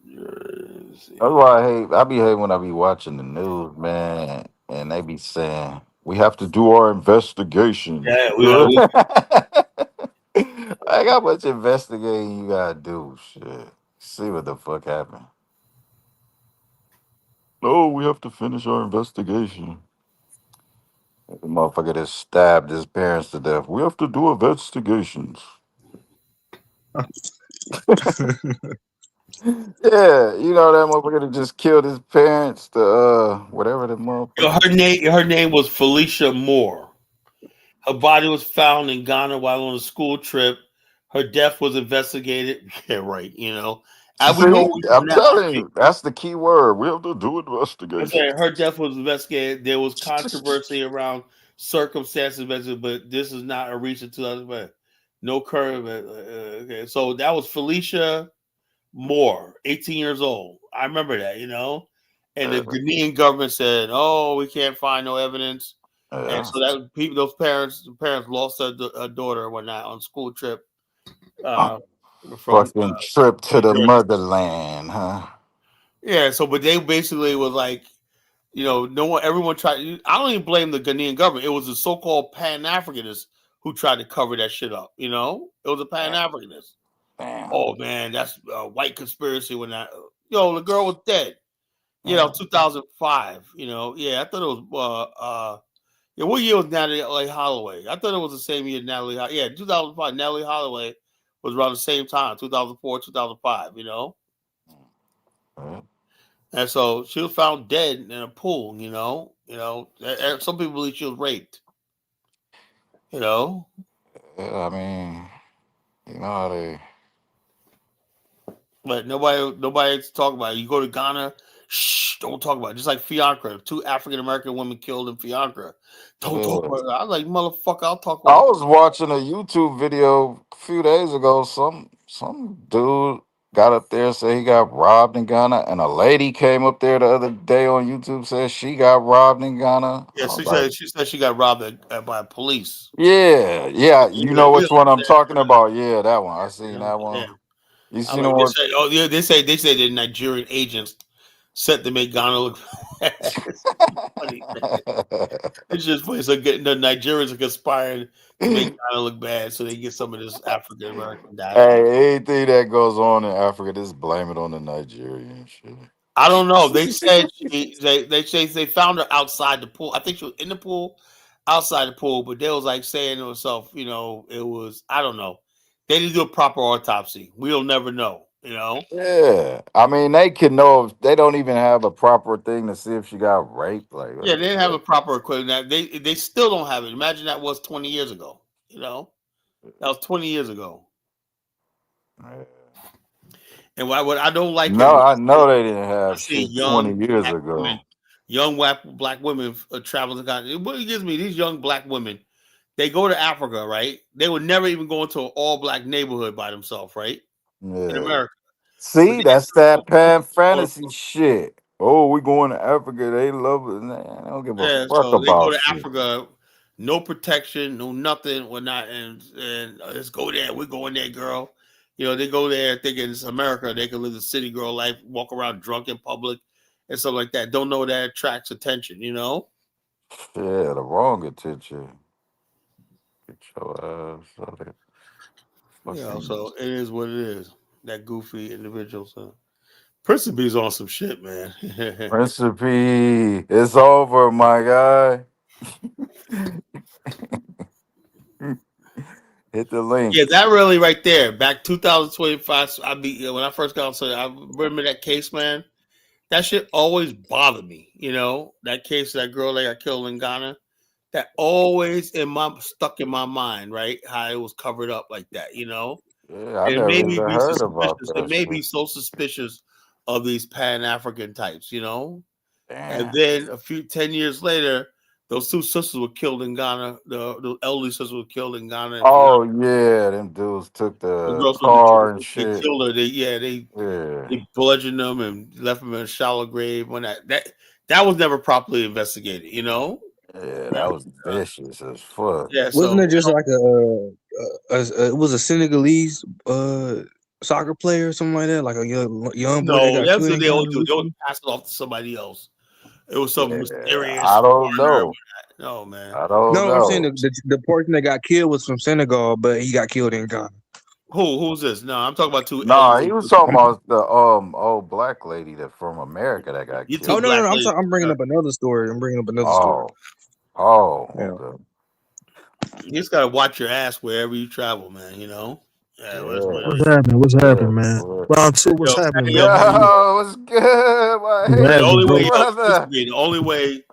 That's Jersey. why I hate. I be hating when I be watching the news, man, and they be saying we have to do our investigations. Yeah, we like got. how much investigating you gotta do? Shit, see what the fuck happened. No, we have to finish our investigation. The motherfucker that stabbed his parents to death. We have to do investigations. Yeah, you know that motherfucker that just killed his parents. The whatever the Yo, motherfucker. her name was Felicia Moore. Her body was found in Ghana while on a school trip. Her death was investigated. Yeah, right. And we know See, what we're I'm doing now. telling you, that's the key word. We have to do I'm investigation. saying her death was investigated. There was controversy around circumstances, but this is not a recent 2000. No curve. Okay, so that was Felicia Moore, 18 years old. I remember that. And the Yeah, Ghanaian government said, "Oh, we can't find no evidence," and yeah. so that people, those parents lost their daughter and whatnot on school trip Uh, uh, from fucking trip to New the Jersey. motherland, huh? Yeah, so but they basically was like, no one, everyone tried. I don't even blame the Ghanaian government. It was the so-called Pan Africanists who tried to cover that shit up. It was a Pan Africanist. Damn. Oh man, that's a white conspiracy. When that, the girl was dead. Yeah. 2005. Yeah, I thought it was. Yeah, what year was Natalie Holloway? I thought it was the same year Natalie. Yeah, 2005. Natalie Holloway was around the same time, 2004, 2005. Yeah. And so she was found dead in a pool. Some people believe she was raped. You know, I mean, you know how they. but nobody's talking about it. You go to Ghana, shh, don't talk about it. Just like Fiancra, two African American women killed in Fiancra. Don't talk Yeah. about it. I was like, motherfucker, I'll talk I about it. was watching a YouTube video a few days ago. Some dude got up there and said he got robbed in Ghana, and a lady came up there the other day on YouTube said she got robbed in Ghana. Yeah, I was like, she said she got robbed by police. yeah, yeah, you know We which one I'm understand talking about. Yeah, that one. I that. seen that Yeah. one. You I'm seen the like, they one? say, oh yeah, they say the Nigerian agents set to make Ghana look bad. It's funny, man. It's just funny. So getting the Nigerians are conspiring to make Ghana look bad so they get some of this African American diaspora. Hey, anything that goes on in Africa, just blame it on the Nigerian shit. I don't know. They said they say they found her outside the pool. I think she was in the pool, outside the pool, but they was like saying to herself, it was, I don't know. They didn't do a proper autopsy. We'll never know. Yeah, I mean they can know if they don't even have a proper thing to see if she got raped. Like, what Yeah, the they didn't have a fuck? proper equipment. They still don't have it. Imagine that was 20 years ago. That was 20 years ago. Yeah. And what I don't like is No, when I I see, know they didn't I have see shit 20 years ago. young black women traveling to God. What gives me these young black women? They go to Africa, right? They would never even go into an all black neighborhood by themselves, right? In Yeah. America, but See, they that's go that pan to fantasy shit. Oh, we going to Africa. They love it. Nah, they don't give a yeah, fuck so they go about to shit. Africa, no protection, no nothing, or not, and let's go there. We're going there, girl. They go there thinking it's America. They can live the city girl life, walk around drunk in public, and stuff like that. Don't know that attracts attention. Yeah, the wrong attention. Get your ass out of fucking So it is what it is. That goofy individual. So Prince B's on some shit, man. recipe. It's over, my guy. Hit the link. Yeah, that really right there. Back 2025. So when I first got on, so I remember that case, man. That shit always bothered me. That case, that girl that got killed in Ghana. That always stuck in my mind, right? How it was covered up like that. Yeah, I And it never made even me be heard about suspicious. It that made me shit. so suspicious of these Pan African types. And Damn. then 10 years later, those two sisters were killed in Ghana. The elderly sisters were killed in Ghana. And Oh yeah, them dudes took the the girls from car and Detroit, they shit. killed her. They Yeah. bludgeoned them and left them in a shallow grave. When that That was never properly investigated. Yeah, that was vicious as fuck. Yeah. Wasn't So it just like it was a Senegalese soccer player or something like that, like a young boy that no, got that's killed what in they always Ghana do. They always recently? pass it off to somebody else. It was some Yeah, mysterious I don't foreigner. know. No, man. I don't No, I'm saying know. the person that got killed was from Senegal, but he got killed in Ghana. Who's this? No, I'm talking about two Nah, he elderly was people. talking about the old black lady that from America that got You two Oh killed. no, no, black no! ladies. I'm bringing up another story. I'm bringing up another story. Oh, oh, Yeah. okay. You just gotta watch your ass wherever you travel, man. Yeah, that's what Yeah, it What's is. happening? What's happening, yeah, man? for Round two, what's Yo, happening, yo, man? How you? Yo, what's good? My What's the happening, only way, bro? brother. the only way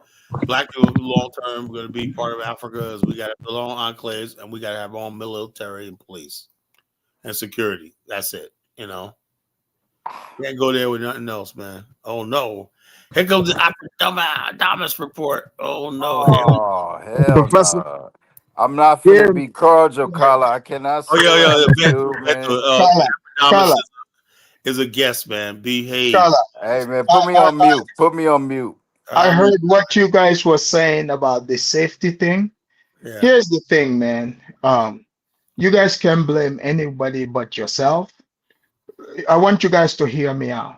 black people long term going to be part of Africa is we got to build our own enclaves and we got to have our own military and police and security. That's it. Can't go there with nothing else, man. Oh no, here comes the Adamas report. Oh no, here we. Oh, hell Professor? no. I'm not Yeah, finna be cordial, Carla. I cannot Oh say yeah, what yeah. I'm gonna do, man. Kala, Adamas Kala, is a guest, man. Behave. Kala. Hey, man, I, put me I, on mute. Put me on mute. I I'm heard what you guys were saying about the safety thing. yeah. Here's the thing, man. You guys can blame anybody but yourself. I want you guys to hear me out.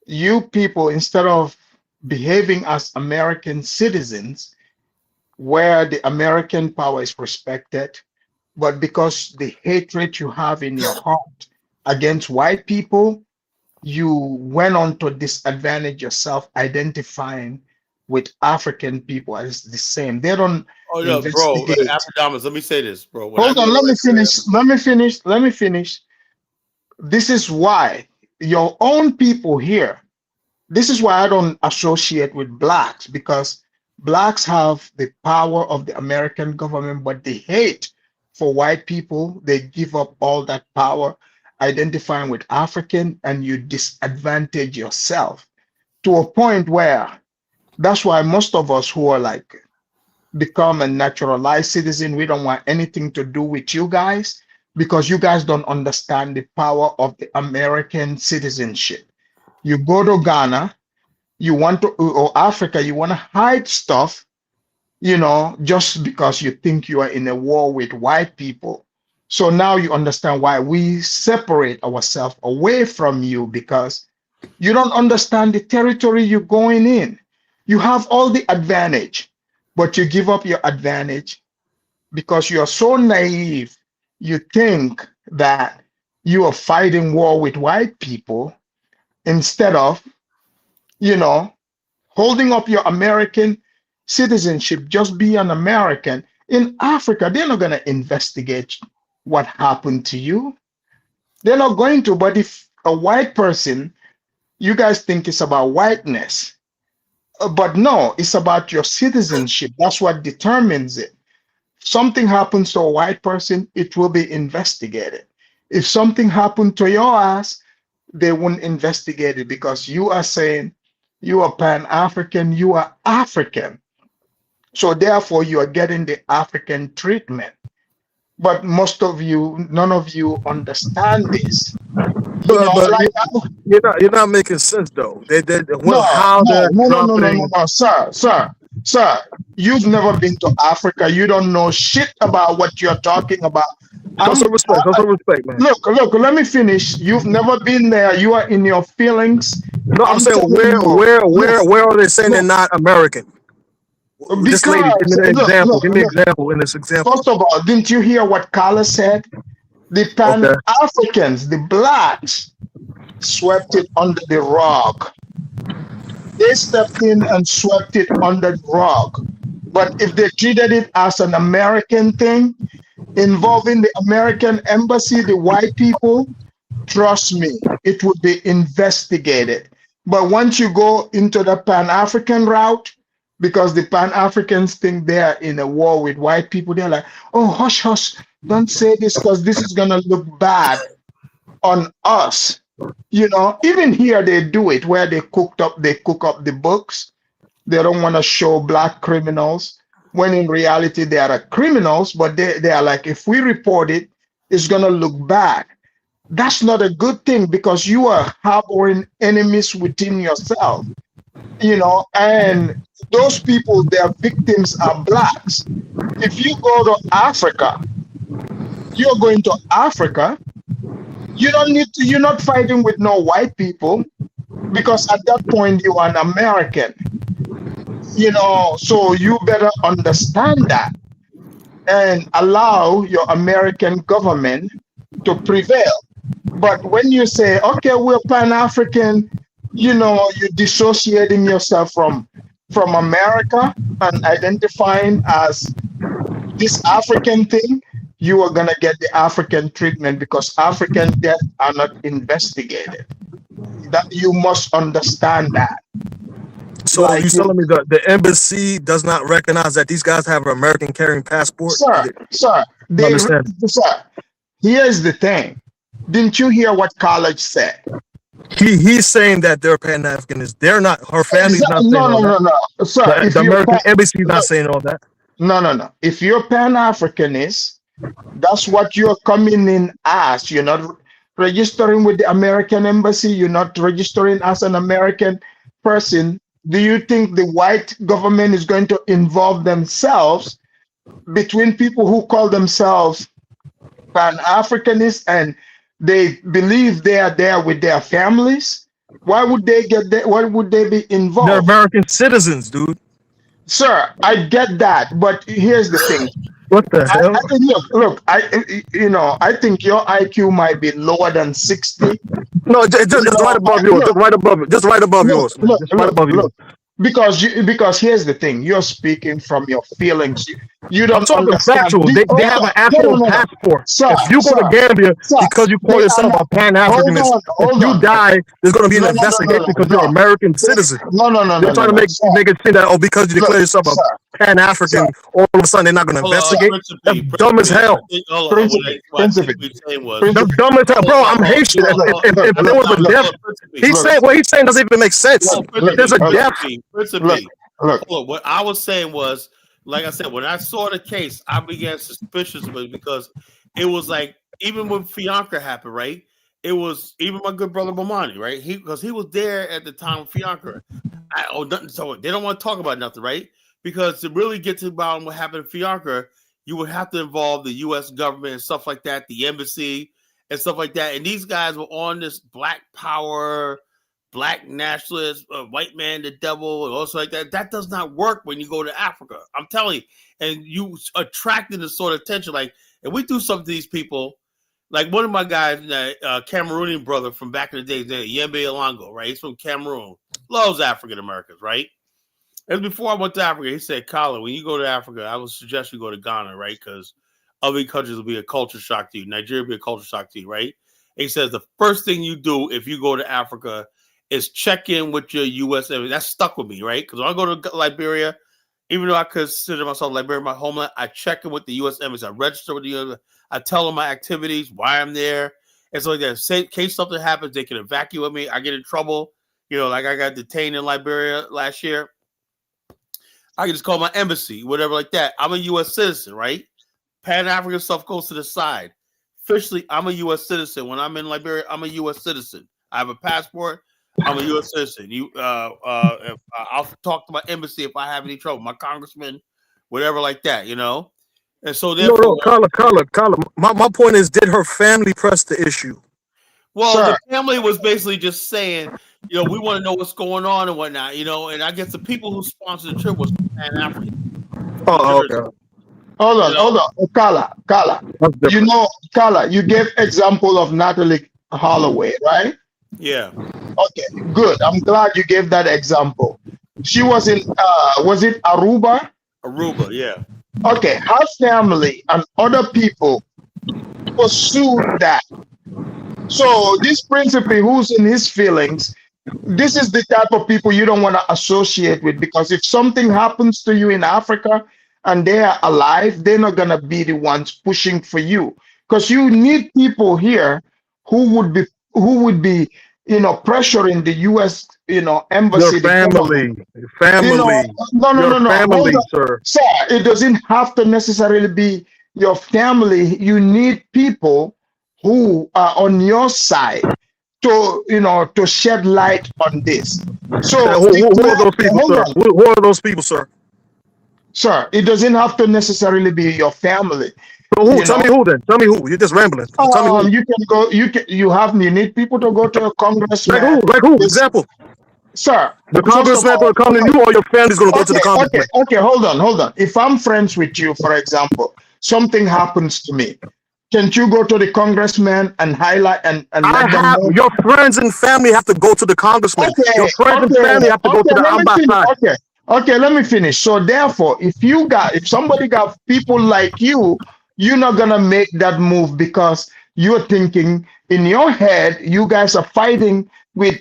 You people, instead of behaving as American citizens, where the American power is respected, but because the hatred you have in your heart against white people, you went on to disadvantage yourself, identifying with African people as the same. They don't Oh yeah, bro. investigate. Adamas, let me say this, bro. When I Hold go on, to let me Liberia, finish. Let me finish. Let me finish. This is why your own people here, this is why I don't associate with blacks, because blacks have the power of the American government, but they hate for white people. They give up all that power, identifying with African, and you disadvantage yourself to a point where that's why most of us who are like become a naturalized citizen, we don't want anything to do with you guys because you guys don't understand the power of the American citizenship. You go to Ghana, you want to, or Africa, you want to hide stuff, just because you think you are in a war with white people. So now you understand why we separate ourselves away from you, because you don't understand the territory you're going in. You have all the advantage, but you give up your advantage because you're so naive. You think that you are fighting war with white people instead of, you know, holding up your American citizenship. Just be an American. In Africa, they're not going to investigate what happened to you. They're not going to. But if a white person, you guys think it's about whiteness, but no, it's about your citizenship. That's what determines it. Something happens to a white person, it will be investigated. If something happened to your ass, they won't investigate it because you are saying you are Pan African, you are African. So therefore, you are getting the African treatment. But most of you, none of you understand this. but Like, you're not making sense though. no, How no, they're no, no, no, no, no, dropping. no, sir. You've never been to Africa. You don't know shit about what you're talking about. Show I'm some respect. Show some respect, man. Look. Let me finish. You've never been there. You are in your feelings. No, I'm I'm saying telling you. Look, where are they saying they're look. not American? This lady, give me Because the example. Give me an look. example in this example. First of all, didn't you hear what Carla said? The Pan Okay. Africans, the blacks, swept it under the rug. They stepped in and swept it under the rug. But if they treated it as an American thing, involving the American embassy, the white people, trust me, it would be investigated. But once you go into the Pan African route, because the Pan Africans think they're in a war with white people, they're like, oh, hush, hush, don't say this because this is going to look bad on us. Even here they do it where they cook up the books. They don't want to show black criminals when in reality they are criminals, but they are like, if we report it, it's going to look bad. That's not a good thing because you are harboring enemies within yourself. And those people, their victims are blacks. If you go to Africa, you're going to Africa, you don't need to, you're not fighting with no white people because at that point you are an American, so you better understand that and allow your American government to prevail. But when you say, okay, we're Pan-African, you're dissociating yourself from America and identifying as this African thing, you are gonna get the African treatment because African deaths are not investigated. That you must understand that. So Like you telling me the embassy does not recognize that these guys have an American carrying passport? sir, I understand. sir, here's the thing. Didn't you hear what college said? He's saying that they're Pan Africanists. They're not. Her family's not saying No, all that. no, sir. The, If the you're American embassy is not saying all that. no. If you're Pan-Africanist, that's what you're coming in as. You're not registering with the American embassy. You're not registering as an American person. Do you think the white government is going to involve themselves between people who call themselves Pan-Africanists and they believe they are there with their families? Why would they get there? Why would they be They're involved? American citizens, dude. Sir, I get that, but here's the thing. What the hell? I think, look. I think your IQ might be lower than 60. No, just right above yours. Just right above it. Just right above yours, man. Just right above yours. Because here's the thing. You're speaking from your feelings. You I'm don't talking understand. factual. They have an actual passport. Sir, If you go to Gambia because you call yourself a Pan-Africanist, if you die, there's going to be an investigation because you're an American citizen. No. They're trying to make it seem that because you declare yourself a Pan-African, all of a sudden they're not going to investigate. That's dumb as hell. That's dumb as hell, bro. I'm Haitian. If there was a death, what he's saying doesn't even make sense. If there's a death. Look, what I was saying was, like I said, when I saw the case, I began suspicious of it because it was like, even when Fianca happened, right? It was even my good brother Bomani, right? Because he was there at the time of Fianca. So they don't want to talk about nothing, right? Because to really get to the bottom of what happened in Fianca, you would have to involve the U.S. government and stuff like that, the embassy and stuff like that. And these guys were on this black power, black nationalist, white man, the devil, and also like that. That does not work when you go to Africa. I'm telling you. And you attracting this sort of attention. Like, if we do something to these people, like one of my guys, Cameroonian brother from back in the day, Yembe Alongo, right? He's from Cameroon. Loves African Americans, right? And before I went to Africa, he said, Colin, when you go to Africa, I would suggest you go to Ghana, right? Because other countries will be a culture shock to you. Nigeria will be a culture shock to you, right? And he says the first thing you do if you go to Africa is check in with your U.S. embassy. That stuck with me, right? Because when I go to Liberia, even though I consider myself Liberia my homeland, I check in with the U.S. embassy. I register with the U.S. I tell them my activities, why I'm there. And so like that. In case something happens, they can evacuate me. I get in trouble. Like I got detained in Liberia last year. I can just call my embassy, whatever like that. I'm a U.S. citizen, right? Pan-African stuff goes to the side. Officially, I'm a U.S. citizen. When I'm in Liberia, I'm a U.S. citizen. I have a passport. I'm a U.S. citizen. I'll talk to my embassy if I have any trouble. My congressman, whatever like that, And so therefore, Carla. My point is, did her family press the issue? Well, the family was basically just saying, we want to know what's going on and whatnot, and I guess the people who sponsored the trip was Pan-African. Oh, okay. Hold on. Carla. Carla, you gave example of Natalie Holloway, right? Yeah. Okay, good. I'm glad you gave that example. She was in, was it Aruba? Aruba, yeah. Okay, her family and other people pursued that. So this principal who's in his feelings, this is the type of people you don't want to associate with, because if something happens to you in Africa and they are alive, they're not going to be the ones pushing for you, because you need people here who would be pressuring the U.S. embassy. Your family. No. Family, sir. Sir, it doesn't have to necessarily be your family. You need people who are on your side. to shed light on this. And So who are those people, hold sir? on, Who are those people, sir? sir. It doesn't have to necessarily be your family. So who? You Tell me know, who then. Tell me who. You're just rambling. So tell me who. you can go. You need people to go to a Like who? congressman. Like who? This, Example. sir. The First of congressman all, gonna come to you, or your family's gonna go to the congressman. okay. Hold on. If I'm friends with you, for example, something happens to me. Can't you go to the congressman and highlight and I let them have know? your friends and family have to go to the congressman. Your friends and family have to go to the Let me finish. ambassade. Let me finish. So therefore, if somebody got people like you, you're not gonna make that move because you're thinking in your head, you guys are fighting with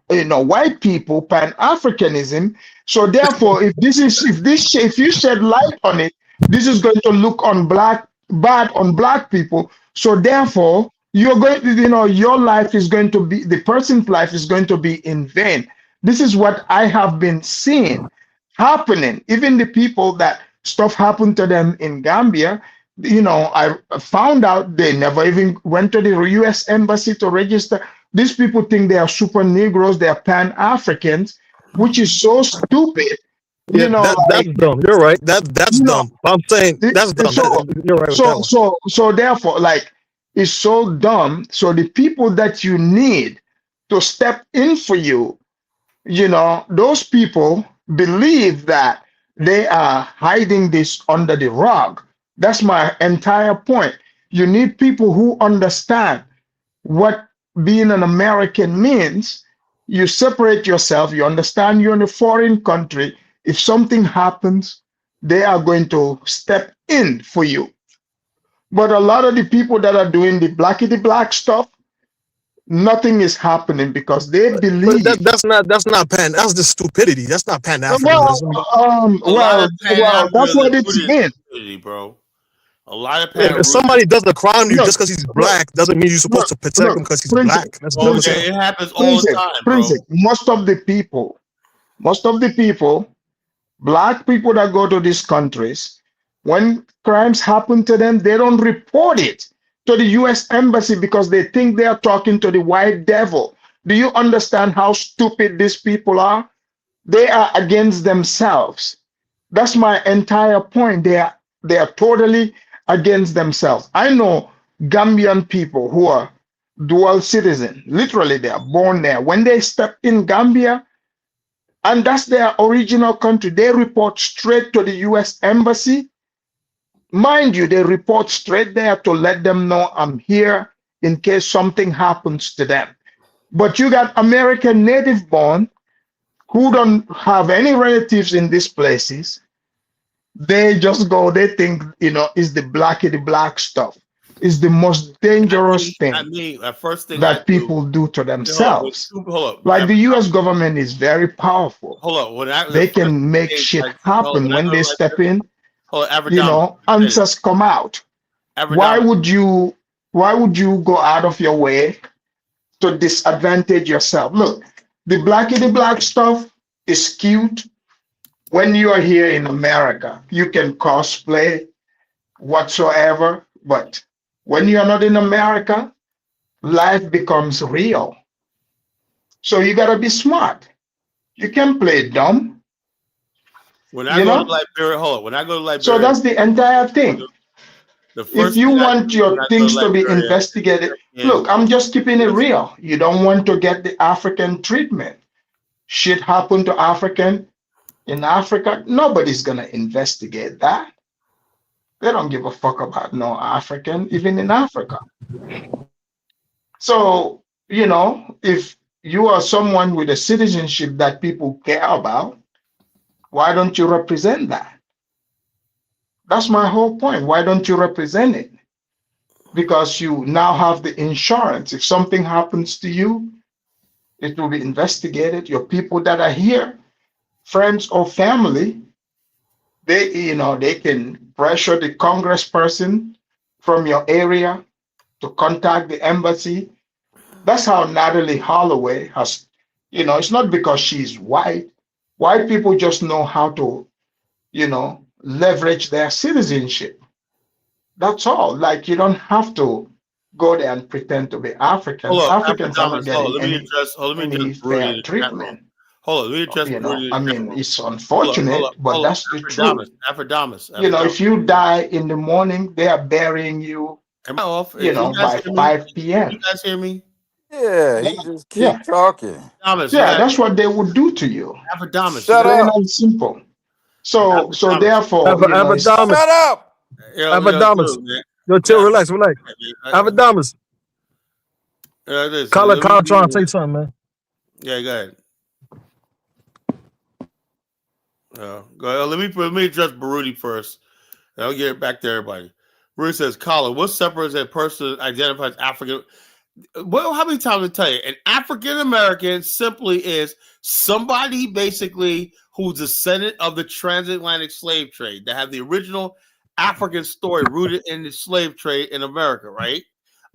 white people, Pan Africanism. So therefore, if you shed light on it, this is going to look on bad on black people. So therefore, you're going to, your life is going to be, the person's life is going to be in vain. This is what I have been seeing happening. Even the people that stuff happened to them in Gambia, I found out they never even went to the US embassy to register. These people think they are super Negroes, they are Pan Africans, which is so stupid. Yeah, that's Like, dumb. You're right. That's you know, dumb. I'm saying that's dumb. so You're right with that one. therefore, like, it's so dumb. So the people that you need to step in for you, those people believe that they are hiding this under the rug. That's my entire point. You need people who understand what being an American means. You separate yourself, you understand you're in a foreign country. If something happens, they are going to step in for you. But a lot of the people that are doing the blackity black stuff, nothing is happening because they But believe. that's not pan. That's just stupidity. That's not Pan Well, Africanism. A lot of Pan that's Africans what are it's rooted in been. stupidity, bro. A lot of Look, Pan if rooted. somebody does a crime to you Look, just because he's look, black doesn't mean you're supposed look, to protect look, him because he's Prince, black. That's dumb Oh as Prince, yeah, hell. it happens all Prince, the time, Prince. bro. Most of the people, black people that go to these countries, when crimes happen to them, they don't report it to the US embassy because they think they are talking to the white devil. Do you understand how stupid these people are? They are against themselves. That's my entire point. They are totally against themselves. I know Gambian people who are dual citizen. Literally, they are born there. When they step in Gambia, and that's their original country, they report straight to the US embassy. Mind you, they report straight there to let them know I'm here in case something happens to them. But you got American native born who don't have any relatives in these places. They just go, they think, is the blackity black stuff. Is the most dangerous I thing mean, the first thing I that do. people do to Hold up, themselves. hold up. Like the US government is very powerful. Hold up. The They first can make thing shit I hold up, happen when I when go to they step Liberia, in, hold up, Averdominus, let me finish. answers come out. Why Averdominus. would you go out of your way to disadvantage yourself? Look, the blackity black stuff is cute when you are here in America. You can cosplay whatsoever, but when you are not in America, life becomes real. So you gotta be smart. You can play dumb, When I you go to know? Liberia, hold up. When I go to So Liberia, that's the entire thing. the If first you thing I want do when your I go to things to be Liberia is investigated, check in look, I'm just keeping it with. real. You don't want to get the African treatment. Shit happened to African in Africa. Nobody's gonna investigate that. They don't give a fuck about no African, even in Africa. So, if you are someone with a citizenship that people care about, why don't you represent that? That's my whole point. Why don't you represent it? Because you now have the insurance. If something happens to you, it will be investigated. Your people that are here, friends or family, they can pressure the congressperson from your area to contact the embassy. That's how Natalie Holloway has, it's not because she's white. White people just know how to, leverage their citizenship. That's all. Like, you don't have to go there and pretend to be Africans. Hold up, Africans are not Afrodamus. Hold on, getting let me address. Hold on, let me any address Brody in fair the chat room. treatment. Hold on, let me address Brody in the I chat mean, room. it's Hold unfortunate, up, but hold up. that's the truth. Afrodamus, Afrodamus, If you die in the morning, they are burying you, Am I off? Can you guys by hear me? 5 Can you p.m. guys hear me? Yeah, Yeah, he just yeah, keep talking. Afrodamus, you yeah. got That's what they would do to you, Afrodamus, you Shut got plain up. and simple. So Afrodamus. therefore, it's Adamas, Shut up. Yo, Adamas. dude, man. Yo, chill, Yeah, relax, relax. Adamas. listen, Collar trying to say something, man. yeah, go ahead. Go ahead. Let me address Baruti first. And I'll get it back to everybody. Baruti says, Colin, what separates a person identifies African? Well, how many times I tell you? An African American simply is somebody basically who's descendant of the transatlantic slave trade that have the original African story rooted in the slave trade in America, right?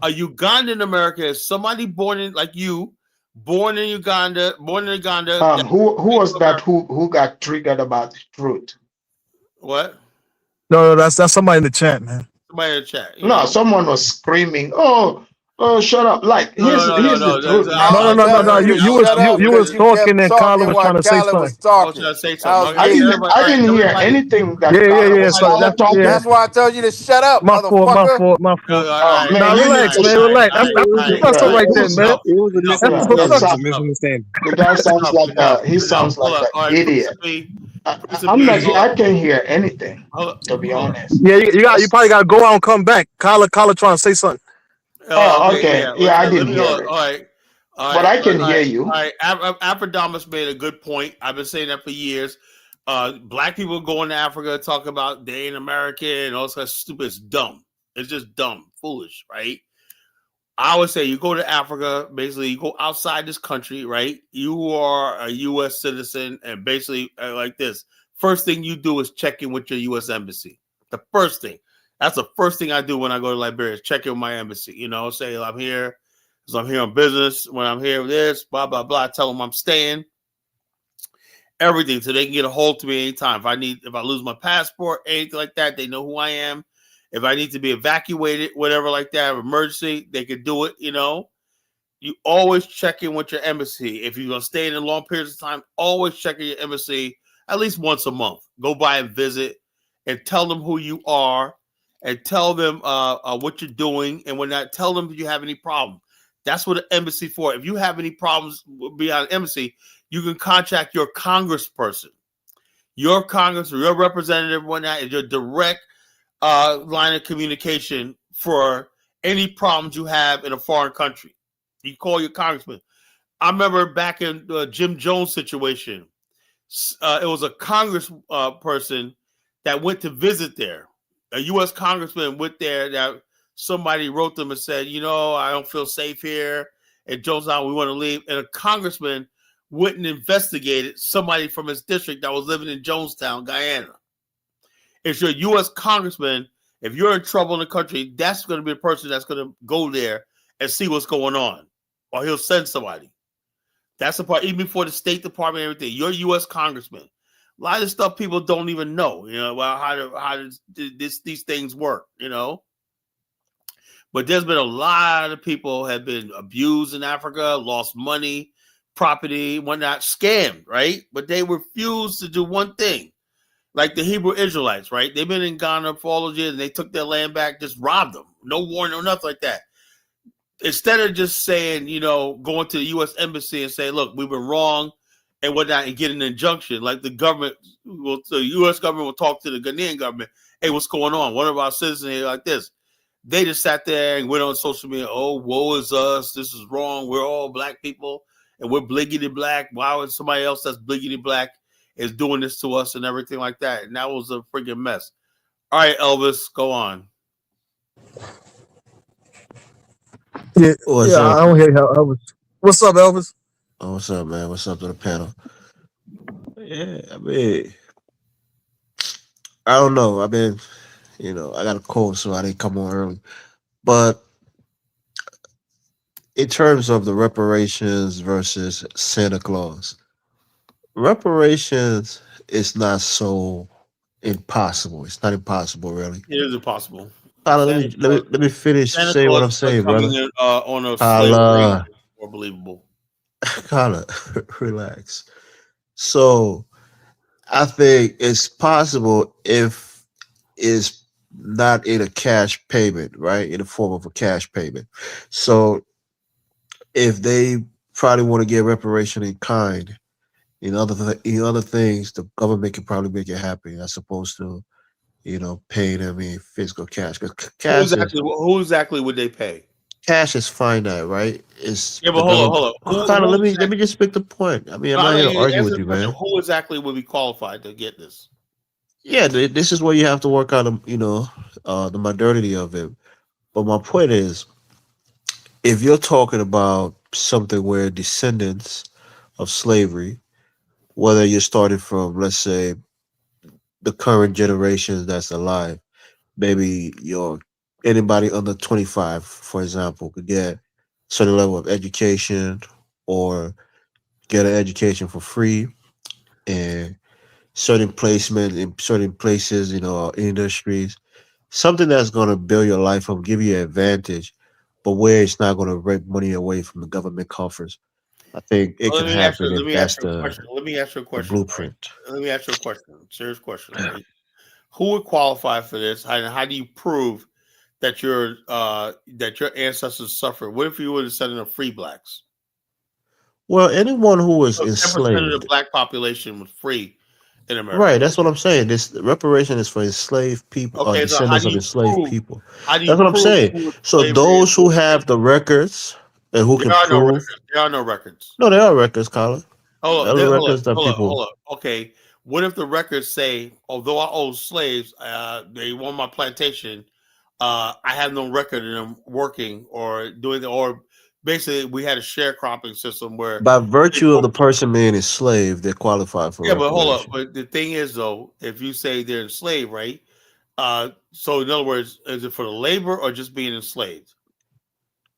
A Ugandan American is somebody born in like you, born in Uganda. who was that who got triggered about the truth? What? No, that's somebody in the chat, man. Somebody in the chat, No, someone was screaming, "Oh, shut up!" Like here's the truth, I No, no, man. was no, no, telling no. you to You shut was up you because was you talking kept and Colin talking was while trying to say Khaled something. was I was talking. trying to say That something. was Okay, I weird. didn't everybody, I all right, didn't hear everybody, anything that Yeah, yeah, Carla yeah. was So everybody, yeah, talking. That's why I told you to shut up, my fault, my motherfucker. fault, my fault. all Oh right, man, Nah, all you right, need relax, to all man, right, shut. relax. all right, all right, It's not all so right. like It that, was man. Enough, It was a enough, That's yeah. what's enough, up. misunderstanding. It was a enough, misunderstanding. The guy sounds like enough, he enough. sounds Hold like up, an all right, idiot. I'm P, not. hold up, I can't hear anything, to be hold up. honest. Yeah, you probably got to go out and come back. Colin trying to say something. Oh, Okay, okay. yeah. Yeah, I Let didn't me hold hear it. it, All right, all but right, I all can hear right, you. all right. Afrodamus made a good point. I've been saying that for years. Black people going to Africa talk about they ain't American and all that stupid. It's dumb. It's just dumb, foolish, right? I would say you go to Africa, basically you go outside this country, right? You are a U.S. citizen, and basically like this. First thing you do is check in with your U.S. embassy. The first thing. That's the first thing I do when I go to Liberia is check in with my embassy. Say I'm here, because I'm here on business. When I'm here with this, blah blah blah. I tell them I'm staying. Everything, so they can get a hold to me anytime. If I lose my passport, anything like that, they know who I am. If I need to be evacuated, whatever like that, emergency, they could do it. You always check in with your embassy. If you're gonna stay in long periods of time, always check in your embassy at least once a month. Go by and visit, and tell them who you are, and tell them what you're doing, and when that, tell them if you have any problem. That's what an embassy for. If you have any problems beyond an embassy, you can contact your congressperson, your congress or your representative. Whatnot is your direct line of communication for any problems you have in a foreign country. You call your congressman. I remember back in the Jim Jones situation, it was a congress person that went to visit there. A U.S. congressman went there. That somebody wrote them and said, I don't feel safe here. And Jonestown, we want to leave. And a congressman went and investigated somebody from his district that was living in Jonestown, Guyana. If you're a U.S. congressman, if you're in trouble in the country, that's going to be the person that's going to go there and see what's going on, or he'll send somebody. That's the part. Even before the State Department and everything, you're a U.S. congressman. A lot of stuff people don't even know. Well, how does these things work? But there's been a lot of people have been abused in Africa, lost money, property, whatnot, scammed, right? But they refused to do one thing. Like the Hebrew Israelites, right? They've been in Ghana for all those years, and they took their land back, just robbed them. No warning, no nothing like that. Instead of just saying, going to the U.S. Embassy and say, look, we've been wrong and whatnot, and get an injunction, like the U.S. government will talk to the Ghanaian government, hey, what's going on? One of our citizens here like this. They just sat there and went on social media, oh, woe is us, this is wrong, we're all black people, and we're bliggity black. Why would somebody else that's bliggity black is doing this to us and everything like that? And that was a freaking mess. All right, Elvis, go on. Yeah, What's yeah. up? I don't hear how Elvis. What's up, Elvis? Oh, what's up, man? What's up to the panel? Yeah, I mean, I don't know. I got a cold, so I didn't come on early. But in terms of the reparations versus Santa Claus, reparations is not so impossible. It's not impossible, really. It is impossible. Kyla, Santa Claus, let me finish Santa saying what Claus I'm is saying, coming brother. in on a sleigh of reindeer. Kyla, More believable. Kyla, relax. So I think it's possible if it's not in a cash payment, right? In the form of a cash payment. So if they probably want to get reparation in kind, in other things, the government can probably make it happen as opposed to paying them in physical cash. Because Who exactly would they pay? cash is finite, right? It's Yeah, but the hold on, government. hold on. Kind of Who let exactly? me just make the point. I mean, I'm No, not here to you argue answer with the you, question. man. Who exactly would be qualified to get this? Yeah, this is where you have to work out, the modernity of it. But my point is, if you're talking about something where descendants of slavery, whether you're starting from, let's say, the current generations that's alive, maybe your anybody under 25, for example, could get certain level of education or get an education for free and certain placement in certain places, industries, something that's going to build your life up, give you an advantage, but where it's not going to rip money away from the government coffers. I think it Well, can happen let if me that's ask you a question. Let me ask you a the question, right? blueprint. Let me ask you a question. Serious question, right? Who would qualify for this? And how do you prove that your ancestors suffered? What if you would have said in free blacks? Well, anyone who was So 10% of the enslaved, black population was free in right? America. That's what I'm saying. This reparation is for enslaved people or Okay, so descendants of enslaved people. how do you That's what I'm prove saying. who was So slavery and those who who was free? have the records and who There can are no prove, records. There are no records. no, there are records, Colin. There are Hold up, records that people. hold up. Okay, what if the records say, although I own slaves, they won my plantation. I have no record of them working or doing, or basically we had a sharecropping system where By they virtue of the worked. person being enslaved, they qualify for Yeah, but hold up. reparation. But the thing is, though, if you say they're enslaved, right? So in other words, is it for the labor or just being enslaved?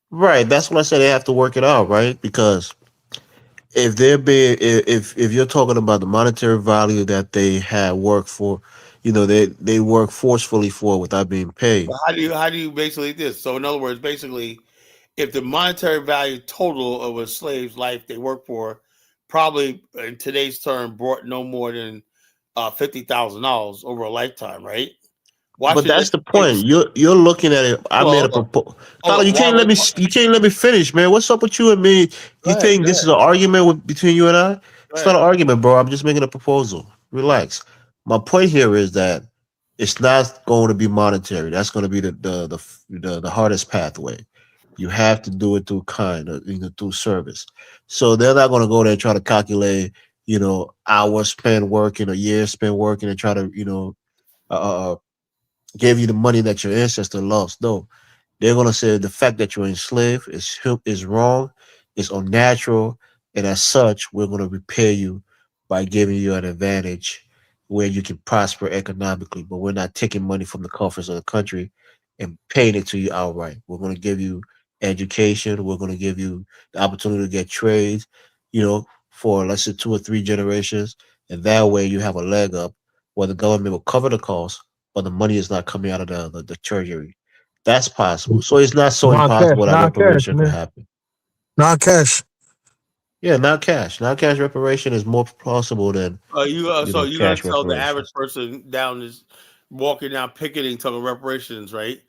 Right. That's what I said. They have to work it out, right? Because if you're talking about the monetary value that they had worked for, they work forcefully for without being paid. But how do you basically this? So in other words, basically, if the monetary value total of a slave's life they work for, probably in today's term, brought no more than $50,000 over a lifetime, right? Why But should that's that the slave point. You're looking at it. I made a hold proposal. hold Colin, up, why would you can't let me finish, man. What's up with you and me? go You ahead, think this is an argument between you and I? go It's not ahead. an argument, bro. I'm just making a proposal. Relax. My point here is that it's not going to be monetary. That's going to be the hardest pathway. You have to do it through kind, or, through service. So they're not going to go there and try to calculate, hours spent working, a year spent working, and try to, uh, give you the money that your ancestor lost. No, they're gonna say the fact that you're enslaved is wrong, is unnatural, and as such, we're gonna repair you by giving you an advantage where you can prosper economically. But we're not taking money from the coffers of the country and paying it to you outright. We're gonna give you education. We're gonna give you the opportunity to get trades, for let's say 2 or 3 generations, and that way you have a leg up where the government will cover the cost, but the money is not coming out of the treasury. That's possible. So it's not so Non-cash, impossible that non-cash, reparation can man. happen. Non-cash. Yeah, not cash. Not cash reparation is more plausible than So you're gonna cash tell the average reparations. person down this walking down picketing talking reparations, right?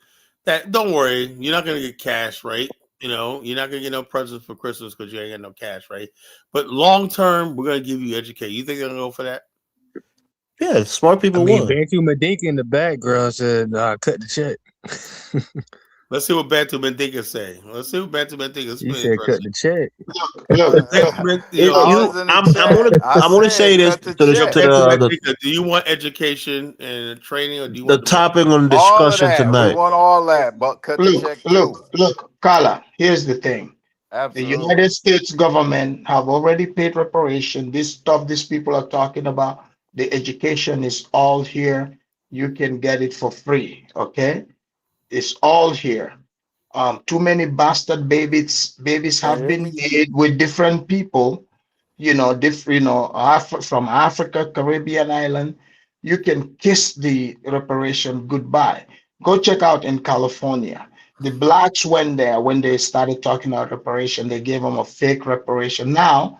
That don't worry, you're not gonna get cash, right? You're not gonna get no presents for Christmas because you ain't got no cash, right? But long term, we're gonna give you educate. You think they're gonna go for that? Yeah, smart I people mean, would. Bantu Madink in the background said, cut the check. Let's see what Bantu Mendinka say. Let's see what Bantu Mendinka. This is He pretty said, cut interesting. the check. Look, Bantu It, look, I you, was in the chat. I I'm gonna say said, this cut the to yo, check. Bantu Mendinka, do you want education and training, or do you the want the money? topic on All of discussion that. We tonight. want all that, but cut the look, check too. Carla, here's the thing. The Absolutely. United States government have already paid reparation. This stuff these people are talking about, the education is all here. You can get it for free. Okay, it's all here. Too many bastard babies You have hear been me? made with different people. From Africa, Caribbean island. You can kiss the reparation goodbye. Go check out in California. The blacks went there when they started talking about reparation. They gave them a fake reparation. Now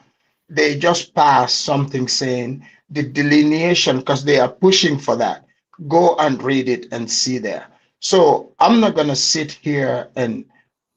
they just passed something saying the delineation because they are pushing for that. Go and read it and see there. So I'm not gonna sit here and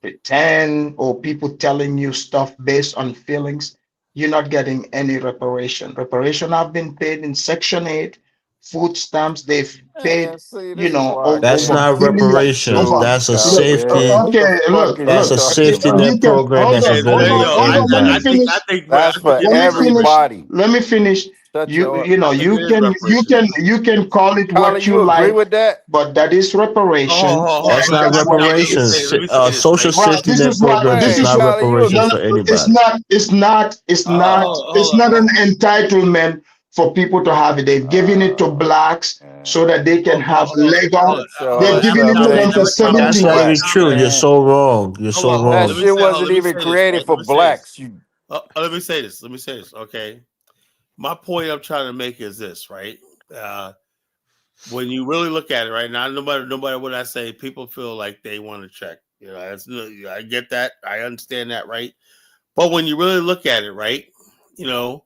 pretend or people telling you stuff based on feelings. You're not getting any reparation. Reparation have been paid in Section 8, food stamps. They've paid, Man, see, this is why I That's can't over not stand billion, this reparations. over. dude, That's a Kyle, Look, man. safety. What the okay, fuck look, is That's you look. a talking safety about? net You can program hold that's on, Hey, hold available on, to hold on. Let me anybody. finish. That's for Let me finish. everybody. Let me finish. Shut You your. you know I think it is reparations. you can call it Colin, what you you agree like, with that? but that is reparation, That's and not that's what it reparations. Let is. me say this, Social right? Right. safety net programs This is Man, is not what. Colin, you No, reparations no, for agree? it's anybody. not. It's not. It's not. It's not an entitlement for people to have it. They've given it to blacks Man. so that they can have leg up. Shut your They've given it to them for 70 That's not even years. true. You're man. so wrong. You're so That Let wrong. me shit say. wasn't Let me even say this, created right? Let for me say this. blacks. You Let me say this. Let me say this. Okay. My point I'm trying to make is this, right? Uh, when you really look at it, right now, no matter what I say, people feel like they want to check. I get that. I understand that, right? But when you really look at it, right, you know,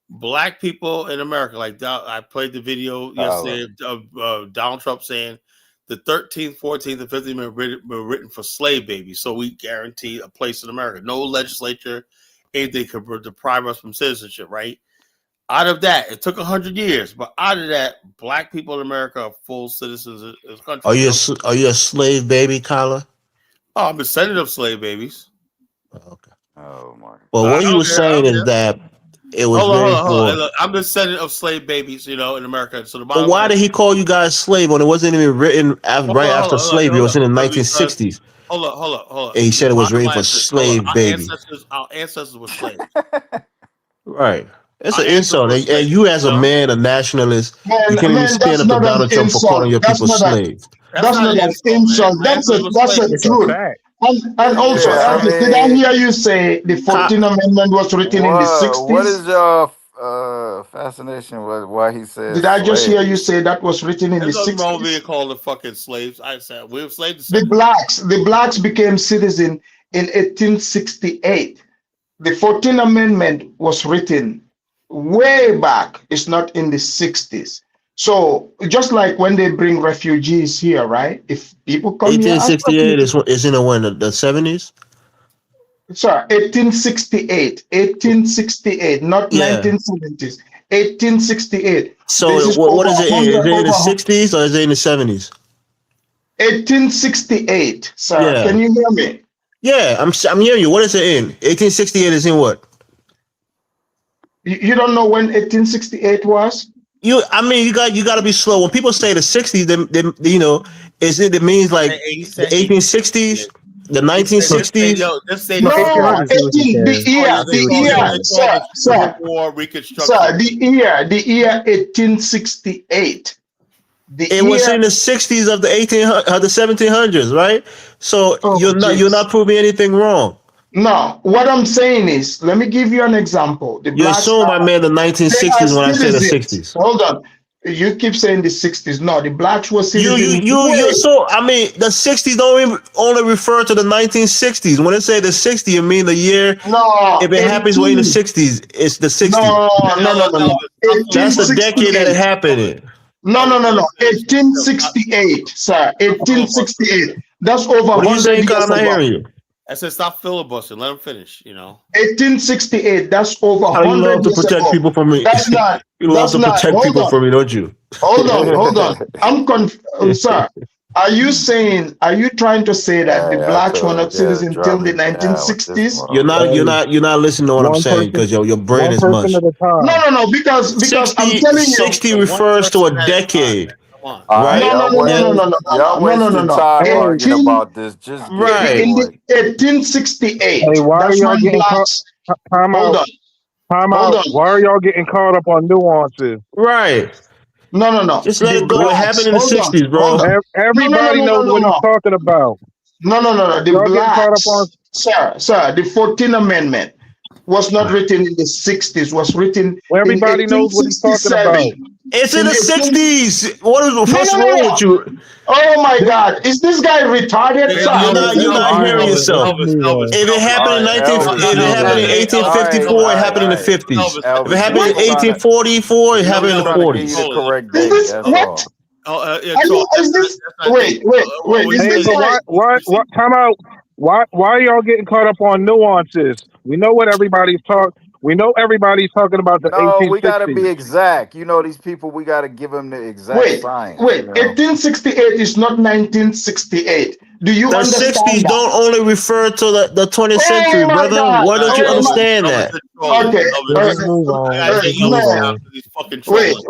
black people in America, like I played the video Tyler. yesterday of Donald Trump saying the 13th, 14th, and 15th Amendment were written for slave babies, so we guarantee a place in America. No legislature, anything could deprive us from citizenship, right? Out of that, it took 100 years, but out of that, black people in America are full citizens of this country. You know? Are you a slave baby, Kyla? Oh, I'm descendant of slave babies. Okay. Oh my. Well, I what he don't was care. I saying don't is care. that it was Hold written on, hold on. Hey, for. look, I'm descendant of slave babies, in America. So the But bottom why line did is, he call you guys slave when it wasn't even written right after slavery? It was in the because 1960s, hold on. and he The said it was bottom written line for is this. Hold on. slave baby. Our ancestors were slaves. Right. It's Our an ancestors insult. were And slaves. you, as a man, a nationalist, you can't even Man, stand that's up to not an Donald Trump for calling insult. your people slaves. That's That's not not an an insult, man. insult. My ancestors were That's a slaves. It's a truth. fact. And also, What's Yeah, up? Elvis, did I hear you say the Ka- 14th Amendment was written in the what 60s? is your fascination with why he says Did I just hear you slaves? say that was written in the There's nothing wrong with being 60s? called the fucking slaves. I said we're slave The descendants. blacks became citizen in 1868. The 14th Amendment was written way back. It's not in the 60s. So just like when they bring refugees here, right? If people come here as 1868 refugees, is in the when the 70s. sorry, 1868, 1868, not Yeah. 1970s, 1868. This So is what over is it in? 100, Is it in the over 60s or is it in the 70s? 1868, sir. Yeah. Can you hear me? Yeah. I'm hearing you. What is it in? 1868 is in what? You don't know when 1868 was? I mean, you got to be slow. When people say the 60s, it means Say like he the said 1860s, 1868. the He said No, just say 1960s. yo, just say the no, No, 1800. 60s. See what you're 18, the saying. year, I see what you're the They year, saying. call sir, this Civil sir, War Reconstruction. sir, the year 1868. The It was year, in the 60s of the 1700s, right? So oh, you're not jeez. proving anything wrong. No, what I'm saying is, let me give you an example. The You blacks assume I are, meant the they are 1960s when I say the citizens. 60s. Hold on. You keep saying the 60s. No, the blacks were You you citizens you way. you so I mean the 60s don't even only refer to the 1960s. When they say the 60, you mean the year No, if it happens way in the 18. 60s, it's the 60s. No, no, no, no, no. Stop That's the filibustering. decade that it 1868. happened in. No, no, no, Let me no. finish. Stop 1868, sir. filibustering. 1868. That's over What are you 100 saying, Kyle? years I'm not ago. hearing you. I said stop filibustering. Let him finish. 1868. That's over How you 100 love to years protect ago. people from me. That's not. You love That's to not. protect Hold people on. from me, don't you? Hold on. Sir. Are you trying to say that the Hey, I blacks were told not you to citizens until drop the me down with this 1960s? You're not you're motherfucker. Hey, not you're not listening to what I'm one saying person, because your brain one is person mush. at a No, time. no, no, because I'm 60 telling you, 60 One refers to person a at a time, decade, man. Come on. All right, right? no, no, no, no, Then no, no, no, y'all no, no, no, no, wasting no. time Hey, arguing 18 about this. Just get to the right. in the point. hey, 1868. why are That's y'all when getting caught? blacks. Time Hold out. on, Time hold out. on. Why are y'all getting caught up on nuances? Right. No, no, no. Just let The it go. It happened blacks. in the Hold on, 60s, hold bro. on. No, no, no, Everybody no, no, knows no, what he's no. talking about. No, no, no, no. The Y'all getting caught up on. blacks, sir. The 14th Amendment was not written in the 60s. Was written Well, in everybody knows what he's talking 1867. about. It's in In the 60s. What's no, wrong no. with you? Oh my God, is this guy retarded, Hey, sir? You're not All right, hearing Elvis, yourself. Elvis, Elvis, If it Elvis, all happened in right, 19, Elvis. if it happened in All right, 1854, it all happened in the right, 50s. If it Elvis. happened We in just trying to 1844, it happened in the trying to give you the 40s. correct Is date. this That's what? all. yeah, Are so you? Is this? that's not date. Wait. What Is he Hey, said this but is, like? you see, time out. Why are y'all getting caught up on nuances? We know what everybody's We know everybody's talking about the No, we got to 1860s. be exact. You know, these people, we got to give them the exact Wait, science. wait. 1868 is not 1968. Do you The understand 60s that? don't only refer to the 20th Oh century, my brother. God! Why don't you Oh my. understand Elvis that? is trolling. Okay. Elvis, Let's just move I on. gotta Let's take just move Elvis Man. down on. because he's fucking Wait, trolling.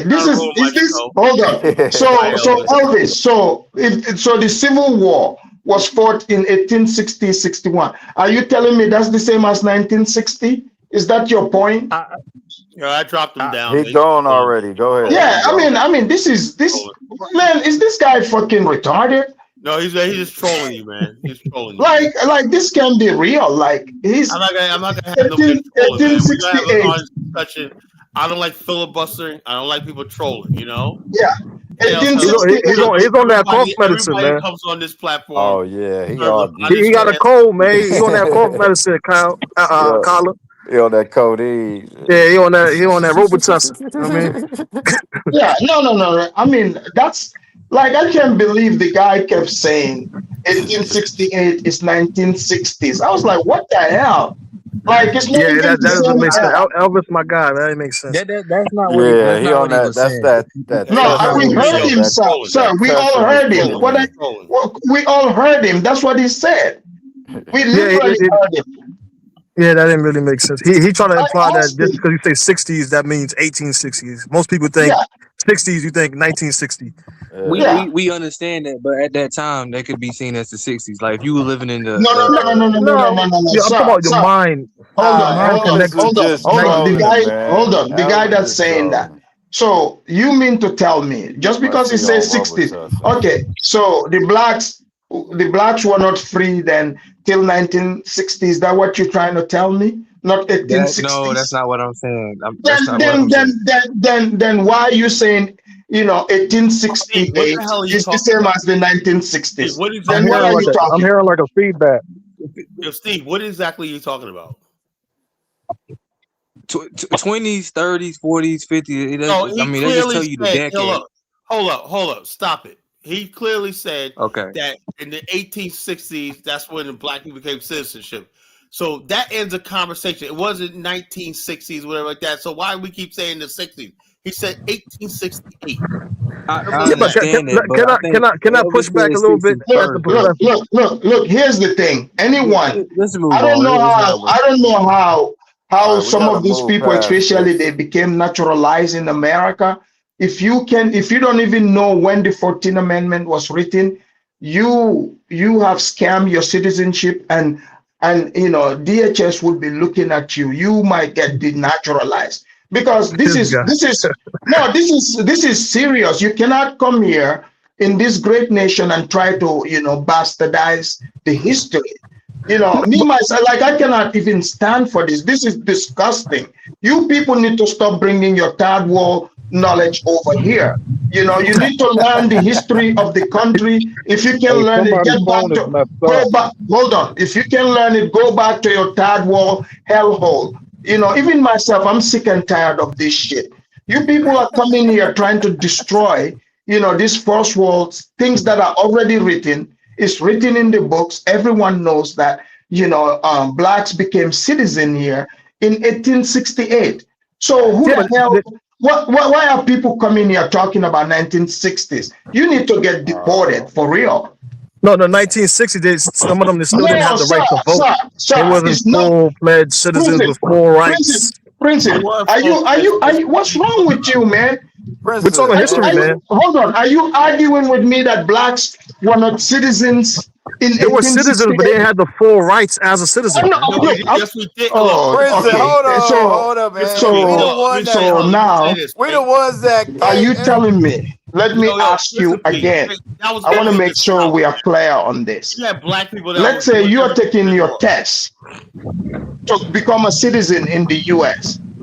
This Trying to ruin my is this? show. Hold on. Bye, So Elvis. Elvis. So the Civil War was fought in 1860-61. Are you telling me that's the same as 1960? Is that your point? I dropped him down, He man. He's gone trolling. already. Go ahead. Trolling. Yeah. He gone. I mean, this Trolling. man. Is this guy fucking retarded? No, he's just trolling you, man. He's trolling you, man. Like this can be real. Like he's I'm not gonna have nobody trolling, man. We're gonna have an 1868. honest discussion. I don't like filibustering. I don't like people trolling. You know. Yeah, Yeah. So eighteen look, He's on that cough medicine, everybody man. that comes on this platform, Oh yeah, he look, all I He got a understand. cold, man. He on that cough medicine, Kyle. yeah, Collar. he on that codeine. Yeah, he on that Robitussin. You know what I mean? yeah. No. I mean, that's like I can't believe the guy kept saying 1868 is 1960s. I was like, what the hell? Like it's not Yeah, even that the doesn't same make sense. era. Elvis, my guy, man, it makes sense. That's not what Yeah, that's he not on what he that. was That's saying. that No, That's not what Tussin he we was and heard shit. saying. him, He's That sir. trolling. Sir, that we all Tussin heard and him. shit, Trolling. man. Trolling. We all heard him. That's what he said. We Yeah, literally heard him. yeah, that didn't really make sense. He trying to I imply that asked just him. because you say 60s, that means 1860s. Most people think Yeah, 60s, you think 1960. We, Yeah. yeah. we we understand that, but at that time, that could be seen as the '60s. Like if you were living in No, no, no, no, no, no, no, no, no, No, no, no, yeah, I'm talking sir, about your sir. mind. Hold on, Nah, Mind hold on, Elvis connection. is hold on, just hold on. The trolling, guy, hold man. on. The guy Elvis that's just saying that. trolling. So you mean to tell me just Must because he be on says 60s? Robitussin. Okay, so the blacks were not free then till 1960s. That what you're trying to tell me? Not No, that's 1860s? not what I'm saying. Then That's not what then I'm then saying. then then why are you saying Steve, what the 1868 hell are you is the talking same about? as the Steve, 1960s? what I'm Then exactly what are hearing are you you like talking I'm talking about? hearing like a feedback. Yo, Steve, what exactly are you talking about? 20s, 30s, 40s, 50s. No, I he mean, they just clearly tell you the said, decade. hold up, stop it. He clearly said Okay. that in the 1860s, that's when the black people became citizenship. So that ends a conversation. It wasn't 1960s, whatever like that. So why do we keep saying the 60s? He said 1868. I Simple Yeah, as but that. understand that, but I think can I Elvis push back a said little bit 60s as the first, look, though. professor? look. Here's the thing. Anyone, Let's move I don't on. know It's how. not worth I it. don't know how All right, we some gotta of these move people, past especially they this. became naturalized in America. If you don't even know when the 14th Amendment was written, you have scammed your citizenship, and DHS would be looking at you. You might get denaturalized because this This is guy. this is no, this is serious. You cannot come here in this great nation and try to bastardize the history. Me myself, like I cannot even stand for this. This is disgusting. You people need to stop bringing your third world knowledge over here. You need to learn the history of the country. If you can Hey, learn it, somebody's get back phone is to messed go up. back. Hold on. If you can learn it, go back to your third world hellhole. Even myself, I'm sick and tired of this shit. You people are coming here trying to destroy, these first worlds, things that are already written. It's written in the books. Everyone knows that, blacks became citizen here in 1868. So who Yeah, the but hell, why are people coming here talking about 1960s? You need to get deported for real. no, the 1960s, some of them they still didn't No, have the right to vote. They sir, wasn't it's not. full-fledged citizens Princess, with full Princess, rights. They Princess, were are full you, are fledged you, are you, citizens. what's wrong with you, man? We're talking Princess, history, man. Hold on, are you arguing with me that blacks were not citizens in They were citizens, but they 1868? didn't have the full rights as a citizen, No, man. No, look, yes, we did. Look, oh, Princess, okay. hold up, man. listen to me. We So, the Look, one that so let me say now, this, we the right? ones that are gave you telling me? Let me ask Listen you to me. again. That was I want to only in make the sure South. we are clear on this. You had black people that Let's say was you are never in taking the your North. test to become a citizen in the US.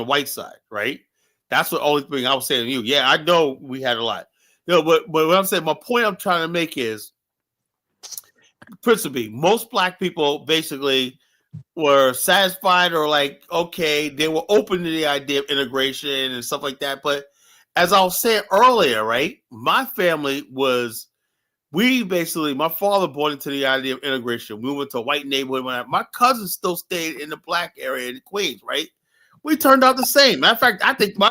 the white side, right? That's the only thing I was saying to you. Yeah, I know we had a lot. But what I'm saying, my point I'm trying to make is, principally, most black people basically were satisfied or like, okay, they were open to the idea of integration and stuff like that. But as I was saying earlier, right, my family was, my father bought into the idea of integration. We went to a white neighborhood. My cousins still stayed in the black area in Queens, right? We turned out the same. Matter of fact, I think my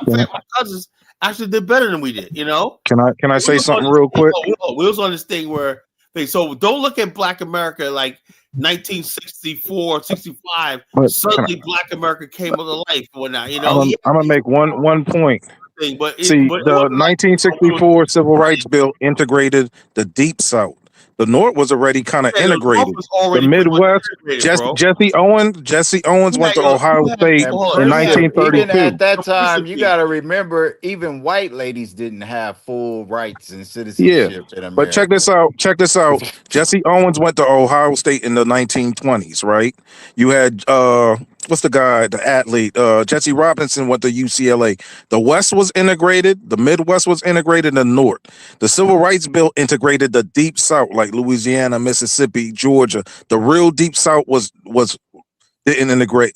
cousins actually did better than we did, you know? Can I say something real quick? We was on this thing where, so don't look at black America like 1964, 65. But Suddenly black America came to life or whatnot, you know? I'm gonna make one point. Thing, but See, but the 1964 Civil Rights Bill integrated the Deep South. The North was already kind of integrated. The Midwest, Jesse Owens went to Ohio State in 1932. Even at that time, you got to remember, even white ladies didn't have full rights and citizenship in America. But check this out. Jesse Owens went to Ohio State in the 1920s, right? You had what's the guy, the athlete? Jesse Robinson went to UCLA. The West was integrated, the Midwest was integrated, and the North. The Civil Rights Bill integrated the Deep South, like Louisiana, Mississippi, Georgia. The real Deep South was integrated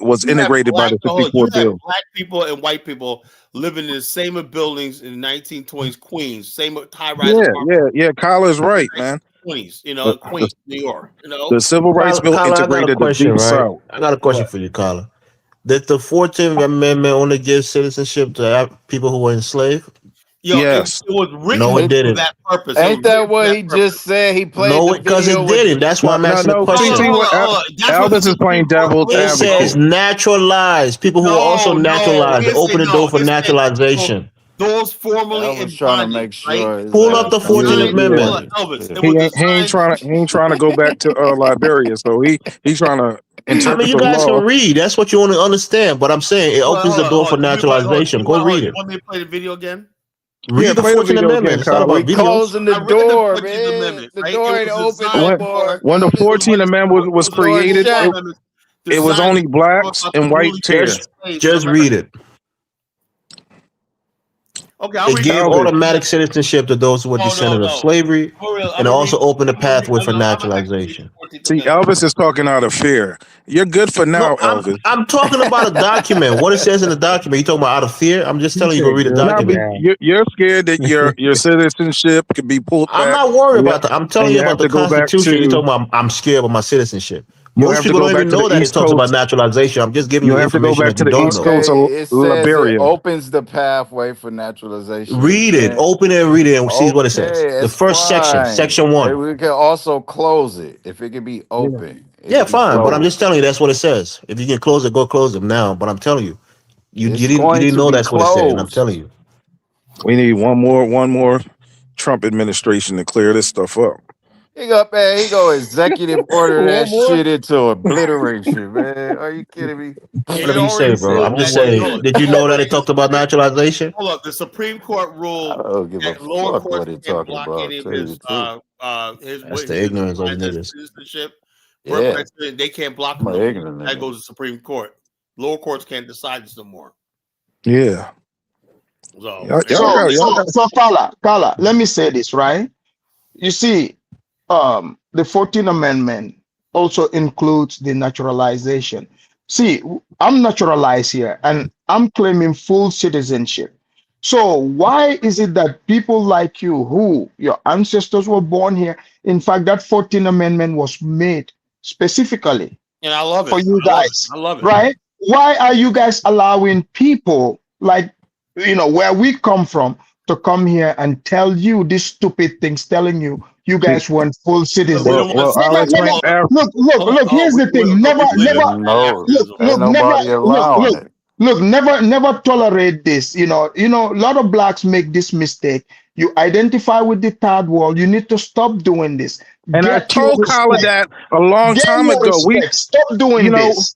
by the 64 bill. Black people and white people living in the same buildings in the 1920s, Queens, same high rise. Yeah. Kyler's right, man. 20s, you know, Queens, New York. You know, the Civil Rights Bill integrated the Deep South. I got a question for you, Kyler. Did the 14th Amendment only give citizenship to people who were enslaved? Yes. It was written no, it didn't. for that purpose. Ain't that what he just said? He played no, because it didn't. That's why I'm asking the question. Elvis is playing devil's advocate. It says naturalized. People who are also naturalized. Open the door for naturalization. Those formerly in trying to make sure. Right? Pull up the 14th Amendment. He ain't trying to go back to Liberia, so he's trying to interpret. I mean, you guys can read. That's what you want to understand. But I'm saying it opens the door for naturalization. Go read it. You want me to play the video again? Read the 14th Amendment. It's not about videos. Closing the door, man. The door ain't open. When the 14th Amendment was created, it was only blacks and whites here. Just read it. Okay, it gave automatic citizenship to those who were descendants of slavery, and also opened a pathway for naturalization. See, Elvis is talking out of fear. You're good for now, Elvis. I'm talking about a document. What it says in the document. You talking about out of fear? I'm just telling you to read the document. You're scared that your citizenship could be pulled back. I'm not worried about that. I'm telling you about the Constitution. You're talking about I'm scared of my citizenship. Most people don't even know that it talks about naturalization. I'm just giving you information that you don't know. It says it opens the pathway for naturalization. Read it. Open it and read it and see what it says. The first section, section 1. We can also close it if it can be open. Yeah, fine. But I'm just telling you that's what it says. If you can close it, go close it now. But I'm telling you, you didn't know that's what it said. And I'm telling you. We need one more Trump administration to clear this stuff up. He go executive order that shit into obliteration, man. Are you kidding me? Whatever you say, bro. I'm just saying. Did you know that it talked about naturalization? Hold up. The Supreme Court ruled that lower courts can't block any of his that's the ignorance of niggas. Citizenship. Yeah. They can't block him. That goes to the Supreme Court. Lower courts can't decide this no more. Yeah. So Carla, let me say this, right? You see, the 14th Amendment also includes the naturalization. See, I'm naturalized here and I'm claiming full citizenship. So why is it that people like you, who your ancestors were born here, in fact, that 14th Amendment was made specifically and I love it. For you guys. I love it. Right? Why are you guys allowing people like, where we come from to come here and tell you these stupid things, telling you guys want full citizens? Look, here's the thing. Never tolerate this. A lot of blacks make this mistake. You identify with the third world. You need to stop doing this. And I told Kyler that a long time ago. Stop doing this.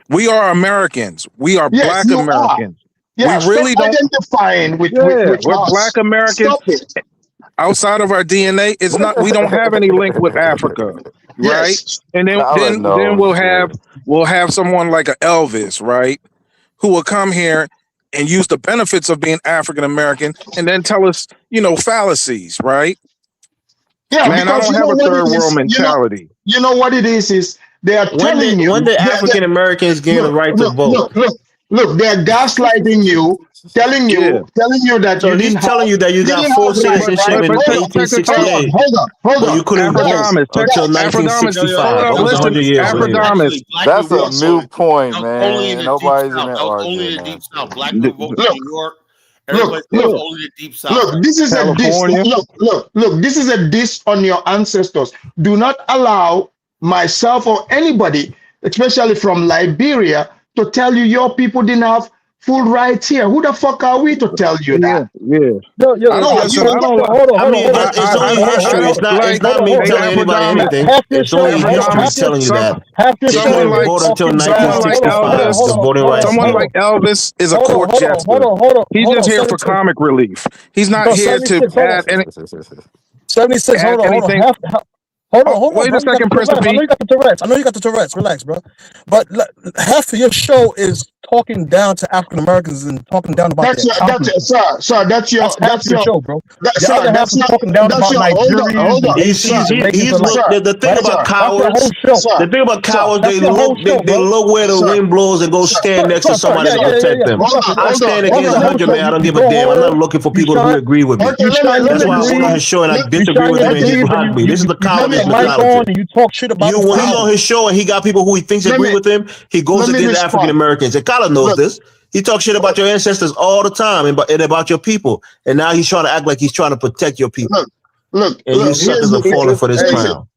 We are Americans. We are Black Americans. Yeah, we really don't identifying with we're Black Americans. Outside of our DNA, it's not. We don't have any link with Africa, right? And then we'll have someone like a Elvis, right, who will come here and use the benefits of being African American, and then tell us, fallacies, right? Yeah, Man, I because don't you have know a what it third world is. mentality. You know what it is they are telling you. When the African Americans gain the right to vote. Look, they're gaslighting you, telling Yeah. you that So he's telling you that you got full citizenship in But check this out. 1868, Hold but on. you couldn't vote Afrodamus, until Yo, yo, 1965. hold That up, was listen, 100 years later. Afrodamus. Actually, black That's people a were voting. mute point, That was only in man. the deep Nobody's south. even That was only in arguing the that. deep south. Black people voted in New York. Everybody Look, was Yeah, only the deep south. look, this is a diss. California. Look, this is a diss on your ancestors. Do not allow myself or anybody, especially from Liberia, to tell you your people didn't have full rights here. Who the fuck are we to tell you Yeah, that? yeah. No, Listen, I don't. hold on, I mean, hold on. it's only history. It's not. It's Like, not me hey, telling anybody Afrodamus, anything. Half your It's show, only history Afrodamus. telling you that half your they show Someone couldn't like, vote until someone like 1965. The Elvis, Voting Rights someone Bill. like Elvis is a hold court on, jester. He's just here for 76. comic relief. He's not No, here to 76, hold on. add 76, add hold on. anything. Hold on, Wait bro. a You got second, the Prince Tourette's. I know P. you got the Tourette's. Relax, bro. But half of your show is talking down to African Americans and talking down about their accomplishments. That's Half your show, bro. The sir, other half is talking down about Nigerians and Haitians and making He's them like. look. The thing about That's your whole cowards. show. The thing about cowards, That's your whole show, they bro. look where the wind blows and go stand next to somebody to protect them. I stand against 100 man. I don't give a damn. I'm not looking for people who agree with me. Okay, That's why I went on his show and I disagree with him and he blocked me. This is the You got cowardly the mic mentality. on and you talk shit about You when he's on his show and he got people who he thinks agree with him, he goes let me against respond. African Americans. And Colin knows this. He talks shit about your ancestors all the time and about your people. And now he's trying to act like he's trying to protect your people. Look, and you suckers are falling for this crown.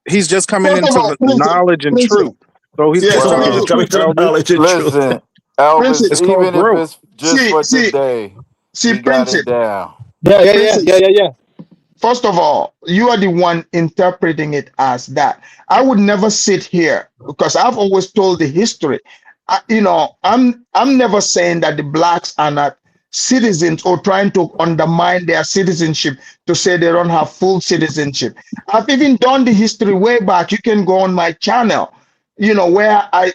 He's just coming into knowledge and truth. So he's just telling you the truth, Elvis. Listen, Elvis, It's called even if growth. it's just for today, he got it down. Yeah. First of all, you are the one interpreting it as that. I would never sit here because I've always told the history. I'm never saying that the blacks are not citizens or trying to undermine their citizenship to say they don't have full citizenship. I've even done the history way back. You can go on my channel, where I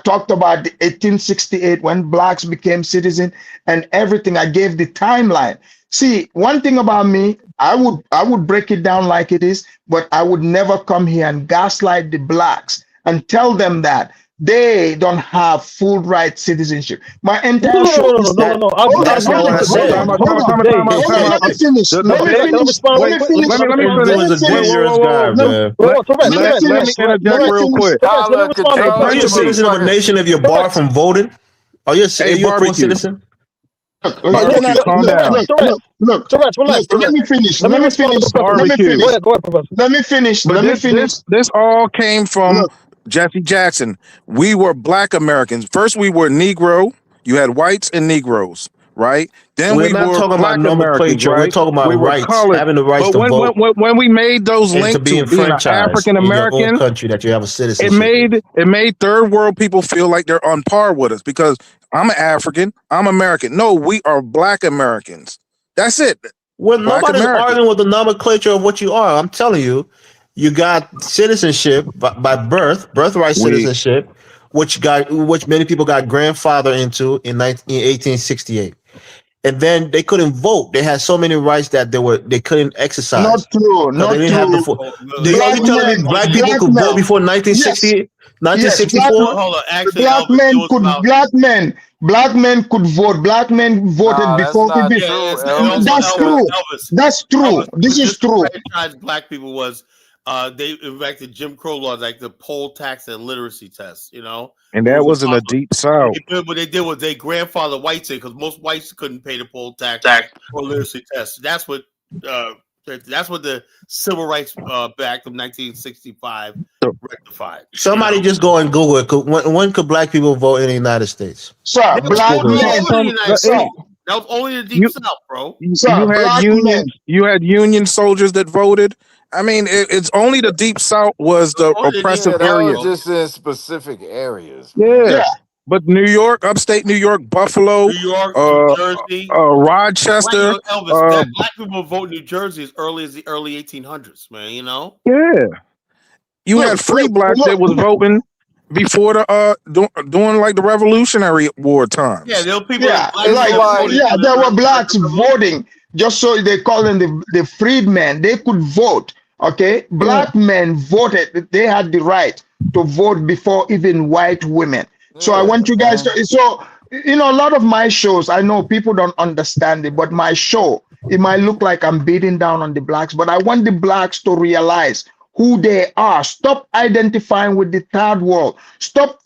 talked about the 1868 when blacks became citizen and everything. I gave the timeline. See, one thing about me, I would break it down like it is, but I would never come here and gaslight the blacks and tell them that they don't have full right citizenship. My entire show is that. That's not what I said. Let me finish. Let me is a dangerous guy, man. Let me interject real quick. Are you a citizen of a nation if you're barred from voting? Are you a full citizen? Calm down. Look, let me finish. Let me finish. This all came from Jesse Jackson. We were black Americans. First, we were Negro. You had whites and Negroes, right? Then we're not talking about nomenclature. Right? We're talking about rights, having the rights to vote. When we made those links to being African American, in your own country that you have a citizenship, it made third world people feel like they're on par with us because I'm an African, I'm American. No, we are black Americans. That's it. Well, nobody's arguing with the nomenclature of what you are. I'm telling you, you got citizenship by birthright citizenship, which many people got grandfather into in 1868. And then they couldn't vote. They had so many rights that they couldn't exercise. Not true. Not true. Are you telling me black people could vote before 1968? 1964? Hold on. Actually, black men could vote. Black men voted before. That's true. That's true. This is true. Black people was they erected Jim Crow laws like the poll tax and literacy test, And that was in the deep south. What they did was they grandfather whites in because most whites couldn't pay the poll tax or literacy test. That's what the Civil Rights Act of 1965 rectified. Somebody just go and Google it. When could black people vote in the United States? Sir, black men. That was only the deep south, bro. You had Union soldiers that voted. I mean, it's only the deep south was the oppressive area. Just in specific areas. Yeah. But New York, upstate New York, Buffalo, New York, New Jersey, Rochester. Black people vote in New Jersey as early as the early 1800s, man. Yeah. You had free blacks that was voting. before the doing like the Revolutionary War times. Yeah, there were people. Yeah, Black It's like people like- voted yeah, for there were the blacks revolution. voting just so they call them the freedmen. They could vote. Okay, black men voted. They had the right to vote before even white women. So I Yeah, want you guys man. to. So you know, a lot of my shows, I know people don't understand it, but my show, it might look like I'm beating down on the blacks, but I want the blacks to realize who they are. Stop identifying with the third world. Stop,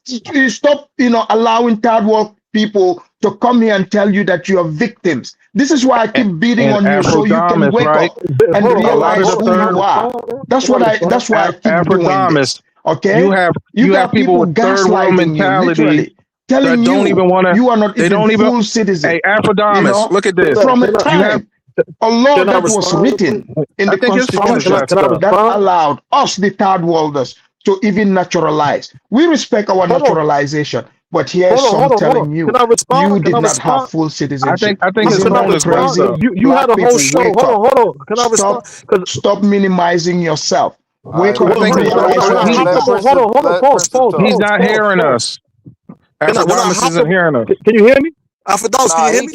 allowing third world people to come here and tell you that you are victims. This is why I keep beating And on you so you can Afrodamus, wake right? up and A lot of realize the who third you are. That's what I. That's why I keep doing Afrodamus, this. Okay, you have got people people with third world gaslighting you, mentality literally telling that don't you even want to. you are not They even don't even. full citizen. Hey, Afrodamus, look at this. From a You have. time, a law Can I that was respond? written in I the think his phone is Constitution messed Can I up. that respond? allowed us, the third worlders, to even naturalize. We respect our Hold on, naturalization, but here's hold on, some hold on, hold telling on. you Can I you respond? Can did I not have respond? full citizenship. I think his Isn't Can I phone that is messed respond? crazy? up. You had Black a whole people, show. wake Hold on, up. hold on. Can I respond? Stop, Because stop minimizing yourself. All right, Wake up I let and think when his I, phone. realize when who I you hopped are. up on, hold on, let pause, Princeton pause, He's talk. pause, not pause, hearing pause. us. When I Afrodamus hopped isn't up, hearing us. can you hear me? Alpha Nah, Can you hear he me?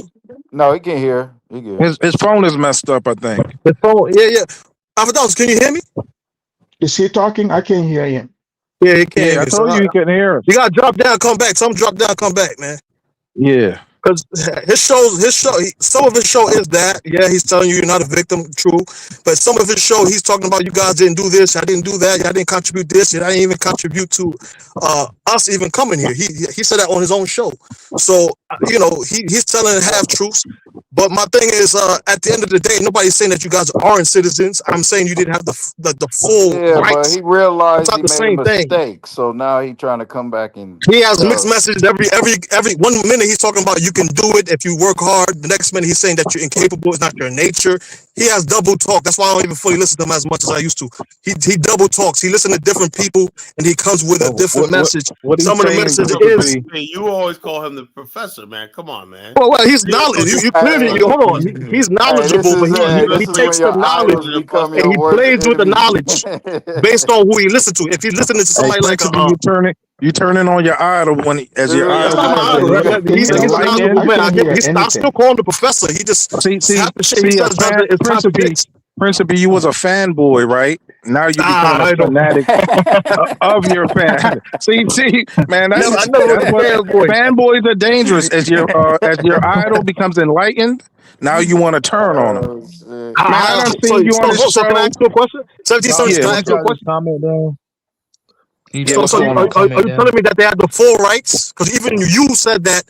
no, he can't hear. He good. His phone is messed up. I think. The phone, yeah, yeah. Can you hear me? Is he talking? I can't hear him. Yeah, he can't hear Yeah, I me. So told you he couldn't hear us. you gotta drop down, come back. Some drop down, come back, man. Yeah. Because some of his show is that. Yeah, he's telling you you're not a victim, true. But some of his show, he's talking about you guys didn't do this, I didn't do that, I didn't contribute this, and I didn't even contribute to us even coming here. He said that on his own show. So he's telling half truths. But my thing is, at the end of the day, nobody's saying that you guys aren't citizens. I'm saying you didn't have the full Yeah, but rights. he It's realized not he the made a same thing. mistake, so now he trying to come back and He has mixed tell. messages every 1 minute he's talking about you can do it if you work hard. The next minute he's saying that you're incapable, it's not your nature. He has double talk. That's why I don't even fully listen to him as much as I used to. He double talks. He listens to different people and he comes with a different message. What he's Some of the saying, message Prince is B. Hey, you always call him the professor, man. Come on, man. well, he's You don't know knowledge. this You clearly Hey, hold on. He's hey, knowledgeable, but he this is when takes the your idols knowledge become and your he worst plays with the enemy. knowledge based on who he listens to. If he's listening to Hey, somebody like Prince B, you turning on your idol as your that's idol not my becomes idol. Can He's you a guys hear me? knowledgeable enlightened. I man. can't hear I still anything. call him the professor. He just half the shit he See, says doesn't is Prince B, contradicts. you was a fanboy, right? Now you're becoming a I don't. fanatic of your fan. See, man, I that's never was a what fanboy. fanboys are dangerous. As your idol becomes enlightened, now you want to turn on him. Oh, shit. Man, I done seen you on this So can I show. ask you a question? 1776, Yeah, can I ask you a question? Comment down. Can you yeah. drop What's So down going in the on? are comment you down? telling me that they had the full rights? Because even you said that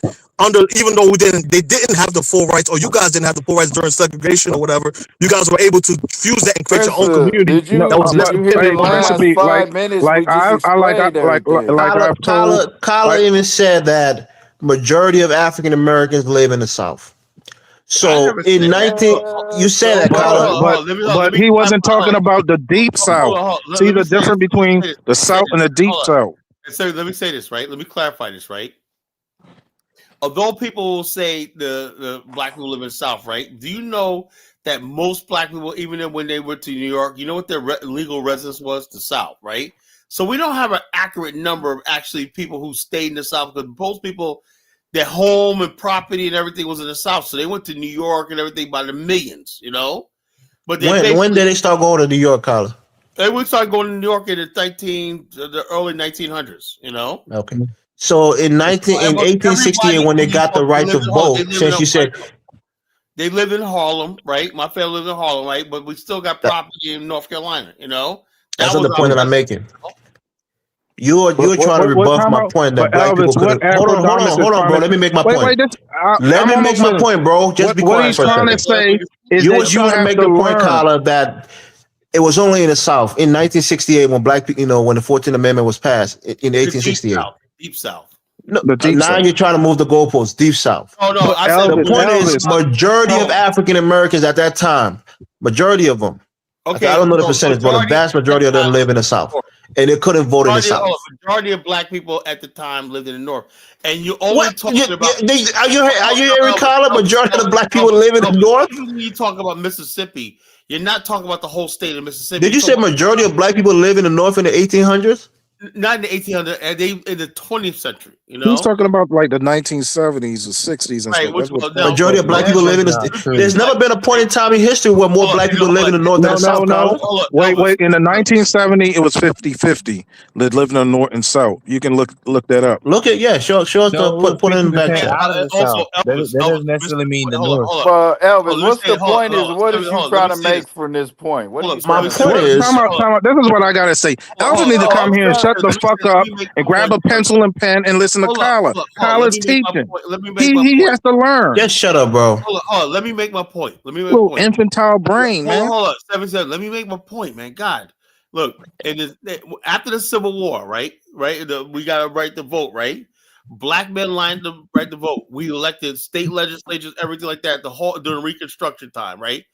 even though they didn't have the full rights, or you guys didn't have the full rights during segregation or whatever, you guys were able to fuse that and create your own Princeton, community No, that was did less but you hear the hey, intimidating. Prince last B, 5 minutes? We just like explained everything. I've told, Kala like even said that majority of African Americans live in the South. I So never in said that. 19, you said So that, Hold on, Kala. hold on, hold but on. Let but me he wasn't clarify. talking about the deep Hold South. on, hold on. See Let the me say this. difference between Let the me say South and this. the deep Hold on. South. So let me say this, right? Let me clarify this, right? Although people will say the black people live in the South, right? Do you know that most black people, even when they went to New York, you know what their legal residence was? The South, right? So we don't have an accurate number of actually people who stayed in the South because most people, their home and property and everything was in the South. So they went to New York and everything by the millions, But they When did they start going to New York, Kala? they would start going to New York in the early 1900s, Okay. So in 1868, when they got the right to vote, since you said They live in Harlem, right? My family lives in Harlem, right? But we still got that, property in North Carolina, that's That not was the our point that I'm residence. making. You're trying to What rebuff time my out? point that But black Elvis, people could what have. Hold Afrodamus is on, trying bro. to Let me make my wait. point. This Let I'm me make almost my finished. point, bro. Just be What quiet he's for a trying to second. say is You that was you trying to have make to the point, learn. Kala, that it was only in the South in 1968 when black people, when the 14th Amendment was passed in The deep 1868. south, deep south. No, The deep now South. you're trying to move the goalposts, deep South. Oh no, But I said The point is, Elvis, majority of bro. African Americans at that time, majority of them, I Okay, don't know the so percentage, but a majority vast at that majority of them time live in the lived in South, the North. and they couldn't vote in the South. Majority of black people at the time lived in the North, and you're only What? talking about. Are you hearing, Kala? Majority of the black people Elvis, live in the North. even when you talk about Mississippi, you're not talking about the whole state of Mississippi. Did you You're say talking majority of black people live in the North in the 1800s? not in the 1800s, they in the 20th century. You He's know, talking about like the 1970s or 60s and right? stuff. Which That's what was Trump now was Majority of talking black about. people That's live in not this. true. There's never been a point in time in history where more black people live in the north than the south, No. Colin. Hold up, Wait. Elvis. In the 1970s, it was 50-50. They lived in the north and south. You can look that up. Look at show us the No, put it in people the just back saying Yeah, chat. out of the also, South. Elvis, That Elvis, doesn't necessarily mean the North. hold up. But Oh, Elvis, let me what's say, the point? Is what is you hold on, let trying me to say this. make from this point? What are you Let My trying me to say point make? this. is, Time out. This is what I gotta say. Elvis need to come here and shut the fuck up and grab a pencil and pen and listen to Kyla. Let Kyla's me make my teaching. point. Let me make my He point. has to learn. just shut up, bro. Hold on. Let me make my point. Let me make my Little point. infantile brain, man. Hold on. 77. Let me make my point, man. God, look, after the Civil War, right? We got a right to vote, right? Black men lined the right to vote. We elected state legislatures, everything like that. During Reconstruction time, right?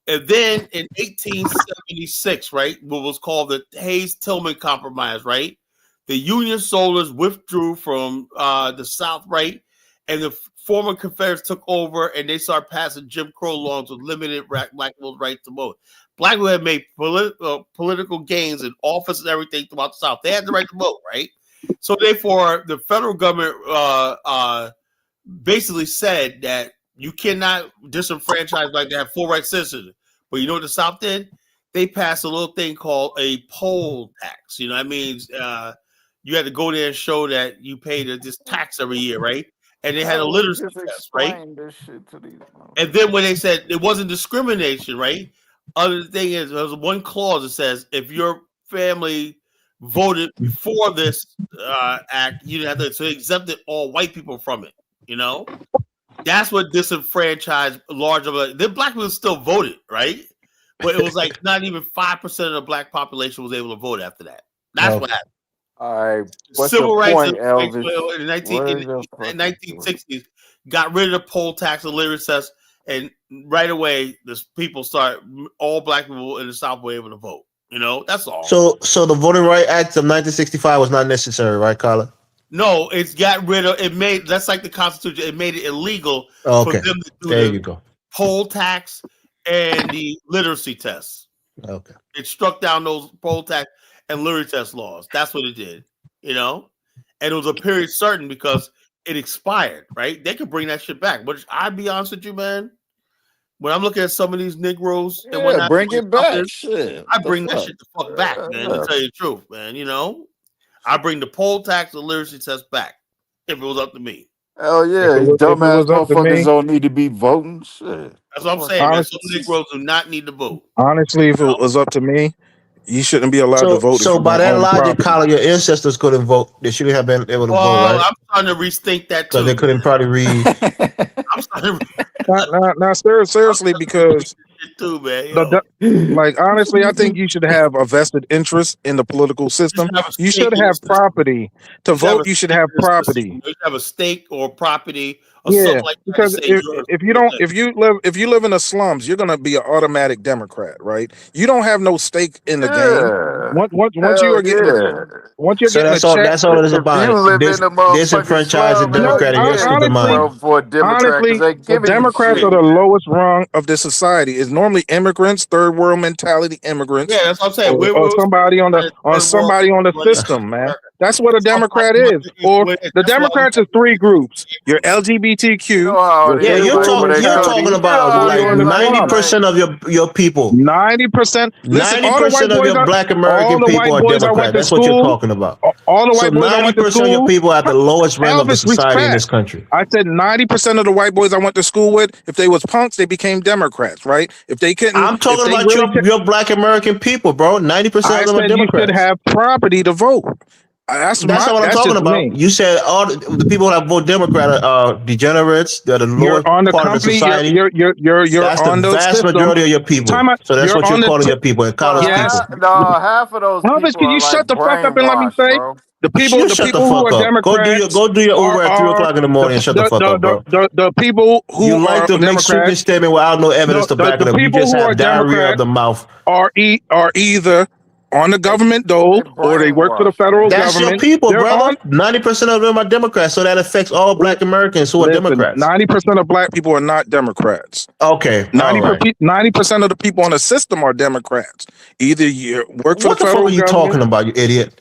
And then in 1876, right, what was called the Hayes-Tillman Compromise, right? The Union soldiers withdrew from the South, right? And the former Confederates took over, and they started passing Jim Crow laws with limited black people's right to vote. Black people had made political gains in office and everything throughout the South. They had the right to vote, right? So therefore, the federal government basically said that you cannot disenfranchise like that, have full right citizens. But you know what the South did? They passed a little thing called a poll tax. You know what I mean? You had to go there and show that you paid this tax every year, right? And they had a literacy Just test, right? explain this shit to these. And then when they said it wasn't discrimination, right? Other thing is, there's one clause that says if your family voted before this act, you have to exempted all white people from it. You know, that's what disenfranchised large of the black people still voted, right? But it was like not even 5% of the black population was able to vote after that. That's what happened. All right, what's Civil your rights point, Elvis? in What is the 1960s got rid of the poll tax and literacy test, and right away the people start all black people in the South were able to vote. You know, that's all. So the Voting Rights Act of 1965 was not necessary, right, Carla? No, it's got rid of it. That's like the Constitution. It made it illegal for them to do the poll tax and the literacy tests. Okay. It struck down those poll tax and literacy test laws. That's what it did. You know, and it was a period certain because it expired. Right? They could bring that shit back. But I'd be honest with you, man. When I'm looking at some of these Negroes and whatnot, bring it back. Shit, I bring that shit the fuck back, man. To tell you the truth, man. You know. I bring the poll tax and literacy test back if it was up to me. Hell yeah, these dumbass motherfuckers don't need to be voting. Shit. That's what I'm saying, man. Some Negroes do not need to vote. Honestly, if it was up to me, you shouldn't be allowed to vote. So by that logic, Colin, your ancestors couldn't vote. They shouldn't have been able to vote, right? I'm trying to rethink that too. Because they couldn't probably read. I'm starting to seriously, because too, man. Like honestly, I think you should have a vested interest in the political system. You should have property to vote. You should have property. You should have a stake or property or Yeah, something like that. because if you live in the slums, you're gonna be an automatic Democrat, right? You don't have no stake in the game. Once you are getting That's all it is about. Disenfranchising Democrat in your stupid mind. Honestly, the Democrats are the lowest rung of this society. It's normally immigrants, third world mentality immigrants. Yeah, that's what I'm saying. Or somebody on the system, man. That's what a Democrat is. Or the Democrats are three groups. Your LGBTQ. You're talking about like 90% of your people. 90%. 90% of your black American people are Democrats. That's what you're talking about. All the white boys I went to school. 90% of your people are at the lowest rank of the society in this country. I said 90% of the white boys I went to school with, if they was punks, they became Democrats, right? If they couldn't, I'm talking about your black American people, bro. 90% of them are Democrats. You could have property to vote. That's what I'm talking about. You said all the people that vote Democrat are degenerates. They're the lower part of the society. You're that's on the vast majority of your people. So that's what you're calling your people and college people. No, half of those people can you shut the fuck up and let me say? Bro. The people who are Democrats. Go do your Uber at 3:00 in the morning and shut the fuck up, bro. The people who you like to make sweeping statement without no evidence to back it up. You just have diarrhea of the mouth. Are either on the government dole or they work for the federal government. That's your people, brother. 90% of them are Democrats, so that affects all black Americans who are Democrats. 90% of black people are not Democrats. Okay. 90% of the people on the system are Democrats. Either you work for the federal government. What the fuck are you talking about, you idiot?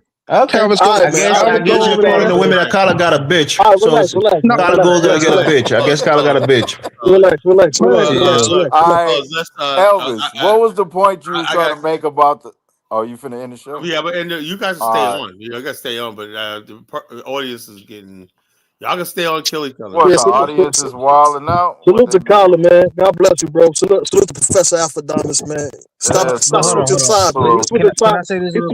Okay, Elvis, All right, I man. guess All right, I let's guess go you're on, calling man. the All women right. that collar got a bitch. All right, So relax, relax, no, relax, collar relax, goes there relax, get a relax, bitch. I guess collar got a bitch. relax, relax, relax, Well, relax, All relax. right, let's. Elvis, what was the point you was I trying got. to make about the? Oh, you finna end the show? Yeah, but and you guys All stay right. on. You know, you guys stay on, but the audience is getting. Y'all can stay on, and kill each other. What Yeah, the That's salute, cool. audience is wilding out? What salute they to doing? Colin, man. God bless you, bro. Salute to Professor Alphadomus, man. Yeah, Stop But hold on, switching salute, hold on. sides, man. You salute. switching Can I sides. say this You real